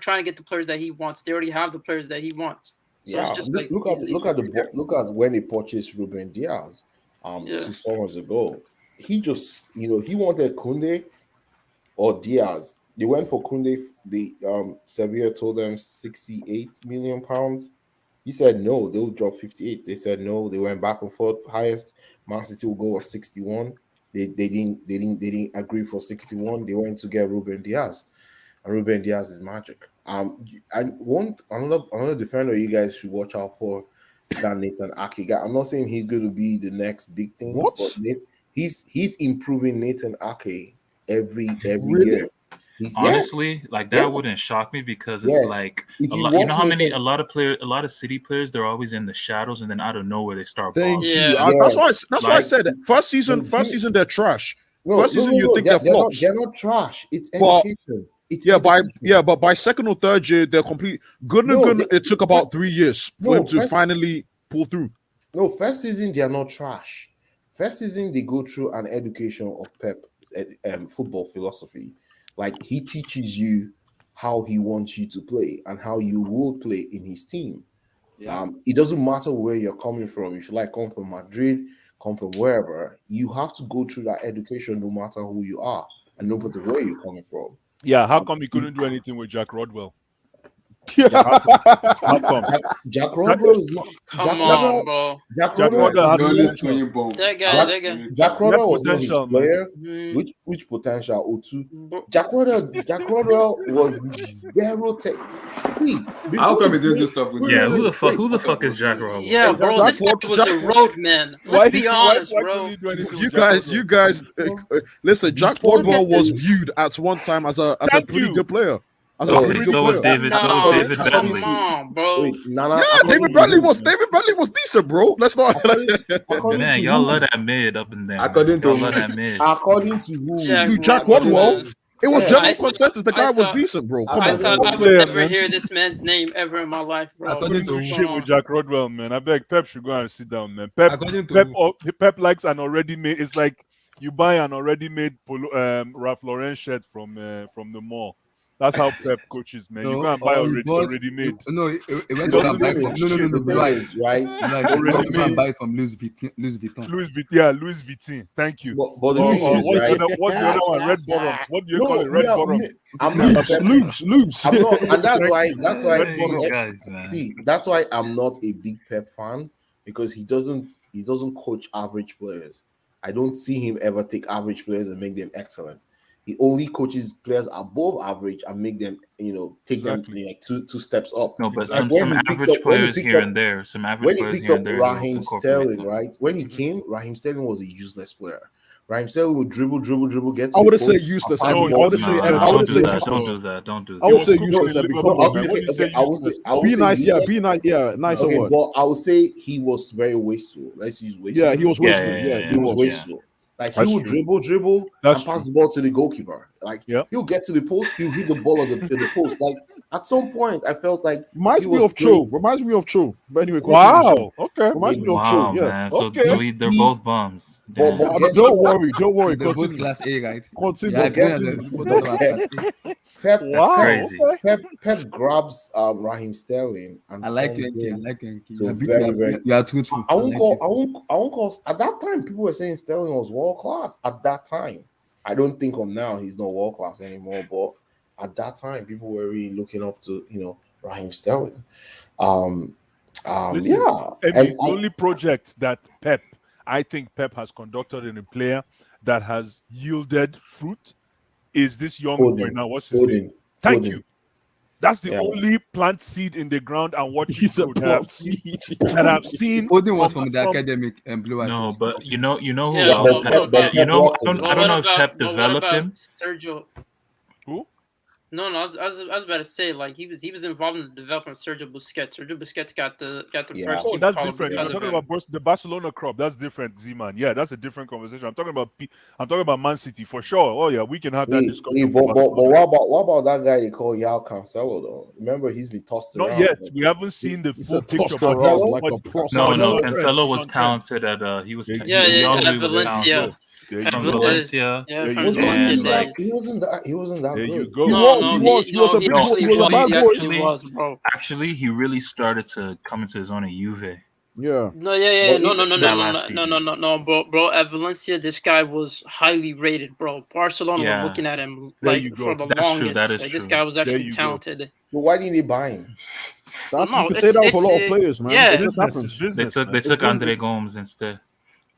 trying to get the players that he wants. They already have the players that he wants. So Yeah, it's just look at when they purchased Ruben Diaz 2 summers ago. He just he wanted Kunde or Diaz. They went for Kunde. The Sevilla told them 68 million pounds. He said no, they'll drop 58. They said no. They went back and forth. Highest Man City will go was 61. They didn't agree for 61. They went to get Ruben Diaz. And Ruben Diaz is magic. I want another defender you guys should watch out for that Nathan Ake guy. I'm not saying he's going to be the next big thing. What? But he's improving Nathan Ake every Really? year. Honestly, like that wouldn't shock me because it's like a lot. You know how many a lot of City players they're always in the shadows and then out of nowhere they start balling. Thank you. That's why I said it. First season they're trash. First season you think they're flops. They're not trash. It's But- education. It's but by second or third year they're complete. Gundogan, it took about 3 years for him to finally pull through. No, first season they are not trash. First season they go through an education of Pep's football philosophy. Like he teaches you how he wants you to play and how you will play in his team. Yeah. It doesn't matter where you're coming from. If you like come from Madrid, come from wherever, you have to go through that education no matter who you are and no matter where you're coming from. Yeah, how come he couldn't do anything with Jack Rodwell? How come? Jack Rodwell is not. Come on, bro. Jack Rodwell Rodwell had is potential. That guy. Jack Rodwell was not his potential, player. man. Which potential? O2. Jack Rodwell was zero tech. How come he didn't do stuff with Yeah, who the fuck is Jack Rodwell? Yeah, bro, this guy was a road man. Let's be honest, bro. You guys, listen. Jack Rodwell was viewed at one time as a pretty good player. Okay, so was David. So was David Bentley. Come on, bro. David Bradley was decent, bro. Let's not. Man, y'all love that mid up and down. According to love that mid. According to who? Jack Rodwell. It was general consensus. The guy was decent, bro. I thought I would never hear this man's name ever in my life, bro. I couldn't do shit with Jack Rodwell, man. I beg Pep should go and sit down, man. Pep likes an already made. It's like you buy an already made Ralph Lauren shirt from the mall. That's how Pep coaches, man. You go and buy already made. No, it went to buy from no, right. Already made. Buy from Louis Vuitton. Louis Vuitton. Thank you. But what's the other one? Red bottoms. What do you call it? Red bottoms. Loops. And that's why. Guys, that's why I'm not a big Pep fan because he doesn't coach average players. I don't see him ever take average players and make them excellent. He only coaches players above average and make them, take them like two steps up. No, but like some average players here and there. Some average players here and there. Raheem Sterling, right? When he came, Raheem Sterling was a useless player. Raheem Sterling would dribble, get. I would have said useless. I would say useless. Don't do that. I would say useless. Be nice, yeah. Nice word. But I would say he was very wasteful. Let's use wasteful. Yeah, he was wasteful. He was wasteful. Like he would dribble, and pass the ball to the goalkeeper. Like he'll get to the post, he'll hit the ball at the post. Like at some point, I felt like reminds me of Cho. But anyway, wow, okay, reminds me of Cho. Yeah, man. So they're both bums. Don't worry. They're both class A, right? Pep grabs Raheem Sterling and I like him. So you are truthful. I won't call. At that time, people were saying Sterling was world class. At that time, I don't think of now he's not world class anymore. But at that time, people were really looking up to Raheem Sterling. Listen, the only project that I think Pep has conducted in a player that has yielded fruit is this young boy now. What's his name? Thank you. That's the Yeah. only plant seed in the ground and watch He's it a grow plant seed. that I've seen. Foden was from the academic and Blue Eyes. No, but you know who Yeah, else? but but Pep, but You know, brought I him. don't, but I don't what know if about Pep but what developed about him. Sergio? Who? No, I was about to say like he was involved in the development of Sergio Busquets. Sergio Busquets got the Yeah. first Oh, team that's call different. If because you're of talking him. about the Barcelona crop, that's different, Z-Man. Yeah, that's a different conversation. I'm talking about Man City for sure. Oh yeah, we can have that discussion. But what about that guy they call Yao Cancelo though? Remember, he's been tossed Not around. yet. We haven't seen the He full said picture. tossed around Cancelo? like a prostitute. No, Cancelo Cancelo is was on trend. talented at he was Yeah, he, Yeah, we all at knew he was Valencia. talented There you from go. Valencia. Yeah, There from you Was go. he, Valencia And days. he wasn't that There you good. go. He No, was. no, He was a big No, boy. He was a actually, bad he boy. actually was, bro. actually, he really started to come into his own at Juve. Yeah. No, yeah, But no, that last season. no, bro. At Valencia, this guy was highly rated, bro. Barcelona were Yeah, looking at him There like you for go. the that's true. That longest. is Like this true. guy was There actually you go. talented. So why didn't they buy him? That's No, you can say that for a lot of players, man. yeah. It just Business happens. is They business, took man. they It's took Andre business. Gomes instead.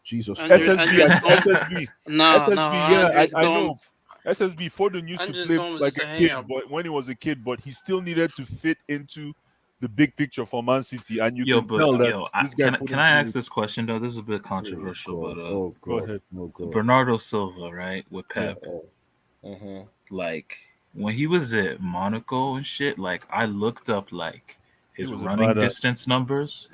Jesus. SSB. No, Yeah, Andres I know. Gomes. SSB Foden used to Andres play Gomes like is a a kid, hang-up. but when he was a kid, but he still needed to fit into the big picture for Man City, and you can tell that this guy put can him I through ask it. this question though? This is a bit controversial, Oh, Go ahead. God. Bernardo Silva, right, with Pep, like when he was at Monaco and shit, like I looked up like his was a running badass. distance numbers,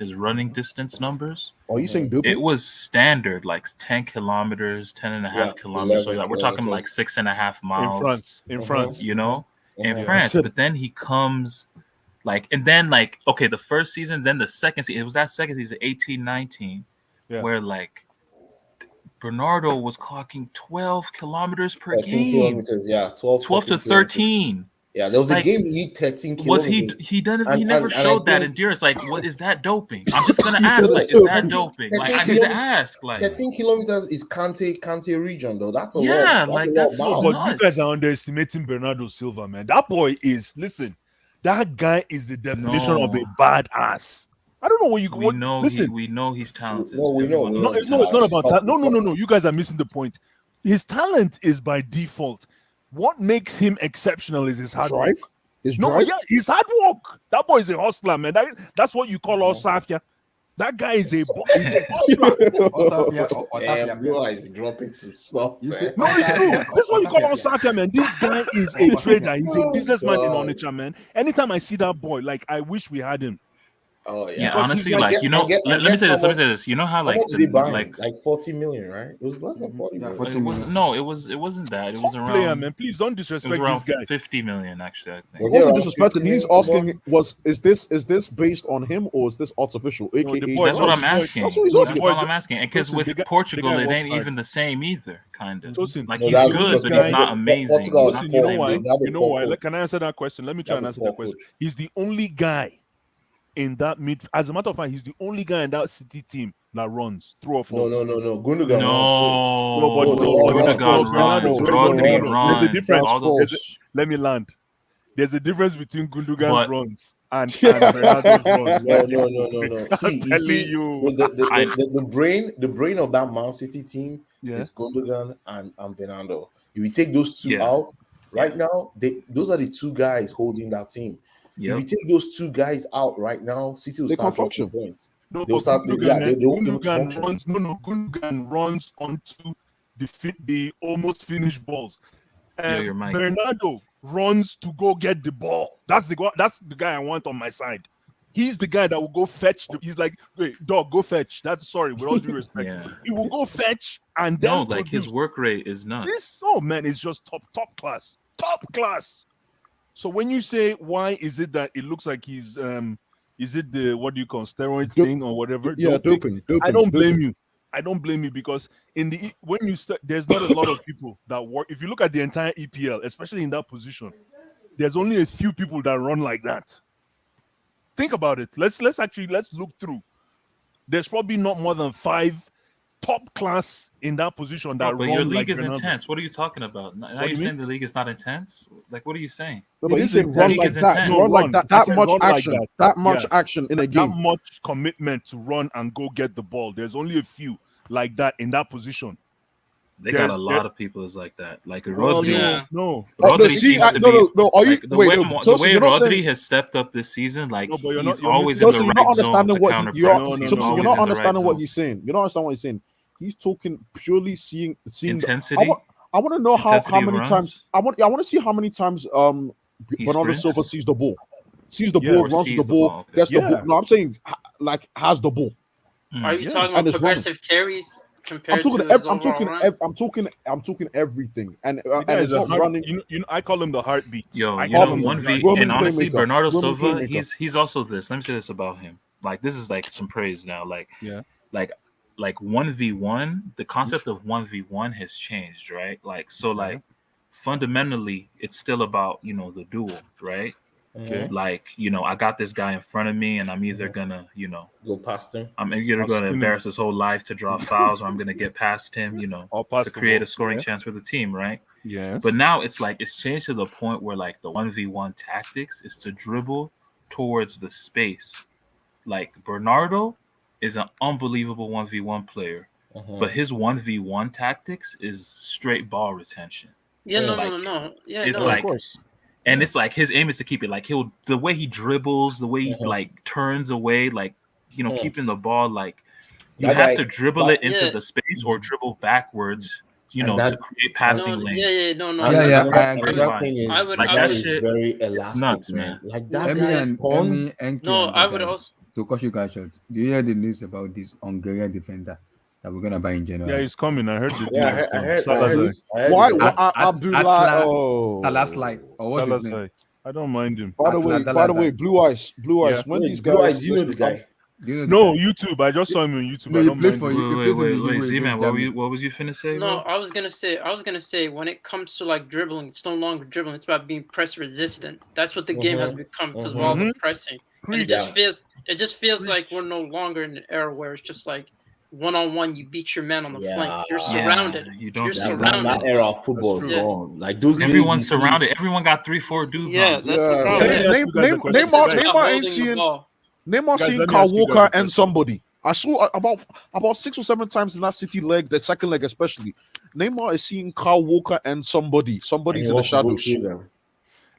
Are you saying doping? it was standard like 10 kilometers, 10 and a half Yeah, kilometers. So 11 like, we're talking like kilometers. 6.5 miles. In France. You know, in Mhm. France. said- But then he comes like, and then like, okay, the first season, then the second season, it was that second season, 18-19, Yeah. where like Bernardo was clocking 12 kilometers per 13 game. kilometers, yeah. 12 12 to 13 kilometers. 13. Yeah, there was a Like, game he hit 13 Was kilometers. he And- never and I showed that think- endurance? Like, what is that doping? I'm just gonna He ask, said like, it's is that doping. doping? Like, 13 I need to kilometers- ask, like, 13 kilometers is Kante region, though. That's a Yeah, lot. That's like, a lot that's of No, miles. but you guys nuts. are underestimating Bernardo Silva, man. That boy is that guy is the definition of a No. badass. I don't know what you we know listen. we know he's talented. No, we know, Everyone we No, knows know. he's it's not talented. about that. No. You guys are missing the point. His talent is by default. What makes him exceptional is his hard work. Drive? His No, drive? yeah, his hard work. That boy is a hustler, man. That's what you call Ousss. That guy is a hustler. Damn, Blue Eyes be dropping some stuff. You man. see- No, it's true. That's what you call Ousss, man. This guy is a trader. He's a businessman in God. Onitsha, man. Anytime I see that boy, like I wish we had him. Oh, Yeah, yeah. Because honestly, he's like, like- you know, and get- let and me get say this. how Let me say this. You know how How like much did they buy him? like Like 40 million, right? It was less than 40 million. 40 it was million. no, it wasn't that. It was Top player, around man. Please don't it was disrespect around this guy. 50 million actually, I think. Was It wasn't around disrespecting. 50 He's million? asking, is this based on him or is this artificial? No, AKA, the boy- That's what no, I'm the boy- asking. That's what he's No, That's the all boy- I'm asking. Because Listen, with the guy Portugal, it works ain't hard. even the same either, kind of. Listen, Like No, he's that's good, because but he's guy- not amazing. Portugal He's is not the You know same why? They have a You know why? poor coach. Can I answer that question? Let me They try have and a answer poor that question. coach. He's the only guy in that mid. As a matter of fact, he's the only guy in that City team that runs through or No, false. no. Gundogan runs No, No, but no, Gundogan no, runs, no, Rodri no, runs. There's a difference. all those- Let me land. There's a difference between Gundogan's But- runs and Bernardo's runs. No. I'm See, you telling see, you. the brain of that Man City team Yeah. is Gundogan and Bernardo. If you take those two Yeah. out, right now, those are the two guys holding that team. Yep. If you take those two guys out right now, City will They start can't dropping function. points. No, They'll but start. Gundogan, They won't be able to Gundogan function. runs. Gundogan runs onto the almost finished balls. Yo, your mic. Bernardo runs to go get the ball. That's the guy I want on my side. He's the guy that will go fetch. He's like, wait, dog, go fetch. That's sorry, with all due respect. Yeah. He will go fetch and then No, like his produce. work rate is nuts. This man is just top class. So when you say why is it that it looks like he's is it the what do you call steroid thing or whatever? Yeah, doping. I don't blame you. I don't blame you because when you start, there's not a lot of people that work. If you look at the entire EPL, especially in that position, there's only a few people that run like that. Think about it. Let's look through. There's probably not more than 5 top class in that position that But run your like league is Bernardo. intense. What are you talking about? Now do you're you saying mean? the league is not intense? Like, what are you saying? No, but It he is said intense. run League like is that. intense. Run like that. I That said much run like action. that. That much Yeah. action in a That game. much commitment to run and go get the ball. There's only a few like that in that position. They got a lot of people is like that. Like Well, Rodri. no. Rodri seems to be no. Are you like the wait? way, No, the way you're not Rodri saying. has stepped up this season. Like No, but you're he's not. You're always missing. in the You're not right zone understanding to what counter you're. press. He's You're always not in the right understanding what zone. he's saying. You're not understanding what he's saying. He's talking purely seeing. Intensity. I want to know how Intensity many runs. times. I want to see how many times He Bernardo sprints. Silva sees the ball, Yeah. Or runs sees the the ball, ball. Okay. gets the Yeah. ball. No, I'm saying like has the ball. Are you Yeah. talking And about it's running. progressive carries I'm compared talking. to his I'm overall talking. run? I'm talking everything, and The guy and is it's a not heart. running. I call him the heartbeat. Yo, I you call know, him the one guy. V, Roman and honestly, playmaker. Bernardo Roman Silva, playmaker. he's also this. Let me say this about him. Like this is like some praise now. Yeah. Like 1v1. The concept of 1v1 has changed, right? Like so, like fundamentally, it's still about the duel, right? Okay. Like I got this guy in front of me, and I'm either gonna go past him. I'm either I'll gonna spin him. embarrass his whole life to draw fouls, or I'm gonna get past him, I'll pass to the create ball. a scoring Yeah. chance for the team, right? Yes. But now it's like it's changed to the point where like the 1v1 tactics is to dribble towards the space. Like Bernardo is an unbelievable 1v1 player, but his 1v1 tactics is straight ball retention. Yeah, no. Yeah, It's no. like, Of course. and it's like his aim is to keep it like the way he dribbles, the way he like turns away, like keeping the ball like you That have guy- to dribble that- it into Yeah. the space or dribble backwards, And that- to create passing No, lanes. yeah, no. Another thing is Like that that is shit, very elastic, nuts, man. man. Like that Emi guy and turns. Enki No, and I the would guys, also. to cut you guys short. Do you hear the news about this Hungarian defender that we're gonna buy in January? Yeah, he's coming. I heard the Yeah, deal. I heard Salazar. Why? At Abdullah? Salaslight, or what's his name? Salazar. I don't mind him. By the way, Blue Eyes. Yeah. When these Blue guys, Eyes, you know the guy. Do you know the No, guy? YouTube. I just saw him on YouTube. No, I he don't plays mind for him. you. He plays in the Wait, UAE Z-Man, against Germany. what was you finna say, No, bro? I was gonna say when it comes to like dribbling, it's no longer dribbling. It's about being press resistant. That's what the game has become because of all the pressing, and it just feels like we're no longer in an era where it's just like 1-on-1. You beat your man on the flank. You're surrounded. You're surrounded. That era of football is Yeah. gone. Like those Everyone's days you see- surrounded. Everyone got 3-4 dudes Yeah, on. that's the problem. Neymar ain't seeing. Neymar Guys, seeing let me Kyle ask you guys Walker a and somebody. I saw about 6 or 7 times in that City leg, the second leg especially. Neymar is seeing Kyle Walker and somebody. Somebody's in the shadows.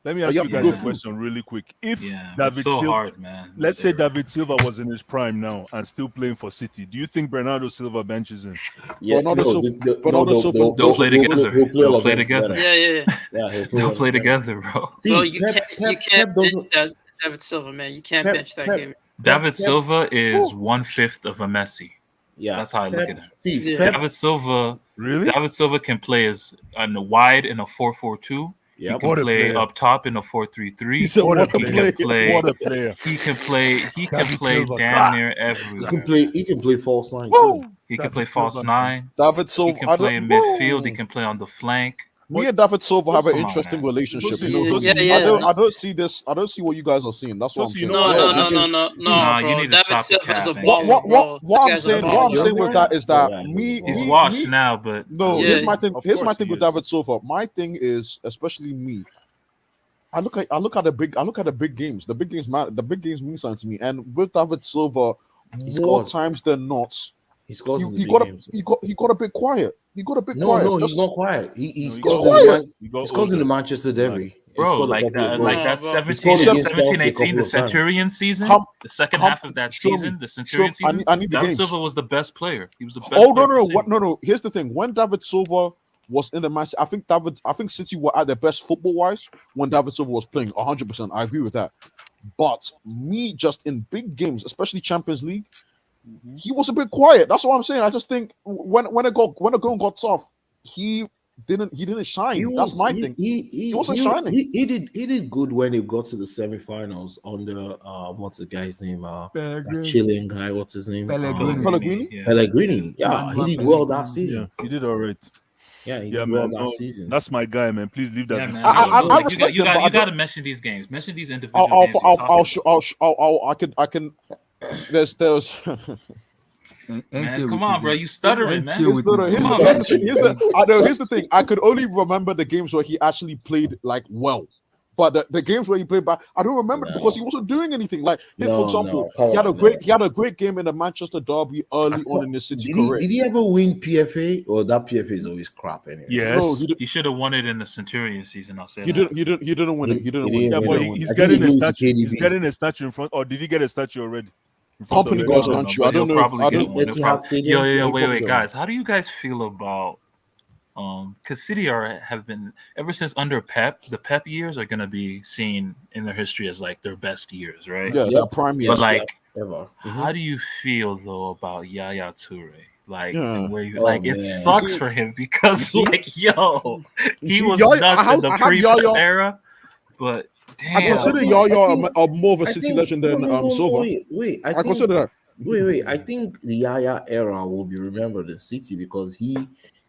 Let me But ask you you have to guys go a through. question really quick. If Yeah, David it's so Silva, hard, man. let's say David Silva was in his prime now and still playing for City, do you think Bernardo Silva benches him? Yeah, Bernardo no, Silva- they'll Bernardo Silva- They'll play together. He'll play They'll a play lot together. better. Yeah. Yeah, They'll play together, bro. See, Bro, you Pep can't bench doesn't. that David Silva, man. You can't Pep- bench that Pep- game. David Pep- Silva is Woo. 1/5 of a Messi. Yeah, That's how I look Pep- at him. See, Yeah. Pep, David Silva, Really? David Silva can play as on the wide in a 4-4-2. He Yep. can What a play player. up top in a 4-3-3. He said, What a "What a player. player." What a player. He can play. He can David play Silva. damn near he everywhere. can play false nine Woo! too. He can David play false Silva, nine. David He Silva. can I play in don't- midfield. He can play on the flank. Me and David Silva have an Come on, interesting man. relationship. Yeah, You know, yeah. I don't see this. I don't see what you guys are seeing. That's what I'm Just, you saying. know No, Nah, you bro. need to David stop the Silva's a capping. baller, bro. What That I'm guy's a saying, baller. what I'm saying with that is that Yeah, me, He's me, washed me, now, but no, Yeah. here's my thing. Of Here's my course thing he with is. David Silva. My thing is, especially me. I look at the big games. The big games matter. The big games mean something to me. And with David Silva, more scores. times than not, He scores in the he big got games. he got a bit quiet. He got a bit No, quiet. no, Just- he's not quiet. He No, scores got in quiet. the He got he scores in the older. Manchester Derby. He bro, scored a like couple of that, goals. like that No, bro. 17, He scored against 17, Chelsea a 18, the couple of times. Centurion season, How- the second how- half of that show me. season, the Centurion Show- I season. need- I need the David games. Silva was the best player. He was the best. Oh player no, of the season. no. Here's the thing. When David Silva was in the match, I think City were at their best football wise when David Silva was playing. 100%. I agree with that. But me, just in big games, especially Champions League, he was a bit quiet. That's what I'm saying. I just think when a goal got tough, he didn't shine. That's my thing. He wasn't shining. He did good when he got to the semifinals under what's the guy's name? That Chilean guy. What's his name? Pellegrini? Yeah. Pellegrini. Yeah, he did well that Yeah, season. he did all right. Yeah, he Yeah, did well man. that No, season. that's my guy, man. Please leave that. Yeah, be man. said. I Like, respect you him, but I got don't- to mention these games. Mention these individual I'll, games. you're talking I can. There's. Man, come on, bro. You stuttering, man. Here's the thing. I could only remember the games where he actually played like well. But the games where he played bad, I don't remember because he wasn't doing anything. Like, for example, come he had a on, great game in the Manchester derby early on in the City career. Did he ever win PFA? Or that PFA is always crap anyway? Yes. No, he should have won it in the Centurion season. I'll say He that. didn't win it. He didn't win it. Yeah, but he's getting a statue. He's getting a statue in front. Or did he get a statue already? Company got a statue. I don't know. Wait, guys. How do you guys feel about because City have been ever since under Pep, the Pep years are gonna be seen in their history as like their best years, right? Yeah, their prime years. But like, ever. how do you feel though about Yaya Toure? Like, where you it man. sucks for him because like, he was Yaya- nuts in the I have pre-Pep Yaya- era, but damn, I consider Yaya more of a City legend than Silva. Wait, I consider that. Wait. I think the Yaya era will be remembered in City because he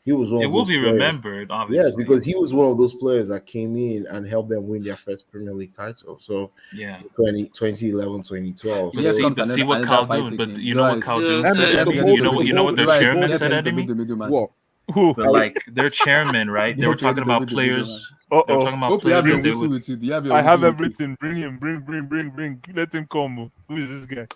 was one it of will those be players. remembered, obviously. Yes, because he was one of those players that came in and helped them win their first Premier League title. So yeah, 2011, 2012. But see what Cal doing. But you know what Cal doing said? You know what their chairman said, Enemy? What? But like their chairman, right? They were talking about players. They were talking about players. I have everything. Bring him. Bring. Let him come. Who is this guy?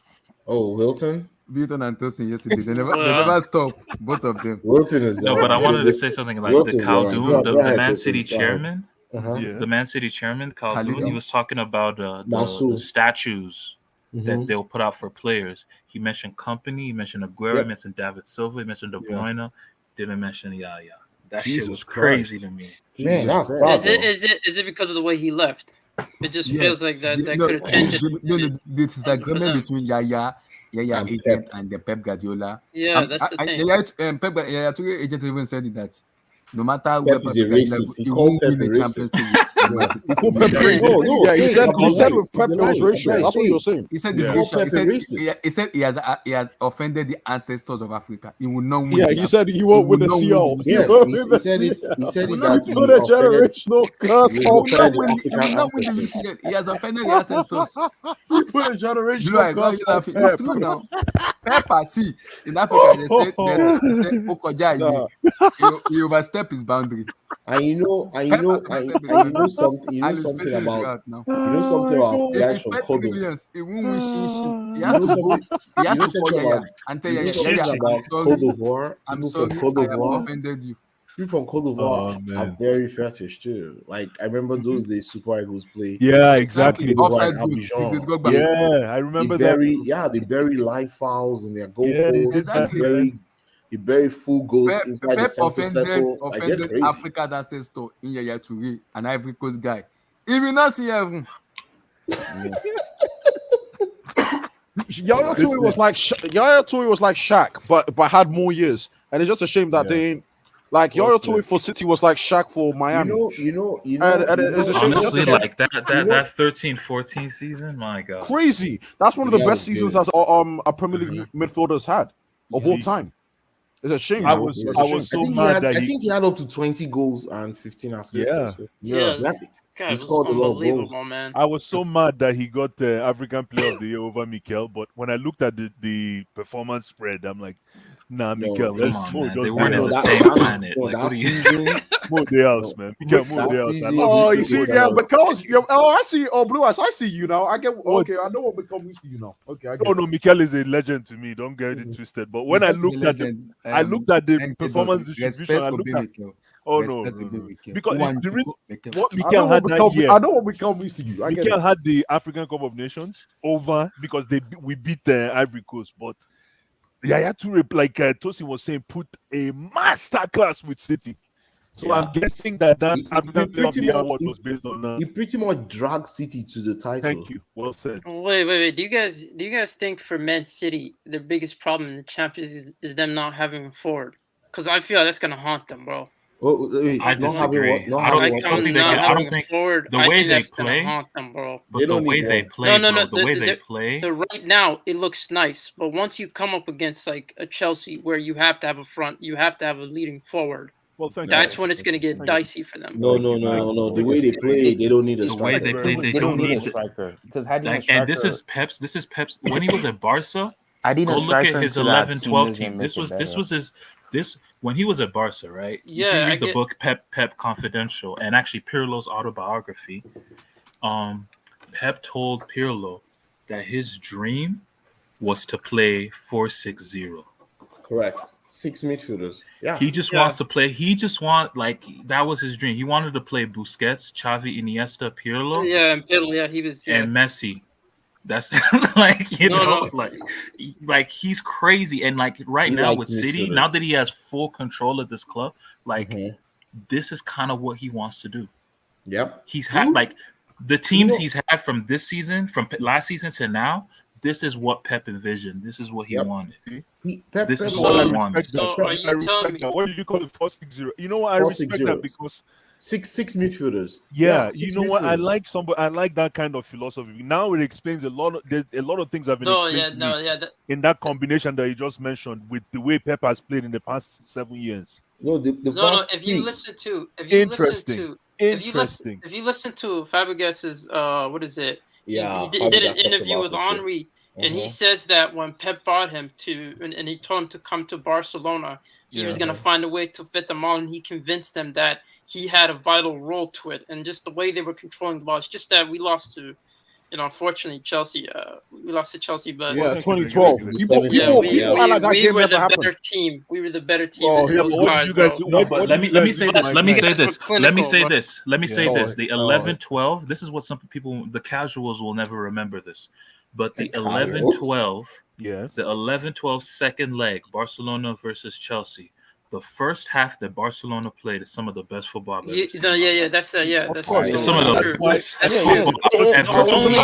Oh, Wilton? Wilton and Tosin yesterday. They never stop. Both of them. Wilton is no, but I wanted to say something like Wilton, the Khaldoon, the Man Tosin, City chairman. Yeah. The Man City chairman, Khaldoon, he was talking about the statues that they'll put out for players. He mentioned Company, he mentioned Aguero, he mentioned David Silva, he mentioned De Bruyne, didn't mention Yaya. That shit was crazy to me. Man, that's Is it because of the way he left? It just feels like that could have changed it. No, the disagreement between Yaya agent and the Pep Guardiola. Yeah, that's the thing. Yaya Toure agent even said it that no matter Pep where is a racist. He called Pep a Champions racist. League. Yeah, he said with Pep it was racial. That's what you're saying. He said he said he has offended the ancestors of Africa. He will not win. Yeah, he said he won't win the CL. Yeah, he said it. He said it that he put a generational curse on He will not win the UCL. He has offended the ancestors. He put a generational curse on Pep. It's true now. Pep, see, in Africa they say Okoja, he overstep his boundary. And you know something about guys from Kodo. He won't win Shin. He has to go. He has to call Yaya and tell Yaya, I'm sorry, I have offended you. People from Cote d'Ivoire are very fetish too. Like I remember those days Super Eagles play. Yeah, exactly. Yeah, I remember that. Yeah, they bury live fouls in their goalposts. Exactly. They bury full goals inside the center circle. Offended Africa's ancestor in Yaya Toure, an Ivory Coast guy. He will not see heaven. Yaya Toure was like Shaq, but had more years, and it's just a shame that they ain't. Like Yaya Toure for City was like Shaq for Miami. You know. It's a shame. Honestly, like that 13-14 season, my God, crazy. That's one of the best seasons as a Premier League midfielder's had of all time. It's a shame. I was so mad that I think he had up to 20 goals and 15 assists. He scored a lot of goals, man. I was so mad that he got African Player of the Year over Mikel, but when I looked at the performance spread, I'm like, nah, Mikel, let's go. They weren't in the same planet. Move the house, man. Mikel, move the house. Oh, you see, yeah, because I see. Oh, Blue Eyes, I see you now. I get okay. I know what become used to you now. Okay, I get no, Mikel is a legend to me. Don't get it twisted. But when I looked at the performance distribution, I looked at. Oh no. Because the reason what Mikel had that year, I know what Mikel means to you. Mikel had the African Cup of Nations over because we beat the Ivory Coast, but Yaya Toure, like Tosin was saying, put a master class with City. So I'm guessing that African Player of the Year award was based on that. He pretty much dragged City to the title. Thank you. Well said. Wait. Do you guys think for Man City the biggest problem in the Champions is them not having a forward? Because I feel that's gonna haunt them, bro. I disagree. I don't think the way they play, but the way they play, the way they play. Right now it looks nice, but once you come up against like a Chelsea where you have to have a front, you have to have a leading forward. Well, that's when it's going to get dicey for them. No. The way they play, they don't need a striker. The way they play, they don't need a striker. Because and this is Pep's. When he was at Barca, go look at his 11-12 team. This was his. When he was at Barca, right? Yeah, you can read the book Pep Confidential and actually Pirlo's autobiography. Pep told Pirlo that his dream was to play 4-6-0. Correct. 6 midfielders. Yeah. He just wants to play. He just that was his dream. He wanted to play Busquets, Xavi, Iniesta, Pirlo. Yeah, and Pirlo. Yeah, he was. Yeah. And Messi. That's like he's crazy. And like right He now likes with City, midfielders. now that he has full control of this club, like this is kind of what he wants to do. Yep. He's had like the teams he's had from this season, from last season to now. This is what Pep envisioned. This is what he wanted. This is what he wanted. I respect that. What did you call it? 4-6-0. You know what? I respect that because six midfielders. Yeah, six you know what? I midfielders. I like that kind of philosophy. Now it explains a lot of things have been explained to me in that combination that you just mentioned with the way Pep has played in the past 7 years. No, If you listen to Fabregas's what is it? Yeah, he did an Fabregas talks interview about with it, Henry, and he says that when Pep bought him and he told him to come to Barcelona, he was going to find a way to fit them all, and he convinced them that he had a vital role to it. And just the way they were controlling the ball, it's just that we lost to, unfortunately, Chelsea. We lost to Chelsea, but 2012. We People act like that game were never the happened. better team. We were the better team. Oh, in yeah, those but what times, did you guys bro. do? No, but let me say this. Let me say guys this. were Let me say clinical, this. Let me say Yeah. this. The 11-12. This is what some people, the casuals, will never remember this. But the 11-12, yes, the 11-12 second leg, Barcelona versus Chelsea. The first half that Barcelona played is some of the best football I've ever seen. That's It's totally some of the true. best That's football true. I've ever seen.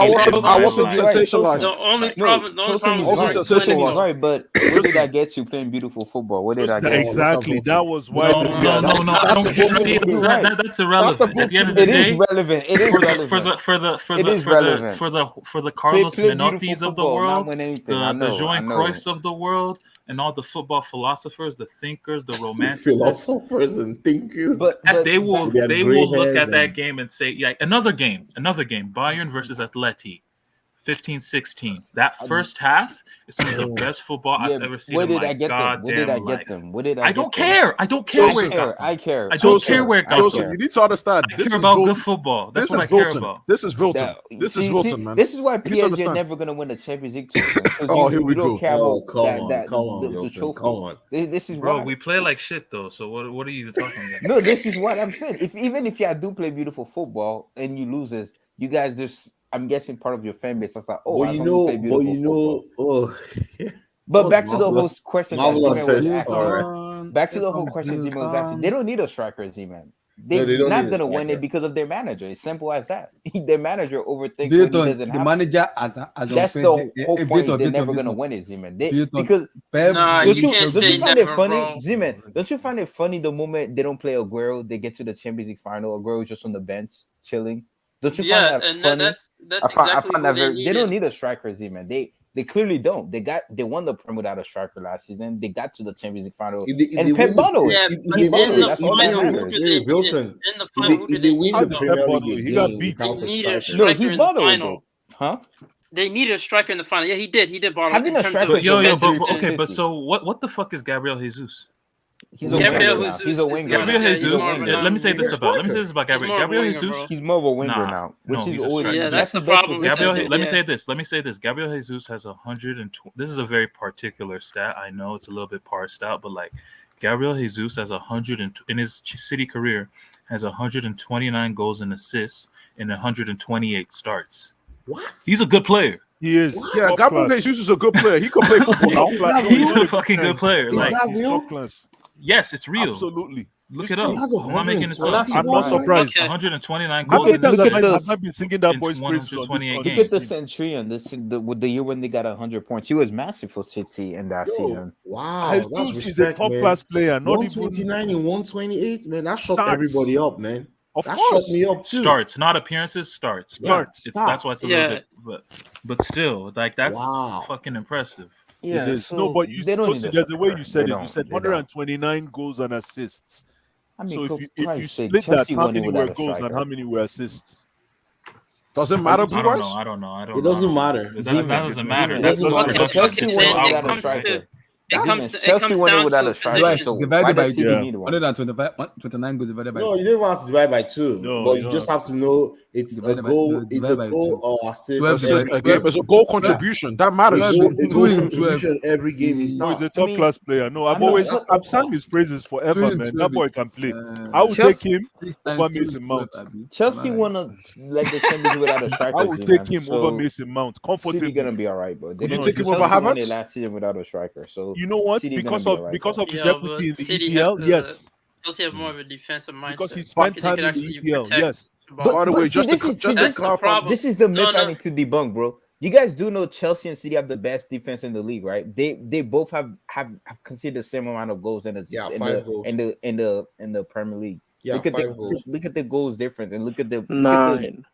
I wasn't sensationalized. The only problem sensationalized. Right, but where did that get you playing beautiful football? Where did I get exactly? That was why. No, I don't care. See, that's irrelevant. At the end of the It day, is relevant. It is relevant. For the Carlos play Menottis beautiful of the football, not world, win anything. the I know, Joan I know. Cruyffs of the world, and all the football philosophers, the thinkers, the romanticists, Philosophers and thinkers. But they will With their they gray will look hairs at that and- game and say, yeah, another game, Bayern versus Atleti, 15-16. That first half is some of the best football I've ever seen Where in did my I get them? Where did I goddamn get life. them? Where did I I don't get them? care. I don't care where it got them. I care. I don't care where it got Joseph, them. you need to understand. I This care is about Wil- good football. That's This what I is care Wilton. about. This is Wilton. This is Wilton, man. This is why You need to PSG are understand. never going to win the Champions League. Because Oh, here we you don't go. care Oh, about come on, the Wilton, trophy. come on. This is Bro, why. we play like shit though. So what are you even talking about? No, this is what I'm saying. Even if you do play beautiful football and you lose this, you guys just, I'm guessing part of your fan base is like, oh, But I you don't know, play beautiful football. That But was back to the whole marvelous. question that Marvelous Zima was says asking. Torres. Back to the whole question Zima was asking. They don't need a striker, Z-Man. They're they don't not need a going to win striker. it because of their manager. It's simple as that. Their manager overthinks Based when he on doesn't the have manager to. as That's the whole based point. on- They're based never on- going to win it, Z-Man. based on Because Pep- Nah, don't you can't say find never, it funny, bro. Z-Man? Don't you find it funny the moment they don't play Aguero, they get to the Champions League final, Aguero just on the bench chilling? Don't you Yeah, find that and funny? that's I find exactly that what they very. They don't needed. need a striker, Z-Man. They clearly don't. They won the Prem without a striker last season. They got to the Champions League final, If they and win Pep the- bottled Yeah, it. but He in bottled the it. That's all that final, who matters. did they need? Wilton, In the final, who if did they they win need the though? Premier League League he got again beat. They without a needed a striker, No, striker he in the bottled it final. though, huh? They needed a striker in the final. Yeah, he did. He did bottle Having in a terms striker of is a luxury defensive for Okay, and but City. so what the fuck is Gabriel Jesus? He's a Gabriel winger now. Jesus He's a is winger. not- Gabriel yeah, he's Jesus. more of a Let me say this non-winger. about He's Gabriel. more of a Gabriel winger, Jesus. bro. He's more of a winger Nah, now, which no, is he's a always striker. Yeah, that's his the best problem with position. Gabriel, him. let me Yeah. say this. Let me say this. Gabriel Jesus has 120. This is a very particular stat. I know it's a little bit parsed out, but like Gabriel Jesus has 100 in his City career has 129 goals and assists in 128 starts. What? He's a good player. He is. Yeah, top Gabriel class. Jesus is a good player. He can play football now. Is that He's real? a fucking good player. Is Like that He's real? top class. yes, it's real. Absolutely. Look It's it up. He has I'm not making this Well, up. that's I'm not surprised. Okay. 129 How goals many and times Look have at I, this. have I been singing that in boy's praises on 128 this? Look games. at the Centurion. The year when they got 100 points. He was massive for City in that Yo, season. wow, that's Jesus is a respect, top man. class player. Not even 129 and 128, man. That shut Starts. everybody up, man. Of That course. shut me up too. Starts, not appearances. Starts. Starts. It's that's why it's a Yeah. little bit, but still, like that's Wow. fucking impressive. Yeah, is. so No, but you they don't Joseph, need a there's a way striker. you said They it. You don't. said They don't. 129 goals and assists. I mean, So for if you Christ's sake, split that, Chelsea how won it many were without a goals and striker. how many were assists? Doesn't matter, I Blue don't Boys. know. I don't know. It doesn't matter. That doesn't matter. It That's doesn't matter. that's Chelsea it's won it out. without a comes to- striker. Chelsea won it without a striker. So why divided by does City need one? 129 goals divided by No, 2. you don't have to divide by 2, No, but you you don't just have have to know it's a Divided by goal. two, It's divide a by goal 2. or assist. 12 Assist divided- a game. It's a goal contribution. That matters. A goal, a goal 2 in 12. contribution every game he No, he's starts. a top class player. No, I've sang his praises forever, 2 in man. 12 That boy is, can play. I would take him 6 over times 2 is Mason 12, Mount. Abi. Chelsea won a like the championship without a striker. I would take him over Mason Mount comfortably. City gonna be all right, bro. They Would you don't- take him over Chelsea won it Havertz? last season without a striker. So You know what? City Because gonna of be all right, because bro. of his Yeah, equity in but the City EPL, have yes. Chelsea have more of a defensive mindset. Because he spent They time can in the actually EPL, protect yes. the ball. By the way, just this to is clarify, problem. this is the myth No, I no. need to debunk, bro. You guys do know Chelsea and City have the best defense in the league, right? They both have conceded the same amount of goals in the Yeah, in 5 the goals. in the Premier League. Yeah, look at 5 goals. look at the goals difference and look at the Nine.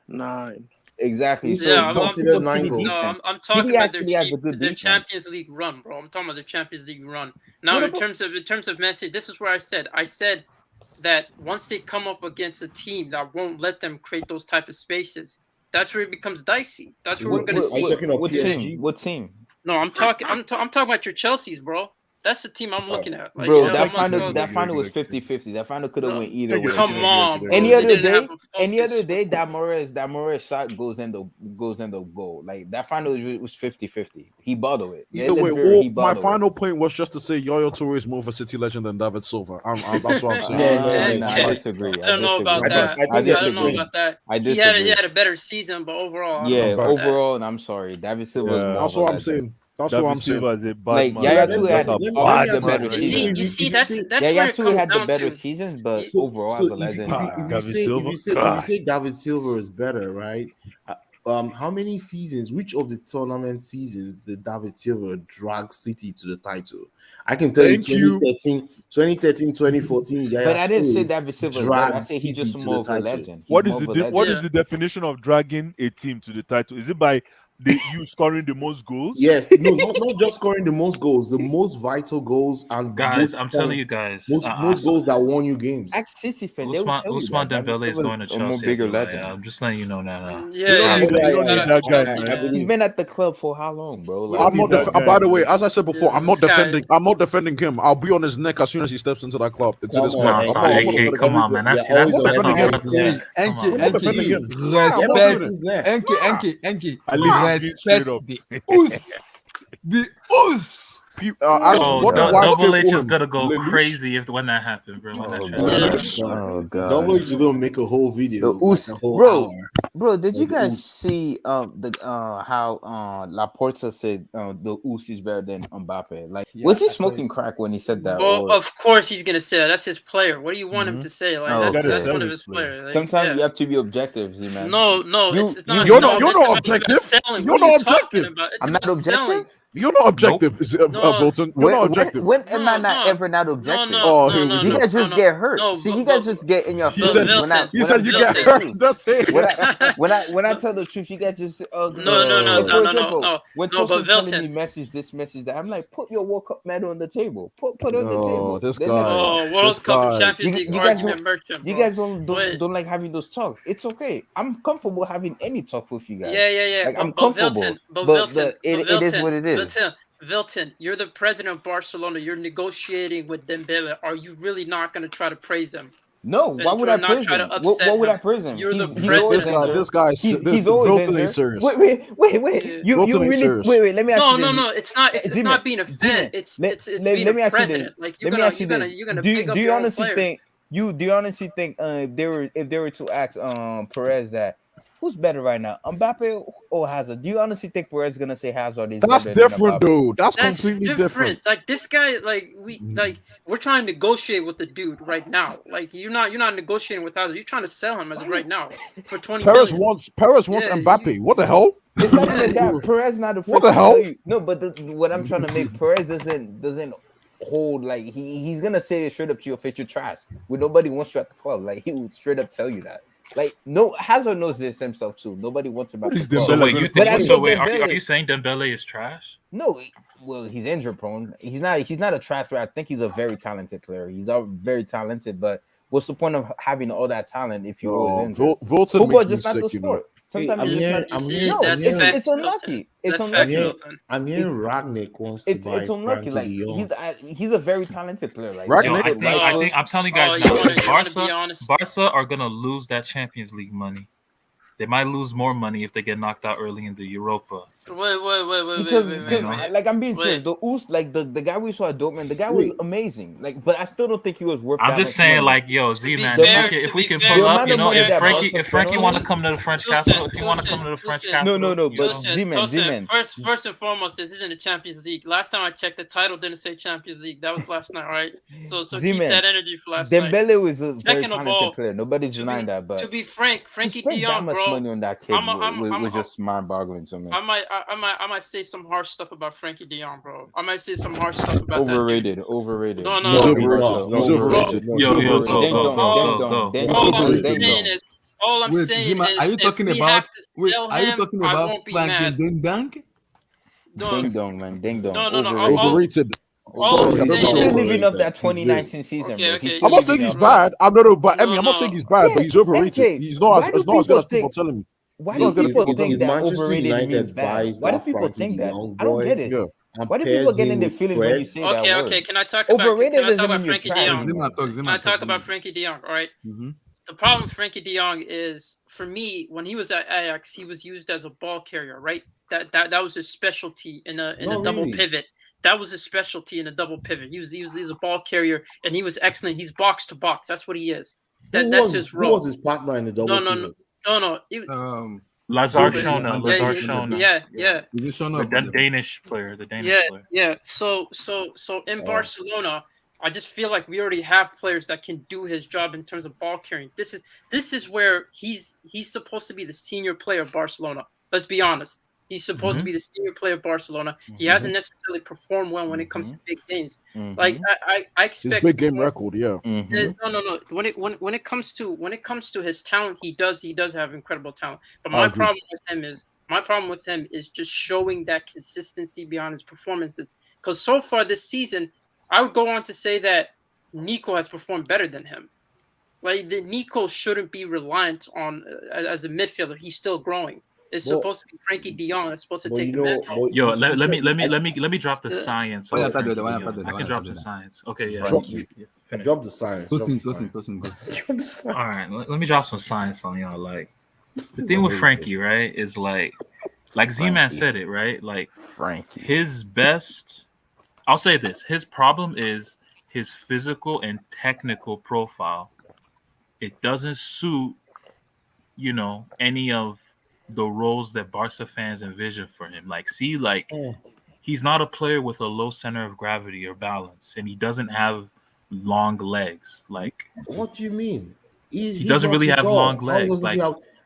nine. Exactly. So Yeah, consider 9 goals. I'm talking City about their, actually has a good their defense. Champions League run, bro. I'm talking about their Champions League run. Now, What in about- terms of Man City, this is where I said that once they come up against a team that won't let them create those type of spaces, that's where it becomes dicey. That's where we're gonna see. What team? No, I'm talking about your Chelsea's, bro. That's the team I'm looking at. Like, Bro, you know, that I'm not final final was 50-50. That final could have went either way. Come on, bro. Any They other didn't day, have a any other day, that Moraes shot goes in the goal. Like that final was 50-50. He bottled it. Either Let's way, be real, he my bottled it. final point was just to say Yaya Toure is more of a City legend than David Silva. That's what I'm saying. I disagree. I don't know about that. I don't know about that. He had a better season, but overall, I don't know about overall, and I'm sorry, David Silva. Yeah. That's what I'm saying. That's what I'm saying. Is a bad Like man. Yaya Toure had Bad the better man. season. You see, that's Yaya where it Toure comes had the down better to. seasons, but So- overall so as a legend, if you say David Silva is better, right? How many seasons? Which of the tournament seasons did David Silva drag City to the title? I can tell Thank you 2013, 2014. Yaya but I didn't say Toure David Silva is better. I dragged say he's City just to more the of a title. legend. What He's is more the of a what legend. is the definition of dragging a team to the title? Is it by you scoring the most goals? Yes, no, not just scoring the most goals, the most vital goals and Guys, most I'm telling you points, guys, most goals that won you games. Ask City fan, they will Usman tell you Usman that. Dembele is David going to Silva is a more Chelsea. bigger everywhere. legend. I'm just letting you know now. Yeah, You don't need that guy, man. He's been at the club for how long, bro? Like, I'm not. that guy, By the man. way, as I said before, I'm not this guy- defending. I'm not defending him. I'll be on his neck as soon as he steps into that club. Into this Come club. on, I'm Nah, not- I'm not AK, defending come him. on, man. That's Yeah, always that's defending not him. brotherly. Hey, Come on. I'm not defending him. respect his neck. Enki, At least he's being straight respect up. the Ousss. The Ousss. As Oh, what the wives Double gave H is him, gonna go Lelouch. crazy when that happens, bro. When that Lelouch. oh god, Double H is gonna make a whole video, The Ousss, like a whole bro. hour. Bro, did you The guys Ousss. see how Laporta said the Ousss is better than Mbappe? Like, Yeah, was he I saw smoking it. crack when he said that? Well, or- of course he's gonna say that. That's his player. What do you want him to say? Like Oh, that's, okay. that's one Sell of his his player. players. Like, Sometimes yeah. you have to be objective, Z man. No, You- it's not. You're no, not- you're it's not about objective. selling. You're What are you not talking objective. about? It's I'm not about objective. selling. You're not objective, Volton. You're not objective. When am I not ever not objective? You guys just get hurt. No, See, you guys just get in your He feelings. said- when you said you get hurt. That's it. When I tell the truth, you guys just say, "Oh, No, for example, no. When No, but Tosin telling Vilton- me message this, message that, I'm like, put your World Cup medal on the table. Put it on the No, table. this Then guy. let's talk. Oh, World Cup and Champions League you guys argument don't, merchant. you bro. guys don't Wait. like having those talks. It's okay. I'm comfortable having any talk with you guys. Yeah. Like, I'm But comfortable. Vilton, But it is what it is. Vilton, you're the president of Barcelona. You're negotiating with Dembele. Are you really not going to try to praise him? No, And why would try I not praise try him? to upset What would I him. praise him? You're the He's president. always injured. This guy's He's always Vilton ain't injured. serious. Wait. You Vilton ain't really serious. wait. Let me ask you this. No. It's not. It's Z-Man, not being a fan. Z-Man, It's let being me a ask you this. president. Like Let me ask you this. you're gonna Do pick up you your own honestly players. think if they were to ask Perez that who's better right now, Mbappe or Hazard? Do you honestly think Perez is gonna say Hazard is That's better than different, Mbappe? dude. That's completely different. Like this guy, we're trying to negotiate with the dude right now. Like you're not negotiating with Hazard. You're trying to sell him as of right now for 20 Perez million. wants Yeah, Mbappe. What the hell? It's not even that. Perez not afraid What the to hell? tell you. No, but what I'm trying to make Perez doesn't hold like he's gonna say it straight up to your face. You're trash. When nobody wants you at the club, like he would straight up tell you that. Like no, Hazard knows this himself too. Nobody wants him at the club. So wait, you But I think? said So wait, are Dembele- you saying Dembele is trash? No, well, he's injury prone. He's not a trash player. I think he's a very talented player. He's all very talented, but What's the point of having all that talent if you're always injured? Volta Football makes is me just not the sick, you know. sport. Sometimes I'm it's just hearing, not. I'm see, hearing, No, I'm that's hearing, it's unlucky. It's That's I'm facts, unlucky. hearing, Milton. I'm hearing Ragnick wants to buy It's unlucky. Frankie Like de Jong. he's a very talented player. Like Ragnick- Yo, right I foot, think right I foot. think I'm telling you Oh, guys you now, want to Barca, be honest? Barca are gonna lose that Champions League money. They might lose more money if they get knocked out early in the Europa. Because like I'm being serious. The Ousss, like the guy we saw at Dortmund, the guy was amazing. Like, but I still don't think he was worth. I'm that just much saying, money. like, yo, Z man, fair- if we can the pull up, amount you of know, money if that Frankie Barca spent on want to him- come to the French Tosin, capital, if he want to come to the French Tosin, capital, No, you but know. Z-Man. First and foremost, this isn't a Champions League. Last time I checked, the title didn't say Champions League. That was last night, right? So keep Z-Man, that energy for last night. Dembele was a very Second of talented all, player. Nobody's denying that. But to be frank, to Frankie spend de that Jong, much bro, money on that kid was just mind-boggling to me. I might say some harsh stuff about Frankie de Jong, bro. I might say some harsh stuff about Overrated. that. Overrated. No, He's overrated. overrated. Yo, go. All I'm Wait, saying Zima, is, are you if talking we about? have to Wait, sell are you him, talking I about won't be Frankie mad. Ding Dong? Ding dong, man. Ding dong. No. Overrated. All I'm He's saying still is, living off that 2019 season, Okay, bro. okay. I'm not saying he's bad. I'm not, but Emmy, I'm not saying he's bad, but he's overrated. MK, He's not as good as people telling me. Why He's do not as good as people people telling think me. that Manchester overrated United means bad? buys Why do that people Frankie think de that? Jong I don't boy get it. and Why do pairs people get him in their with feelings when you Fred. say that word? Okay. Can I talk about? Overrated Can I talk doesn't about mean you're Frankie de trash. Jong? Can I talk about Frankie de Jong? All right. Mm-hmm. The problem with Frankie de Jong is, for me, when he was at Ajax, he was used as a ball carrier, right? That was his specialty in a double pivot. That was his specialty in a double pivot. He was a ball carrier, and he was excellent. He's box to box. That's what he is. That's his role. Who was his partner in the double pivot? No. Lazard Shona. Yeah. Is it Shona? The Danish player. Yeah. So in Barcelona, I just feel like we already have players that can do his job in terms of ball carrying. This is where he's supposed to be the senior player of Barcelona. Let's be honest. He's supposed to be the senior player of Barcelona. He hasn't necessarily performed well when it comes to big games. Like I expect his big game record, yeah. No. When it comes to his talent, he does have incredible talent. But my problem with him is just showing that consistency beyond his performances. Because so far this season, I would go on to say that Nico has performed better than him. Like Nico shouldn't be reliant on as a midfielder. He's still growing. It's supposed to be Frankie de Jong. It's supposed to take the mantle. Yo, let me drop the science. I can drop the science. Okay, yeah. Drop the science. All right, let me drop some science on y'all. Like the thing with Frankie, right, is like Z-Man said it, right? Like Frankie, his best. I'll say this: his problem is his physical and technical profile. It doesn't suit, any of the roles that Barca fans envision for him. He's not a player with a low center of gravity or balance, and he doesn't have long legs. Like, what do you mean? He doesn't really have long legs.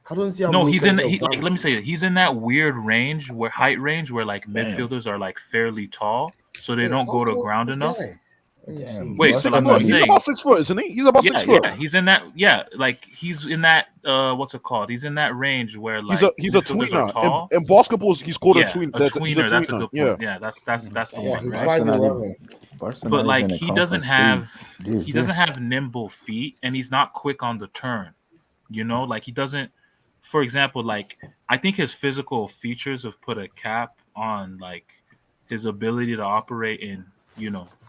How does he have no, low he's in. center of Let me gravity? say it. He's in that weird range height range where midfielders are fairly tall, so they don't go to ground enough. Wait, he's so 6 I'm foot. He's saying, about 6 foot, isn't he? He's about 6 foot. Yeah, he's in that. Yeah, he's in that. What's it called? He's in that range where he's a tweener. In basketball, he's called a tweener. A tweener. That's a good point. Yeah, that's the one. Right? But he doesn't have nimble feet, and he's not quick on the turn. He doesn't. For example, I think his physical features have put a cap on his ability to operate in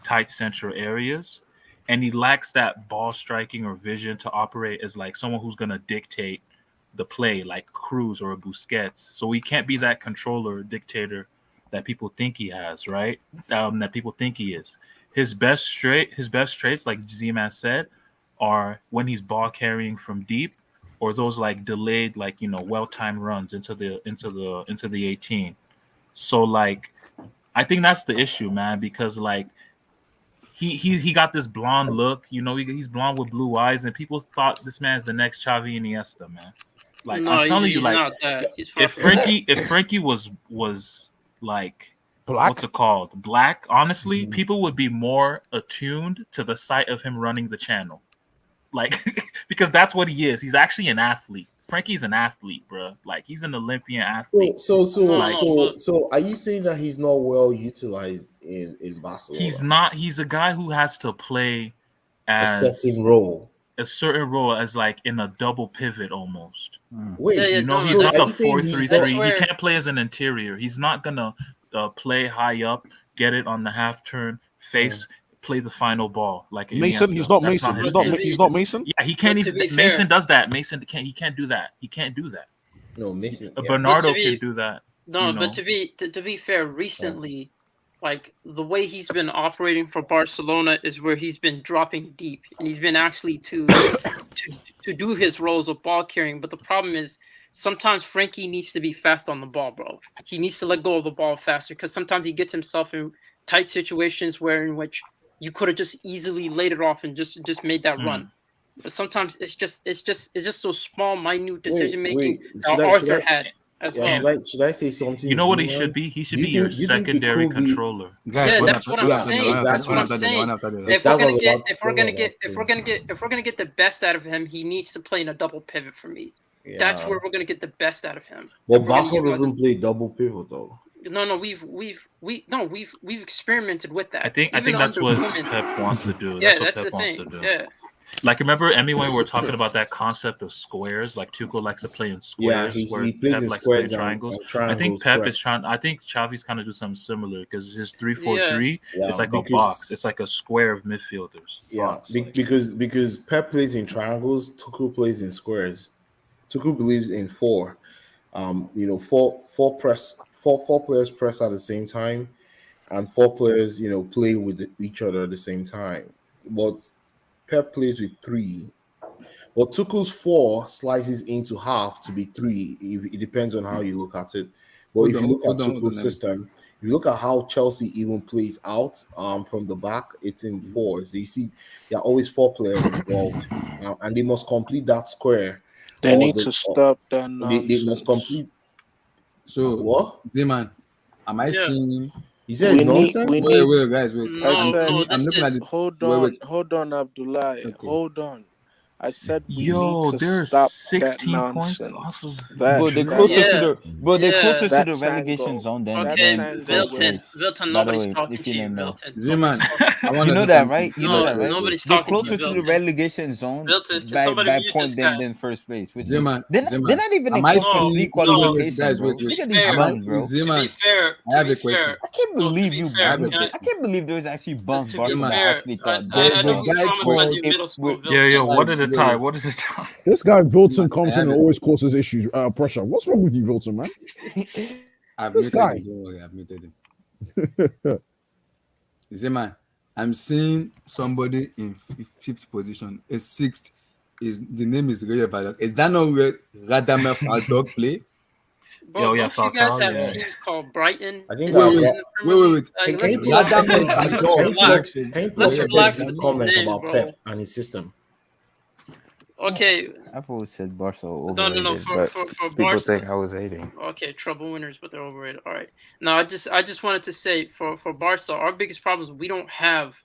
tight central areas, and he lacks that ball striking or vision to operate as someone who's going to dictate the play like Cruz or a Busquets. So he can't be that controller or dictator that people think he has, right? That people think he is. His best traits, like Z-Man said, are when he's ball carrying from deep, or those delayed well-timed runs into the 18. So I think that's the issue, man, because he got this blonde look, he's blonde with blue eyes, and people thought this man's the next Xavi Iniesta, man. No, I'm telling he's you, not that. He's if Frankie was black, what's it called? Black, honestly, people would be more attuned to the sight of him running the channel. Because that's what he is. He's actually an athlete. Frankie's an athlete, bro. He's an Olympian athlete. So are you saying that he's not well utilized in Barcelona? He's not. He's a guy who has to play as a certain role. a certain role as like in a double pivot almost. Wait, Yeah, You know, no, he's not a are you saying he's 4-3-3. that's He where can't play as an interior. He's not gonna play high up, get it on the half turn, face, play the final ball like Mason, Iniesta. he's not That's Mason. not He's his not. game. He's not Mason. Yeah, he can't but to even. be Mason fair, does that. Mason can't. He can't do that. He can't do that. No, Mason. Yeah. but Bernardo to can be do that. no, You but know. to be fair, recently, like the way he's been operating for Barcelona is where he's been dropping deep, and he's been actually to do his roles of ball carrying. But the problem is sometimes Frankie needs to be fast on the ball, bro. He needs to let go of the ball faster because sometimes he gets himself in tight situations where in which you could have just easily laid it off and just made that run. But sometimes it's just those small, minute decision making that Arthur had as well. Should I say something? You know what he Zeman? should be? He should Do be you your think- do you think it secondary could be- controller. Guys, Yeah, one that's after- what I'm one after the- saying. one That's after what the- I'm one after the- saying. one after the- If That's we're what I gonna was get about to if we're say gonna about get that, if we're gonna get if we're gonna get the best out of him, he needs to play in a double pivot for me. That's Yeah. where we're gonna get the best out of him. But If we're gonna Barca use- doesn't play double pivot though. No, we've experimented with that. I think Even that's under what Koeman. Pep wants to do. Yeah, That's that's what the Pep wants thing. to do. Yeah. Like remember Emmy when we were talking about that concept of squares, like Tuchel likes to play in Yeah, squares, he where plays Pep in likes to play in squares and triangles. I triangles, think Pep correct. is trying. I think Xavi's kind of do something similar because his 3-4-3 Yeah, is like a because- box. It's like a square of midfielders. Yeah, Box. because Pep plays in triangles, Tuchel plays in squares. Tuchel believes in four. Four players press at the same time, and four players, play with each other at the same time. But Pep plays with three. But Tuchel's four slices into half to be three. It depends on how you look at it. But if you look at Tuchel's system, if you look at how Chelsea even plays out from the back, it's in fours. You see, there are always four players involved, and they must complete that square. They need to stop that They nonsense. must complete. So What? Zeman, am I seeing? He says nonsense. Wait, guys, wait. I I'm looking at said, it. hold Wait, on, wait. hold on, Abdullah. Hold on. I said we Yo, need to there's stop 16 that points nonsense. off of Bro, they're closer to the that relegation tango. zone than Okay, than first Milton, place. Milton, By the nobody's way, talking if to you you, didn't know. Milton. Zeman, I want You to know say that, something. right? You No, know that, right? nobody's They're talking to you, closer to the Milton. relegation zone Milton, can by somebody mute point this guy? than first place. Which Zeman, they're Zeman, not even in am I Conference seeing? League Wait, qualification, guys, bro. wait. Look at Fair. these Am I, bums, bro. To be Zeman, fair, I have a question. I can't believe you. fair, I can I- can't believe there was actually bums to be Barca that fair, actually thought I There's know a you guy traumatized called. you middle school, Yo, Milton. what are the tie? What is the tie? This guy Vilton I comes have in and it. always causes issues, pressure. What's wrong with you, Vilton, man? I've This muted guy. him. Don't worry, I've muted him. Zeman, I'm seeing somebody in fifth position. A sixth the name is Ray Valak. Is that not where Radamel Faldog play? Bro, Yo, yeah, don't you guys Falcao, have yeah. teams called Brighton? I think in the that- Premier Wait. League? Like, let's Can relax. Radamel Let's Faldog. relax. Can you Let's please relax just with these comment names, about bro. Pep and his system? Okay, I've always said Barca overrated, no. but For people Barca, think I was hating. okay, trouble winners, but they're overrated. All right. Now, I just wanted to say for Barca, our biggest problem is we don't have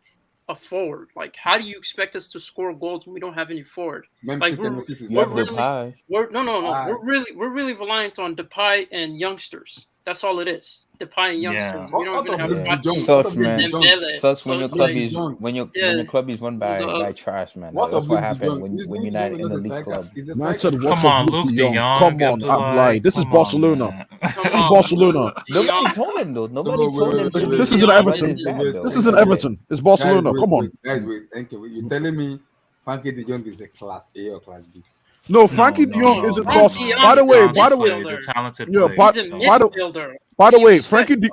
a forward. Like, how do you expect us to score goals when we don't have any forward? Like, we're Depay. we're really reliant on Depay and youngsters. That's all it is. Depay and youngsters. Yeah. We don't even have Sus, man. Dembele. Sus when your So club it's is like- when your Yeah. club is run by trash, man. That's what happened when you're not in the league club. Man said, Come "What's on, up, Luke Luke De De Jong? Jong, Come on, Abdullah. Abdullah. This is Come on, Barcelona. man. This is Barcelona. Nobody told him though. Nobody told him. This isn't Everton. This isn't Everton. It's Barcelona. Come on." Guys, wait. Thank you. You're telling me Frankie de Jong is a class A or class B? No, Frankie De Jong isn't class. Frankie By the way, He's a talented yeah, player. by, He's a by the midfielder. by the He way, is Frankie De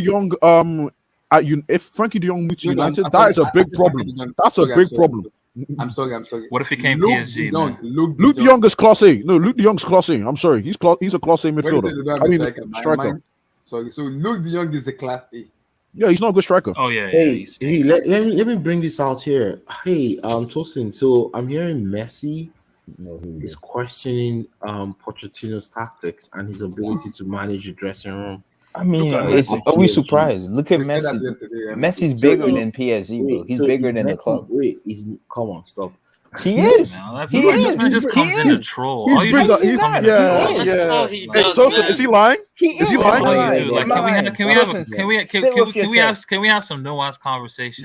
Jong, if Frankie De Jong moves to No, United, I'm that is a sorry, big I said problem. Frankie de Jong. That's a Sorry, I'm big sorry. problem. I'm sorry. What if he came Luke PSG, De Jong, man? Luke De Jong is class A. No, Luke De Jong's class A. I'm sorry, he's a class A When you say midfielder. they don't have I a mean, striker, my striker. mind- Sorry, so Luke De Jong is a class A. Yeah, he's not a good striker. Oh yeah. Hey, let me bring this out here. Hey, Tosin. So I'm hearing Messi is questioning Pochettino's tactics and his ability to manage the dressing room. I mean, Look at it's PSG. always surprised. Look at We said that Messi. yesterday, yeah. Messi's So, bigger than PSG, bro. Wait, He's so bigger is than the Messi- club. Wait, come on, stop. He is. No, that's He this is. man just He comes in is. to troll. He's All you bigger. do is He's come in yeah, and troll. That's all yeah. he Hey, does, Tosin, man. is he lying? Is he lying? Like, can we have some nuanced conversation?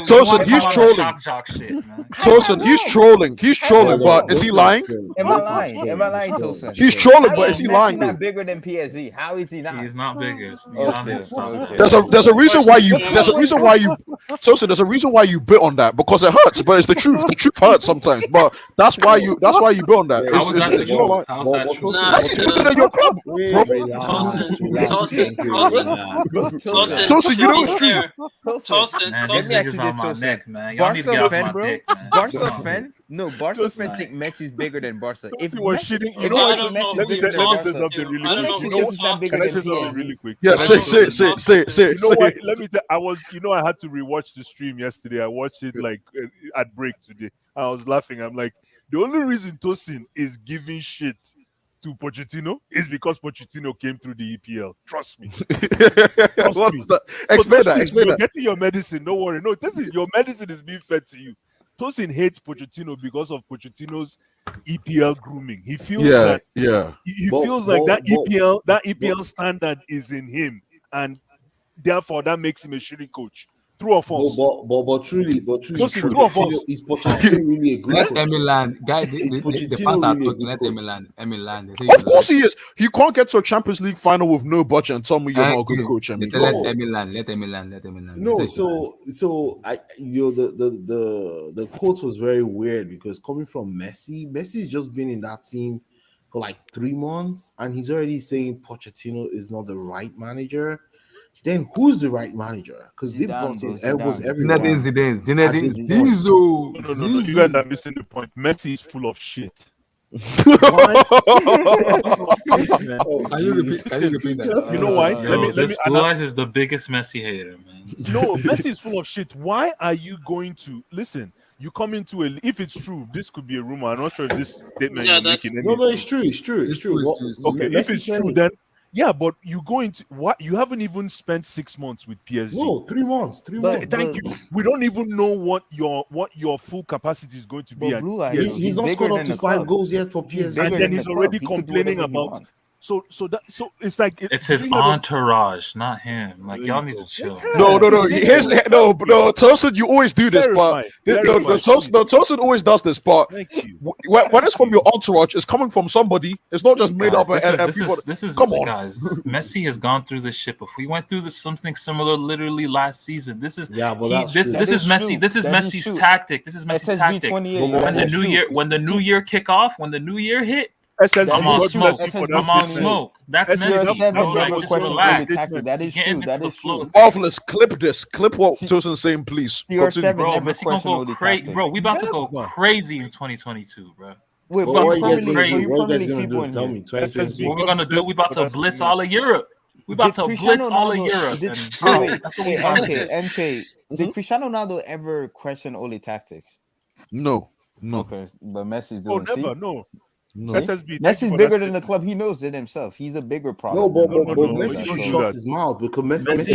Tosin, he's trolling. Tosin, he's trolling. He's trolling, but is he lying? Am I lying? Am I lying, Tosin? He's trolling, but is he lying? Not bigger than PSG. How is he not? He's not bigger. There's a reason why you Tosin, there's a reason why you bit on that, because it hurts, but it's the truth. The truth hurts sometimes, but that's why you bit on that. That's bigger than your club, bro. Tosin, you know it's true. Man, these niggas on my neck, man. Y'all need to get off my dick, man. Barca fan? No, Barca fan think Messi's bigger than Barca. If we're shitting, you know what? Let me say something really quick. Can I say something really quick? Yeah, say it. You know what? Let me tell. I had to rewatch the stream yesterday. I watched it like at break today. I was laughing. I'm like, the only reason Tosin is giving shit to Pochettino is because Pochettino came through the EPL. Trust me. Explain that. You're getting your medicine. Don't worry. No, your medicine is being fed to you. Tosin hates Pochettino because of Pochettino's EPL grooming. He feels that EPL standard is in him, and therefore that makes him a shitty coach. True or false? But truly, true or false? Is Pochettino really a good Let coach? Emil land. Guys, the fans are talking. Let Emil land. Of course he is. You can't get to a Champions League final with no budget and tell me you're not a good coach. Let Emil land. No, so the quote was very weird because coming from Messi's just been in that team for like 3 months, and he's already saying Pochettino is not the right manager. Then who's the right manager? Because they brought in elbows everywhere. Zinedine Zizou. No. You guys are missing the point. Messi is full of shit. Can you repeat that? You know why? This is the biggest Messi hater, man. No, Messi is full of shit. Why are you going to listen? You come into if it's true, this could be a rumor. I'm not sure if this statement you're making. No, it's true. It's true. Okay, if it's true, then. Yeah, but you go into what you haven't even spent 6 months with PSG. No, 3 months. Thank you. We don't even know what your full capacity is going to be. He's not scored up to 5 goals yet for PSG, and then he's already complaining about. So it's like it's his entourage, not him. Like y'all need to chill. No. Tosin, you always do this, but Tosin always does this. But when it's from your entourage, it's coming from somebody. It's not just made up of people. Come on, guys. Messi has gone through this shit before. We went through something similar literally last season. This is Messi. This is Messi's tactic. This is Messi's tactic. When the new year kick off, when the new year hit. I'm on smoke. That's Messi. That is true. Marvelous. Clip this. Clip what Tosin's saying, please. CR7 bro, never Messi gonna go crazy. Bro, we about to go crazy in 2022, bro. Wait, what are you guys gonna do? Tell me. What we're gonna do? We about to blitz all of Europe. We about to blitz all of Europe. MK. Did Cristiano Ronaldo ever question Ole tactics? No. Okay, but Messi's doing. Never. No. Messi's bigger than the club. He knows it himself. He's a bigger problem. No, but Messi just shut his mouth because Messi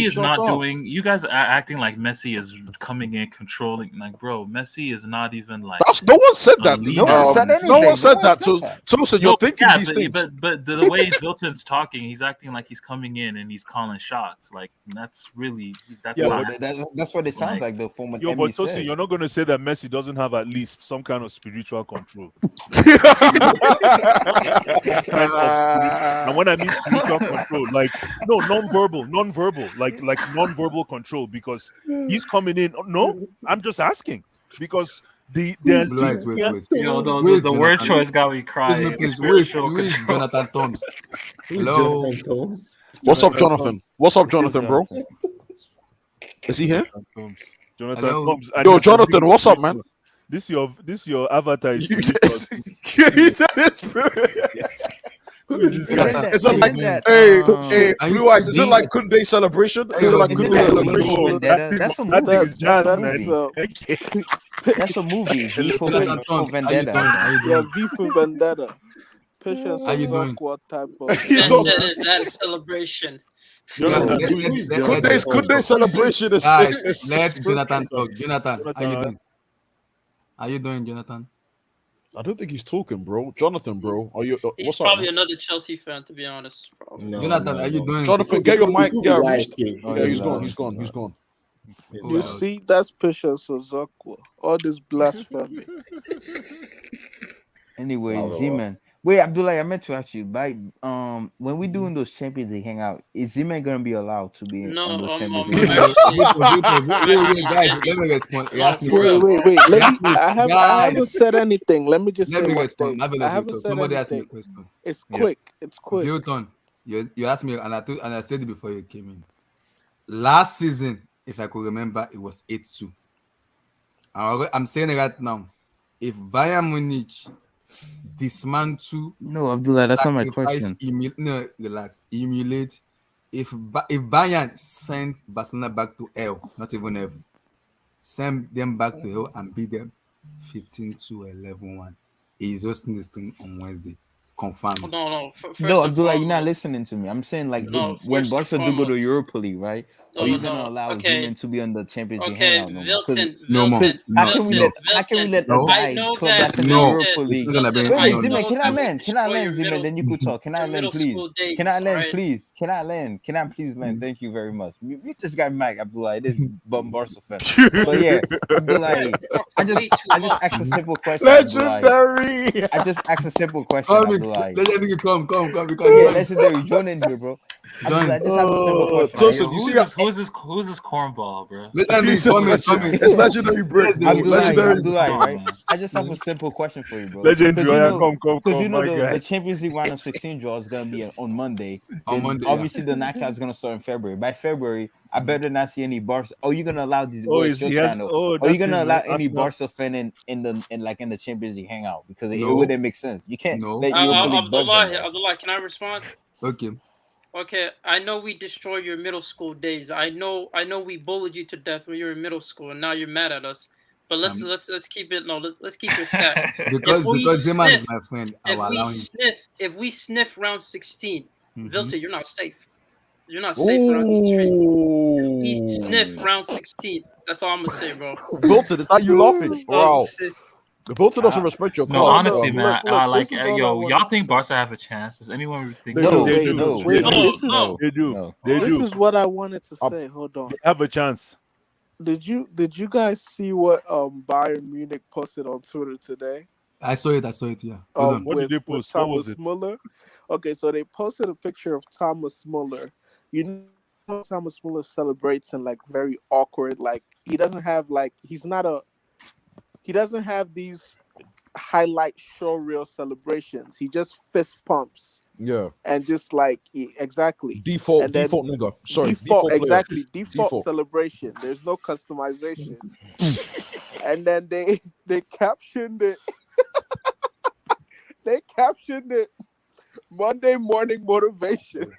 is not doing. You guys are acting like Messi is coming in controlling. Like, bro, Messi is not even like. No one said that. No one said that. So you're thinking these things. But the way Zilton's talking, he's acting like he's coming in and he's calling shots. Like that's what it sounds like. The former. Yo, but Tosin, you're not going to say that Messi doesn't have at least some kind of spiritual control. And when I mean spiritual control, like non-verbal, like non-verbal control, because he's coming in. No, I'm just asking because the word choice got me crying. Where's Jonathan Thoms? Hello. What's up, Jonathan, bro? Is he here? Jonathan Thoms. Yo, Jonathan, what's up, man? This your avatar is he said it's Is it like hey Blue Eyes? Is it like Kunde celebration? Is it like Kunde celebration? That's a movie. That's a movie. V for Vendetta. Yeah, V for Vendetta. Patience. How you doing? What type of? Is that a celebration? Kunde celebration is. Let Jonathan talk. Jonathan, how you doing? How you doing, Jonathan? I don't think he's talking, bro. Jonathan, bro, are you? He's What's up, probably man? another Chelsea fan, to be honest. Probably. No, Jonathan, no, are you no. doing? Jonathan, It get your could mic. be Yeah, light reach. skin. Yeah, he's gone. He's gone. He's gone. You see, that's Patience Ozokwo. All this blasphemy. Anyway, Wow, wow. Z-Man. Wait, Abdullah, I meant to ask you, by when we doing those Champions League hangout, is Z-Man gonna be allowed to be No, on those Champions I'm League actually. Wait, guys, let me respond. He asked me a Wait, question. wait. He Let me. asked me, I haven't guys, said anything. Let me just let say me one respond. thing. Marvelous, I you haven't talk. said Somebody asked me a anything. question. It's Yeah. quick. It's quick. Vilton, you asked me, and I said it before you came in. Last season, if I could remember, it was 8-2. I'm saying it right now. If Bayern Munich dismantle, No, Abdullah, that's not my sacrifice, question. no, relax, emulate. If Bayern sent Barcelona back to hell, not even heaven, send them back to hell and beat them 15-11-1. He's hosting this thing on Wednesday. Confirmed. No. First No, and Abdullah, you're not foremost, listening to me. I'm saying like no. if when First and Barca do go to foremost, Europa League, right? Are you gonna allow Okay, Z-Man to be on the Champions League okay. hangout no more? Because No more. how can we let a No. guy I know club that that's in the No. Europa It's League? not gonna be. Wait, I No. Z-Man, know can I that we land? Can I destroy land, your Z-Man? middle, Then you could talk. Can I your land, middle please? school days. Can I land, Right? please? Can I land? Can I please land? Thank you very much. Mute this guy, Mike Abdullah. It is Barca fan. But yeah, Abdullah, I just asked a simple question, Abdullah. Legendary. I just asked a simple question, Come, Abdullah. legendary, come. You can Yeah, join. legendary, join in here, bro. Abdullah, I just have a simple question. Yo, Tosin, you see that? who's this cornball, bro? Legendary, come in. It's legendary break, bro. Legendary. Abdullah, right? I just have a simple question for you, bro. Legendary, Because come, you know my guy. the Champions League round of 16 draw is gonna be on Monday. On Then Monday, yeah. obviously the knockout is gonna start in February. By February, I better not see any Barca. Are you gonna allow these? Oh, Well, it's your he has. channel. Oh, Are you that's gonna him, allow man. any Arsenal. Barca fan in the Champions League hangout? Because it No. wouldn't make sense. You can't No. let Europa League bug them. Abdullah, can I respond? Okay. Okay, I know we destroyed your middle school days. I know we bullied you to death when you were in middle school, and now you're mad at us. But let's keep it. No, let's keep it stat. Because Zeman is my friend, I will allow him. If we sniff round 16, Vilta, you're not safe. You're not safe Ooh. round 16. We sniff round 16. That's all I'm gonna say, bro. Wilton, is that you laughing? That's all I'm Wow. gonna say. Wilton doesn't respect your No, club. honestly, bro. man, Look, this is all I yo, wanted y'all to think say. Barca have a chance? Does anyone think? They No, do. no, Wait, no, this is no. They do. no. They this do. is what I wanted to say. Hold on. They have a chance. Did you guys see what Bayern Munich posted on Twitter today? I saw it, yeah. Hold on. What did they post? What was Thomas it? Muller. Okay, so they posted a picture of Thomas Muller. You know, Thomas Muller celebrates in like very awkward, like he doesn't have these highlight showreel celebrations. He just fist pumps Yeah. and just like exactly Default and then nigga. Sorry. default player. exactly default Default. celebration. There's no customization. And then they captioned it. They captioned it Monday morning motivation.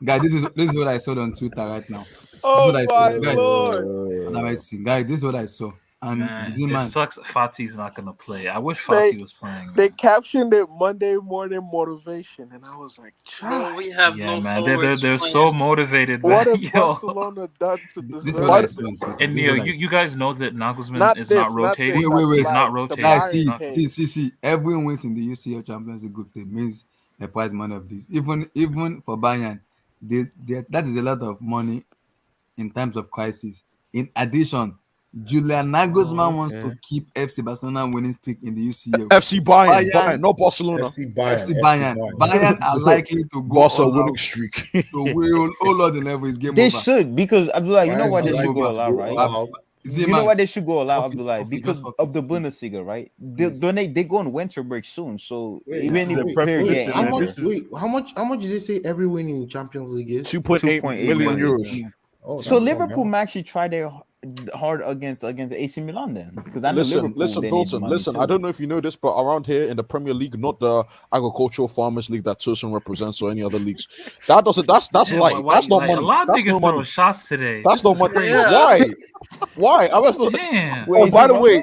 Guys, this is what I saw on Twitter right now. Oh this is what my I saw. Guys, lord! now I see. Guys, this is what I saw. And Man, it Z-Man, sucks. Fati's not gonna play. I wish Fati was playing. They captioned it Monday morning motivation, and I was like, Bro, we have Yeah, no man, forwards they're playing. so motivated. what Man. has Yo. Barcelona done to this is deserve what I this? saw on Twitter. And This is Neo, what I saw. you guys know that Nagelsmann Not is this, not not this. rotating. Wait. He's not The rotating. Guys, Bayern came. see. Everyone wins in the UCL Champions League group stage means a prize money of this. Even for Bayern, that is a lot of money in times of crisis. In addition, Julian Nagelsmann wants to keep FC Barcelona winning streak in the UCL. FC Bayern, not Barcelona. FC Bayern. Bayern are likely to go Barca all winning out streak. to will all out the level is game They over. should, because Abdullah, you know Bayern's why they like should go to all out, go right? all out. You know why they should go all out, Forfeit, Abdullah? forfeit, Because just of forfeit, the please. Bundesliga, right? Please. They go on winter break soon, so Wait, even if wait, player wait, get how much? injured, Wait, how much did they say every win in Champions League is? 2.8 million euros. Oh, so that's not Liverpool bad. might actually try their hard against AC Milan then, because I know Listen, Liverpool. they need Wilton, money listen. too. I don't know if you know this, but around here in the Premier League, not the agricultural farmers league that Tosin represents or any other leagues, that's Yeah, light. why- That's not like, money. A lot of That's niggas no throwing money. shots today. That's This not is money. crazy. Why? I was. Damn. Oh, by the way,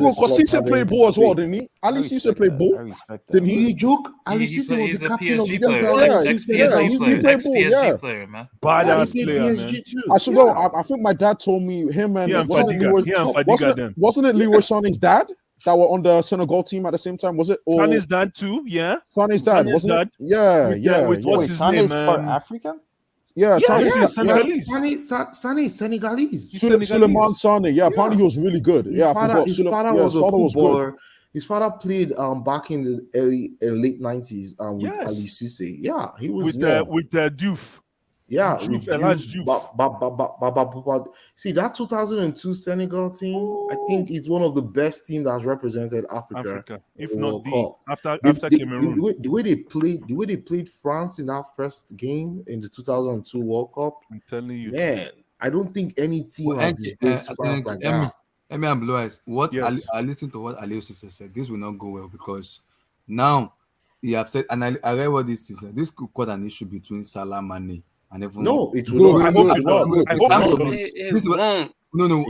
Bro, because Cisse played ball as well, didn't he? Ali Cisse played ball, didn't he? You joke? Ali He Cisse was he's the a captain of the PSG player, team. right? Yeah, Ex-PSG he player, played ball, yeah. ex-PSG player, man. Badass He played player, PSG man. too. I should go. I think my dad told me him and wasn't it Leroy Sané's dad that were on the Senegal team at the same time? Was it? Or Sané's dad too, yeah. Sané's dad, wasn't it? Yeah. With what's his name? African? Yeah, He's Senegalese. Sané is Senegalese. Suleiman Sané. Yeah, apparently he was really good. His father was a footballer. His father played back in the early late 90s with Yes. Ali Cisse. Yeah, he was with Diouf. Yeah, Diouf, with Elijah Diouf. See, that 2002 Senegal team, I think it's one of the best teams that's represented Africa if in not World the Cup. after Cameroon. The way they played France in that first game in the 2002 World Cup, I'm telling you, man, I don't think any team has disgraced France like that. Emmy and Blue Eyes, Yes. I listened to what Aliosi said. This will not go well because now he have said, and I read what this is. This could cause an issue between Salah, Mane, and everyone. No, it will not. I hope it won't. No.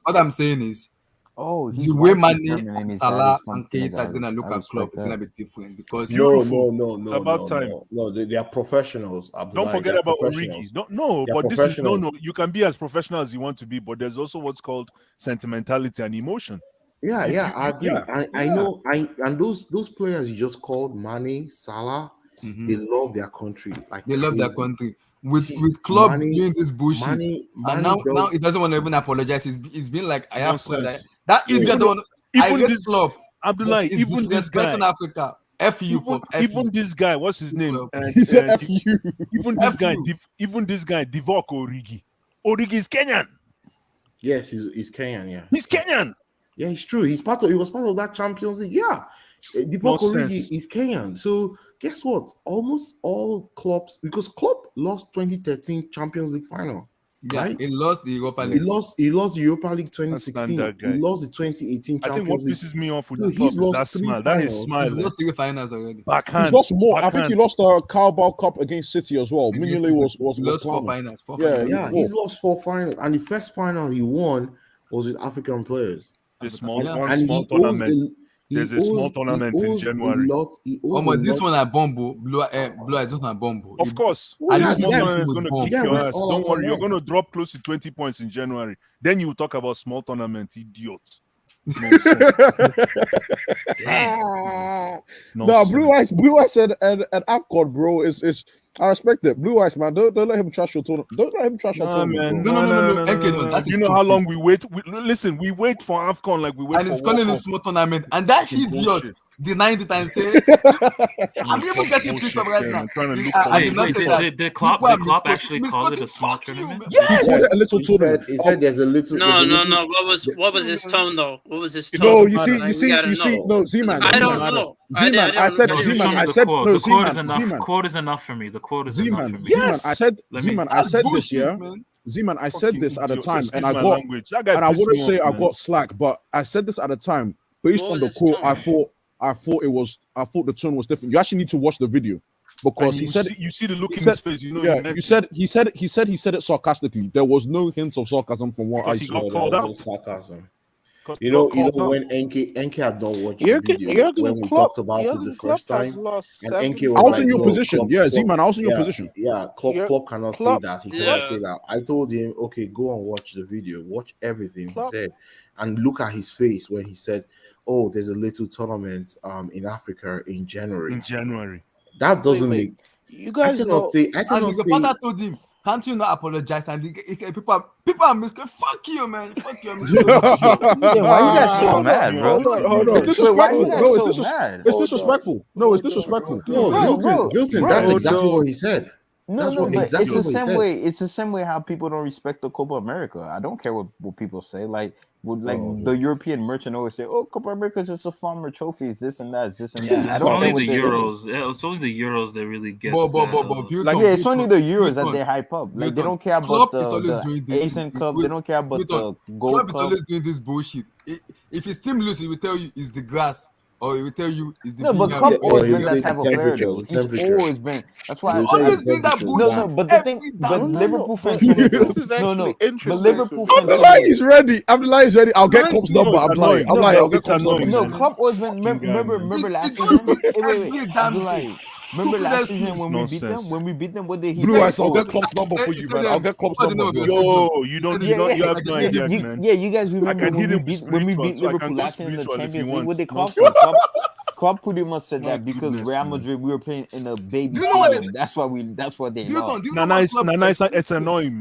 What I'm saying is, the way Mane, Salah, and Keita is gonna look at club is gonna be different because No. It's about time. No, they are professionals. Don't forget about Origi. But this is no. You can be as professional as you want to be, but there's also what's called sentimentality and emotion. Yeah, I agree. I know. And those players you just called, Mane, Salah, they love their country. Like they love their country. With club doing this bullshit, and now he doesn't want to even apologize. He's been like, I have said that idiot don't. I get club. Abdullahi, even this guy in Africa. F you for even this guy. What's his name? He said F you. Even this guy, Divock Origi. Origi is Kenyan. Yes, he's Kenyan. Yeah, he's Kenyan. Yeah, it's true. He was part of that Champions League. Yeah, Divock Origi is Kenyan. So guess what? Almost all clubs, because Klopp lost 2013 Champions League final. Yeah, right? he lost the Europa League. He lost the Europa League 2016. He lost the 2018 Champions League. I think what pisses me off with the club is that smile. That is smile. He lost 3 finals already. He's lost more. I think he lost the Carabao Cup against City as well. Mignolet was lost 4 finals. He's lost 4 finals, and the first final he won was with African players. There's a small tournament in January. This one at Bombo, Blue Eyes not at Bombo. Of course. This one is going to kick your ass. Don't worry, you're going to drop close to 20 points in January. Then you will talk about small tournament, idiots. No, Blue Eyes said and AFCON, bro, is I respect it. Blue Eyes, man. Don't let him trash your tournament. Don't let him trash your tournament. No. You know how long we wait? Listen, we wait for AFCON like we wait and for it's calling a small tournament. And that idiot denied it and said, I'm even getting pissed off right now. Did Klopp actually call it a small tournament? Yes! He called it a little tournament. He said there's a little. No. What was his tone though? What was his tone? No, you see. No, Z-Man. I don't know. Z-Man, I said no. The quote is enough for me. The quote is enough for me. Z-Man, I said this, yeah. Z-Man, I said this at a time, and I wouldn't say I got slack, but I said this at a time based on the quote. I thought the tone was different. You actually need to watch the video because you see the look in his face. You know, he said it sarcastically. There was no hint of sarcasm from what I saw. Sarcasm. You know when NK had not watched the video when we talked about it the first time, and NK was I was in your position. Yeah, Z-Man, I was in your position. Yeah, Klopp cannot say that. He cannot say that. I told him, okay, go and watch the video, watch everything he said, and look at his face when he said, "Oh, there's a little tournament in Africa in January." That doesn't make you guys know. I cannot say. Father told him, "Can't you not apologize?" And people are misquoting. Fuck you, man. Fuck you. Why you guys so mad, bro? Hold on. It's disrespectful. No, it's disrespectful. No, Wilton, that's exactly what he said. No, but it's the same way. It's the same way how people don't respect the Copa America. I don't care what people say. The European merchant always say, "Oh, Copa America is just a farmer trophies, this and that, this and that." It's only the Euros. It's only the Euros that really get. It's only the Euros that they hype up. Like they don't care about the Asian Cup. They don't care about the Gold Cup. Club is always doing this bullshit. If his team loses, he will tell you it's the grass. Or he will tell you it's the no, but Klopp always been that type of player. He's always been. That's why he's always been that bullshit. No, but the thing, but Liverpool fans. But Liverpool fans. He's ready. Abdullahi is ready. I'll get Klopp's number. I'll get Klopp's number. No, Klopp always been. Remember last season. Wait, Abdullahi. Remember last season when we beat them? What did he? Blue Eyes, I'll get Klopp's number for you, man. I'll get Klopp's number. Yo, you have no idea, man. Yeah, you guys remember when we beat Liverpool last year in the Champions League? What they Klopp? Klopp pretty much said that because Real Madrid we were playing in a baby stadium. That's what they lost. Nana, it's annoying, man. It's annoying.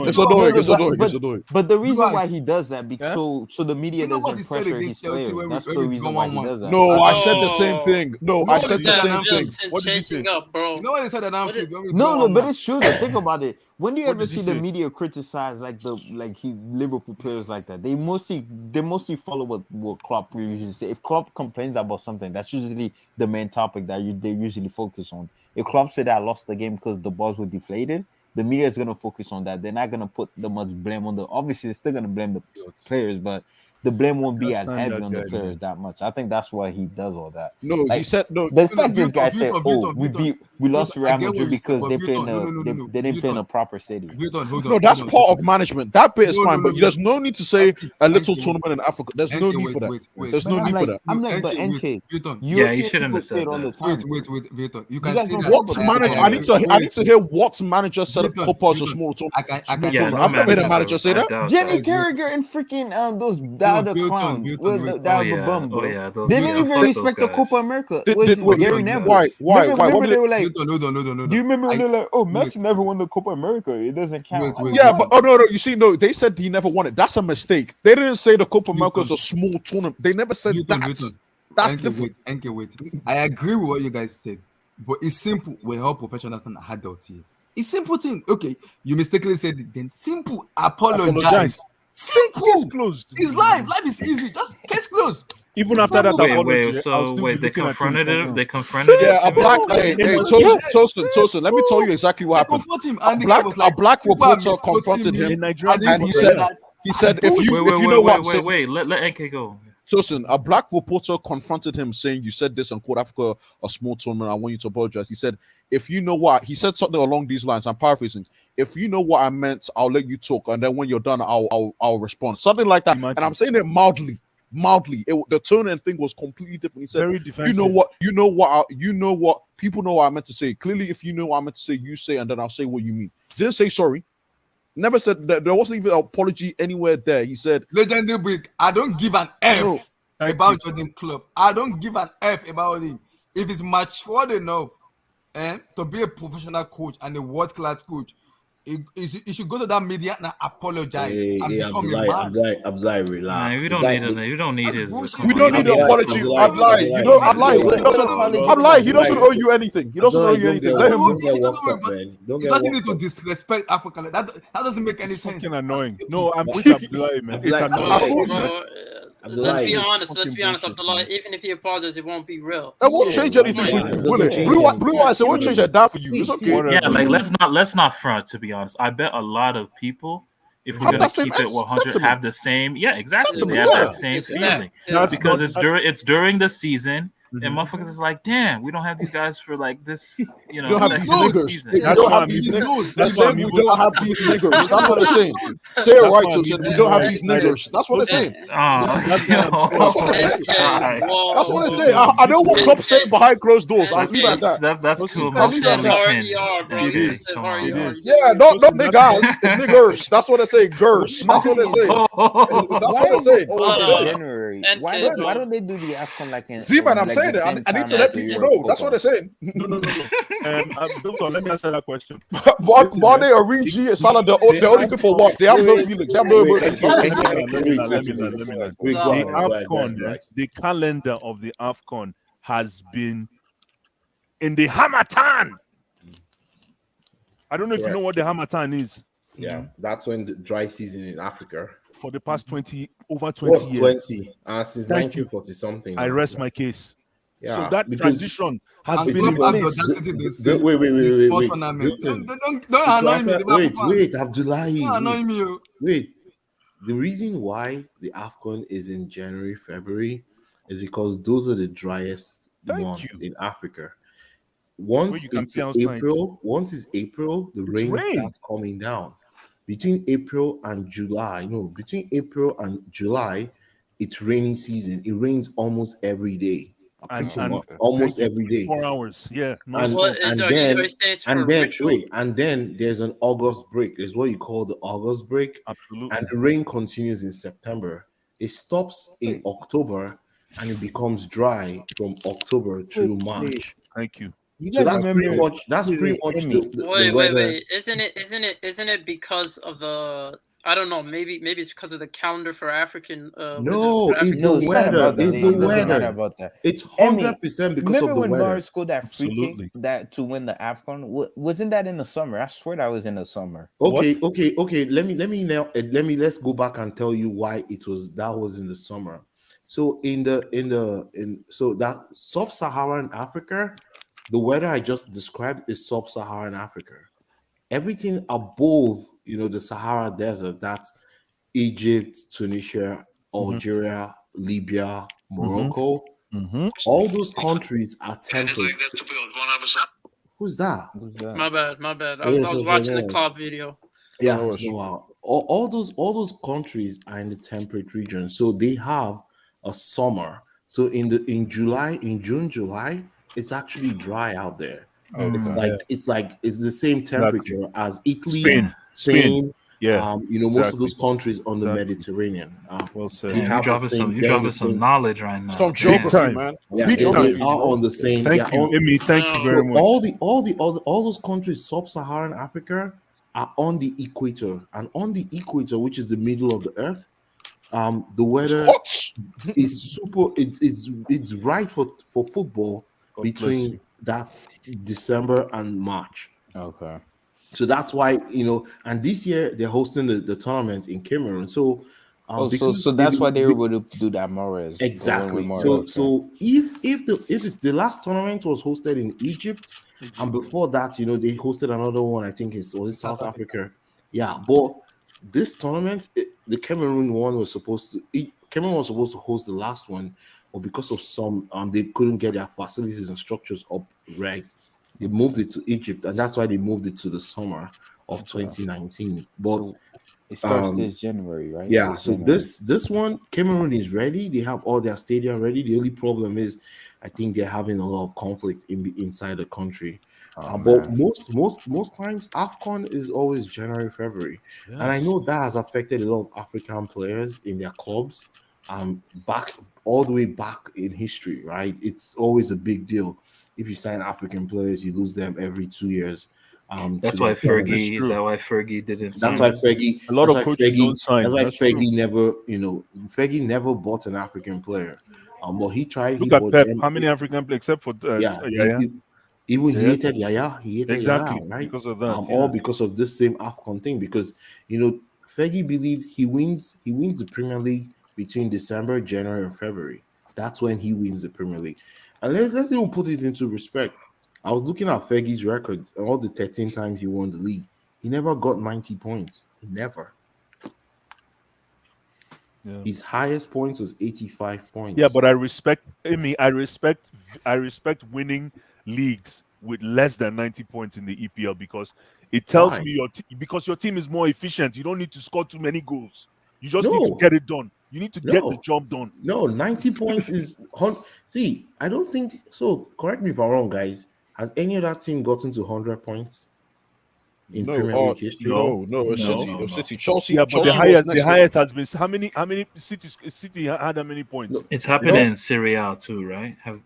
It's annoying. But the reason why he does that because so the media doesn't pressure his players. That's the reason why he does that. No, I said the same thing. No, I said the same thing. What did you say? Bro. You know what they said at Anfield? No, but it's true. Though. Think about it. When do you ever see the media criticize Liverpool players like that? They mostly follow what Klopp usually say. If Klopp complains about something, that's usually the main topic that they usually focus on. If Klopp said I lost the game because the balls were deflated, the media is gonna focus on that. They're not gonna put the much blame on obviously they're still gonna blame the players, but the blame won't be as heavy on the players that much. I think that's why he does all that. No, he said no. The fact this guy said, we lost Real Madrid because they didn't play in a proper stadium. No, that's part of management. That bit is fine, but there's no need to say a little tournament in Africa. There's no need for that. There's no need for that. I'm like, but NK, you shouldn't have said all the that. time. Wait. You can say what manager? I need to hear what manager said a Copa as a small tournament. I've never heard a manager say that. Jimmy Carragher and freaking those other clown with the bum, bro. They didn't even respect the Copa America. Gary Neville. Why? Remember they were like, no. do you remember when they were like, oh, Messi never won the Copa America? It doesn't count. Yeah, but no. You see, no, they said he never won it. That's a mistake. They didn't say the Copa America is a small tournament. They never said that. That's different. Wait. I agree with what you guys said, but it's simple. We help professionals and adults here. It's simple thing. Okay, you mistakenly said it. Then simple. Apologize. Simple. Case closed. It's life. Life is easy. Just case closed. Even after that, They confronted him. They confronted him. Yeah, a black. Hey, Tosin. Let me tell you exactly what happened. A black reporter confronted him, and he said, "If you know what, wait, let NK go." Tosin, a black reporter confronted him, saying, "You said this and called Africa a small tournament. I want you to apologize." He said, "If you know what," he said something along these lines. I'm paraphrasing. "If you know what I meant, I'll let you talk, and then when you're done, I'll respond." Something like that. And I'm saying it mildly. The tone and thing was completely different. He said, very defensive. You know what people know what I meant to say. Clearly, if you know what I meant to say, you say, and then I'll say what you mean." Didn't say sorry. Never said that. There wasn't even an apology anywhere there. He said, "Legendary break. I don't give an F about Jordan Club. I don't give an F about him. If it's matured enough, to be a professional coach and a world-class coach, he should go to that media and apologize and become a man." Abdullah, relax. You don't need his. We don't need an apology. Abdullah, he doesn't owe you anything. He doesn't owe you anything. Let him move. He doesn't need to disrespect Africa. That doesn't make any sense. Fucking annoying. No, I'm with Abdullah, man. It's annoying. Let's be honest, Abdullah. Even if he apologizes, it won't be real. It won't change anything for you. Blue eyes, it won't change that for you. It's okay. Yeah, like let's not front. To be honest, I bet a lot of people, if we're gonna keep it 100, have the same. Yeah, exactly. They have that same feeling because it's during the season. And motherfuckers is like, damn, we don't have these guys for like this, you don't have these niggers. We don't have these niggers. That's saying we don't have these niggers. That's what they're saying. Say it right, so we don't have these niggers. That's what they're saying. That's what they're saying. That's what they're saying. I know what Klopp saying behind closed doors. I'll leave it at that. That's cool. It is. Yeah, not niggas. It's niggers. That's what they're saying. Gers. That's what they're saying. That's what they're saying. January. Why don't they do the AFCON like in Z-Man, I'm saying it. I need to let people know. That's what they're saying. No. Let me answer that question. Bade, Origi, Salah, they're only good for what? They have no feelings. They have no emotions. The calendar of the AFCON has been in the Hamatan. I don't know if you know what the Hamatan is. Yeah, that's when the dry season in Africa. For the past 20 years. Since 1940 something. I rest my case. Yeah, so that transition has been in place. Wait, Abdullah. Don't annoy me. Wait. The reason why the AFCON is in January, February is because those are the driest months in Africa. Once it's April, the rain starts coming down. Between April and July, it's rainy season. It rains almost every day. Almost every day. 4 hours, yeah. And then there's an August break. There's what you call the August break. Absolutely. And the rain continues in September. It stops in October, and it becomes dry from October through March. Thank you. You So guys that's remember? pretty much Emmy. the weather. Wait. Isn't it because of the? I don't know. Maybe it's because of the calendar for African. No, it's the No, it's not weather. about that. It's It the doesn't matter weather. about that. It's Emmy, 100% because remember of the when weather. Mars scored that free kick Absolutely. that to win the AFCON? Wasn't that in the summer? I swear that was in the summer. Okay. Let's go back and tell you why that was in the summer. So so that sub-Saharan Africa, the weather I just described is sub-Saharan Africa. Everything above, the Sahara Desert, that's Egypt, Tunisia, Algeria, Libya, Morocco. All those countries are temperate. Who's that? My bad. I Oh, was yes, yes, watching the yes. club video. Yeah, no, all those countries are in the temperate region, so they have a summer. So in June, July, it's actually dry out there. Okay. It's the same temperature as Italy, Spain. Spain. Yeah. Most of those countries on the Mediterranean. Well said. They Man, have you the same. dropping they're in the some same. knowledge right now. Some Man. geography, man. Yeah, Big they time. are on the same. Thank they're you, on- Emmy. Thank you very So much. all those countries sub-Saharan Africa are on the equator, and on the equator, which is the middle of the earth, the weather is super. It's right for football God bless between you. that December and March. Okay. So that's why and this year they're hosting the tournament in Cameroon. So because so that's why they were able to do that more. Exactly. So if the last tournament was hosted in Egypt, and before that, they hosted another one. I think was it South Africa? Yeah, but this tournament, the Cameroon one was Cameroon was supposed to host the last one, but because of some they couldn't get their facilities and structures up right. They moved it to Egypt, and that's why they moved it to the summer of 2019. But So it starts this January, right? yeah, This so January. this one, Cameroon is ready. They have all their stadium ready. The only problem is, I think they're having a lot of conflict inside the country. But most times, AFCON is always January, February, and I know that has affected a lot of African players in their clubs. Back all the way back in history, right? It's always a big deal. If you sign African players, you lose them every 2 years. That's to why their tournament. Fergie. Is that why Fergie didn't? That's sign why him? Fergie. A lot that's of why coaches don't sign. That's why That's true. Fergie never, Fergie never bought an African player. But he tried. Look he at bought Pep. them. How many African players except for Yeah, Yaya? even he Yeah. hated Yaya. He hated Exactly, Yaya, right? because of that, All yeah. because of this same AFCON thing. Because Fergie believed he wins the Premier League between December, January, and February. That's when he wins the Premier League. And let's even put it into respect. I was looking at Fergie's record, all the 13 times he won the league. He never got 90 points. Never. Yeah. His highest points was 85 points. Yeah, but I respect I respect winning leagues with less than 90 points in the EPL because it tells Why? me because your team is more efficient. You don't need to score too many goals. You just need to No. get it done. You need to get the No. job done. No, 90 points is see, I don't think so. Correct me if I'm wrong, guys. Has any other team gotten to 100 points in Premier League history? No, City. Chelsea. Yeah, but Chelsea the was highest has been how many City had how many points? It's happening in Serie A too, right? Has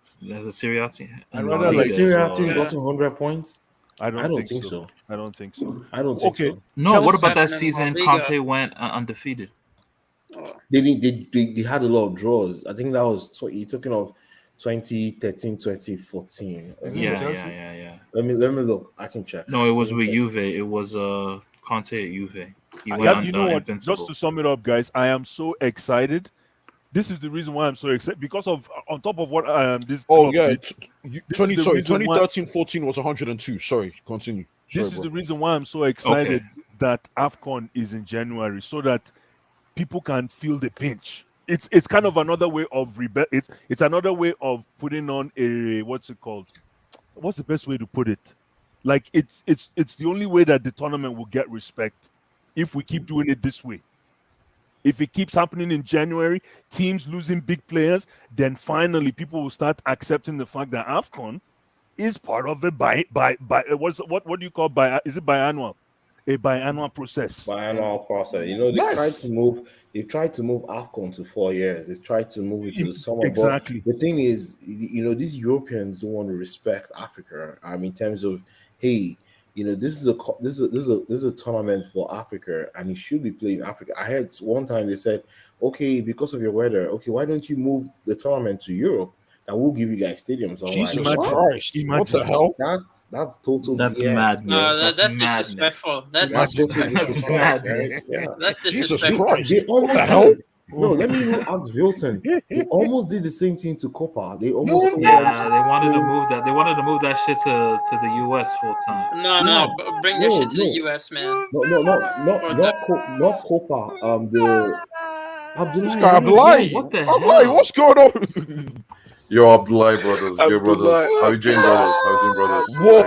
a Serie A team? I'd and rather La Has Liga a as Serie A well, team right? gotten 100 points? I don't think think so. I don't think so. I don't think Okay. so. No, what Chelsea- about that Happening in La season? Liga. Conte went undefeated. They had a lot of draws. I think that was you're talking of 2013, 2014. Yeah. Let me look. I can check. No, it was with 2013. Juve. It was Conte at Juve. He went Yeah, you know what? invincible. Just to sum it up, guys, I am so excited. This is the reason why I'm so excited because of on top of what this. Oh club yeah, did, this is the reason why- 2013-14 was 102. Sorry, continue. This is the reason why I'm so excited that AFCON is in January, so that people can feel the pinch. It's kind of another way of It's another way of putting on a what's it called? What's the best way to put it? Like it's the only way that the tournament will get respect if we keep doing it this way. If it keeps happening in January, teams losing big players, then finally people will start accepting the fact that AFCON is part of it by what do you call is it biannual? a biannual process. Biannual process. You know, they tried to move. They tried to move AFCON to 4 years. They tried to move it to the summer. Exactly. But the thing is, you know, these Europeans don't want to respect Africa. I mean, in terms of, hey, you know, this is a tournament for Africa, and it should be played in Africa. I heard one time they said, okay, because of your weather, okay, why don't you move the tournament to Europe? And we'll give you guys stadiums. I'm Jesus like, Christ! What the hell? That's total That's BS. madness. No, that's madness. disrespectful. That's That's disrespectful. disrespectful, madness. right? Yeah. That's Jesus disrespectful. Christ! They What almost the hell? did. No, let me even ask Wilton. They almost did the same thing to Copa. They almost told Yeah, them, they wanted to move that. They wanted to move that shit to the U.S. full time. No, bring that shit to the U.S., man. not Copa. The This guy Abdullahi. What the Abdullahi, hell? what's going on? Yo, Abdullahi brothers, yo brothers, how you doing, brothers? How you doing, brothers? Whoa.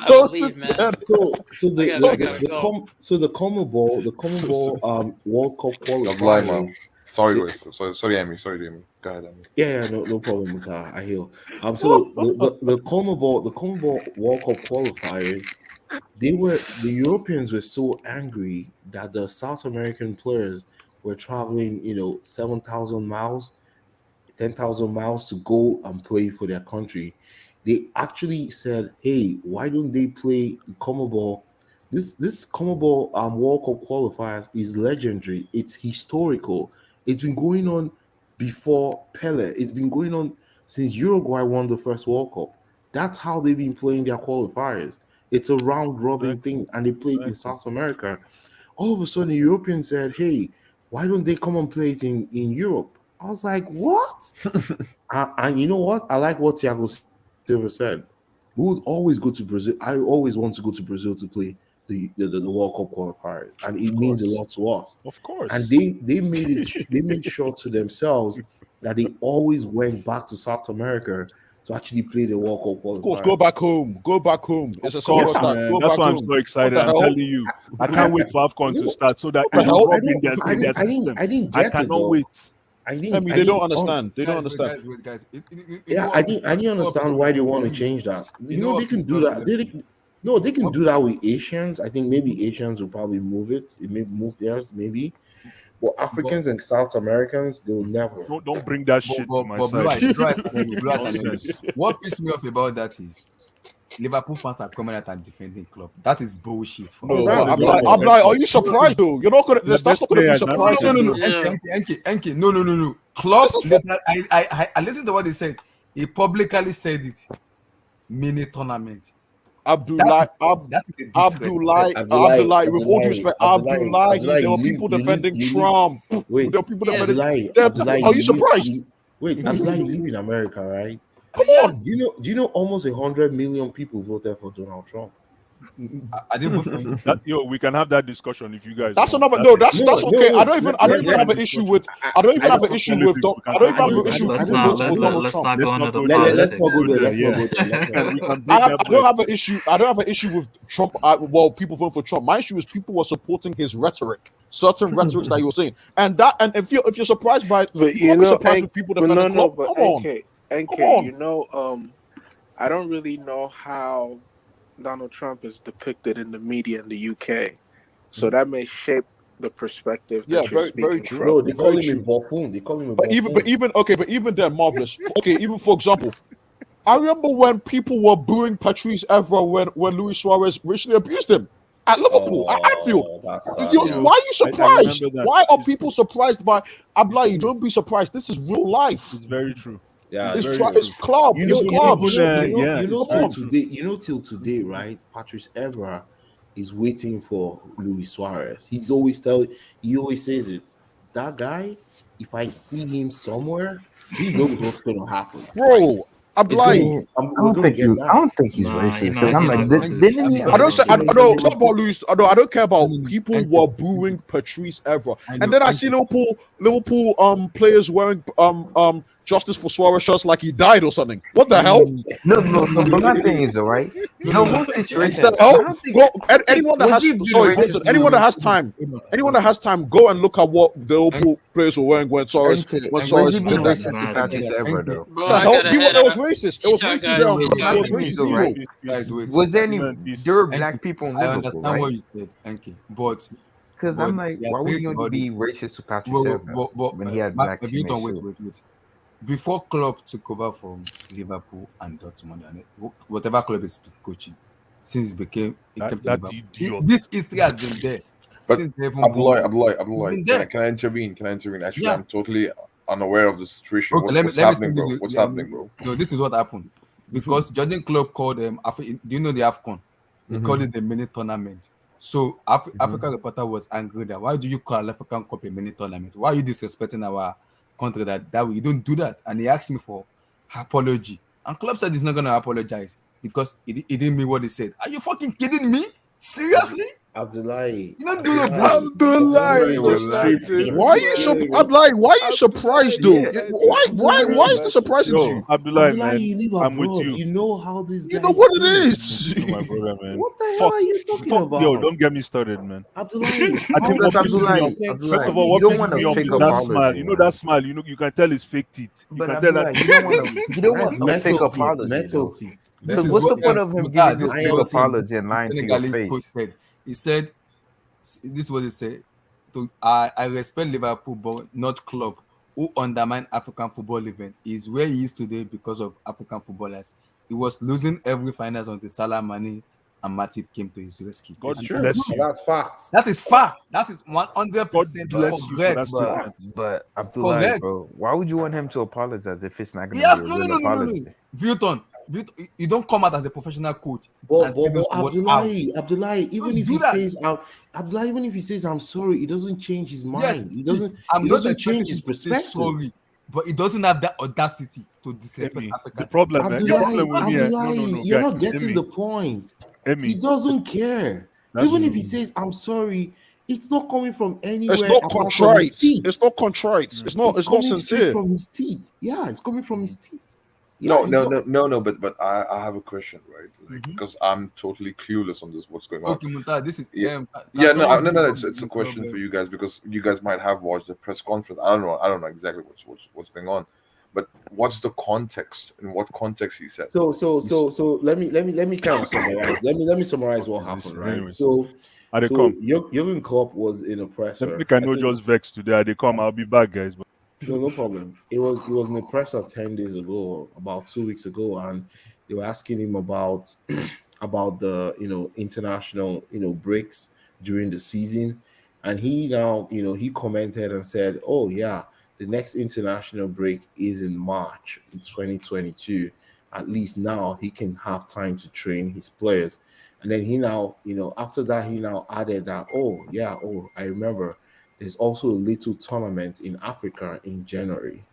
Tosin said. So the CONMEBOL World Cup Abdullahi, man. qualifiers. Sorry, guys. Sorry, Amy. Go ahead, Amy. Yeah, no problem, Muta. I hear. So the CONMEBOL World Cup qualifiers, the Europeans were so angry that the South American players were traveling, 7,000 miles, 10,000 miles to go and play for their country. They actually said, "Hey, why don't they play CONMEBOL? This CONMEBOL World Cup qualifiers is legendary. It's historical. It's been going on before Pele. It's been going on since Uruguay won the first World Cup. That's how they've been playing their qualifiers. It's a round robin thing, and they play in South America. All of a sudden, the Europeans said, "Hey, why don't they come and play it in Europe?" I was like, "What?" And you know what? I like what Thiago Silva said. We would always go to Brazil. I always want to go to Brazil to play the World Cup qualifiers, and it means a lot to us. Of course. And they made sure to themselves that they always went back to South America to actually play the World Cup qualifiers. Of course, go back home. It's a Course, summer man. Go That's back why I'm home. so excited. What the I'm hell? telling you, I can't wait for AFCON to start so that What the it hell? will rub in their system. I didn't I get it, cannot though. wait. They don't understand. They don't understand. Guys. Yeah, I didn't understand why they want to change that. They can do that. They can do that with Asians. I think maybe Asians will probably move it. It may move theirs, maybe. But Africans and South Americans, they will never. Don't bring that shit to my side. What pissed me off about that is Liverpool fans are coming out and defending club. That is bullshit. No, I'm like, are you surprised though? You're not gonna. That's not gonna be surprising. No. Enki. No. Club. I listened to what they said. He publicly said it. Mini tournament. Abdullahi, with all due respect, Abdullahi, there were people defending Trump. Wait, there were people defending. Abdullahi, Are you surprised? Wait, Abdullahi, you live in America, right? Come on. Do you know almost 100 million people voted for Donald Trump? I didn't vote for him. We can have that discussion if you guys. That's another. No, that's okay. I don't even have an issue with. I don't even have an issue with. I don't even have an issue with Donald Trump. Let's not go there. I don't have an issue. I don't have an issue with Trump. Well, people voting for Trump. My issue is people were supporting his rhetoric, certain rhetorics that he was saying, and if you're surprised by, but you know, surprised with people defending Trump. Come on, NK, I don't really know how Donald Trump is depicted in the media in the UK, so that may shape the perspective. That you're very speaking true. from. No, they call him a buffoon. They call him a buffoon. But even they're marvelous. Okay, even for example, I remember when people were booing Patrice Evra when Luis Suarez racially abused him at Liverpool, at Anfield. Why are you surprised? Why are people surprised by Abdullahi? Don't be surprised. This is real life. It's very true. Yeah, it's club. Till today, right? Patrice Evra is waiting for Luis Suarez. He always says it. That guy, if I see him somewhere, he knows what's gonna happen. Bro, I don't think he's racist. Because I'm like, it's not about Luis. I don't care about people were booing Patrice Evra, and then I see Liverpool players wearing justice for Suarez shots like he died or something. What the hell? No. But my thing is, all right, the whole situation. What the hell? Go, anyone that has anyone that has time, go and look at what the Liverpool players were wearing when Suarez did that. The hell? It was racist. It was racism. It was racism. Guys, wait. Was there any black people in I Liverpool, understand right? what you said, thank you. But Because I'm like, why would you want to be racist to Patrick when he had black teammates? Wait. Before Klopp took over from Liverpool and Dortmund and whatever club is coaching, since it came to Liverpool, this history has been there. But Since Abdullah, can I intervene? Actually, Yeah. I'm totally unaware of the situation. Okay, What's happening, bro? What's happening, bro? No, this is what happened. Because Jordan Klopp called them, do you know the AFCON? He called it the mini tournament. So African reporter was angry that why do you call African Cup a mini tournament? Why are you disrespecting our country that way? You don't do that. And he asked me for apology. And Klopp said he's not gonna apologize because he didn't mean what he said. Are you fucking kidding me? Seriously? Abdullah, you don't do your Why are you surprised though? Why is this surprising to you? Abdullah, man, you live I'm abroad. with you. You know how this guy. You know what it is. You know my brother, man. What the hell are you talking about? Yo, don't get me started, man. Abdullah, I think what pisses me off, first of all, what pisses me off is that smile. You know that smile. You can tell it's fake teeth. You can tell that. You don't want a fake apology. Metal teeth. Because what's the point of him giving this fake apology and lying to your face? He said, this is what he said. I respect Liverpool, but not club who undermine African football event. Is where he is today because of African footballers. He was losing every finals until Salah, Mane, and Matip came to his rescue. God bless you. That's fact. That is fact. That is 100% correct. But Abdullah, bro, why would you want him to apologize if it's not going to Yes, be a real apology? Vilton, you don't come out as a professional coach. But Abdullah, even if he says I'm sorry, it doesn't change his mind. Yes, It doesn't change his perspective. Sorry, but he doesn't have that audacity to disrespect Africa. The problem with me, you're not getting the point. He doesn't care. Even if he says I'm sorry, it's not coming from anywhere. It's not contrite. It's not contrite. It's not sincere. From his teeth. Yeah, it's coming from his teeth. No, but I have a question, right? Like, because I'm totally clueless on this. What's going on? Okay, Munta, this is it's a question for you guys because you guys might have watched the press conference. I don't know exactly what's going on, but what's the context? In what context he said? So let me kind of summarize. Let me summarize what happened, right? So Jurgen Klopp was in a presser. I know just vex today. They come. I'll be back, guys. But no problem. It was in the presser 10 days ago, about 2 weeks ago, and they were asking him about the international breaks during the season, and he now he commented and said, "Oh yeah, the next international break is in March 2022. At least now he can have time to train his players." And then he now after that he now added that, I remember. There's also a little tournament in Africa in January.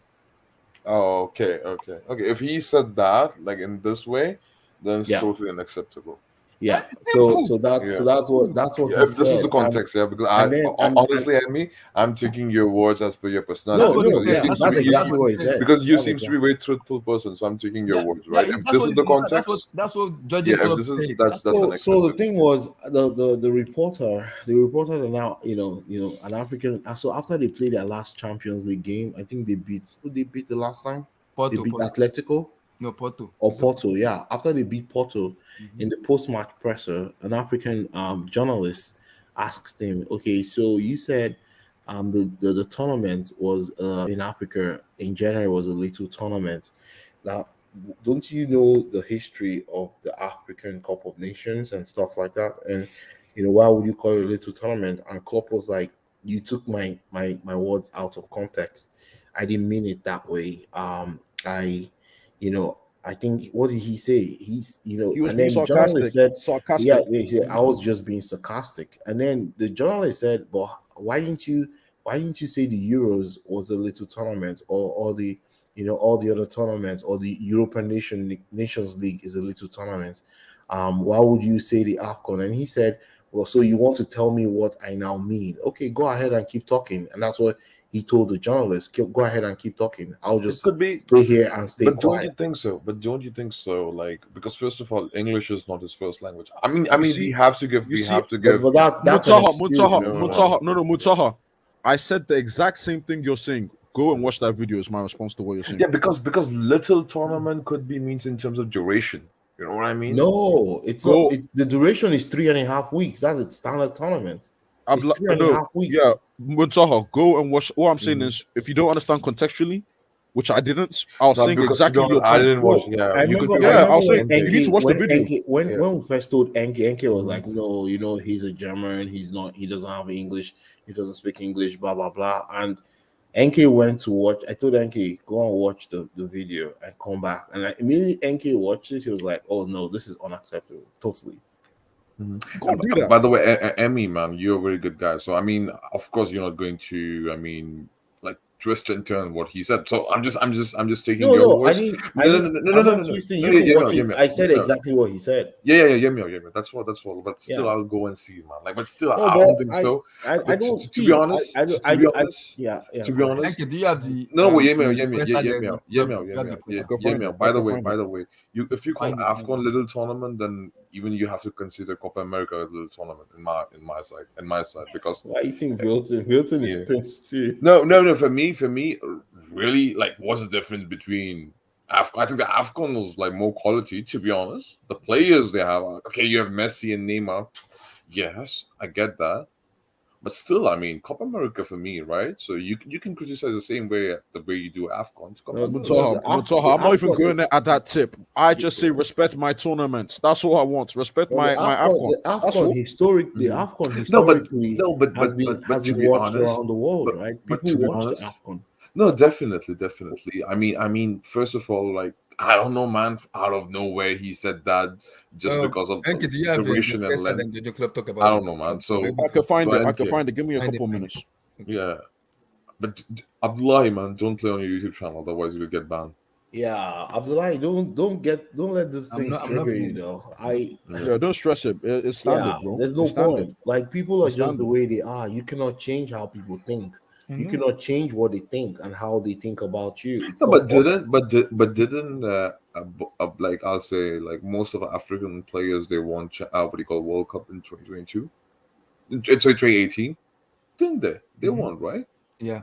Oh, okay. If he said that, like in this way, then it's totally unacceptable. Yeah. So that's what he this said. is the context, because honestly, I'm taking your words as per your personality. That's exactly what he said. Because you seem to be a very truthful person, so I'm taking your words, right? If this is the context, that's what Judge Klopp said. That's unacceptable. So the thing was, the reporter now, an African. So after they played their last Champions League game, I think they beat the last time. Porto, they beat Atletico. No, Porto. Porto, yeah. After they beat Porto, in the post-match presser, an African journalist asked him, "Okay, so you said the tournament was in Africa in January was a little tournament. Now, don't you know the history of the African Cup of Nations and stuff like that? And why would you call it a little tournament?" And Klopp was like, "You took my words out of context. I didn't mean it that way. I think, what did he say? He was and then sarcastic. Sarcastic. Yeah, I was just being sarcastic. And then the journalist said, "But why didn't you say the Euros was a little tournament, or the all the other tournaments, or the European Nations League is a little tournament? Why would you say the AFCON?" And he said, "Well, so you want to tell me what I now mean? Okay, go ahead and keep talking." And that's what he told the journalist, "Go ahead and keep talking. I'll It just could be, stay here and stay but don't quiet." you think so? But don't you think so? Like, because first of all, English is not his first language. I You mean, see, we have to give. But that's an excuse, Mutaha. No, Mutaha. I said the exact same thing you're saying. Go and watch that video. Is my response to what you're saying. Yeah, because little tournament could be means in terms of duration. You know what I mean? No, it's not. The duration is 3.5 weeks. That's its standard tournament. It's 3.5 weeks. Yeah, Mutaha, go and watch. All I'm saying is, if you don't understand contextually, which I didn't, I was saying exactly your point. I didn't watch. Yeah, I remember I was saying when you need to watch the video. When we first told Enke was like, no, he's a German. He's not. He doesn't have English. He doesn't speak English. Blah blah blah. And Enke went to watch. I told Enke, go and watch the video and come back. And immediately Enke watched it. He was like, oh no, this is unacceptable. Totally. Can't do that. By the way, Emmy, man, you're a very good guy. So I mean, of course, you're not going to. I mean, like twist and turn what he said. So I'm just taking your words. No. Twisting. You can watch it. I said exactly what he said. Yeah. That's what. But still, I'll go and see, man. Like, but still, I don't think so. I don't to see. be honest, To be honest, to be honest. Do you have the Yeah. By the way, if you call AFCON little tournament, then even you have to consider Copa America a little tournament in my side because why you think Wilton is pissed too? No. For me, really, like, what's the difference between AFCON? I think the AFCON was like more quality, to be honest. The players they have, okay, you have Messi and Neymar. Yes, I get that. But still, I mean, Copa America for me, right? So you can criticize the same way you do AFCON. Mutaha, I'm not even going there at that tip. I just say respect my tournaments. That's all I want. Respect my AFCON. The AFCON historically has been watched around the world, right? People watch the AFCON. No, definitely. I mean, first of all, like, I don't know, man. Out of nowhere, he said that just because of duration and length. I don't know, man. So I can find it. I can find it. Give me a couple minutes. Yeah, but Abdullahi, man, don't play on your YouTube channel, otherwise you'll get banned. Yeah, Abdullahi, don't let this thing trigger you, though. Don't stress it. It's standard, bro. There's no point. Like, people are just the way they are. You cannot change how people think. You cannot change what they think and how they think about you. But didn't like, I'll say, like, most of the African players, they won what do you call World Cup in 2022, 2018, didn't they? They won, right? Yeah.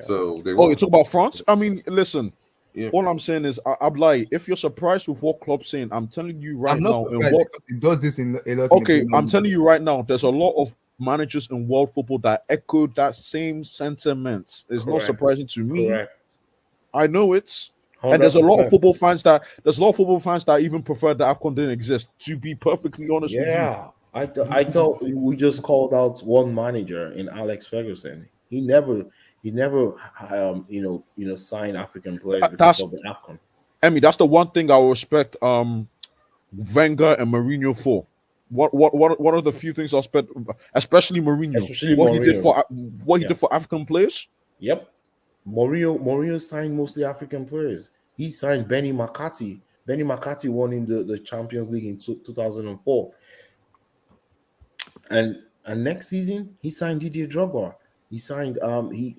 So they. Oh, you talk about France? I mean, listen. All I'm saying is, Abdullahi, if you're surprised with what Klopp's saying, I'm telling you right now. It does this in a lot. Okay, I'm telling you right now. There's a lot of managers in world football that echoed that same sentiment. It's not surprising to me. Correct. I know it. 100%. And there's a lot of football fans that even prefer that AFCON didn't exist. To be perfectly honest with you. I thought we just called out one manager in Alex Ferguson. He never sign African players because of the AFCON. Emmy, that's the one thing I will respect Wenger and Mourinho for. What are the few things I respect, especially Mourinho, he did for African players? Yep. Mourinho signed mostly African players. He signed Benny McCarthy. Benny McCarthy won him the Champions League in 2004. And next season he signed Didier Drogba. He signed he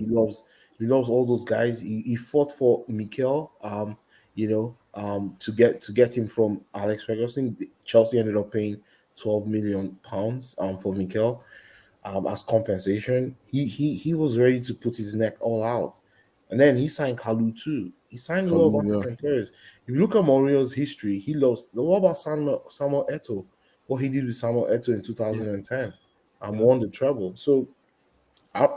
loves all those guys. He fought for Mikel to get him from Alex Ferguson. Chelsea ended up paying £12 million for Mikel as compensation. He was ready to put his neck all out, and then he signed Kalu too. He signed a lot of African players. If you look at Mourinho's history, he lost. What about Samuel Eto'o? What he did with Samuel Eto'o in 2010 and won the treble. So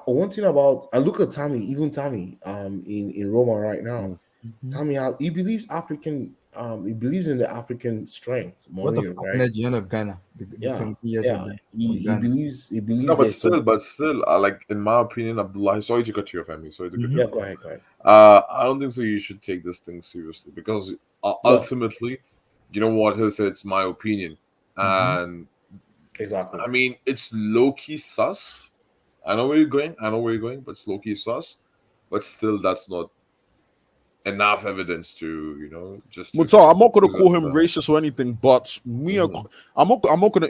one thing about I look at Tammy in Roma right now. Tammy, he believes he believes in the African strength. Mourinho, right? Energy of Ghana. He believes. No, but still, like, in my opinion, Abdullah. Sorry to cut you off, Emmy. Sorry to cut you off. Go ahead. I don't think so. You should take this thing seriously because ultimately, you know what he said. It's my opinion, and exactly. I mean, it's low key sus. I know where you're going, but it's low key sus. But still, that's not enough evidence to just. I'm not gonna call him racist or anything, but I'm not gonna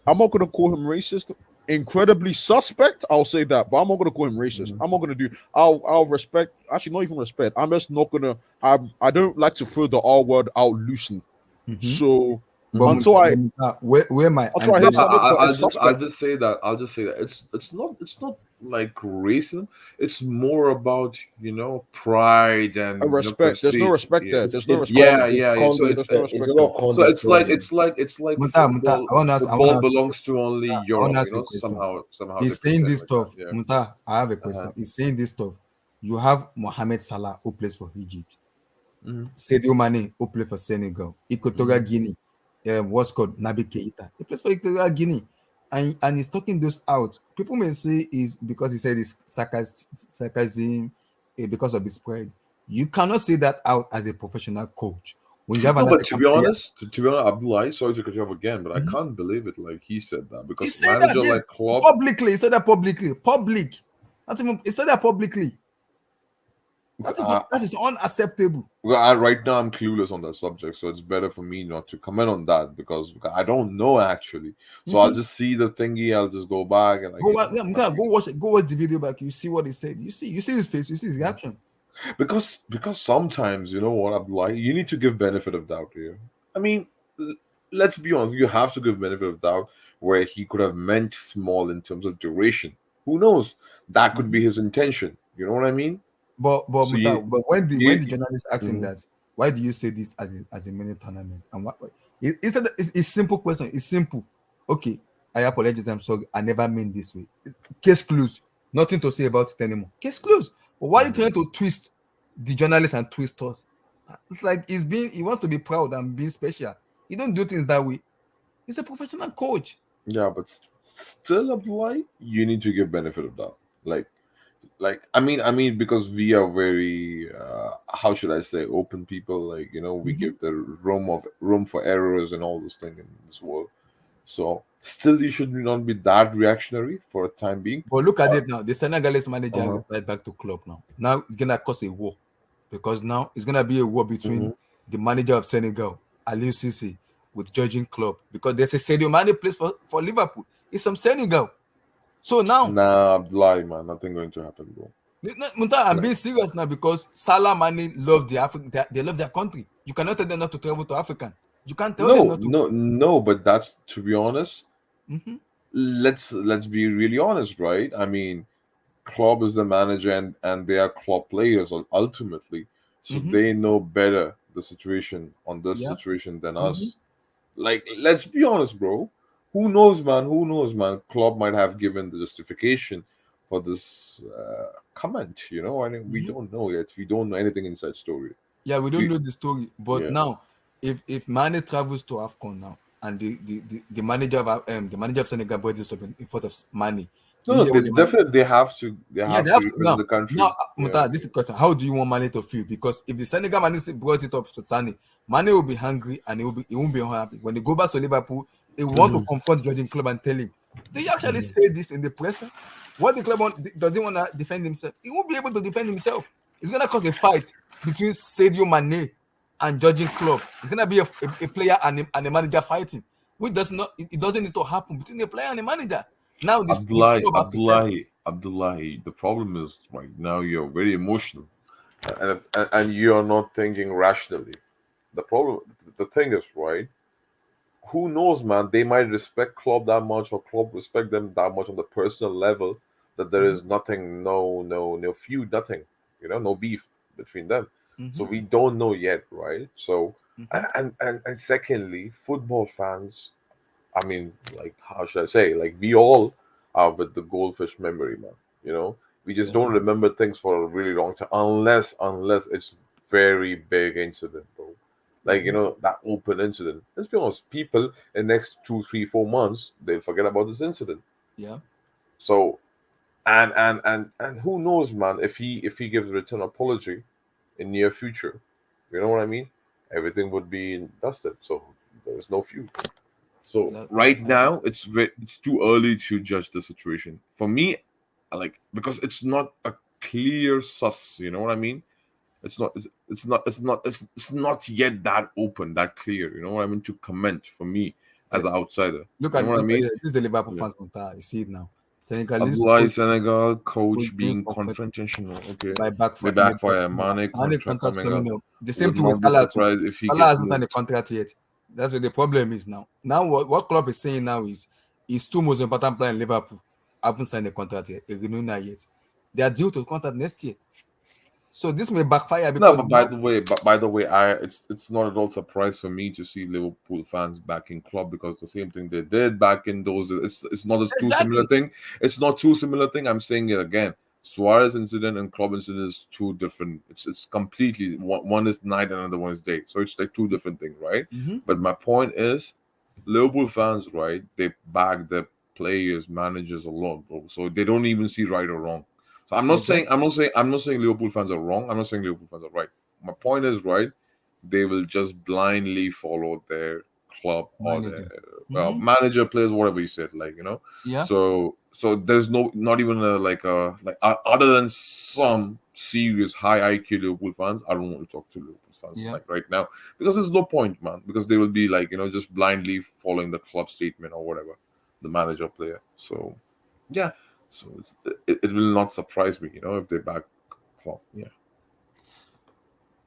I'm not gonna call him racist. incredibly suspect. I'll say that, but I'm not gonna call him racist. I'm not gonna do. I'll respect. Actually, not even respect. I'm just not gonna. I don't like to throw the R word out loosely. So But until I where my until I hear something, but it's I'll suspect. just say that it's not like racism. It's more about pride and respect. There's no prestige. respect Yeah. there. There's no It's respect there. So There's no respect a there. lot so condescending. it's like Munta, football belongs to only I want Europe. to ask you a question. Somehow He's they saying pretend this like that. stuff. Yeah. Munta, I have a question. He's saying this stuff. You have Mohamed Salah who plays for Egypt. Mhm. Sadio Mane who plays for Senegal. Equatorial Guinea. What's called Naby Keita. He plays for Equatorial Guinea. And he's talking those out. People may say is because he said it's sarcasm because of his pride. You cannot say that out as a professional coach. When you have No, another but to be player, honest, Abdullah, sorry to cut you off again, but I can't believe it. Like he said that he because said that manager yes, like Klopp. publicly. He said that publicly. Public. Not even, he said that publicly. That is unacceptable. Right now, I'm clueless on that subject, so it's better for me not to comment on that because I don't know actually. So I'll just see the thingy. I'll just go back and Go watch it. Go watch the video back. You see what he said. You see his face. You see his reaction. because sometimes you know what, Abdullah, you need to give benefit of doubt here. I mean, let's be honest. You have to give benefit of doubt where he could have meant small in terms of duration. Who knows? That could be his intention. You know what I mean? But So when the journalist asked him that, why do you say this as a mini tournament? And what it's simple question. It's simple. Okay, I apologize. I'm sorry. I never meant this way. Case closed. Nothing to say about it anymore. Case closed. But why are you trying to twist the journalist and twist us? It's like he wants to be proud and being special. He don't do things that way. He's a professional coach. Yeah, but still, Abdullah, you need to give benefit of doubt. I mean because we are very how should I say, open people. Like we give the room for errors and all those things in this world. So still, you should not be that reactionary for a time being. But look at it now. The Senegalese manager replied back to club now. Now it's gonna cause a war because now it's gonna be a war between the manager of Senegal, Aliou Cisse, with judging club because there's a Sadio Mane plays for Liverpool. It's from Senegal. So now, nah, Abdullah, man, nothing going to happen, bro. I'm being serious now because Salah, Mane love they love their country. You cannot tell them not to travel to Africa. You can't tell them not to. No, but that's, to be honest. Let's be really honest, right? I mean, Klopp is the manager and they are Klopp players ultimately, so they know better the situation on this situation than us. Like, let's be honest, bro. Who knows, man? Klopp might have given the justification for this comment. I mean, we don't know yet. We don't know anything inside story. Yeah, we don't know the story. But now, if Mane travels to AFCON now, and the manager of Senegal brought this up in front of Mane. No, they have to. They have to represent the country. Now, Muta, this is the question: how do you want Mane to feel? Because if the Senegal Mane brought it up to Sane, Mane will be hungry and he won't be unhappy. When they go back to Liverpool, they want to confront Jurgen Klopp and tell him, "Do you actually say this in the press? What the club doesn't want to defend himself? He won't be able to defend himself. It's gonna cause a fight between Sadio Mane and Jurgen Klopp. It's gonna be a player and a manager fighting, which does not. It doesn't need to happen between a player and a manager." Now, Abdullahi, the problem is right now you're very emotional, and you are not thinking rationally. The thing is, right? Who knows, man? They might respect Klopp that much, or Klopp respect them that much on the personal level that there is nothing, no feud, nothing, no beef between them. So we don't know yet, right? So and secondly, football fans. I mean, like, how should I say? Like, we all are with the goldfish memory, man. We just don't remember things for a really long time, unless it's very big incident, bro. Like, that open incident. Let's be honest, people in the next 2, 3, 4 months, they'll forget about this incident. Yeah. So, and who knows, man? If he gives a return apology in near future, you know what I mean? Everything would be dusted. So there is no feud. So right now, it's too early to judge the situation. For me, because it's not a clear sus. You know what I mean? It's not yet that open, that clear. You know what I mean? To comment for me, as an outsider. Look You at know what I mean? this is the Liverpool Yeah. fans mentality. You see it now. Senegalese Abdullahi coach Senegal was coach being being confronted confrontational. Okay, by may Mane backfire. Mane contract contracts coming up. coming up. The same Would thing with not be Salah too. surprised if he Salah gets hasn't signed a moved. contract yet. That's what the problem is now. Now what Klopp is saying now is his two most important players in Liverpool haven't signed a contract yet, a renewal yet. They are due to contract next year. So this may backfire No, because but by the way, it's not at all surprise for me to see Liverpool fans backing Klopp because the same thing they did back in those. It's not a too similar exactly. thing. It's not too similar thing. I'm saying it again. Suarez incident and Klopp incident is two different. It's completely one is night and another one is day. So it's like two different things, right? Mhm. But my point is, Liverpool fans, right? They back their players, managers a lot, bro. So they don't even see right or wrong. So I'm not saying Liverpool fans are wrong. I'm not saying Liverpool fans are right. My point is right. They will just blindly follow their club or their Mhm. manager, players, whatever you said, like Yeah. So there's not even other than some serious high IQ Liverpool fans. I don't want to talk to Liverpool fans Yeah. like right now because there's no point, man. Because they will be like just blindly following the club statement or whatever, the manager player. So yeah. So it will not surprise me, if they back Klopp. Yeah.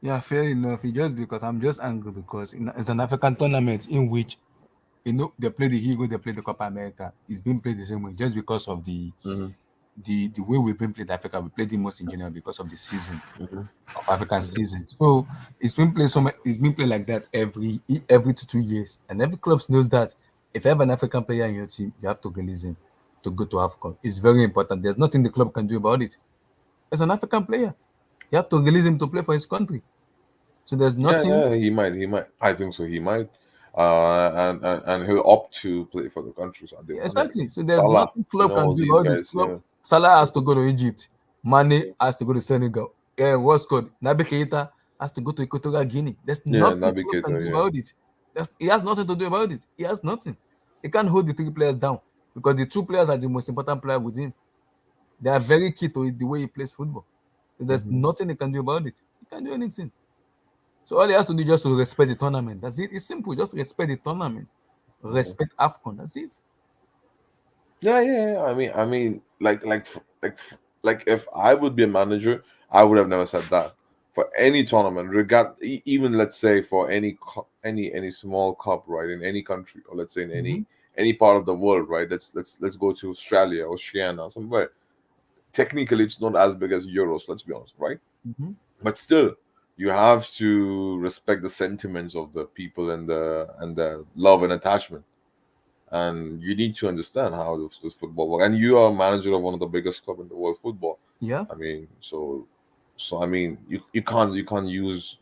Yeah, fair enough. It's just because I'm just angry because it's an African tournament in which they play the Hero, they play the Copa America. It's been played the same way just because of the way we've been played Africa. We played the most in general because of the season of African season. So it's been played it's been played like that every 2 years, and every club knows that if you have an African player in your team, you have to release him to go to AFCON. It's very important. There's nothing the club can do about it. As an African player, you have to release him to play for his country. So there's nothing. Yeah, he might. I think so. He might. And he'll opt to play for the country. So Yeah, exactly. So there's Salah, nothing club can all do these about it. guys. Club Yeah. Salah has to go to Egypt. Mane has to go to Senegal. What's called Naby Keita has to go to Equatorial Guinea. There's Yeah, nothing Naby club can Keita, do yeah. about it. He has nothing to do about it. He has nothing. He can't hold the three players down because the two players are the most important player with him. They are very key to the way he plays football. So there's nothing he can do about it. He can't do anything. So all he has to do is just to respect the tournament. That's it. It's simple. Just respect the tournament. Respect AFCON. That's it. Yeah. I mean, like if I would be a manager, I would have never said that for any tournament, even let's say for any small cup, right, in any country, or let's say in any part of the world, right. Let's go to Australia, Oceania, somewhere. Technically, it's not as big as Euros. Let's be honest, right? But still, you have to respect the sentiments of the people and the love and attachment. And you need to understand how this football works. And you are a manager of one of the biggest club in the world, football. Yeah. I mean, so I mean, you can't use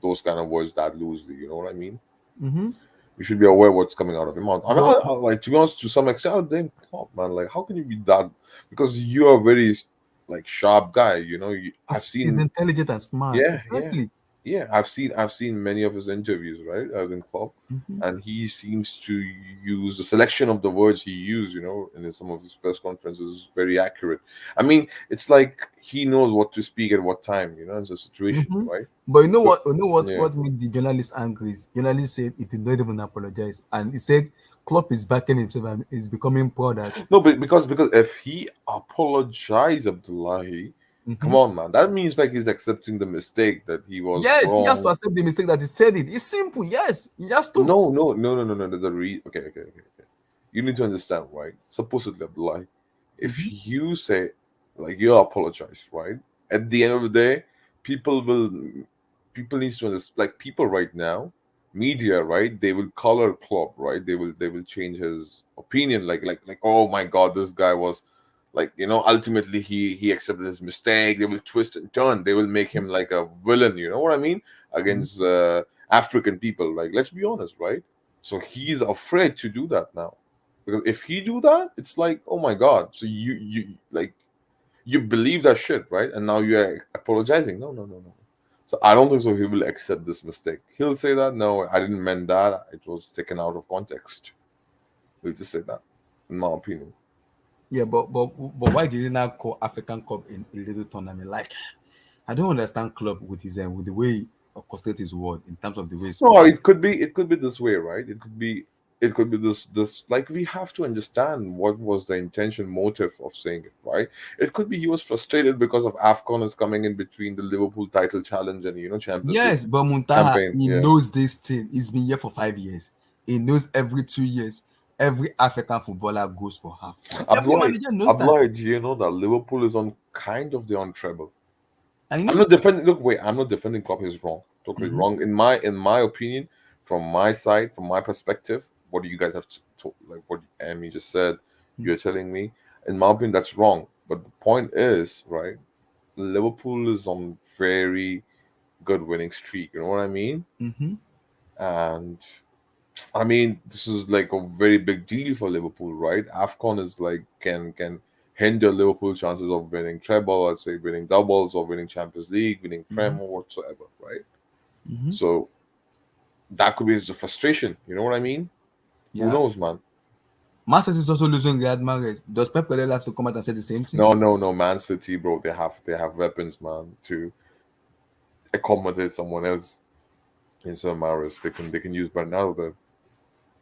those kind of words that loosely. You know what I mean? Mm-hmm. You should be aware what's coming out of your mouth. I mean, like, to be honest, to some extent, I think, man, like, how can you be that? Because you are a very like sharp guy. He's intelligent and smart. Exactly. Yeah, I've seen many of his interviews, right, as in Klopp, and he seems to use the selection of the words he used, in some of his press conferences, very accurate. I mean, it's like he knows what to speak at what time, it's a situation, right? But what made the journalist angry is journalist said he did not even apologize, and he said Klopp is backing himself and is becoming proud that no, but because if he apologized, Abdullahi. Come on, man. That means like he's accepting the mistake that he was yes, wrong. he has to accept the mistake that he said it. It's simple. Yes, he has to. No. Okay. You need to understand, right? Supposedly, Abdullah, if you say like you apologize, right? At the end of the day, people need to understand. Like people right now, media, right? They will color Klopp, right? They will change his opinion. Like oh my God, this guy was. Like ultimately he accepted his mistake. They will twist and turn. They will make him like a villain. You know what I mean? Against African people. Like let's be honest, right? So he's afraid to do that now, because if he do that, it's like oh my God. So you believe that shit, right? And now you're apologizing. No. So I don't think so. He will accept this mistake. He'll say that no, I didn't mean that. It was taken out of context. He'll just say that, in my opinion. Yeah, but why did he not call African Cup in a little tournament? Like, I don't understand club with with the way he orchestrates his word in terms of the way. No, it could be this way, right? It could be It could be this like we have to understand what was the intention motive of saying it, right? It could be he was frustrated because of AFCON is coming in between the Liverpool title challenge and Champions League Yes, but Muntaha, campaign. he Yeah. knows this team. He's been here for 5 years. He knows every 2 years, every African footballer goes for half. Every manager knows that. Do you know that Liverpool is on kind of the on treble? And I'm not defending. Look, wait. I'm not defending Klopp. He's wrong. Totally wrong. In my opinion, from my side, from my perspective, what do you guys have to like? What Amy just said, you're telling me. In my opinion, that's wrong. But the point is, right? Liverpool is on very good winning streak. You know what I mean? And I mean, this is like a very big deal for Liverpool, right? AFCON is like can hinder Liverpool chances of winning treble, I'd say winning doubles or winning Champions League, winning Prem or whatsoever, right? So that could be the frustration. You know what I mean? Yeah. Who knows, man? Man City is also losing Riyad Mahrez. Does Pep Guardiola have to come out and say the same thing? No. Man City, bro, they have weapons, man, to accommodate someone else in some Mahrez. They can use Bernardo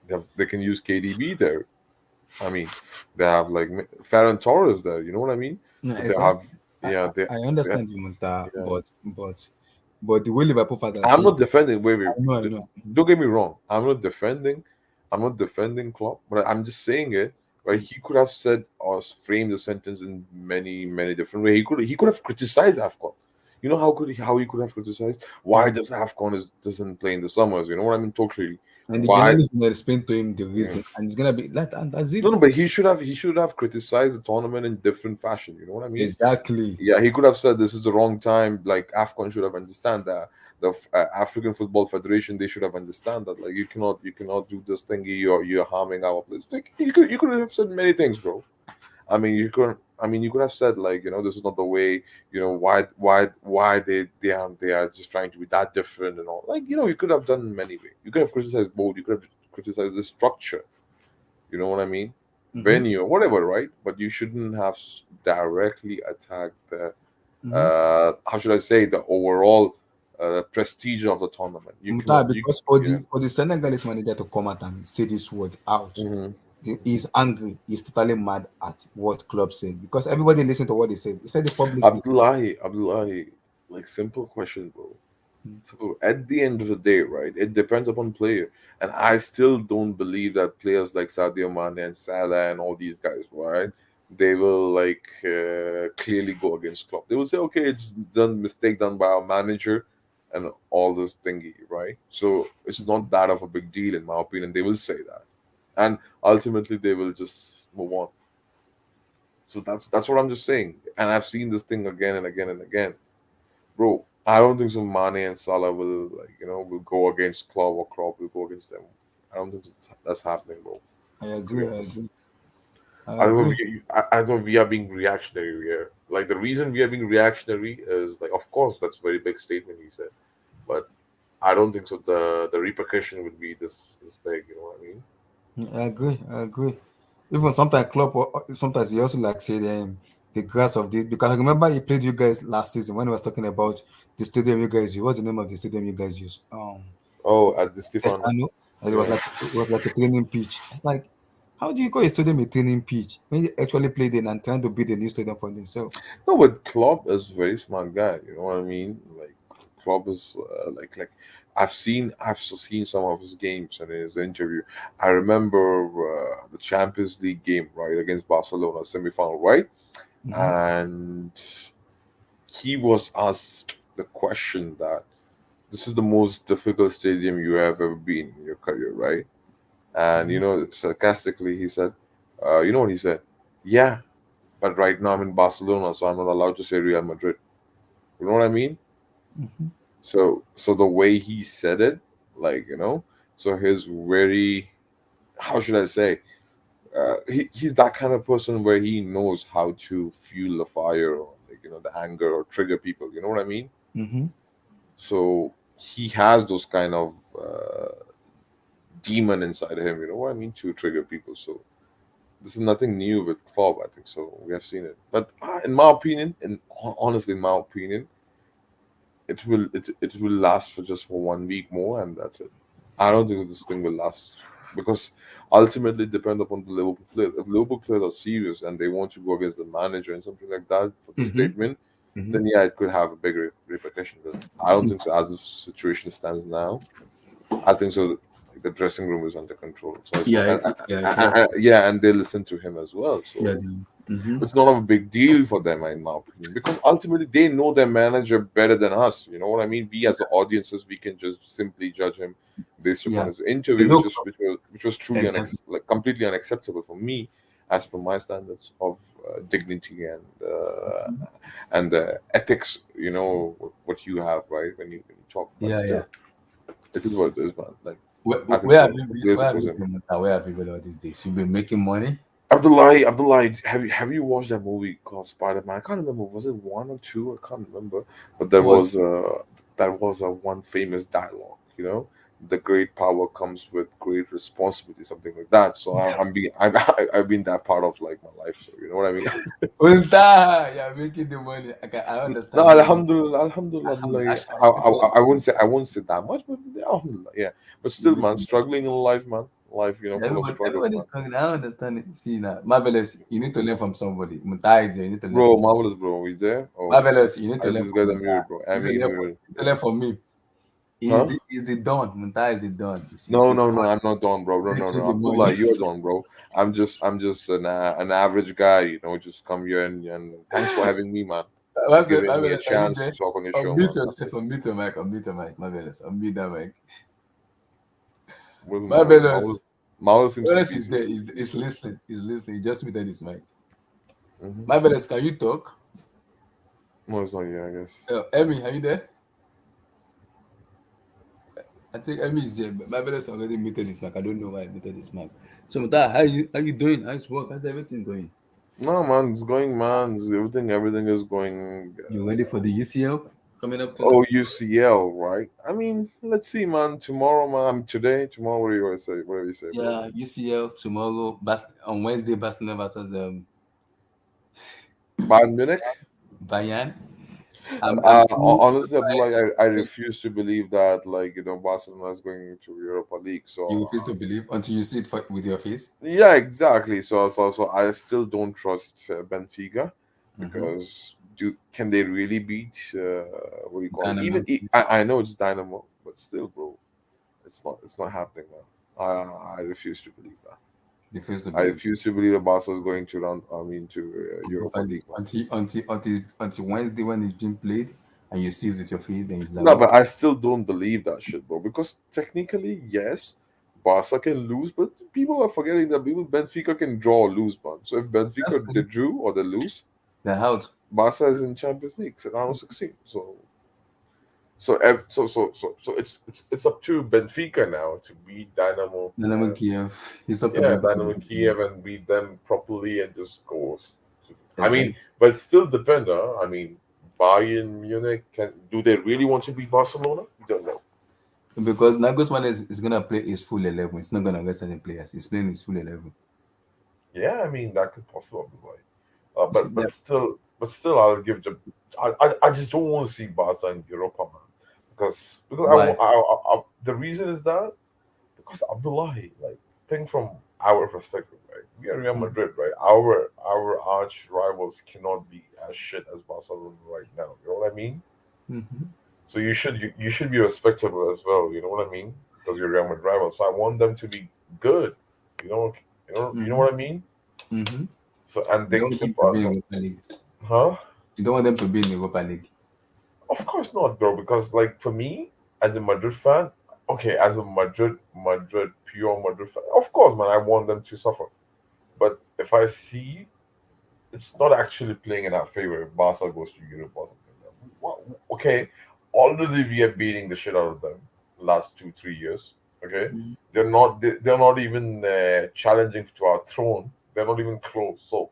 there. They can use KDB there. I mean, they have like Ferran Torres there. You know what I mean? No, They have, I understand you, Muntaha, but the way Liverpool fans are I'm saying, not defending. Wait. I know. Don't get me wrong. I'm not defending Klopp, but I'm just saying it. Right? He could have said or framed the sentence in many different ways. He could have criticized AFCON. You know how he could have criticized? Why does AFCON doesn't play in the summers? You know what I mean? Totally. And the Why? journalist will explain to him the reason, and it's gonna be like, and that's it. No, but he should have criticized the tournament in different fashion. You know what I mean? Exactly. Yeah, he could have said this is the wrong time. Like AFCON should have understand that. The African Football Federation, they should have understand that. Like you cannot do this thingy. You're harming our place. Like, you could have said many things, bro. I mean, you could have said like, this is not the way. Why they are just trying to be that different and all. Like, you could have done many ways. You could have criticized both. You could have criticized the structure. You know what I mean? Venue or whatever, right? But you shouldn't have directly attacked the how should I say, the overall prestige of the tournament. Because for the Senegalese manager to come out and say this word out, he's angry. He's totally mad at what club said, because everybody listened to what he said. He said it publicly. Abdullahi, like, simple question, bro. So at the end of the day, right, it depends upon player, and I still don't believe that players like Sadio Mane and Salah and all these guys, right, they will like clearly go against Klopp. They will say, okay, it's mistake done by our manager and all this thingy, right? So it's not that of a big deal, in my opinion. They will say that, and ultimately they will just move on. So that's what I'm just saying, and I've seen this thing again and again and again, bro. I don't think so. Mane and Salah will will go against Klopp, or Klopp will go against them. I don't think that's happening, bro. I agree. I thought we are being reactionary here. Like, the reason we are being reactionary is, like, of course, that's a very big statement he said, but I don't think so. The repercussion would be this big. You know what I mean? I agree. Even sometimes Klopp, sometimes he also like say the grass of the, because I remember he played you guys last season when he was talking about the stadium you guys use. What's the name of the stadium you guys use? At the Stefano. I know. It was like a training pitch. It's like, how do you call a stadium a training pitch when you actually played in and trying to build a new stadium for themselves? No, but Klopp is a very smart guy. You know what I mean? Like, Klopp is like I've seen some of his games and his interview. I remember the Champions League game, right, against Barcelona semi-final, right? And he was asked the question that this is the most difficult stadium you have ever been in your career, right? And sarcastically he said, you know what he said? Yeah, but right now I'm in Barcelona, so I'm not allowed to say Real Madrid. You know what I mean? So the way he said it, like, so he's very, how should I say, he's that kind of person where he knows how to fuel the fire, or like, the anger, or trigger people. You know what I mean? So he has those kind of demon inside him. You know what I mean? To trigger people. So this is nothing new with Klopp, I think. So we have seen it, but in my opinion, and honestly, in my opinion, it will last for 1 week more, and that's it. I don't think this thing will last because ultimately it depends upon the Liverpool players. If Liverpool players are serious and they want to go against the manager and something like that for the statement, then yeah, it could have a bigger repercussion. But I don't think so. As the situation stands now, I think so. The dressing room is under control. So and they listen to him as well. So it's not a big deal for them, in my opinion, because ultimately they know their manager better than us. You know what I mean? We as the audiences, we can just simply judge him based upon his interview, which was truly completely unacceptable for me, as per my standards of dignity and ethics. You know what you have, right? When you talk, but still, it is what it is, man. Like. Where have you been all these days? You've been making money? Abdullah, have you watched that movie called Spider-Man? I can't remember. Was it 1 or 2? I can't remember. But there was a one famous dialogue. You know, the great power comes with great responsibility, something like that. So I've been that part of like my life. So you know what I mean. You're making the money. I understand. No, alhamdulillah. I wouldn't say that much, but alhamdulillah, yeah. But still, man, struggling in life, man. Life, you know, full of struggles, everybody's struggling. I understand it. See now, marvelous. You need to learn from somebody. Mutai is here. You need to learn. Bro, marvelous, bro. You there? Oh, marvelous. You need to learn. This guy's a mirror, bro. I mean, you need to learn from me. He's the don. Muntai is the don. No, I'm not don, bro. No. Abdullah, you're don, bro. I'm just an average guy, you know. Just come here and thanks for having me, man. Giving me a chance to talk on your show. Unmute yourself. Unmute your mic. Unmute your mic. Marvelous. Unmute that mic. Marvelous. Marvelous is there. He's listening. He's listening. He just muted his mic. Marvelous, can you talk? No, it's not here, I guess. Emmy, are you there? I think Emmy is here. Marvelous already muted his mic. I don't know why he muted his mic. So, Muta, how you doing? How's work? How's everything going? No, man, it's going, man. Everything is going. You ready for the UCL coming up tonight? Oh, UCL, right? I mean, let's see, man. Tomorrow, man. Tomorrow, what do you say? What do you say? Yeah, UCL tomorrow. On Wednesday, Barcelona versus Bayern Munich. Bayern. Honestly, Abdullah, I refuse to believe that, like, you know, Barcelona is going to Europa League. So you refuse to believe until you see it with your face. Yeah, exactly. So I still don't trust Benfica because can they really beat what do you call Dynamo. it? I know it's Dynamo, but still, bro, it's not happening, man. I refuse to believe that. I refuse to believe that Barca is going to Europa League. Until Wednesday when it's being played and you see it with your feet, then it's like, no, but I still don't believe that shit, bro. Because technically, yes, Barca can lose, but people are forgetting that Benfica can draw or lose, man. So if Benfica they drew or they lose, they're out. Barca is in Champions League, round of 16. So it's up to Benfica now to beat Dynamo Kiev. It's up to Dynamo Kiev and beat them properly and just go. I mean, but still depend. I mean, Bayern Munich do they really want to beat Barcelona? We don't know. Because Nagelsmann is gonna play his full 11. It's not gonna rest any players. He's playing his full 11. Yeah, I mean that could possibly be right. But still, I'll give them. I just don't want to see Barca in Europa, man. Because I the reason is that because Abdullahi, like, think from our perspective, right? We are Real Madrid, right? Our arch rivals cannot be as shit as Barcelona right now. You know what I mean? So you should be respectable as well. You know what I mean? Because you're Real Madrid rival. So I want them to be good. You know what I mean? So and they keep us. Huh? You don't want them to be in Europa League. Of course not, bro. Because like for me, as a Madrid fan, okay, as a pure Madrid fan, of course, man, I want them to suffer. But if I see it's not actually playing in our favor if Barca goes to Europe or something, well, okay, already we are beating the shit out of them last 2-3 years. Okay, they're not even challenging to our throne. They're not even close. So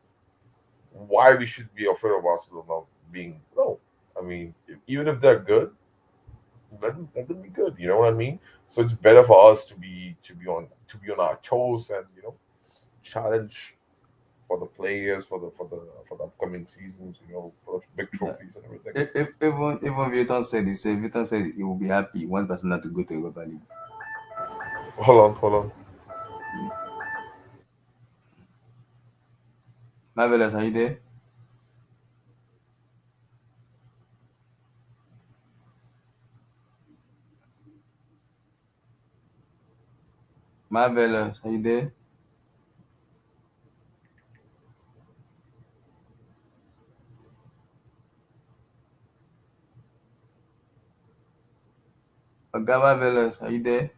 why we should be afraid of Barcelona being no? I mean, even if they're good, let them be good. You know what I mean? So it's better for us to be on our toes and challenge for the players for the upcoming seasons. For the big trophies and everything. Even Vuitton said he will be happy once Barcelona to go to Europa League. Hold on. Marvelous, are you there? Marvelous, are you there? Oga Marvelous, are you there?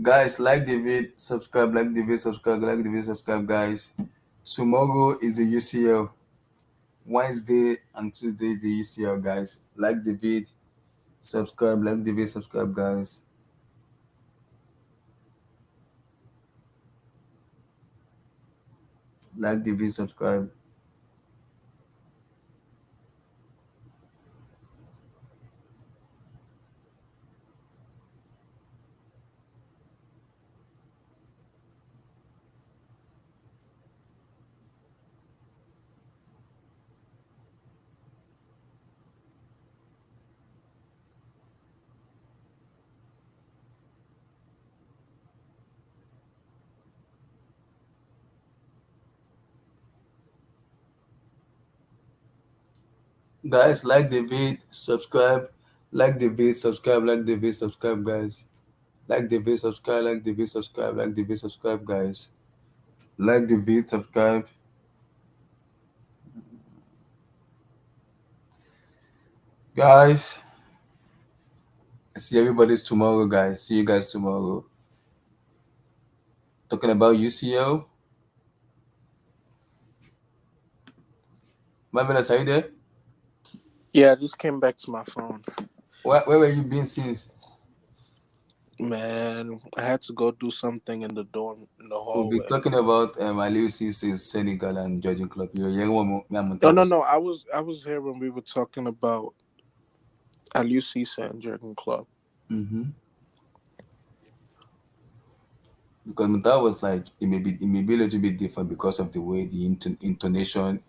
Guys, like the video, subscribe, like the video, subscribe, like the video, subscribe, guys. Tomorrow is the UCL. Wednesday and Tuesday the UCL, guys. Like the video, subscribe, like the video, subscribe, guys. Like the video, subscribe. Guys, like the video, subscribe, like the video, subscribe, like the video, subscribe, guys. Like the video, subscribe, like the video, subscribe, like the video, subscribe, guys. Like the video, subscribe. Guys, see everybody's tomorrow, guys. See you guys tomorrow. Talking about UCL. Marvelous, are you there? Yeah, I just came back to my phone. Where were you been since? Man, I had to go do something in the dorm, in the hallway. We'll be talking about Aliou Ciss's Senegal and Judging Club. No. I was here when we were talking about Aliou Cisse and Jurgen Klopp. Mm-hmm. Because Muntaha was like, it may be a little bit different because of the way the intonation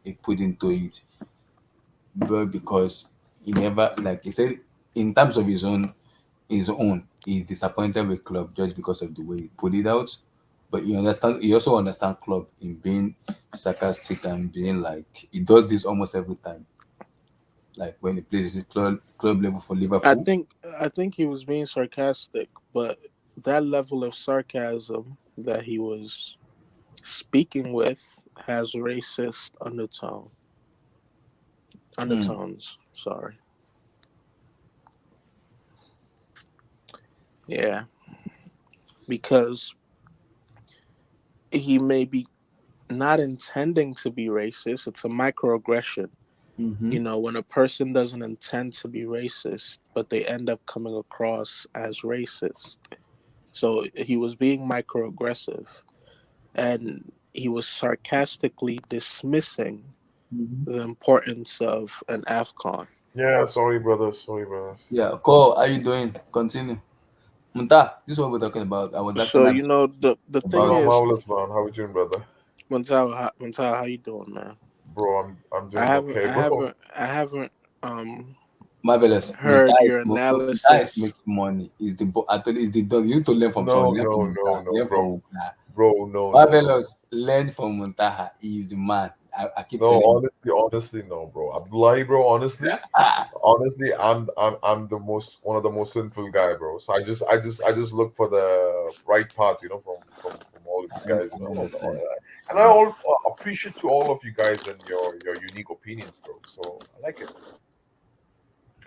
he put into it. But because he never, like he said, in terms of his own, he's disappointed with Klopp just because of the way he put it out. But he also understands Klopp in being sarcastic and being like, he does this almost every time. Like when he plays his club level for Liverpool. I think he was being sarcastic, but that level of sarcasm that he was speaking with has racist undertones. Sorry. Yeah. Because he may be not intending to be racist. It's a microaggression. Mm-hmm. You know, when a person doesn't intend to be racist, but they end up coming across as racist. So he was being microaggressive, and he was sarcastically dismissing the importance of an AFCON. Yeah, sorry, brother. Yeah, Cole, how you doing? Continue. Muntaha, this is what we're talking about. I was asking. So you know the thing is, marvelous, man. How are you doing, brother? Muntaha, how you doing, man? Bro, I'm doing okay, bro. I haven't Marvelous. heard your analysis. Muntaha is making money. I thought it's the done. You need to learn from someone. No, bro. Marvelous. Learn from Muntaha. He's the man. I keep honestly, no, bro. Abdullahi, bro. Honestly, I'm one of the most sinful guy, bro. So I just look for the right path, you know, from all of you guys, you know, and I appreciate to all of you guys and your unique opinions, bro. So I like it.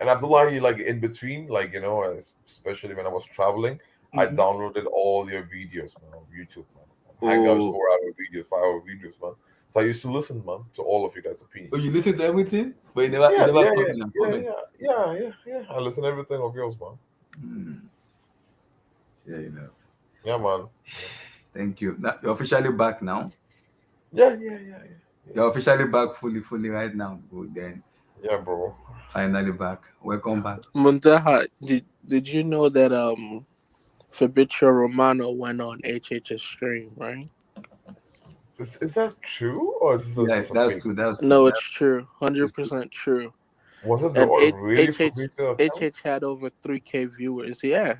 And Abdullahi, like in between, like, you know, especially when I was traveling, I downloaded all your videos, man, on YouTube, man. Hangouts, 4-hour videos, 5-hour videos, man. So I used to listen, man, to all of you guys' opinions. Oh, you listen to everything? But you never comment. Yeah. I listen to everything of yours, man. Fair enough. Yeah, man. Thank you. Now, you're officially back now? Yeah. You're officially back fully right now. Good then. Yeah, bro. Finally back. Welcome back. Muntaha, did you know that Fabrizio Romano went on HH's stream, right? Is that true or is this Yeah, just a that's fake? true. That's true. No, it's true. 100% true. Was it And really Fabrizio account? HH had over 3K viewers. Yeah.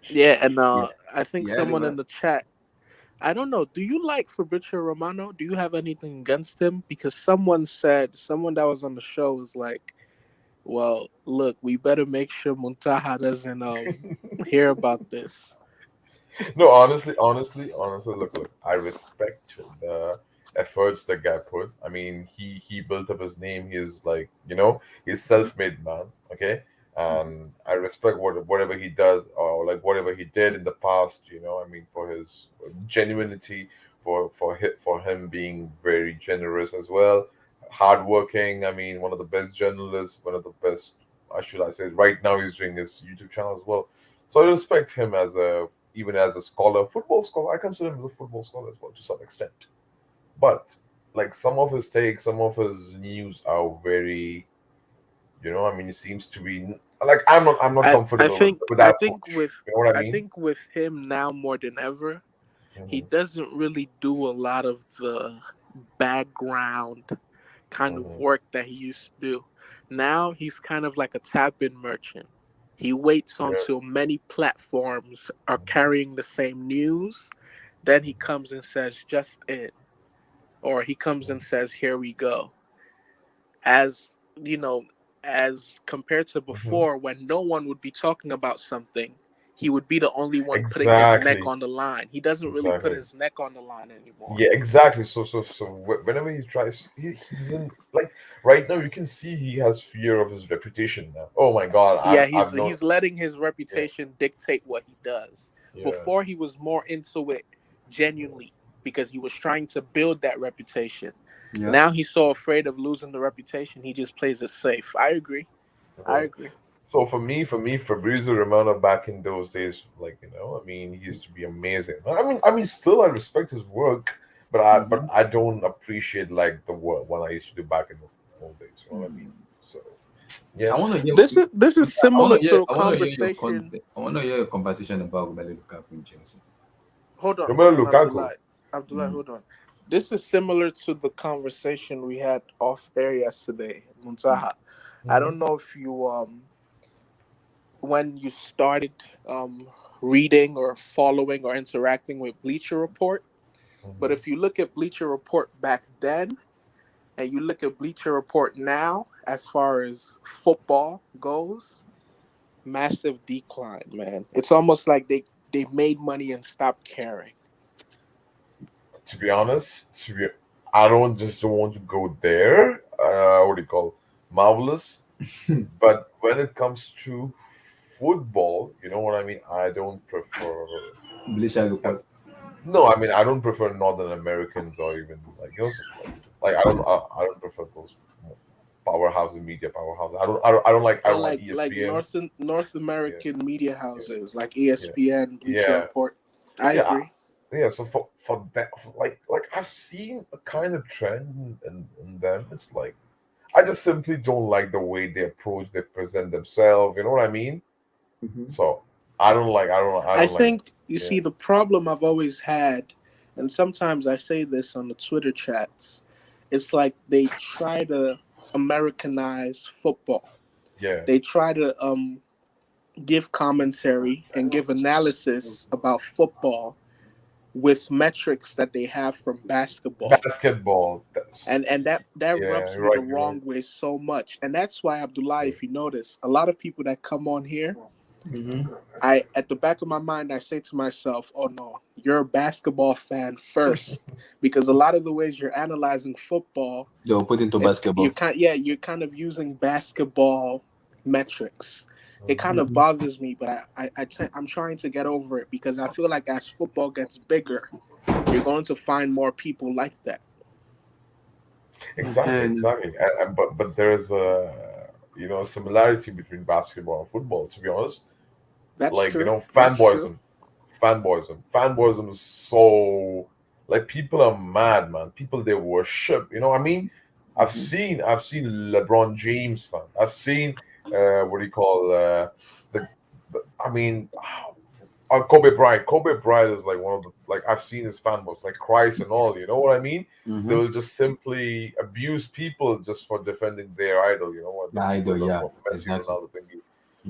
Yeah, and Yeah, I think yeah, someone in the chat, I don't know, do you like Fabrizio Romano? Do you have anything against him? Because someone that was on the show was like, well, look, we better make sure Muntaha doesn't hear about this. No, honestly, look, I respect the efforts the guy put. I mean, he built up his name. He's like, he's self-made man. Okay, and I respect whatever he does or like whatever he did in the past. I mean, for his genuinity, for him being very generous as well, hardworking. I mean, one of the best journalists, one of the best. I say right now he's doing his YouTube channel as well. So I respect him even as a scholar, football scholar. I consider him as a football scholar as well to some extent. But like some of his takes, some of his news are very, I mean, it seems to be like I'm not comfortable with that approach. You know what I mean? I think with him now more than ever, he Mhm. doesn't really do a lot of the background kind of work that he used to do. Now he's kind of like a tap-in merchant. He waits until many platforms are carrying the same news, then he comes and says, just in. Or he comes and says, here we go. As as compared to before, when no one would be talking about something, he would be the only one putting his neck Exactly. on the line. He doesn't really put Exactly. his neck on the line anymore. Yeah, exactly. So whenever he tries, he's in like right now. You can see he has fear of his reputation now. Oh my God, Yeah, I'm not. he's letting his reputation dictate what he does. Yeah. Before he was more into it genuinely because he was trying to build that reputation. Yeah. Now he's so afraid of losing the reputation, he just plays it safe. I agree. So for me, Fabrizio Romano back in those days, like I mean, he used to be amazing. I mean, still I respect his work, but I don't appreciate like the work when I used to do back in the old days. You know what I mean? So yeah, I want to hear this is similar to a I want to hear conversation. I want to hear your conversation about Romelu Lukaku in Chelsea. Hold on, Romelu Lukaku. Abdullah, hold on. This is similar to the conversation we had off air yesterday, Muntaha. I don't know if you when you started reading or following or interacting with Bleacher Report, but if you look at Bleacher Report back then and you look at Bleacher Report now, as far as football goes, massive decline, man. It's almost like they made money and stopped caring. To be honest, I don't want to go there. What do you call marvelous? But when it comes to football, you know what I mean. I don't prefer. Bleacher Report. No, I mean I don't prefer Northern Americans or even like like I don't prefer those media powerhouses. I don't like ESPN. North American media houses like ESPN, Bleacher Report. I agree. Yeah, so for that, like I've seen a kind of trend in them. It's like I just simply don't like the way they present themselves. You know what I mean? So I think you see the problem I've always had, and sometimes I say this on the Twitter chats. It's like they try to Americanize football. Yeah. They try to give commentary and give analysis about football with metrics that they have from basketball. And that rubs me the wrong way so much. And that's why, Abdullah, if you notice, a lot of people that come on here, at the back of my mind, I say to myself, oh no, you're a basketball fan first. Because a lot of the ways you're analyzing football, they'll put into basketball. You're kind of using basketball metrics. It kind of bothers me, but I'm trying to get over it because I feel like as football gets bigger, you're going to find more people like that. Exactly. But there's a similarity between basketball and football. To be honest, that's like true. Fanboyism is so like people are mad, man. People they worship. You know what I mean? I've seen LeBron James fans. I've seen what do you call I mean, Kobe Bryant. Kobe Bryant is like one of the, like, I've seen his fan base like Christ and all. You know what I mean? Mhm. They will just simply abuse people just for defending their idol. You know what? The idol, yeah, Messi, exactly. Ronaldo thingy.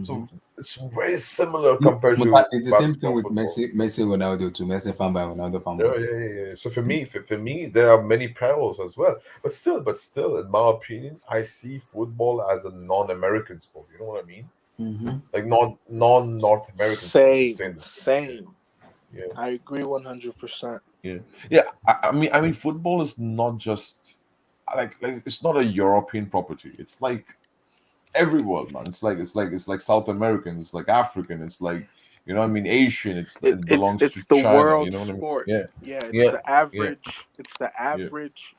So Mhm. it's very similar It- compared but to it's the same thing basketball, with football. Messi, Ronaldo too. Messi fan by Ronaldo fan Yeah, by. yeah. So for me, there are many parallels as well. But still, in my opinion, I see football as a non-American sport. You know what I mean? Mhm. Like non-North American sport. To say this. Same. Yeah. I agree 100%. Yeah. I mean, football is not just like it's not a European property. It's like everywhere, man. It's like South American. It's like African. It's like, you know what I mean, Asian. It belongs to It's the China. You world know what I mean? sport. Yeah. Yeah, Yeah. Yeah. it's the Yeah. average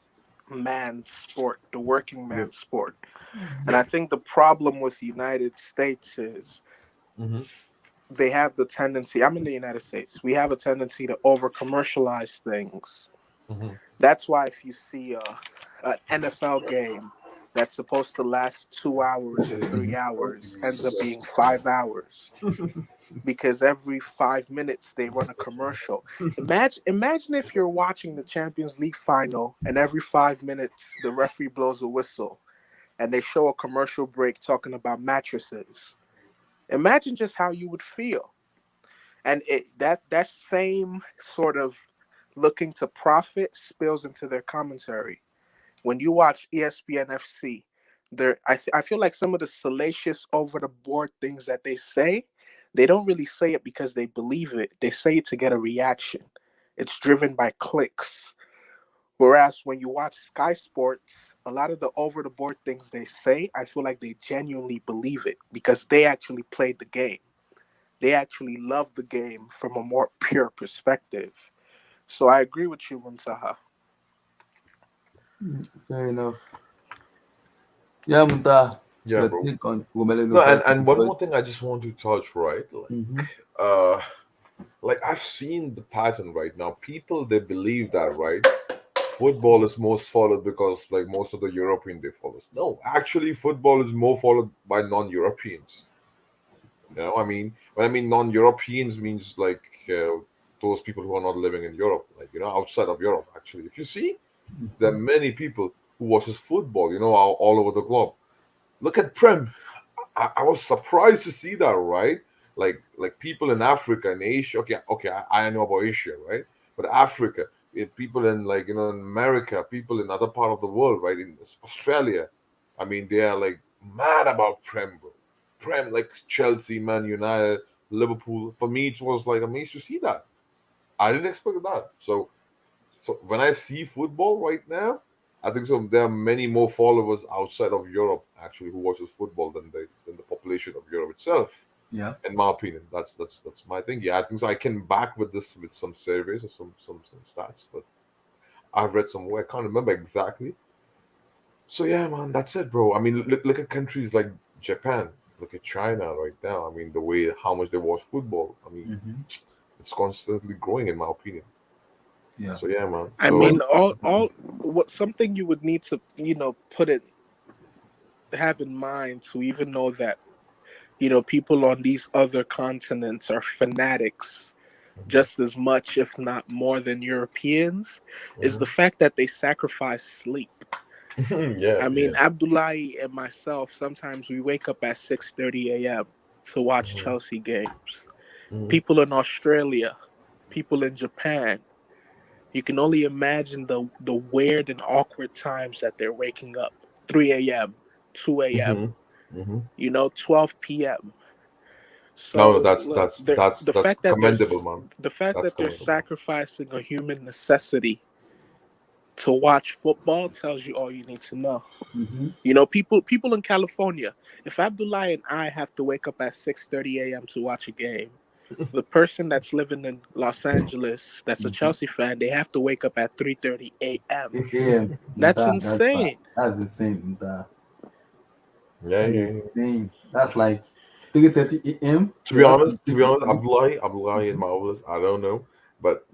man's sport, the working Yeah. man's sport. And I think the problem with the United States is Mm-hmm. they have the tendency, I'm in the United States, we have a tendency to over commercialize things. Mm-hmm. That's why if you see an NFL game that's supposed to last 2 hours or 3 hours ends up being 5 hours because every 5 minutes they run a commercial. Imagine if you're watching the Champions League final and every 5 minutes the referee blows a whistle and they show a commercial break talking about mattresses. Imagine just how you would feel. And that same sort of looking to profit spills into their commentary. When you watch ESPN FC, I feel like some of the salacious, over the board things that they don't really say it because they believe it. They say it to get a reaction. It's driven by clicks. Whereas when you watch Sky Sports, a lot of the over the board things they say, I feel like they genuinely believe it because they actually played the game. They actually love the game from a more pure perspective. So I agree with you, Muntaha. Fair enough. Yeah, Munta. Yeah, Your bro. take on Romelu No, Lukaku and one more first. thing I just want to touch, right? Mhm. Uh, like I've seen the pattern right now. People, they believe that, right? Football is most followed because like most of the European they follow. No, actually, football is more followed by non-Europeans. You know, I mean, when I mean non-Europeans means like those people who are not living in Europe, like, you know, outside of Europe. Actually, if you see, there are many people who watches football, you know, all over the globe. Look at Prem. I was surprised to see that, right? Like people in Africa and Asia. Okay, I know about Asia, right? But Africa, people in, like, you know, in America, people in other part of the world, right? In Australia, I mean, they are like mad about Prem, bro. Prem, like Chelsea, Man United, Liverpool. For me, it was like amazed to see that. I didn't expect that. So when I see football right now, I think so. There are many more followers outside of Europe actually who watches football than the population of Europe itself. Yeah. In my opinion, that's my thing. Yeah, I think so. I can back with this with some surveys or some stats, but I've read somewhere. I can't remember exactly. So yeah, man, that's it, bro. I mean, look at countries like Japan. Look at China right now. I mean, the way how much they watch football. I mean, Mhm. it's constantly growing, in my opinion. Yeah. So yeah, man. I mean, all what something you would need to, have in mind to even know that, people on these other continents are fanatics just as much, if not more, than Europeans, is the fact that they sacrifice sleep. Yeah, I mean, yeah. Abdullahi and myself, sometimes we wake up at 6:30 a.m. to watch Chelsea games. Mhm. People in Australia, people in Japan, you can only imagine the weird and awkward times that they're waking up. 3 a.m., 2 a.m., Mhm. Mhm. 12 p.m. No, So look, that's commendable, man. the fact That's that they're commendable. sacrificing a human necessity to watch football tells you all you need to know. Mhm. People in California. If Abdullah and I have to wake up at 6:30 a.m. to watch a game, the person that's living in Los Angeles, that's a Chelsea fan, they have to wake up at 3:30 a.m. Yeah, That's that's bad. insane. That's insane. Yeah, That's yeah, yeah. insane. That's like 3:30 a.m. To be honest, Abdullahi and Marvelous, I don't know, but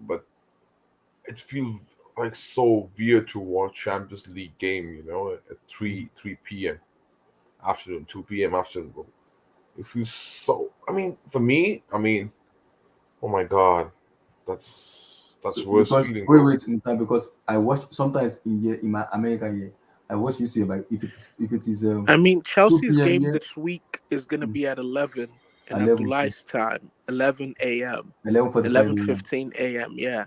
it feels like so weird to watch Champions League game, you know, at 3 p.m. afternoon, 2 p.m. afternoon, bro. It feels so. I mean, for me, oh my god, that's So, worse because feeling, wait, bro. wait, in time, because I watch sometimes in my America here, I watch you see like if it is I mean, 2 Chelsea's p.m. game here, this week is going to be at 11 in 11 too, Abdullah's time, 11 a.m., 11:45 a.m. 11:15 a.m., yeah.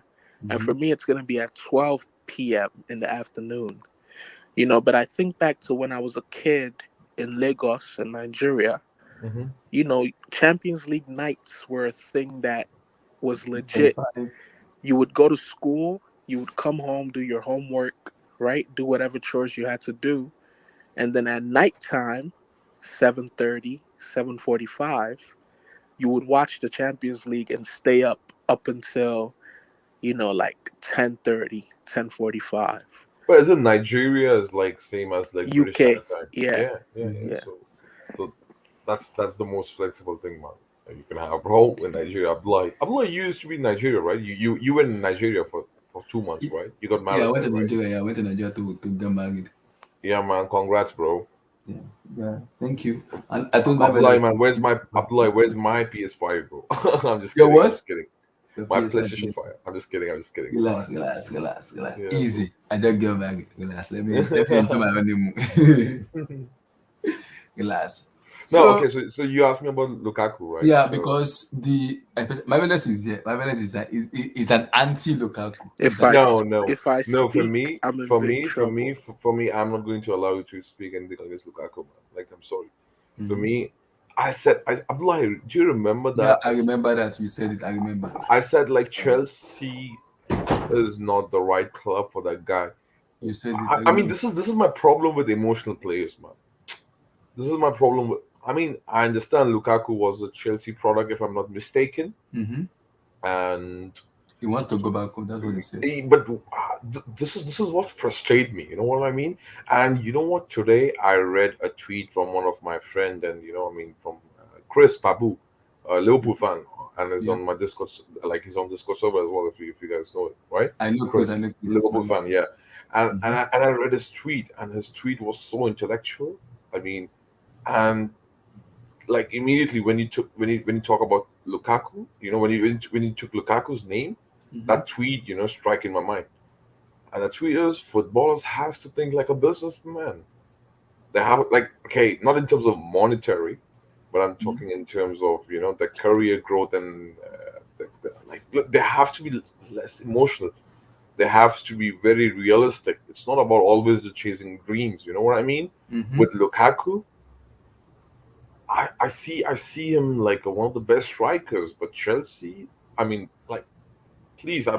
And for me, it's going to be at 12 p.m. in the afternoon. You know, but I think back to when I was a kid in Lagos in Nigeria, Mm-hmm. you know, Champions League nights were a thing that was legit. 6:45. You would go to school, you would come home, do your homework, right? Do whatever chores you had to do. And then at nighttime, 7:30, 7:45, you would watch the Champions League and stay up until, you know, like 10:30, 10:45. But isn't Nigeria is like same as like British UK, Standard Time? yeah, Yeah. yeah. So that's the most flexible thing, man. That you can have, bro. In Nigeria, Abdullah, you used to be in Nigeria, right? You went in Nigeria for 2 months, right? You got Yeah, I married went there, to right? Nigeria. Yeah, I went to Nigeria to get married. Yeah, man. Congrats, bro. Yeah, thank you. And I think Abdullah, man, where's my PS5, bro? I'm just Your kidding. I'm what? just kidding. Your My PS5. PlayStation 5. I'm just kidding. Relax. Yeah, Easy. I just get married. Relax. Let me enjoy my honeymoon. Relax. No, So okay. So you asked me about Lukaku, right? yeah, So because Marvelous is here. Marvelous is an anti-Lukaku. If No. For speak, me, I'm in for big me, for trouble. me, for me, I'm not going to allow you to speak anything against Lukaku, man. Like, I'm sorry. For me, Abdullah, do you remember Yeah, that? I remember that you said it. I remember. I said like Chelsea is not the right club for that guy. You said it. I mean, this is my problem with emotional players, man. This is my problem with. I mean, I understand Lukaku was a Chelsea product, if I'm not mistaken, and he wants to go back home. That's what he said. But this is what frustrates me. You know what I mean? And you know what? Today I read a tweet from one of my friend, and from Chris Pabu, a Liverpool fan, and is on my Discord. Like he's on Discord server as well. If you guys know it, right? I know Chris. I know Chris. Liverpool fan, yeah. And I read his tweet, and his tweet was so intellectual. I mean, and like immediately when you talk about Lukaku, when you took Lukaku's name, that tweet strike in my mind. And the tweet is footballers has to think like a businessman. They have okay, not in terms of monetary, but I'm talking in terms of the career growth and look, they have to be less emotional. They have to be very realistic. It's not about always the chasing dreams. You know what I mean? With Lukaku, I see him like one of the best strikers, but Chelsea, I mean, like, please, I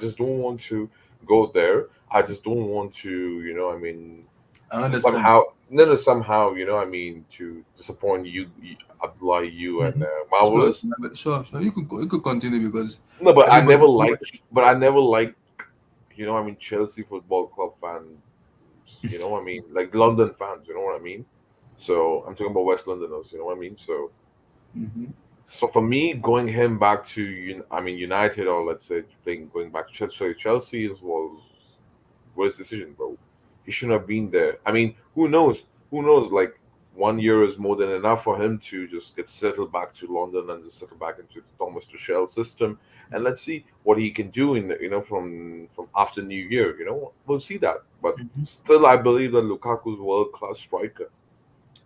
just don't want to go there. I just don't want to, I understand. somehow, to disappoint Abdullah, you and Marvelous. Sure. You could continue because No, but I never liked, Chelsea Football Club fans. Like London fans. You know what I mean? So I'm talking about West Londoners. You know what I mean? So. So for me, going him back to United, or let's say going back to Chelsea was his decision, bro. He shouldn't have been there. I mean, who knows? Like 1 year is more than enough for him to just get settled back to London and just settle back into the Thomas Tuchel system, and let's see what he can do from after New Year. We'll see that. But still, I believe that Lukaku's a world-class striker.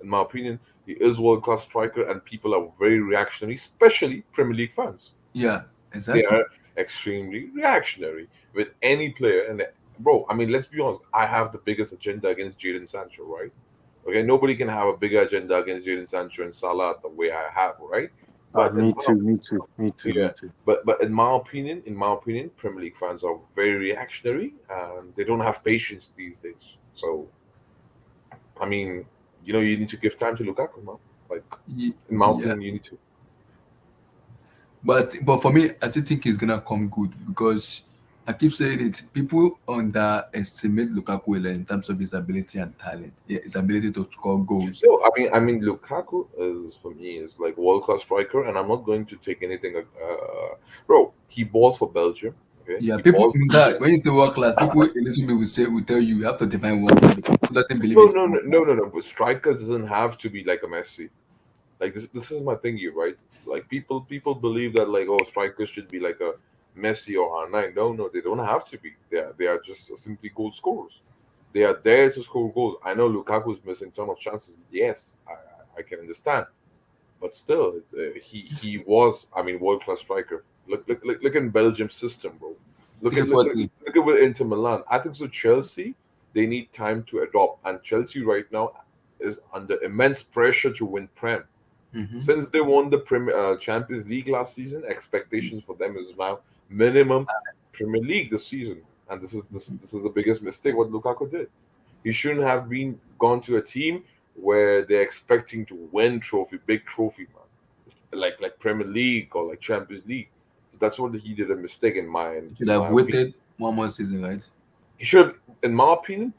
In my opinion, he is world-class striker, and people are very reactionary, especially Premier League fans. Yeah, exactly. They are extremely reactionary with any player. And bro, I mean, let's be honest. I have the biggest agenda against Jadon Sancho, right? Okay, nobody can have a bigger agenda against Jadon Sancho and Salah the way I have, right? But me too. Yeah, but in my opinion, Premier League fans are very reactionary and they don't have patience these days. So, I mean, you need to give time to Lukaku, man. Like, in my opinion, you need to. But for me, I still think he's gonna come good because I keep saying it. People underestimate Lukaku in terms of his ability and talent. Yeah, his ability to score goals. No, I mean, Lukaku is for me is like world-class striker, and I'm not going to take anything. Bro, he balls for Belgium. Okay? Yeah, He people balls- when you say world class, people a little bit will tell you have to define world class because who doesn't believe No, it's no. But strikers doesn't have to be like a Messi. Like this is my thingy, right? Like people believe that like strikers should be like a Messi or R9. No, they don't have to be. They are just simply goal scorers. They are there to score goals. I know Lukaku's missing ton of chances. Yes, I can understand, but still, he was, I mean, world class striker. Look in Belgium's system, bro. Look at look, look, 3-4-3. look at with Inter Milan. I think so. Chelsea, they need time to adopt, and Chelsea right now is under immense pressure to win Prem. Mhm. Since they won the Champions League last season, expectations for them is now minimum Premier League this season, and this is the biggest mistake what Lukaku did. He shouldn't have been gone to a team where they're expecting to win trophy, big trophy, man, like Premier League or like Champions League. So that's what he did a mistake in my Should have waited one more season, right? He should, in my opinion,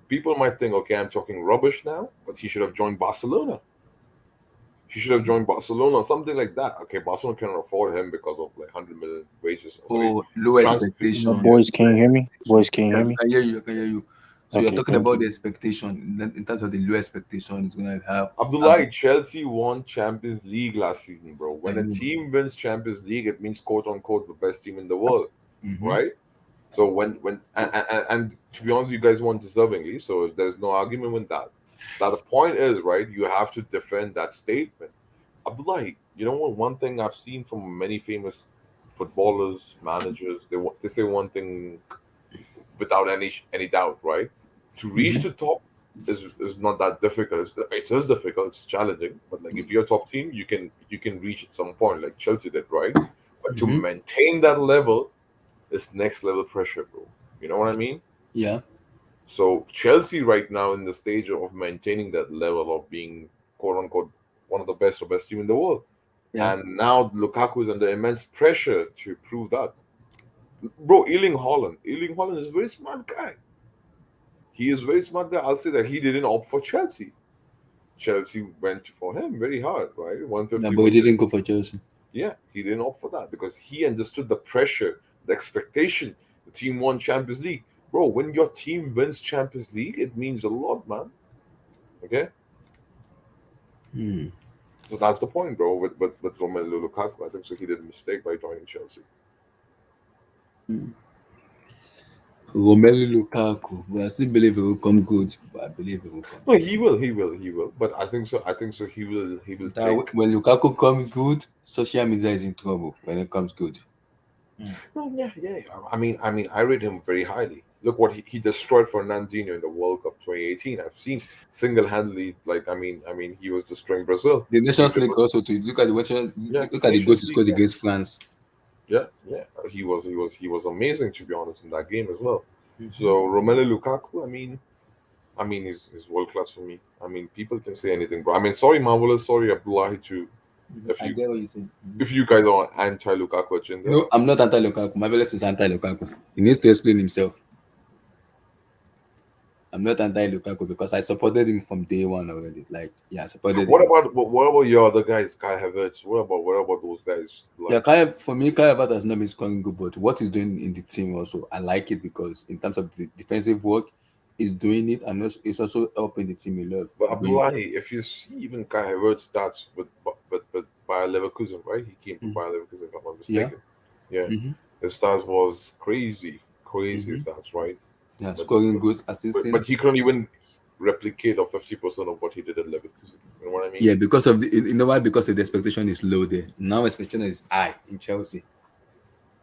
people might think, okay, I'm talking rubbish now, but he should have joined Barcelona. He should have joined Barcelona or something like that. Okay, Barcelona cannot afford him because of like 100 million wages. Oh, low expectation. Boys, can you hear me? Boys, can you Yeah, hear I me? can hear you. I can hear you. So you're Okay, talking thank about you. the expectation in terms of the low expectation. It's gonna have Abdullah, Chelsea won Champions League last season, bro. When I a know. team wins Champions League, it means quote unquote the best team in the world, Mhm. right? So and to be honest, you guys won deservingly, so there's no argument with that. Now the point is, right, you have to defend that statement. Abdullah, you know what? One thing I've seen from many famous footballers, managers, they say one thing without any doubt, right? To reach Mhm. the top is not that difficult. It is difficult. It's challenging, but like if you're a top team, you can reach at some point, like Chelsea did, right? But to Mhm. maintain that level is next level pressure, bro. You know what I mean? Yeah. So Chelsea right now in the stage of maintaining that level of being quote unquote one of the best or best team in the world. Yeah. And now Lukaku is under immense pressure to prove that. Bro, Erling Holland is a very smart guy. He is very smart guy. I'll say that he didn't opt for Chelsea. Chelsea went for him very hard, right? Yeah, 150 but he was didn't go for Chelsea. yeah, he didn't opt for that because he understood the pressure, the expectation. The team won Champions League. Bro, when your team wins Champions League, it means a lot, man. Okay? Hmm. So that's the point, bro, with Romelu Lukaku. I think so he did a mistake by joining Chelsea. Romelu Lukaku, but I still believe he will come good. But I believe he will come. No, he will. But I think so he will take. When Lukaku comes good, social media is in trouble. When it comes good, No, yeah. I rate him very highly. Look what he destroyed Fernandinho in the World Cup 2018. I've seen single-handedly. Like he was destroying Brazil. the Nations League also to look at look at the goals he scored against France. Yeah. He was amazing, to be honest, in that game as well. So Romelu Lukaku, he's world class for me. I mean, people can say anything, bro. I mean, sorry, Marvelous, sorry, Abdullahi, too. I get what you said. If you guys are anti Lukaku agenda, No, I'm not anti Lukaku. Marvelous is anti Lukaku. He needs to explain himself. I'm not anti Lukaku because I supported him from day one already. Like, yeah, I supported what him. about your other guys, Kai Havertz? What about those guys? Like, Yeah, for me, Kai Havertz has not been scoring good, but what he's doing in the team also, I like it because in terms of the defensive work, he's doing it and it's also helping the team a lot. but Abdullahi, if you see even Kai Havertz stats with Bayer Leverkusen, right? He came from Bayer Leverkusen, if I'm not mistaken. Yeah. His stats was crazy stats, right? Yeah, scoring goals, assisting. But he couldn't even replicate or 50% of what he did at Leverkusen. You know what I mean? Yeah, because of you know why? Because the expectation is low there. Now expectation is high in Chelsea.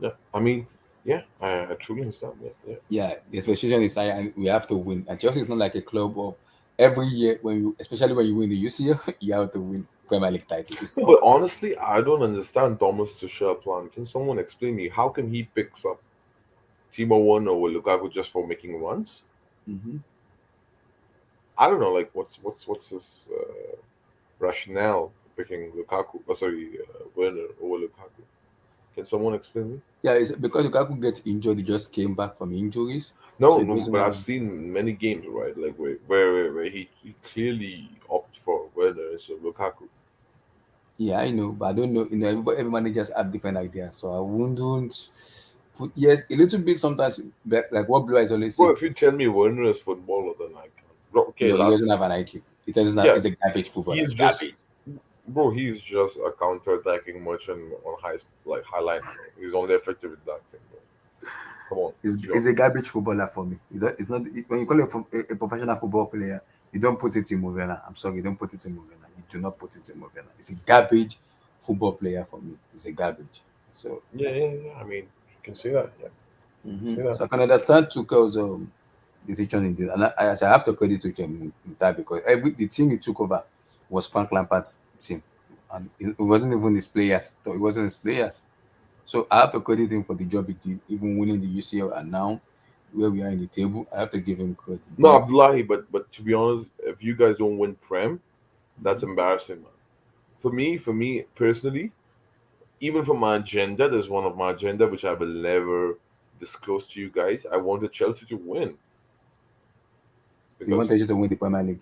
Yeah, I truly understand that. Yeah, the expectation is high, and we have to win. And Chelsea is not like a club of every year especially when you win the UCL, you have to win Premier League title. No, but honestly, I don't understand Thomas Tuchel plan. Can someone explain me how come he picks up Timo Werner or Lukaku just for making runs? I don't know. Like, what's his rationale for picking Lukaku? Werner over Lukaku. Can someone explain me? Yeah, it's because Lukaku gets injured. He just came back from injuries. No, but I've seen many games, right? Like where he clearly opts for Werner instead of Lukaku. Yeah, I know, but I don't know. You know, every managers have different ideas, so I wouldn't put a little bit sometimes. Like what Blue is always saying. Well, if you tell me Werner is footballer, then I can. Okay, no, he doesn't have an IQ. He doesn't have. He's a garbage footballer. He's garbage. Bro, he's just a counter-attacking merchant on high line, bro. He's only effective with that thing, bro. Come on, He's a garbage footballer for me. It's not when you call him a professional football player, you don't put it in Movena. I'm sorry, you don't put it in Movena. You do not put it in Movena. It's a garbage football player for me. It's a garbage. So yeah. I mean, you can see that, yeah. See that. so I can understand Tuchel's decision in this, and I have to credit to him in that because the team he took over was Frank Lampard's team, and it wasn't even his players. So it wasn't his players. So I have to credit him for the job he did, even winning the UCL, and now where we are in the table, I have to give him credit. No, Abdullahi, but to be honest, if you guys don't win Prem, that's embarrassing, man. For me personally, even for my agenda, there's one of my agenda which I will never disclose to you guys. I wanted Chelsea to win. You want to win the Premier League.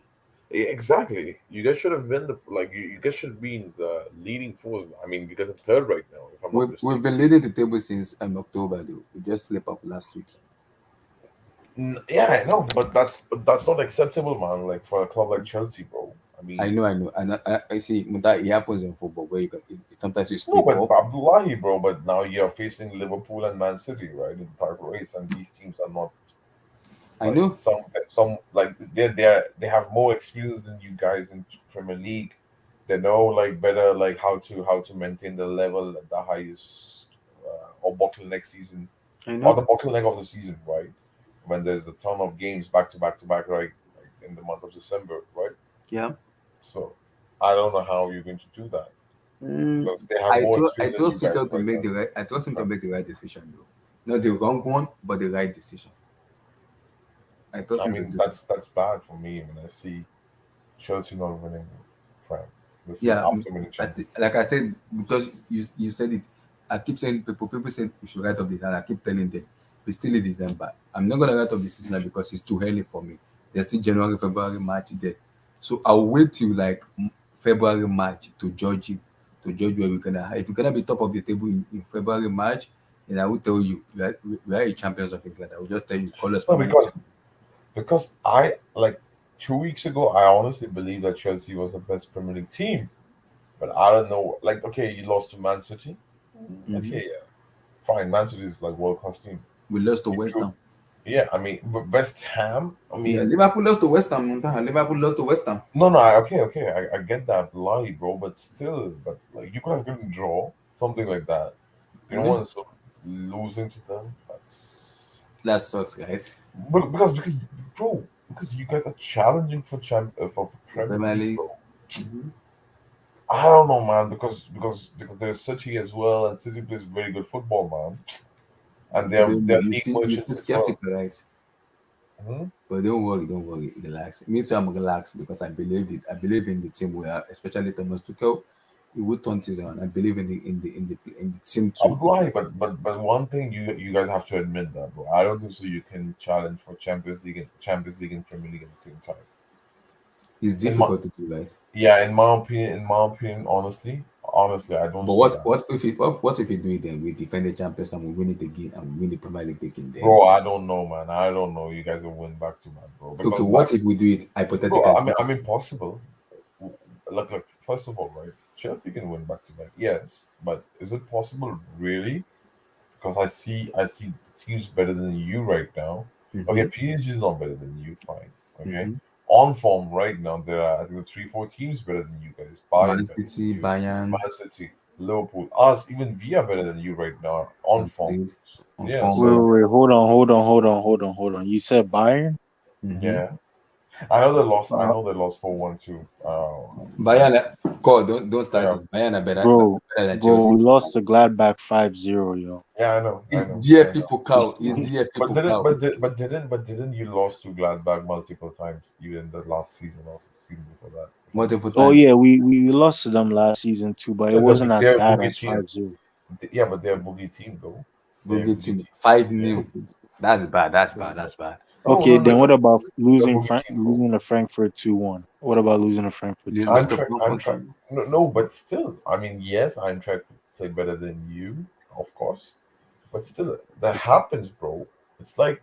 Yeah, exactly. You guys should have been you guys should be in the leading force. I mean, you guys are third right now. If I'm not mistaken. We've been leading the table since October, though. We just slipped up last week. Yeah, I know, but that's not acceptable, man. Like for a club like Chelsea, bro. I mean, I know, and I see that it happens in football where sometimes you no, slip but off. Abdullahi, bro. But now you're facing Liverpool and Man City, right, in the title race, and these teams are not. I know some like they have more experience than you guys in Premier League. They know better how to maintain the level at the highest or bottleneck season I know. or the bottleneck of the season, right? When there's a ton of games back to back to back, right? Like in the month of December, right? Yeah. So I don't know how you're going to do that. Because they have I more told experience than you guys Tuchel to right make now. the right. I told him to make the right decision, though, not the wrong one, but the right decision. I told I him to mean, do. that's bad for me when I see Chelsea not winning. Frank, this is Yeah, after winning chance. like I said, because you said it. I keep saying people say we should write up the, and I keep telling them we still in December. I'm not gonna write up the season because it's too early for me. There's still January, February, March there, so I'll wait till February, March to judge you, where we're gonna. If we're gonna be top of the table in February, March, then I will tell you we are a champions of England. I will just tell you call us. No, because I 2 weeks ago I honestly believed that Chelsea was the best Premier League team, but I don't know. Like, okay, you lost to Man City. Okay, yeah, fine. Man City is world class team. We lost to West Ham. Yeah, I mean, but West Ham. I mean, Yeah, Liverpool lost to West Ham. Liverpool lost to West Ham. No, okay, I get that lie, bro, but still, you could have gotten a draw, something like that. You don't want to losing to them. That sucks, guys. Because bro, because you guys are challenging for Premier League, bro. I don't know, man, because there's City as well, and City plays very good football, man, and they're league you're still merchants as well. skeptical, right? But don't worry, relax. Me too, I'm relaxed because I believe it. I believe in the team we have, especially Thomas Tuchel. He would turn things around. I believe in the team too. Why? But one thing you guys have to admit that, bro. I don't think so. You can challenge for Champions League and Premier League at the same time. It's difficult to do, right? Yeah, in my opinion, honestly, I don't. But what if we do it then? We defend the champions and we win it again and we win the Premier League again. Then, bro, I don't know, man. I don't know. You guys will win back to back, bro. Okay, what if we do it hypothetically? Bro, I mean, possible. Look, first of all, right? Chelsea can win back to back, yes, but is it possible really? Because I see teams better than you right now. Okay, PSG is not better than you, fine. Okay, on form right now, there are I think 3-4 teams better than you guys. Man City, Bayern, Man City, Liverpool, us, even we are better than you right now on form. Wait, hold on. You said Bayern? Yeah. I know they lost 4-1 too. Bayern, don't start this. Bayern are better than Chelsea. We lost to Gladbach 5-0, yo. Yeah, I know. It's dear people cow. It's dear people cow. But didn't you lost to Gladbach multiple times even the last season, also the season before that? Multiple times. Oh yeah, we lost to them last season too, but it wasn't as bad as 5-0. Yeah, but they're a boogie team though. Boogie team 5-0. That's bad. Okay, then what about losing to Frankfurt 2-1? What about losing to Frankfurt 2-1? No, but still, I mean, yes, Eintracht played better than you, of course, but still, that happens, bro. It's like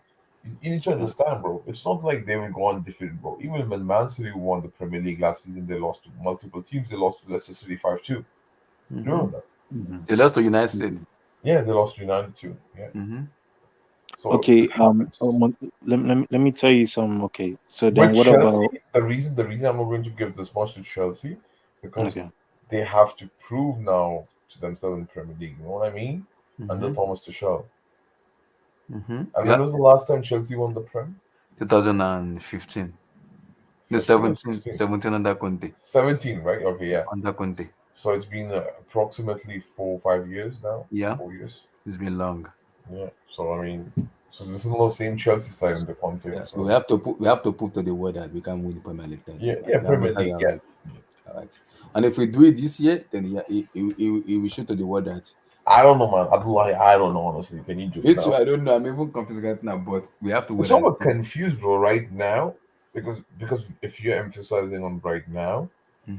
You need to understand, bro. It's not like they will go undefeated, bro. Even when Man City won the Premier League last season, they lost to multiple teams. They lost to Leicester City 5-2. Mhm. You remember that? They lost to United. Yeah, they lost to United too. Yeah. So Okay, it happens. let me tell you something. Okay, so then With what Chelsea, about? the reason I'm not going to give this much to Chelsea because Okay, they have to prove now to themselves in the Premier League. You know what I mean? Under Mhm. Thomas Tuchel. And when Yeah, was the last time Chelsea won the Prem? 2015. No, 15 or 17. 16? 17 under Conte. 17, right? Okay, yeah. Under Conte. So it's been approximately 4 or 5 years now. Yeah. 4 years. It's been long. Yeah. So I mean, so this is not the same Chelsea side in the Conte. Yeah, So we have to prove to the world that we can win the Premier League title. yeah, Premier League, All yeah. right. All right. And if we do it this year, then yeah, it will show to the world that. I don't know, man. I don't know, honestly. Can you just Me too, now? I don't know. I'm even confused right now, but we have to I'm wait and somewhat see. confused, bro, right now, because if you're emphasizing on right now,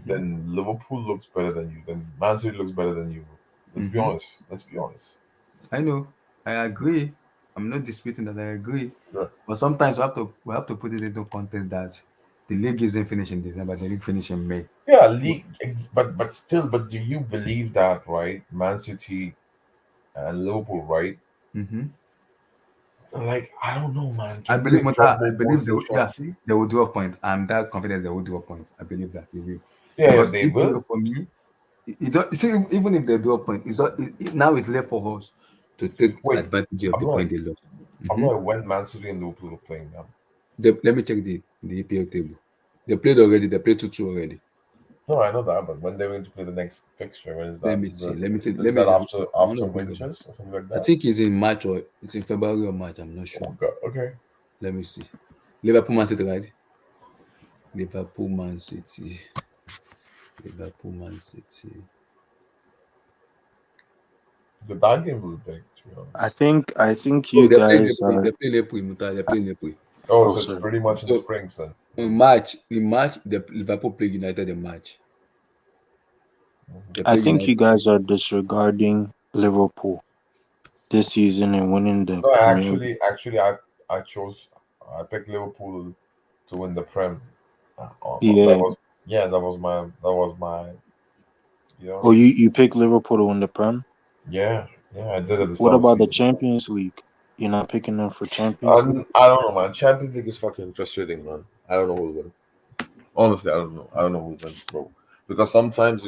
then Liverpool looks better than you. Then Man City looks better than you. Let's be honest. Let's be honest. I know. I agree. I'm not disputing that. I agree. Yeah. But sometimes we have to put it into context that the league isn't finished in December. The league finished in May. Yeah, but still, but do you believe that, right? Man City and Liverpool, right? Mm-hmm. Like, I don't know, man. I Can believe, they drop I more believe points than Chelsea? they will do a point. I'm that confident they will do a point. I believe that they will. Yeah, Because they even though will. for me, you don't see, even if they do a point, now it's left for us to take Wait, advantage of I'm the point like, they lost. I'm like, when Man City and Liverpool are playing now. Let me check the EPL table. They played already. They played 2-2 already. No, I know that, but when they're going to play the next fixture, when is that? Let me see. Let me see. Is Let me that see. after winters or something like I that? think it's in March or it's in February or March. I'm not sure. Oh God. Okay. Let me see. Liverpool, Man City, right? Liverpool, Man City. Liverpool, Man City. That game will be big, to be honest. I think Oh, you guys are. they're playing April, Muta. They're playing April. Oh, Oh, so it's sorry. pretty much in the So spring then. in March, the Liverpool play United in March. They I play think you United. guys are disregarding Liverpool this season and winning the No, Premier League. actually, I picked Liverpool to win the Prem. Yeah. That was my, you know. Oh, you picked Liverpool to win the Prem. Yeah, I did it the What start of the about the season. Champions League? You're not picking them for Champions League? I don't know, man. Champions League is fucking frustrating, man. I don't know who'll win. Honestly, I don't know. I don't know who'll win, bro. Because sometimes,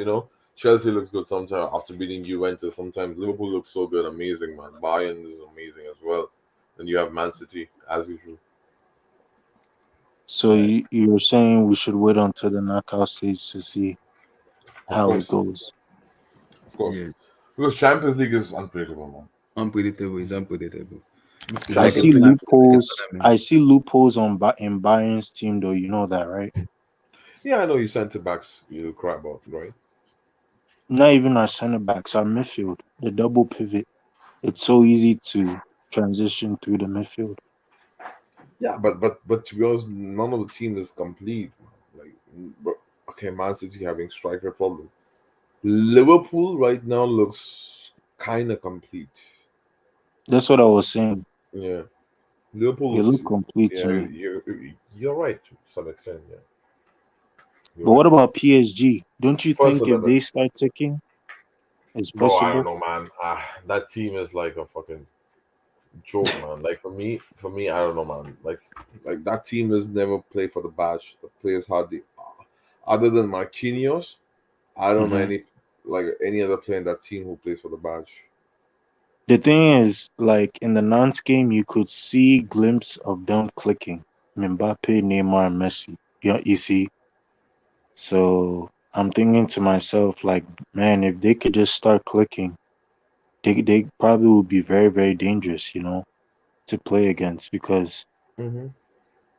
Chelsea looks good sometimes after beating Juventus. Sometimes Liverpool looks so good, amazing, man. Bayern is amazing as well. Then you have Man City, as usual. So you're saying we should wait until the knockout stage to see Of how it course. goes. Of course. Yes. Because Champions League is unpredictable, man. Unpredictable is unpredictable. It's I like a see tournament. It's like a loopholes. I tournament. see loopholes in Bayern's team, though. You know that, right? Yeah, I know you centre backs you cry about, right? Not even our center backs, our midfield, the double pivot. It's so easy to transition through the midfield. Yeah, but to be honest, none of the team is complete. Like, okay, Man City having striker problem. Liverpool right now looks kind of complete. That's what I was saying. Yeah, Liverpool You looks. look complete to Yeah, me. you're right to some extent. Yeah, you're But what right. about PSG? Don't you First think if 11, they start ticking, it's bro. I don't possible? know, man. That team is like a fucking joke, man. Like for me, I don't know, man. Like that team has never played for the badge. The players hardly, other than Marquinhos, I don't know Hmm. any other player in that team who plays for the badge. The thing is, like in the Nantes game, you could see glimpse of them clicking. Mbappe, Neymar, and Messi. You see. So I'm thinking to myself, like, man, if they could just start clicking, they probably would be very, very dangerous, to play against because Mm-hmm.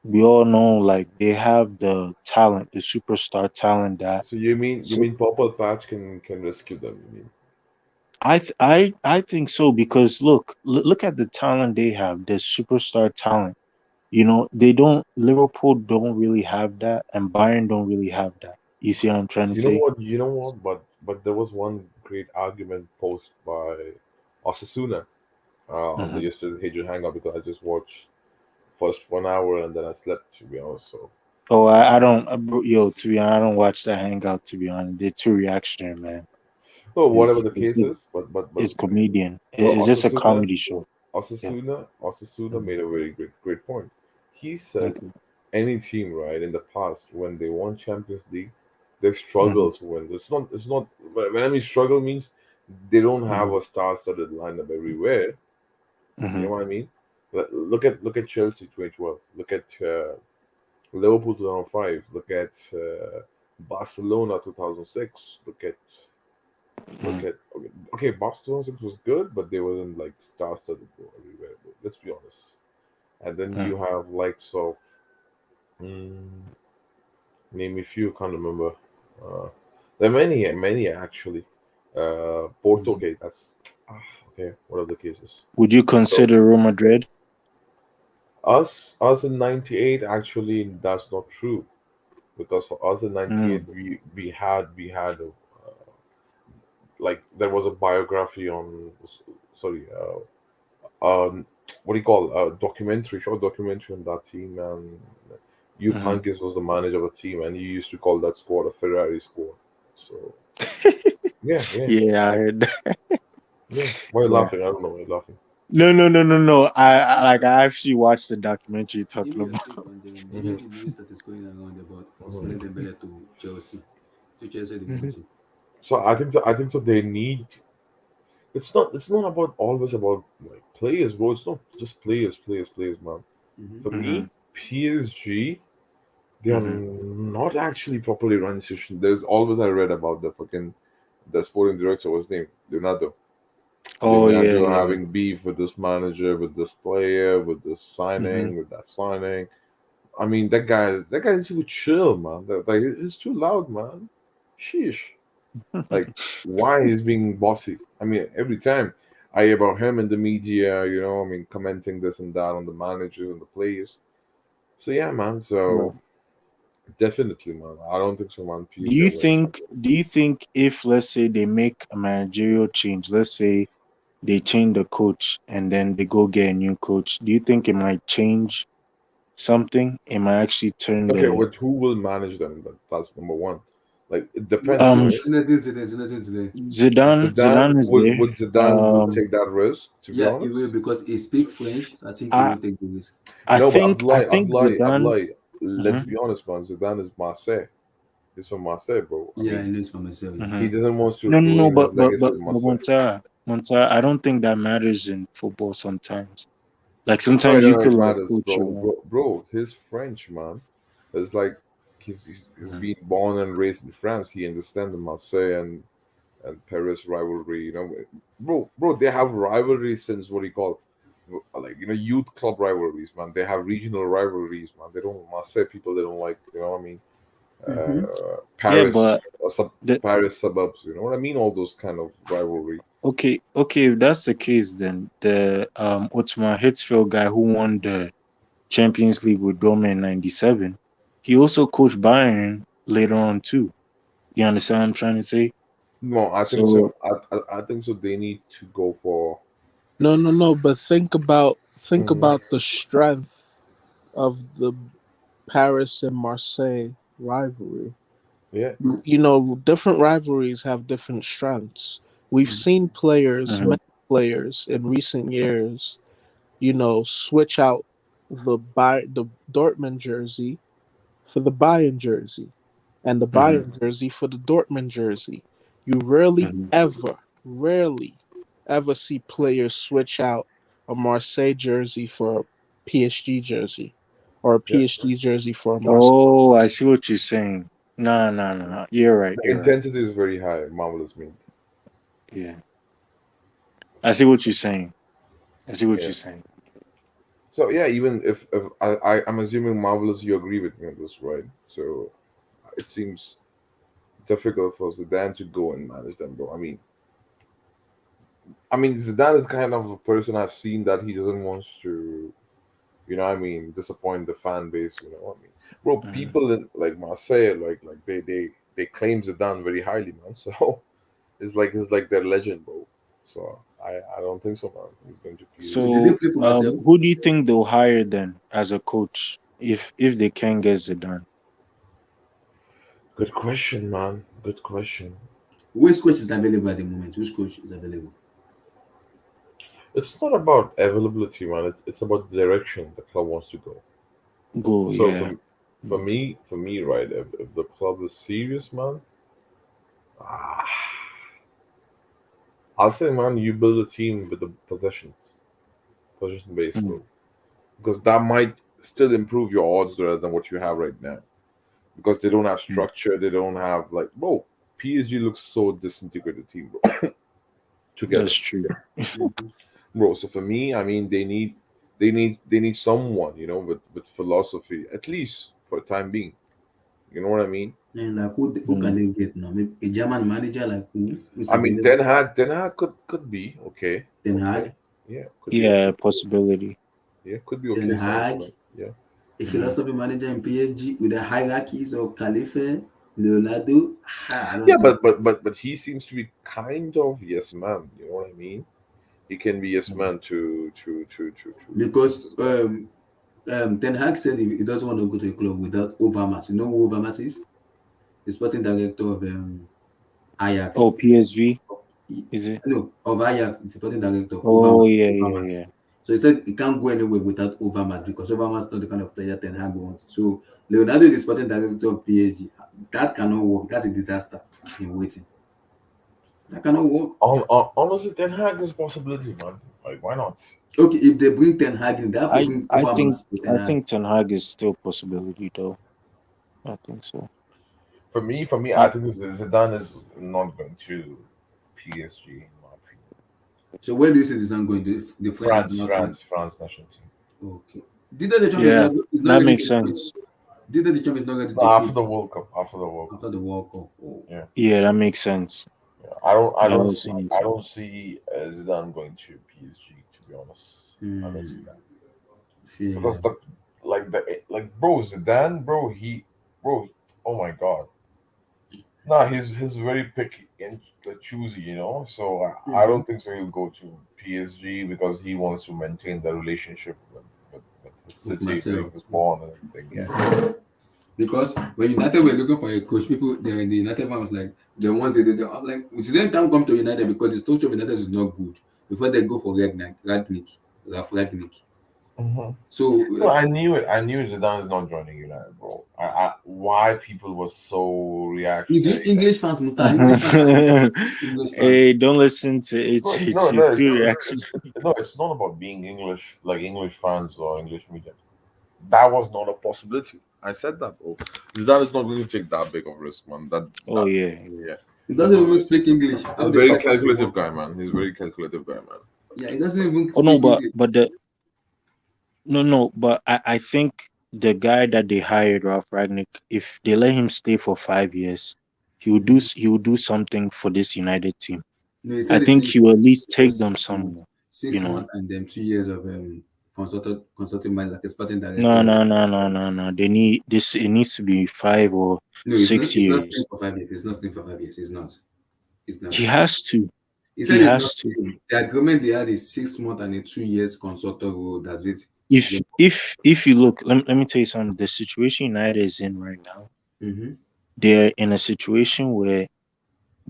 we all know like they have the talent, the superstar talent that So you so mean Purple Patch can rescue them? You mean? I think so because look at the talent they have, the superstar talent. They don't Liverpool don't really have that and Bayern don't really have that. You see what I'm trying to You know say? what? You know what? But there was one great argument posed by Osasuna on the Hmm. yesterday's Hedge Hangout because I just watched first 1 hour, and then I slept. To be honest, so. Oh, I don't, yo. To be honest, I don't watch that hangout. To be honest, they're too reactionary, man. Oh, whatever the case is, but it's comedian. Well, It's just a comedy show. Osasuna made a very great point. He said any team, right, in the past when they won Champions League, they've struggled to win. It's not when I mean struggle means they don't have a star-studded lineup everywhere. You know what I mean? Look at Chelsea 2012. Look at Liverpool 2005. Look at Barcelona 2006. Look at Barcelona 2006 was good, but they wasn't like star-studded everywhere. Let's be honest. And then you have likes of name a few, can't remember. There are many actually. Porto, okay, that's okay. What are the cases? Would you consider Real Madrid? Us in '98 actually that's not true, because for us in '98 we had a, like there was a biography on what do you call short documentary on that team, and Jupp Heynckes was the manager of the team, and he used to call that squad a Ferrari squad. So yeah, I heard that. Yeah. Why are you laughing? I don't know why you're laughing. No. I actually watched the documentary talking about. The news that is going around about Ousmane Dembele to Chelsea. To Chelsea, the team. So I think so. They need. It's not about always about like players, bro. It's not just players, man. For me, PSG, they are not actually properly run institution. There's always I read about the sporting director, what's his name? Leonardo. Leonardo having beef with this manager, with this player, with this signing, with that signing. I mean, that guy is too chill, man. Like he's too loud, man. Sheesh. Like, why he's being bossy? I mean, every time I hear about him in the media, I mean, commenting this and that on the managers and the players. So yeah, man. So definitely, man. I don't think so, man. Do you think if, let's say, they make a managerial change, let's say they change the coach and then they go get a new coach, do you think it might change something? It might actually turn Okay, the... who will manage them? That's number one. Like, it depends. Zidane is there. Would Zidane take that risk? To be honest, he will, because he speaks French. I think he will take the risk. I think Zidane. Let's be honest, man. Zidane is Marseille. He's from Marseille, bro. He is from Marseille. He doesn't want to. No, but Montara, I don't think that matters in football sometimes. Like sometimes you could bro. He's French, man. It's like he's being born and raised in France. He understands the Marseille and Paris rivalry. Bro, they have rivalry since what do you call, like youth club rivalries, man. They have regional rivalries, man. They don't Marseille people. They don't like, what I mean. Paris, Paris suburbs. You know what I mean? All those kind of rivalry. Okay. If that's the case, then the Otmar Hitzfeld guy who won the Champions League with Dortmund in '97, he also coached Bayern later on too. You understand what I'm trying to say? No, I think so. I think so. They need to go for. No. But think about the strength of the Paris and Marseille rivalry. Yeah. Different rivalries have different strengths. We've seen many players in recent years, switch out the Dortmund jersey for the Bayern jersey and the Bayern jersey for the Dortmund jersey. You rarely ever see players switch out a Marseille jersey for a PSG jersey or a PSG jersey for a Marseille. Oh, I see what you're saying. No. You're right. The intensity is very high. Marvelous Mint. Yeah. I see what you're saying. So yeah, even if I'm assuming Marvelous, you agree with me on this, right? So it seems difficult for Zidane to go and manage them, bro. I mean, Zidane is kind of a person I've seen that he doesn't want to, disappoint the fan base. Bro, people in like Marseille, like they claim Zidane very highly, man. So it's like their legend, bro. So I don't think so, man. He's going to PSG. Did they So, play for Marcel? who do you think they'll hire then as a coach if they can get Zidane? Good question, man. Good question. Which coach is available at the moment? Which coach is available? It's not about availability, man. It's about the direction the club wants to go. Go, So yeah. for me, right, if the club is serious, man, ah, I'll say, man, you build a team with the possession based, bro, because that might still improve your odds rather than what you have right now. Because they don't have structure, they don't have like, bro. PSG looks so disintegrated team, bro. Together. That's true. Bro, so for me, I mean, they need someone, you know, with philosophy, at least for the time being. You know what I mean? And like who can they get now? Maybe a German manager like who? Who's I mean, available? Ten Hag could be okay. Ten Hag. Yeah, could be Yeah, okay. possibility. Yeah, could be Ten okay. Sounds Hag, like, yeah. a philosophy manager in PSG with the hierarchies of Khalifa, Leonardo. I don't Yeah, think. but he seems to be kind of yes man. You know what I mean? He can be yes man to Because Ten Hag said he doesn't want to go to a club without Overmars. You know who Overmars is? The sporting director of Ajax. Oh, PSV, is it? No, of Ajax, the sporting director. Oh, yeah, Overmars. yeah. So he said he can't go anywhere without Overmars because Overmars is not the kind of player Ten Hag wants. So Leonardo is the sporting director of PSG. That cannot work. That's a disaster in waiting. That cannot work. Honestly, Ten Hag is a possibility, man. Like, why not? Okay, if they bring Ten Hag in, they have to bring Overmars to Ten I Hag. think Ten Hag is still a possibility though. I think so. For me, I think Zidane is not going to PSG. In my opinion. So where do you see Zidane going? The French France national team. Okay. Did the Champ Yeah, is not that ready makes to sense. Did the Champ is not ready to No, take after it the World Cup. After the World Cup. Oh. Yeah. Yeah, that makes sense. Yeah. I That also makes sense. don't see Zidane going to PSG. To be honest, I don't see that because bro, Zidane, bro, oh my god. Nah, he's very picky and choosy, you know. So I don't think so. He'll go to PSG because he wants to maintain the relationship with the city where he Marcel. was born and everything. Yeah. Because when United were looking for a coach, people the United fan was like the ones they did. I was like, Zidane can't come to United because the structure of United is not good. Before they go for Ralph Ragnick. So No, I knew it. I knew Zidane is not joining United, bro. Why people were so reactionary? English fans, Muta. English fans. Hey, don't listen to No, HH. no, He's no, too no, reactionary. no, it's not about being English, like English fans or English media. That was not a possibility. I said that, bro. Zidane is not going to take that big of a risk, man. Oh yeah. He doesn't even speak English. He's a very calculative guy, man. He's a very calculative guy, man. Yeah, he doesn't even Oh no, speak English. but I think the guy that they hired, Ralph Ragnick, if they let him stay for 5 years, he would do something for this United team. No, he I said think he will at least take them 6 months. somewhere. 6 You know. months and then 2 years of consulting mind like a sporting director. No. They need this. It needs to be 5 or No, it's 6 not. It's years. not staying for 5 years. It's not staying for 5 years. It's not. It's not. He has to. He said He it's has not. to. The agreement they had is 6 months and a 2 years consultant role. That's it. If you look, let me tell you something. The situation United is in right now, they're in a situation where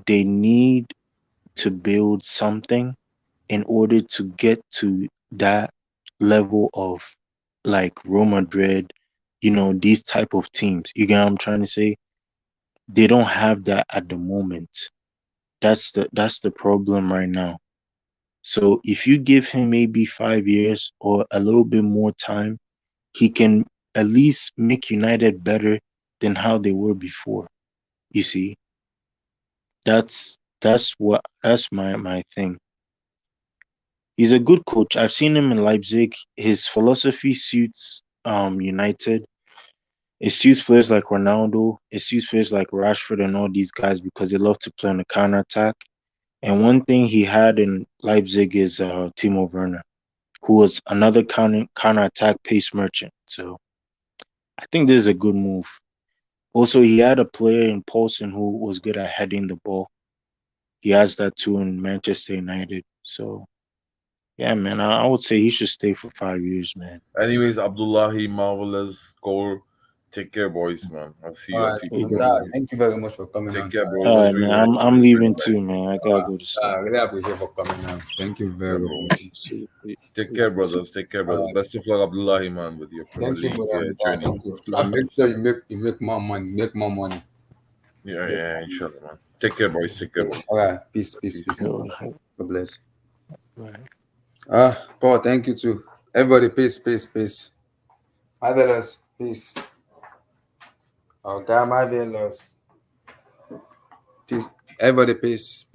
they need to build something in order to get to that level of like Real Madrid, these type of teams. You get what I'm trying to say? They don't have that at the moment. That's the problem right now. So if you give him maybe 5 years or a little bit more time, he can at least make United better than how they were before. You see? That's my thing. He's a good coach. I've seen him in Leipzig. His philosophy suits United. It suits players like Ronaldo. It suits players like Rashford and all these guys because they love to play on the counter attack. And one thing he had in Leipzig is Timo Werner, who was another counter attack pace merchant. So I think this is a good move. Also, he had a player in Paulson who was good at heading the ball. he has that too in Manchester United. So yeah, man, I would say he should stay for 5 years, man. Anyways, Abdullahi, marvelous goal. Take care, boys, man. I'll see you. All I'll right. see you. Thank you very much for coming Take on. care, bro. It All was right, really man. nice. I'm leaving too, man. I gotta go to sleep. I really appreciate for coming on. Thank you very much. Take care, brothers. Take care, brothers. Best of luck, Abdullahi, man, with your Premier Thank you, League brother. journey. Thank you. And make sure you make more money. Make more money. Yeah, inshallah, man. Take care, boys. Take care. All right. Peace. God bless. Right. Paul, thank you too. Everybody, peace. Marvelous. Peace. Oh, God, marvelous. Everybody, peace.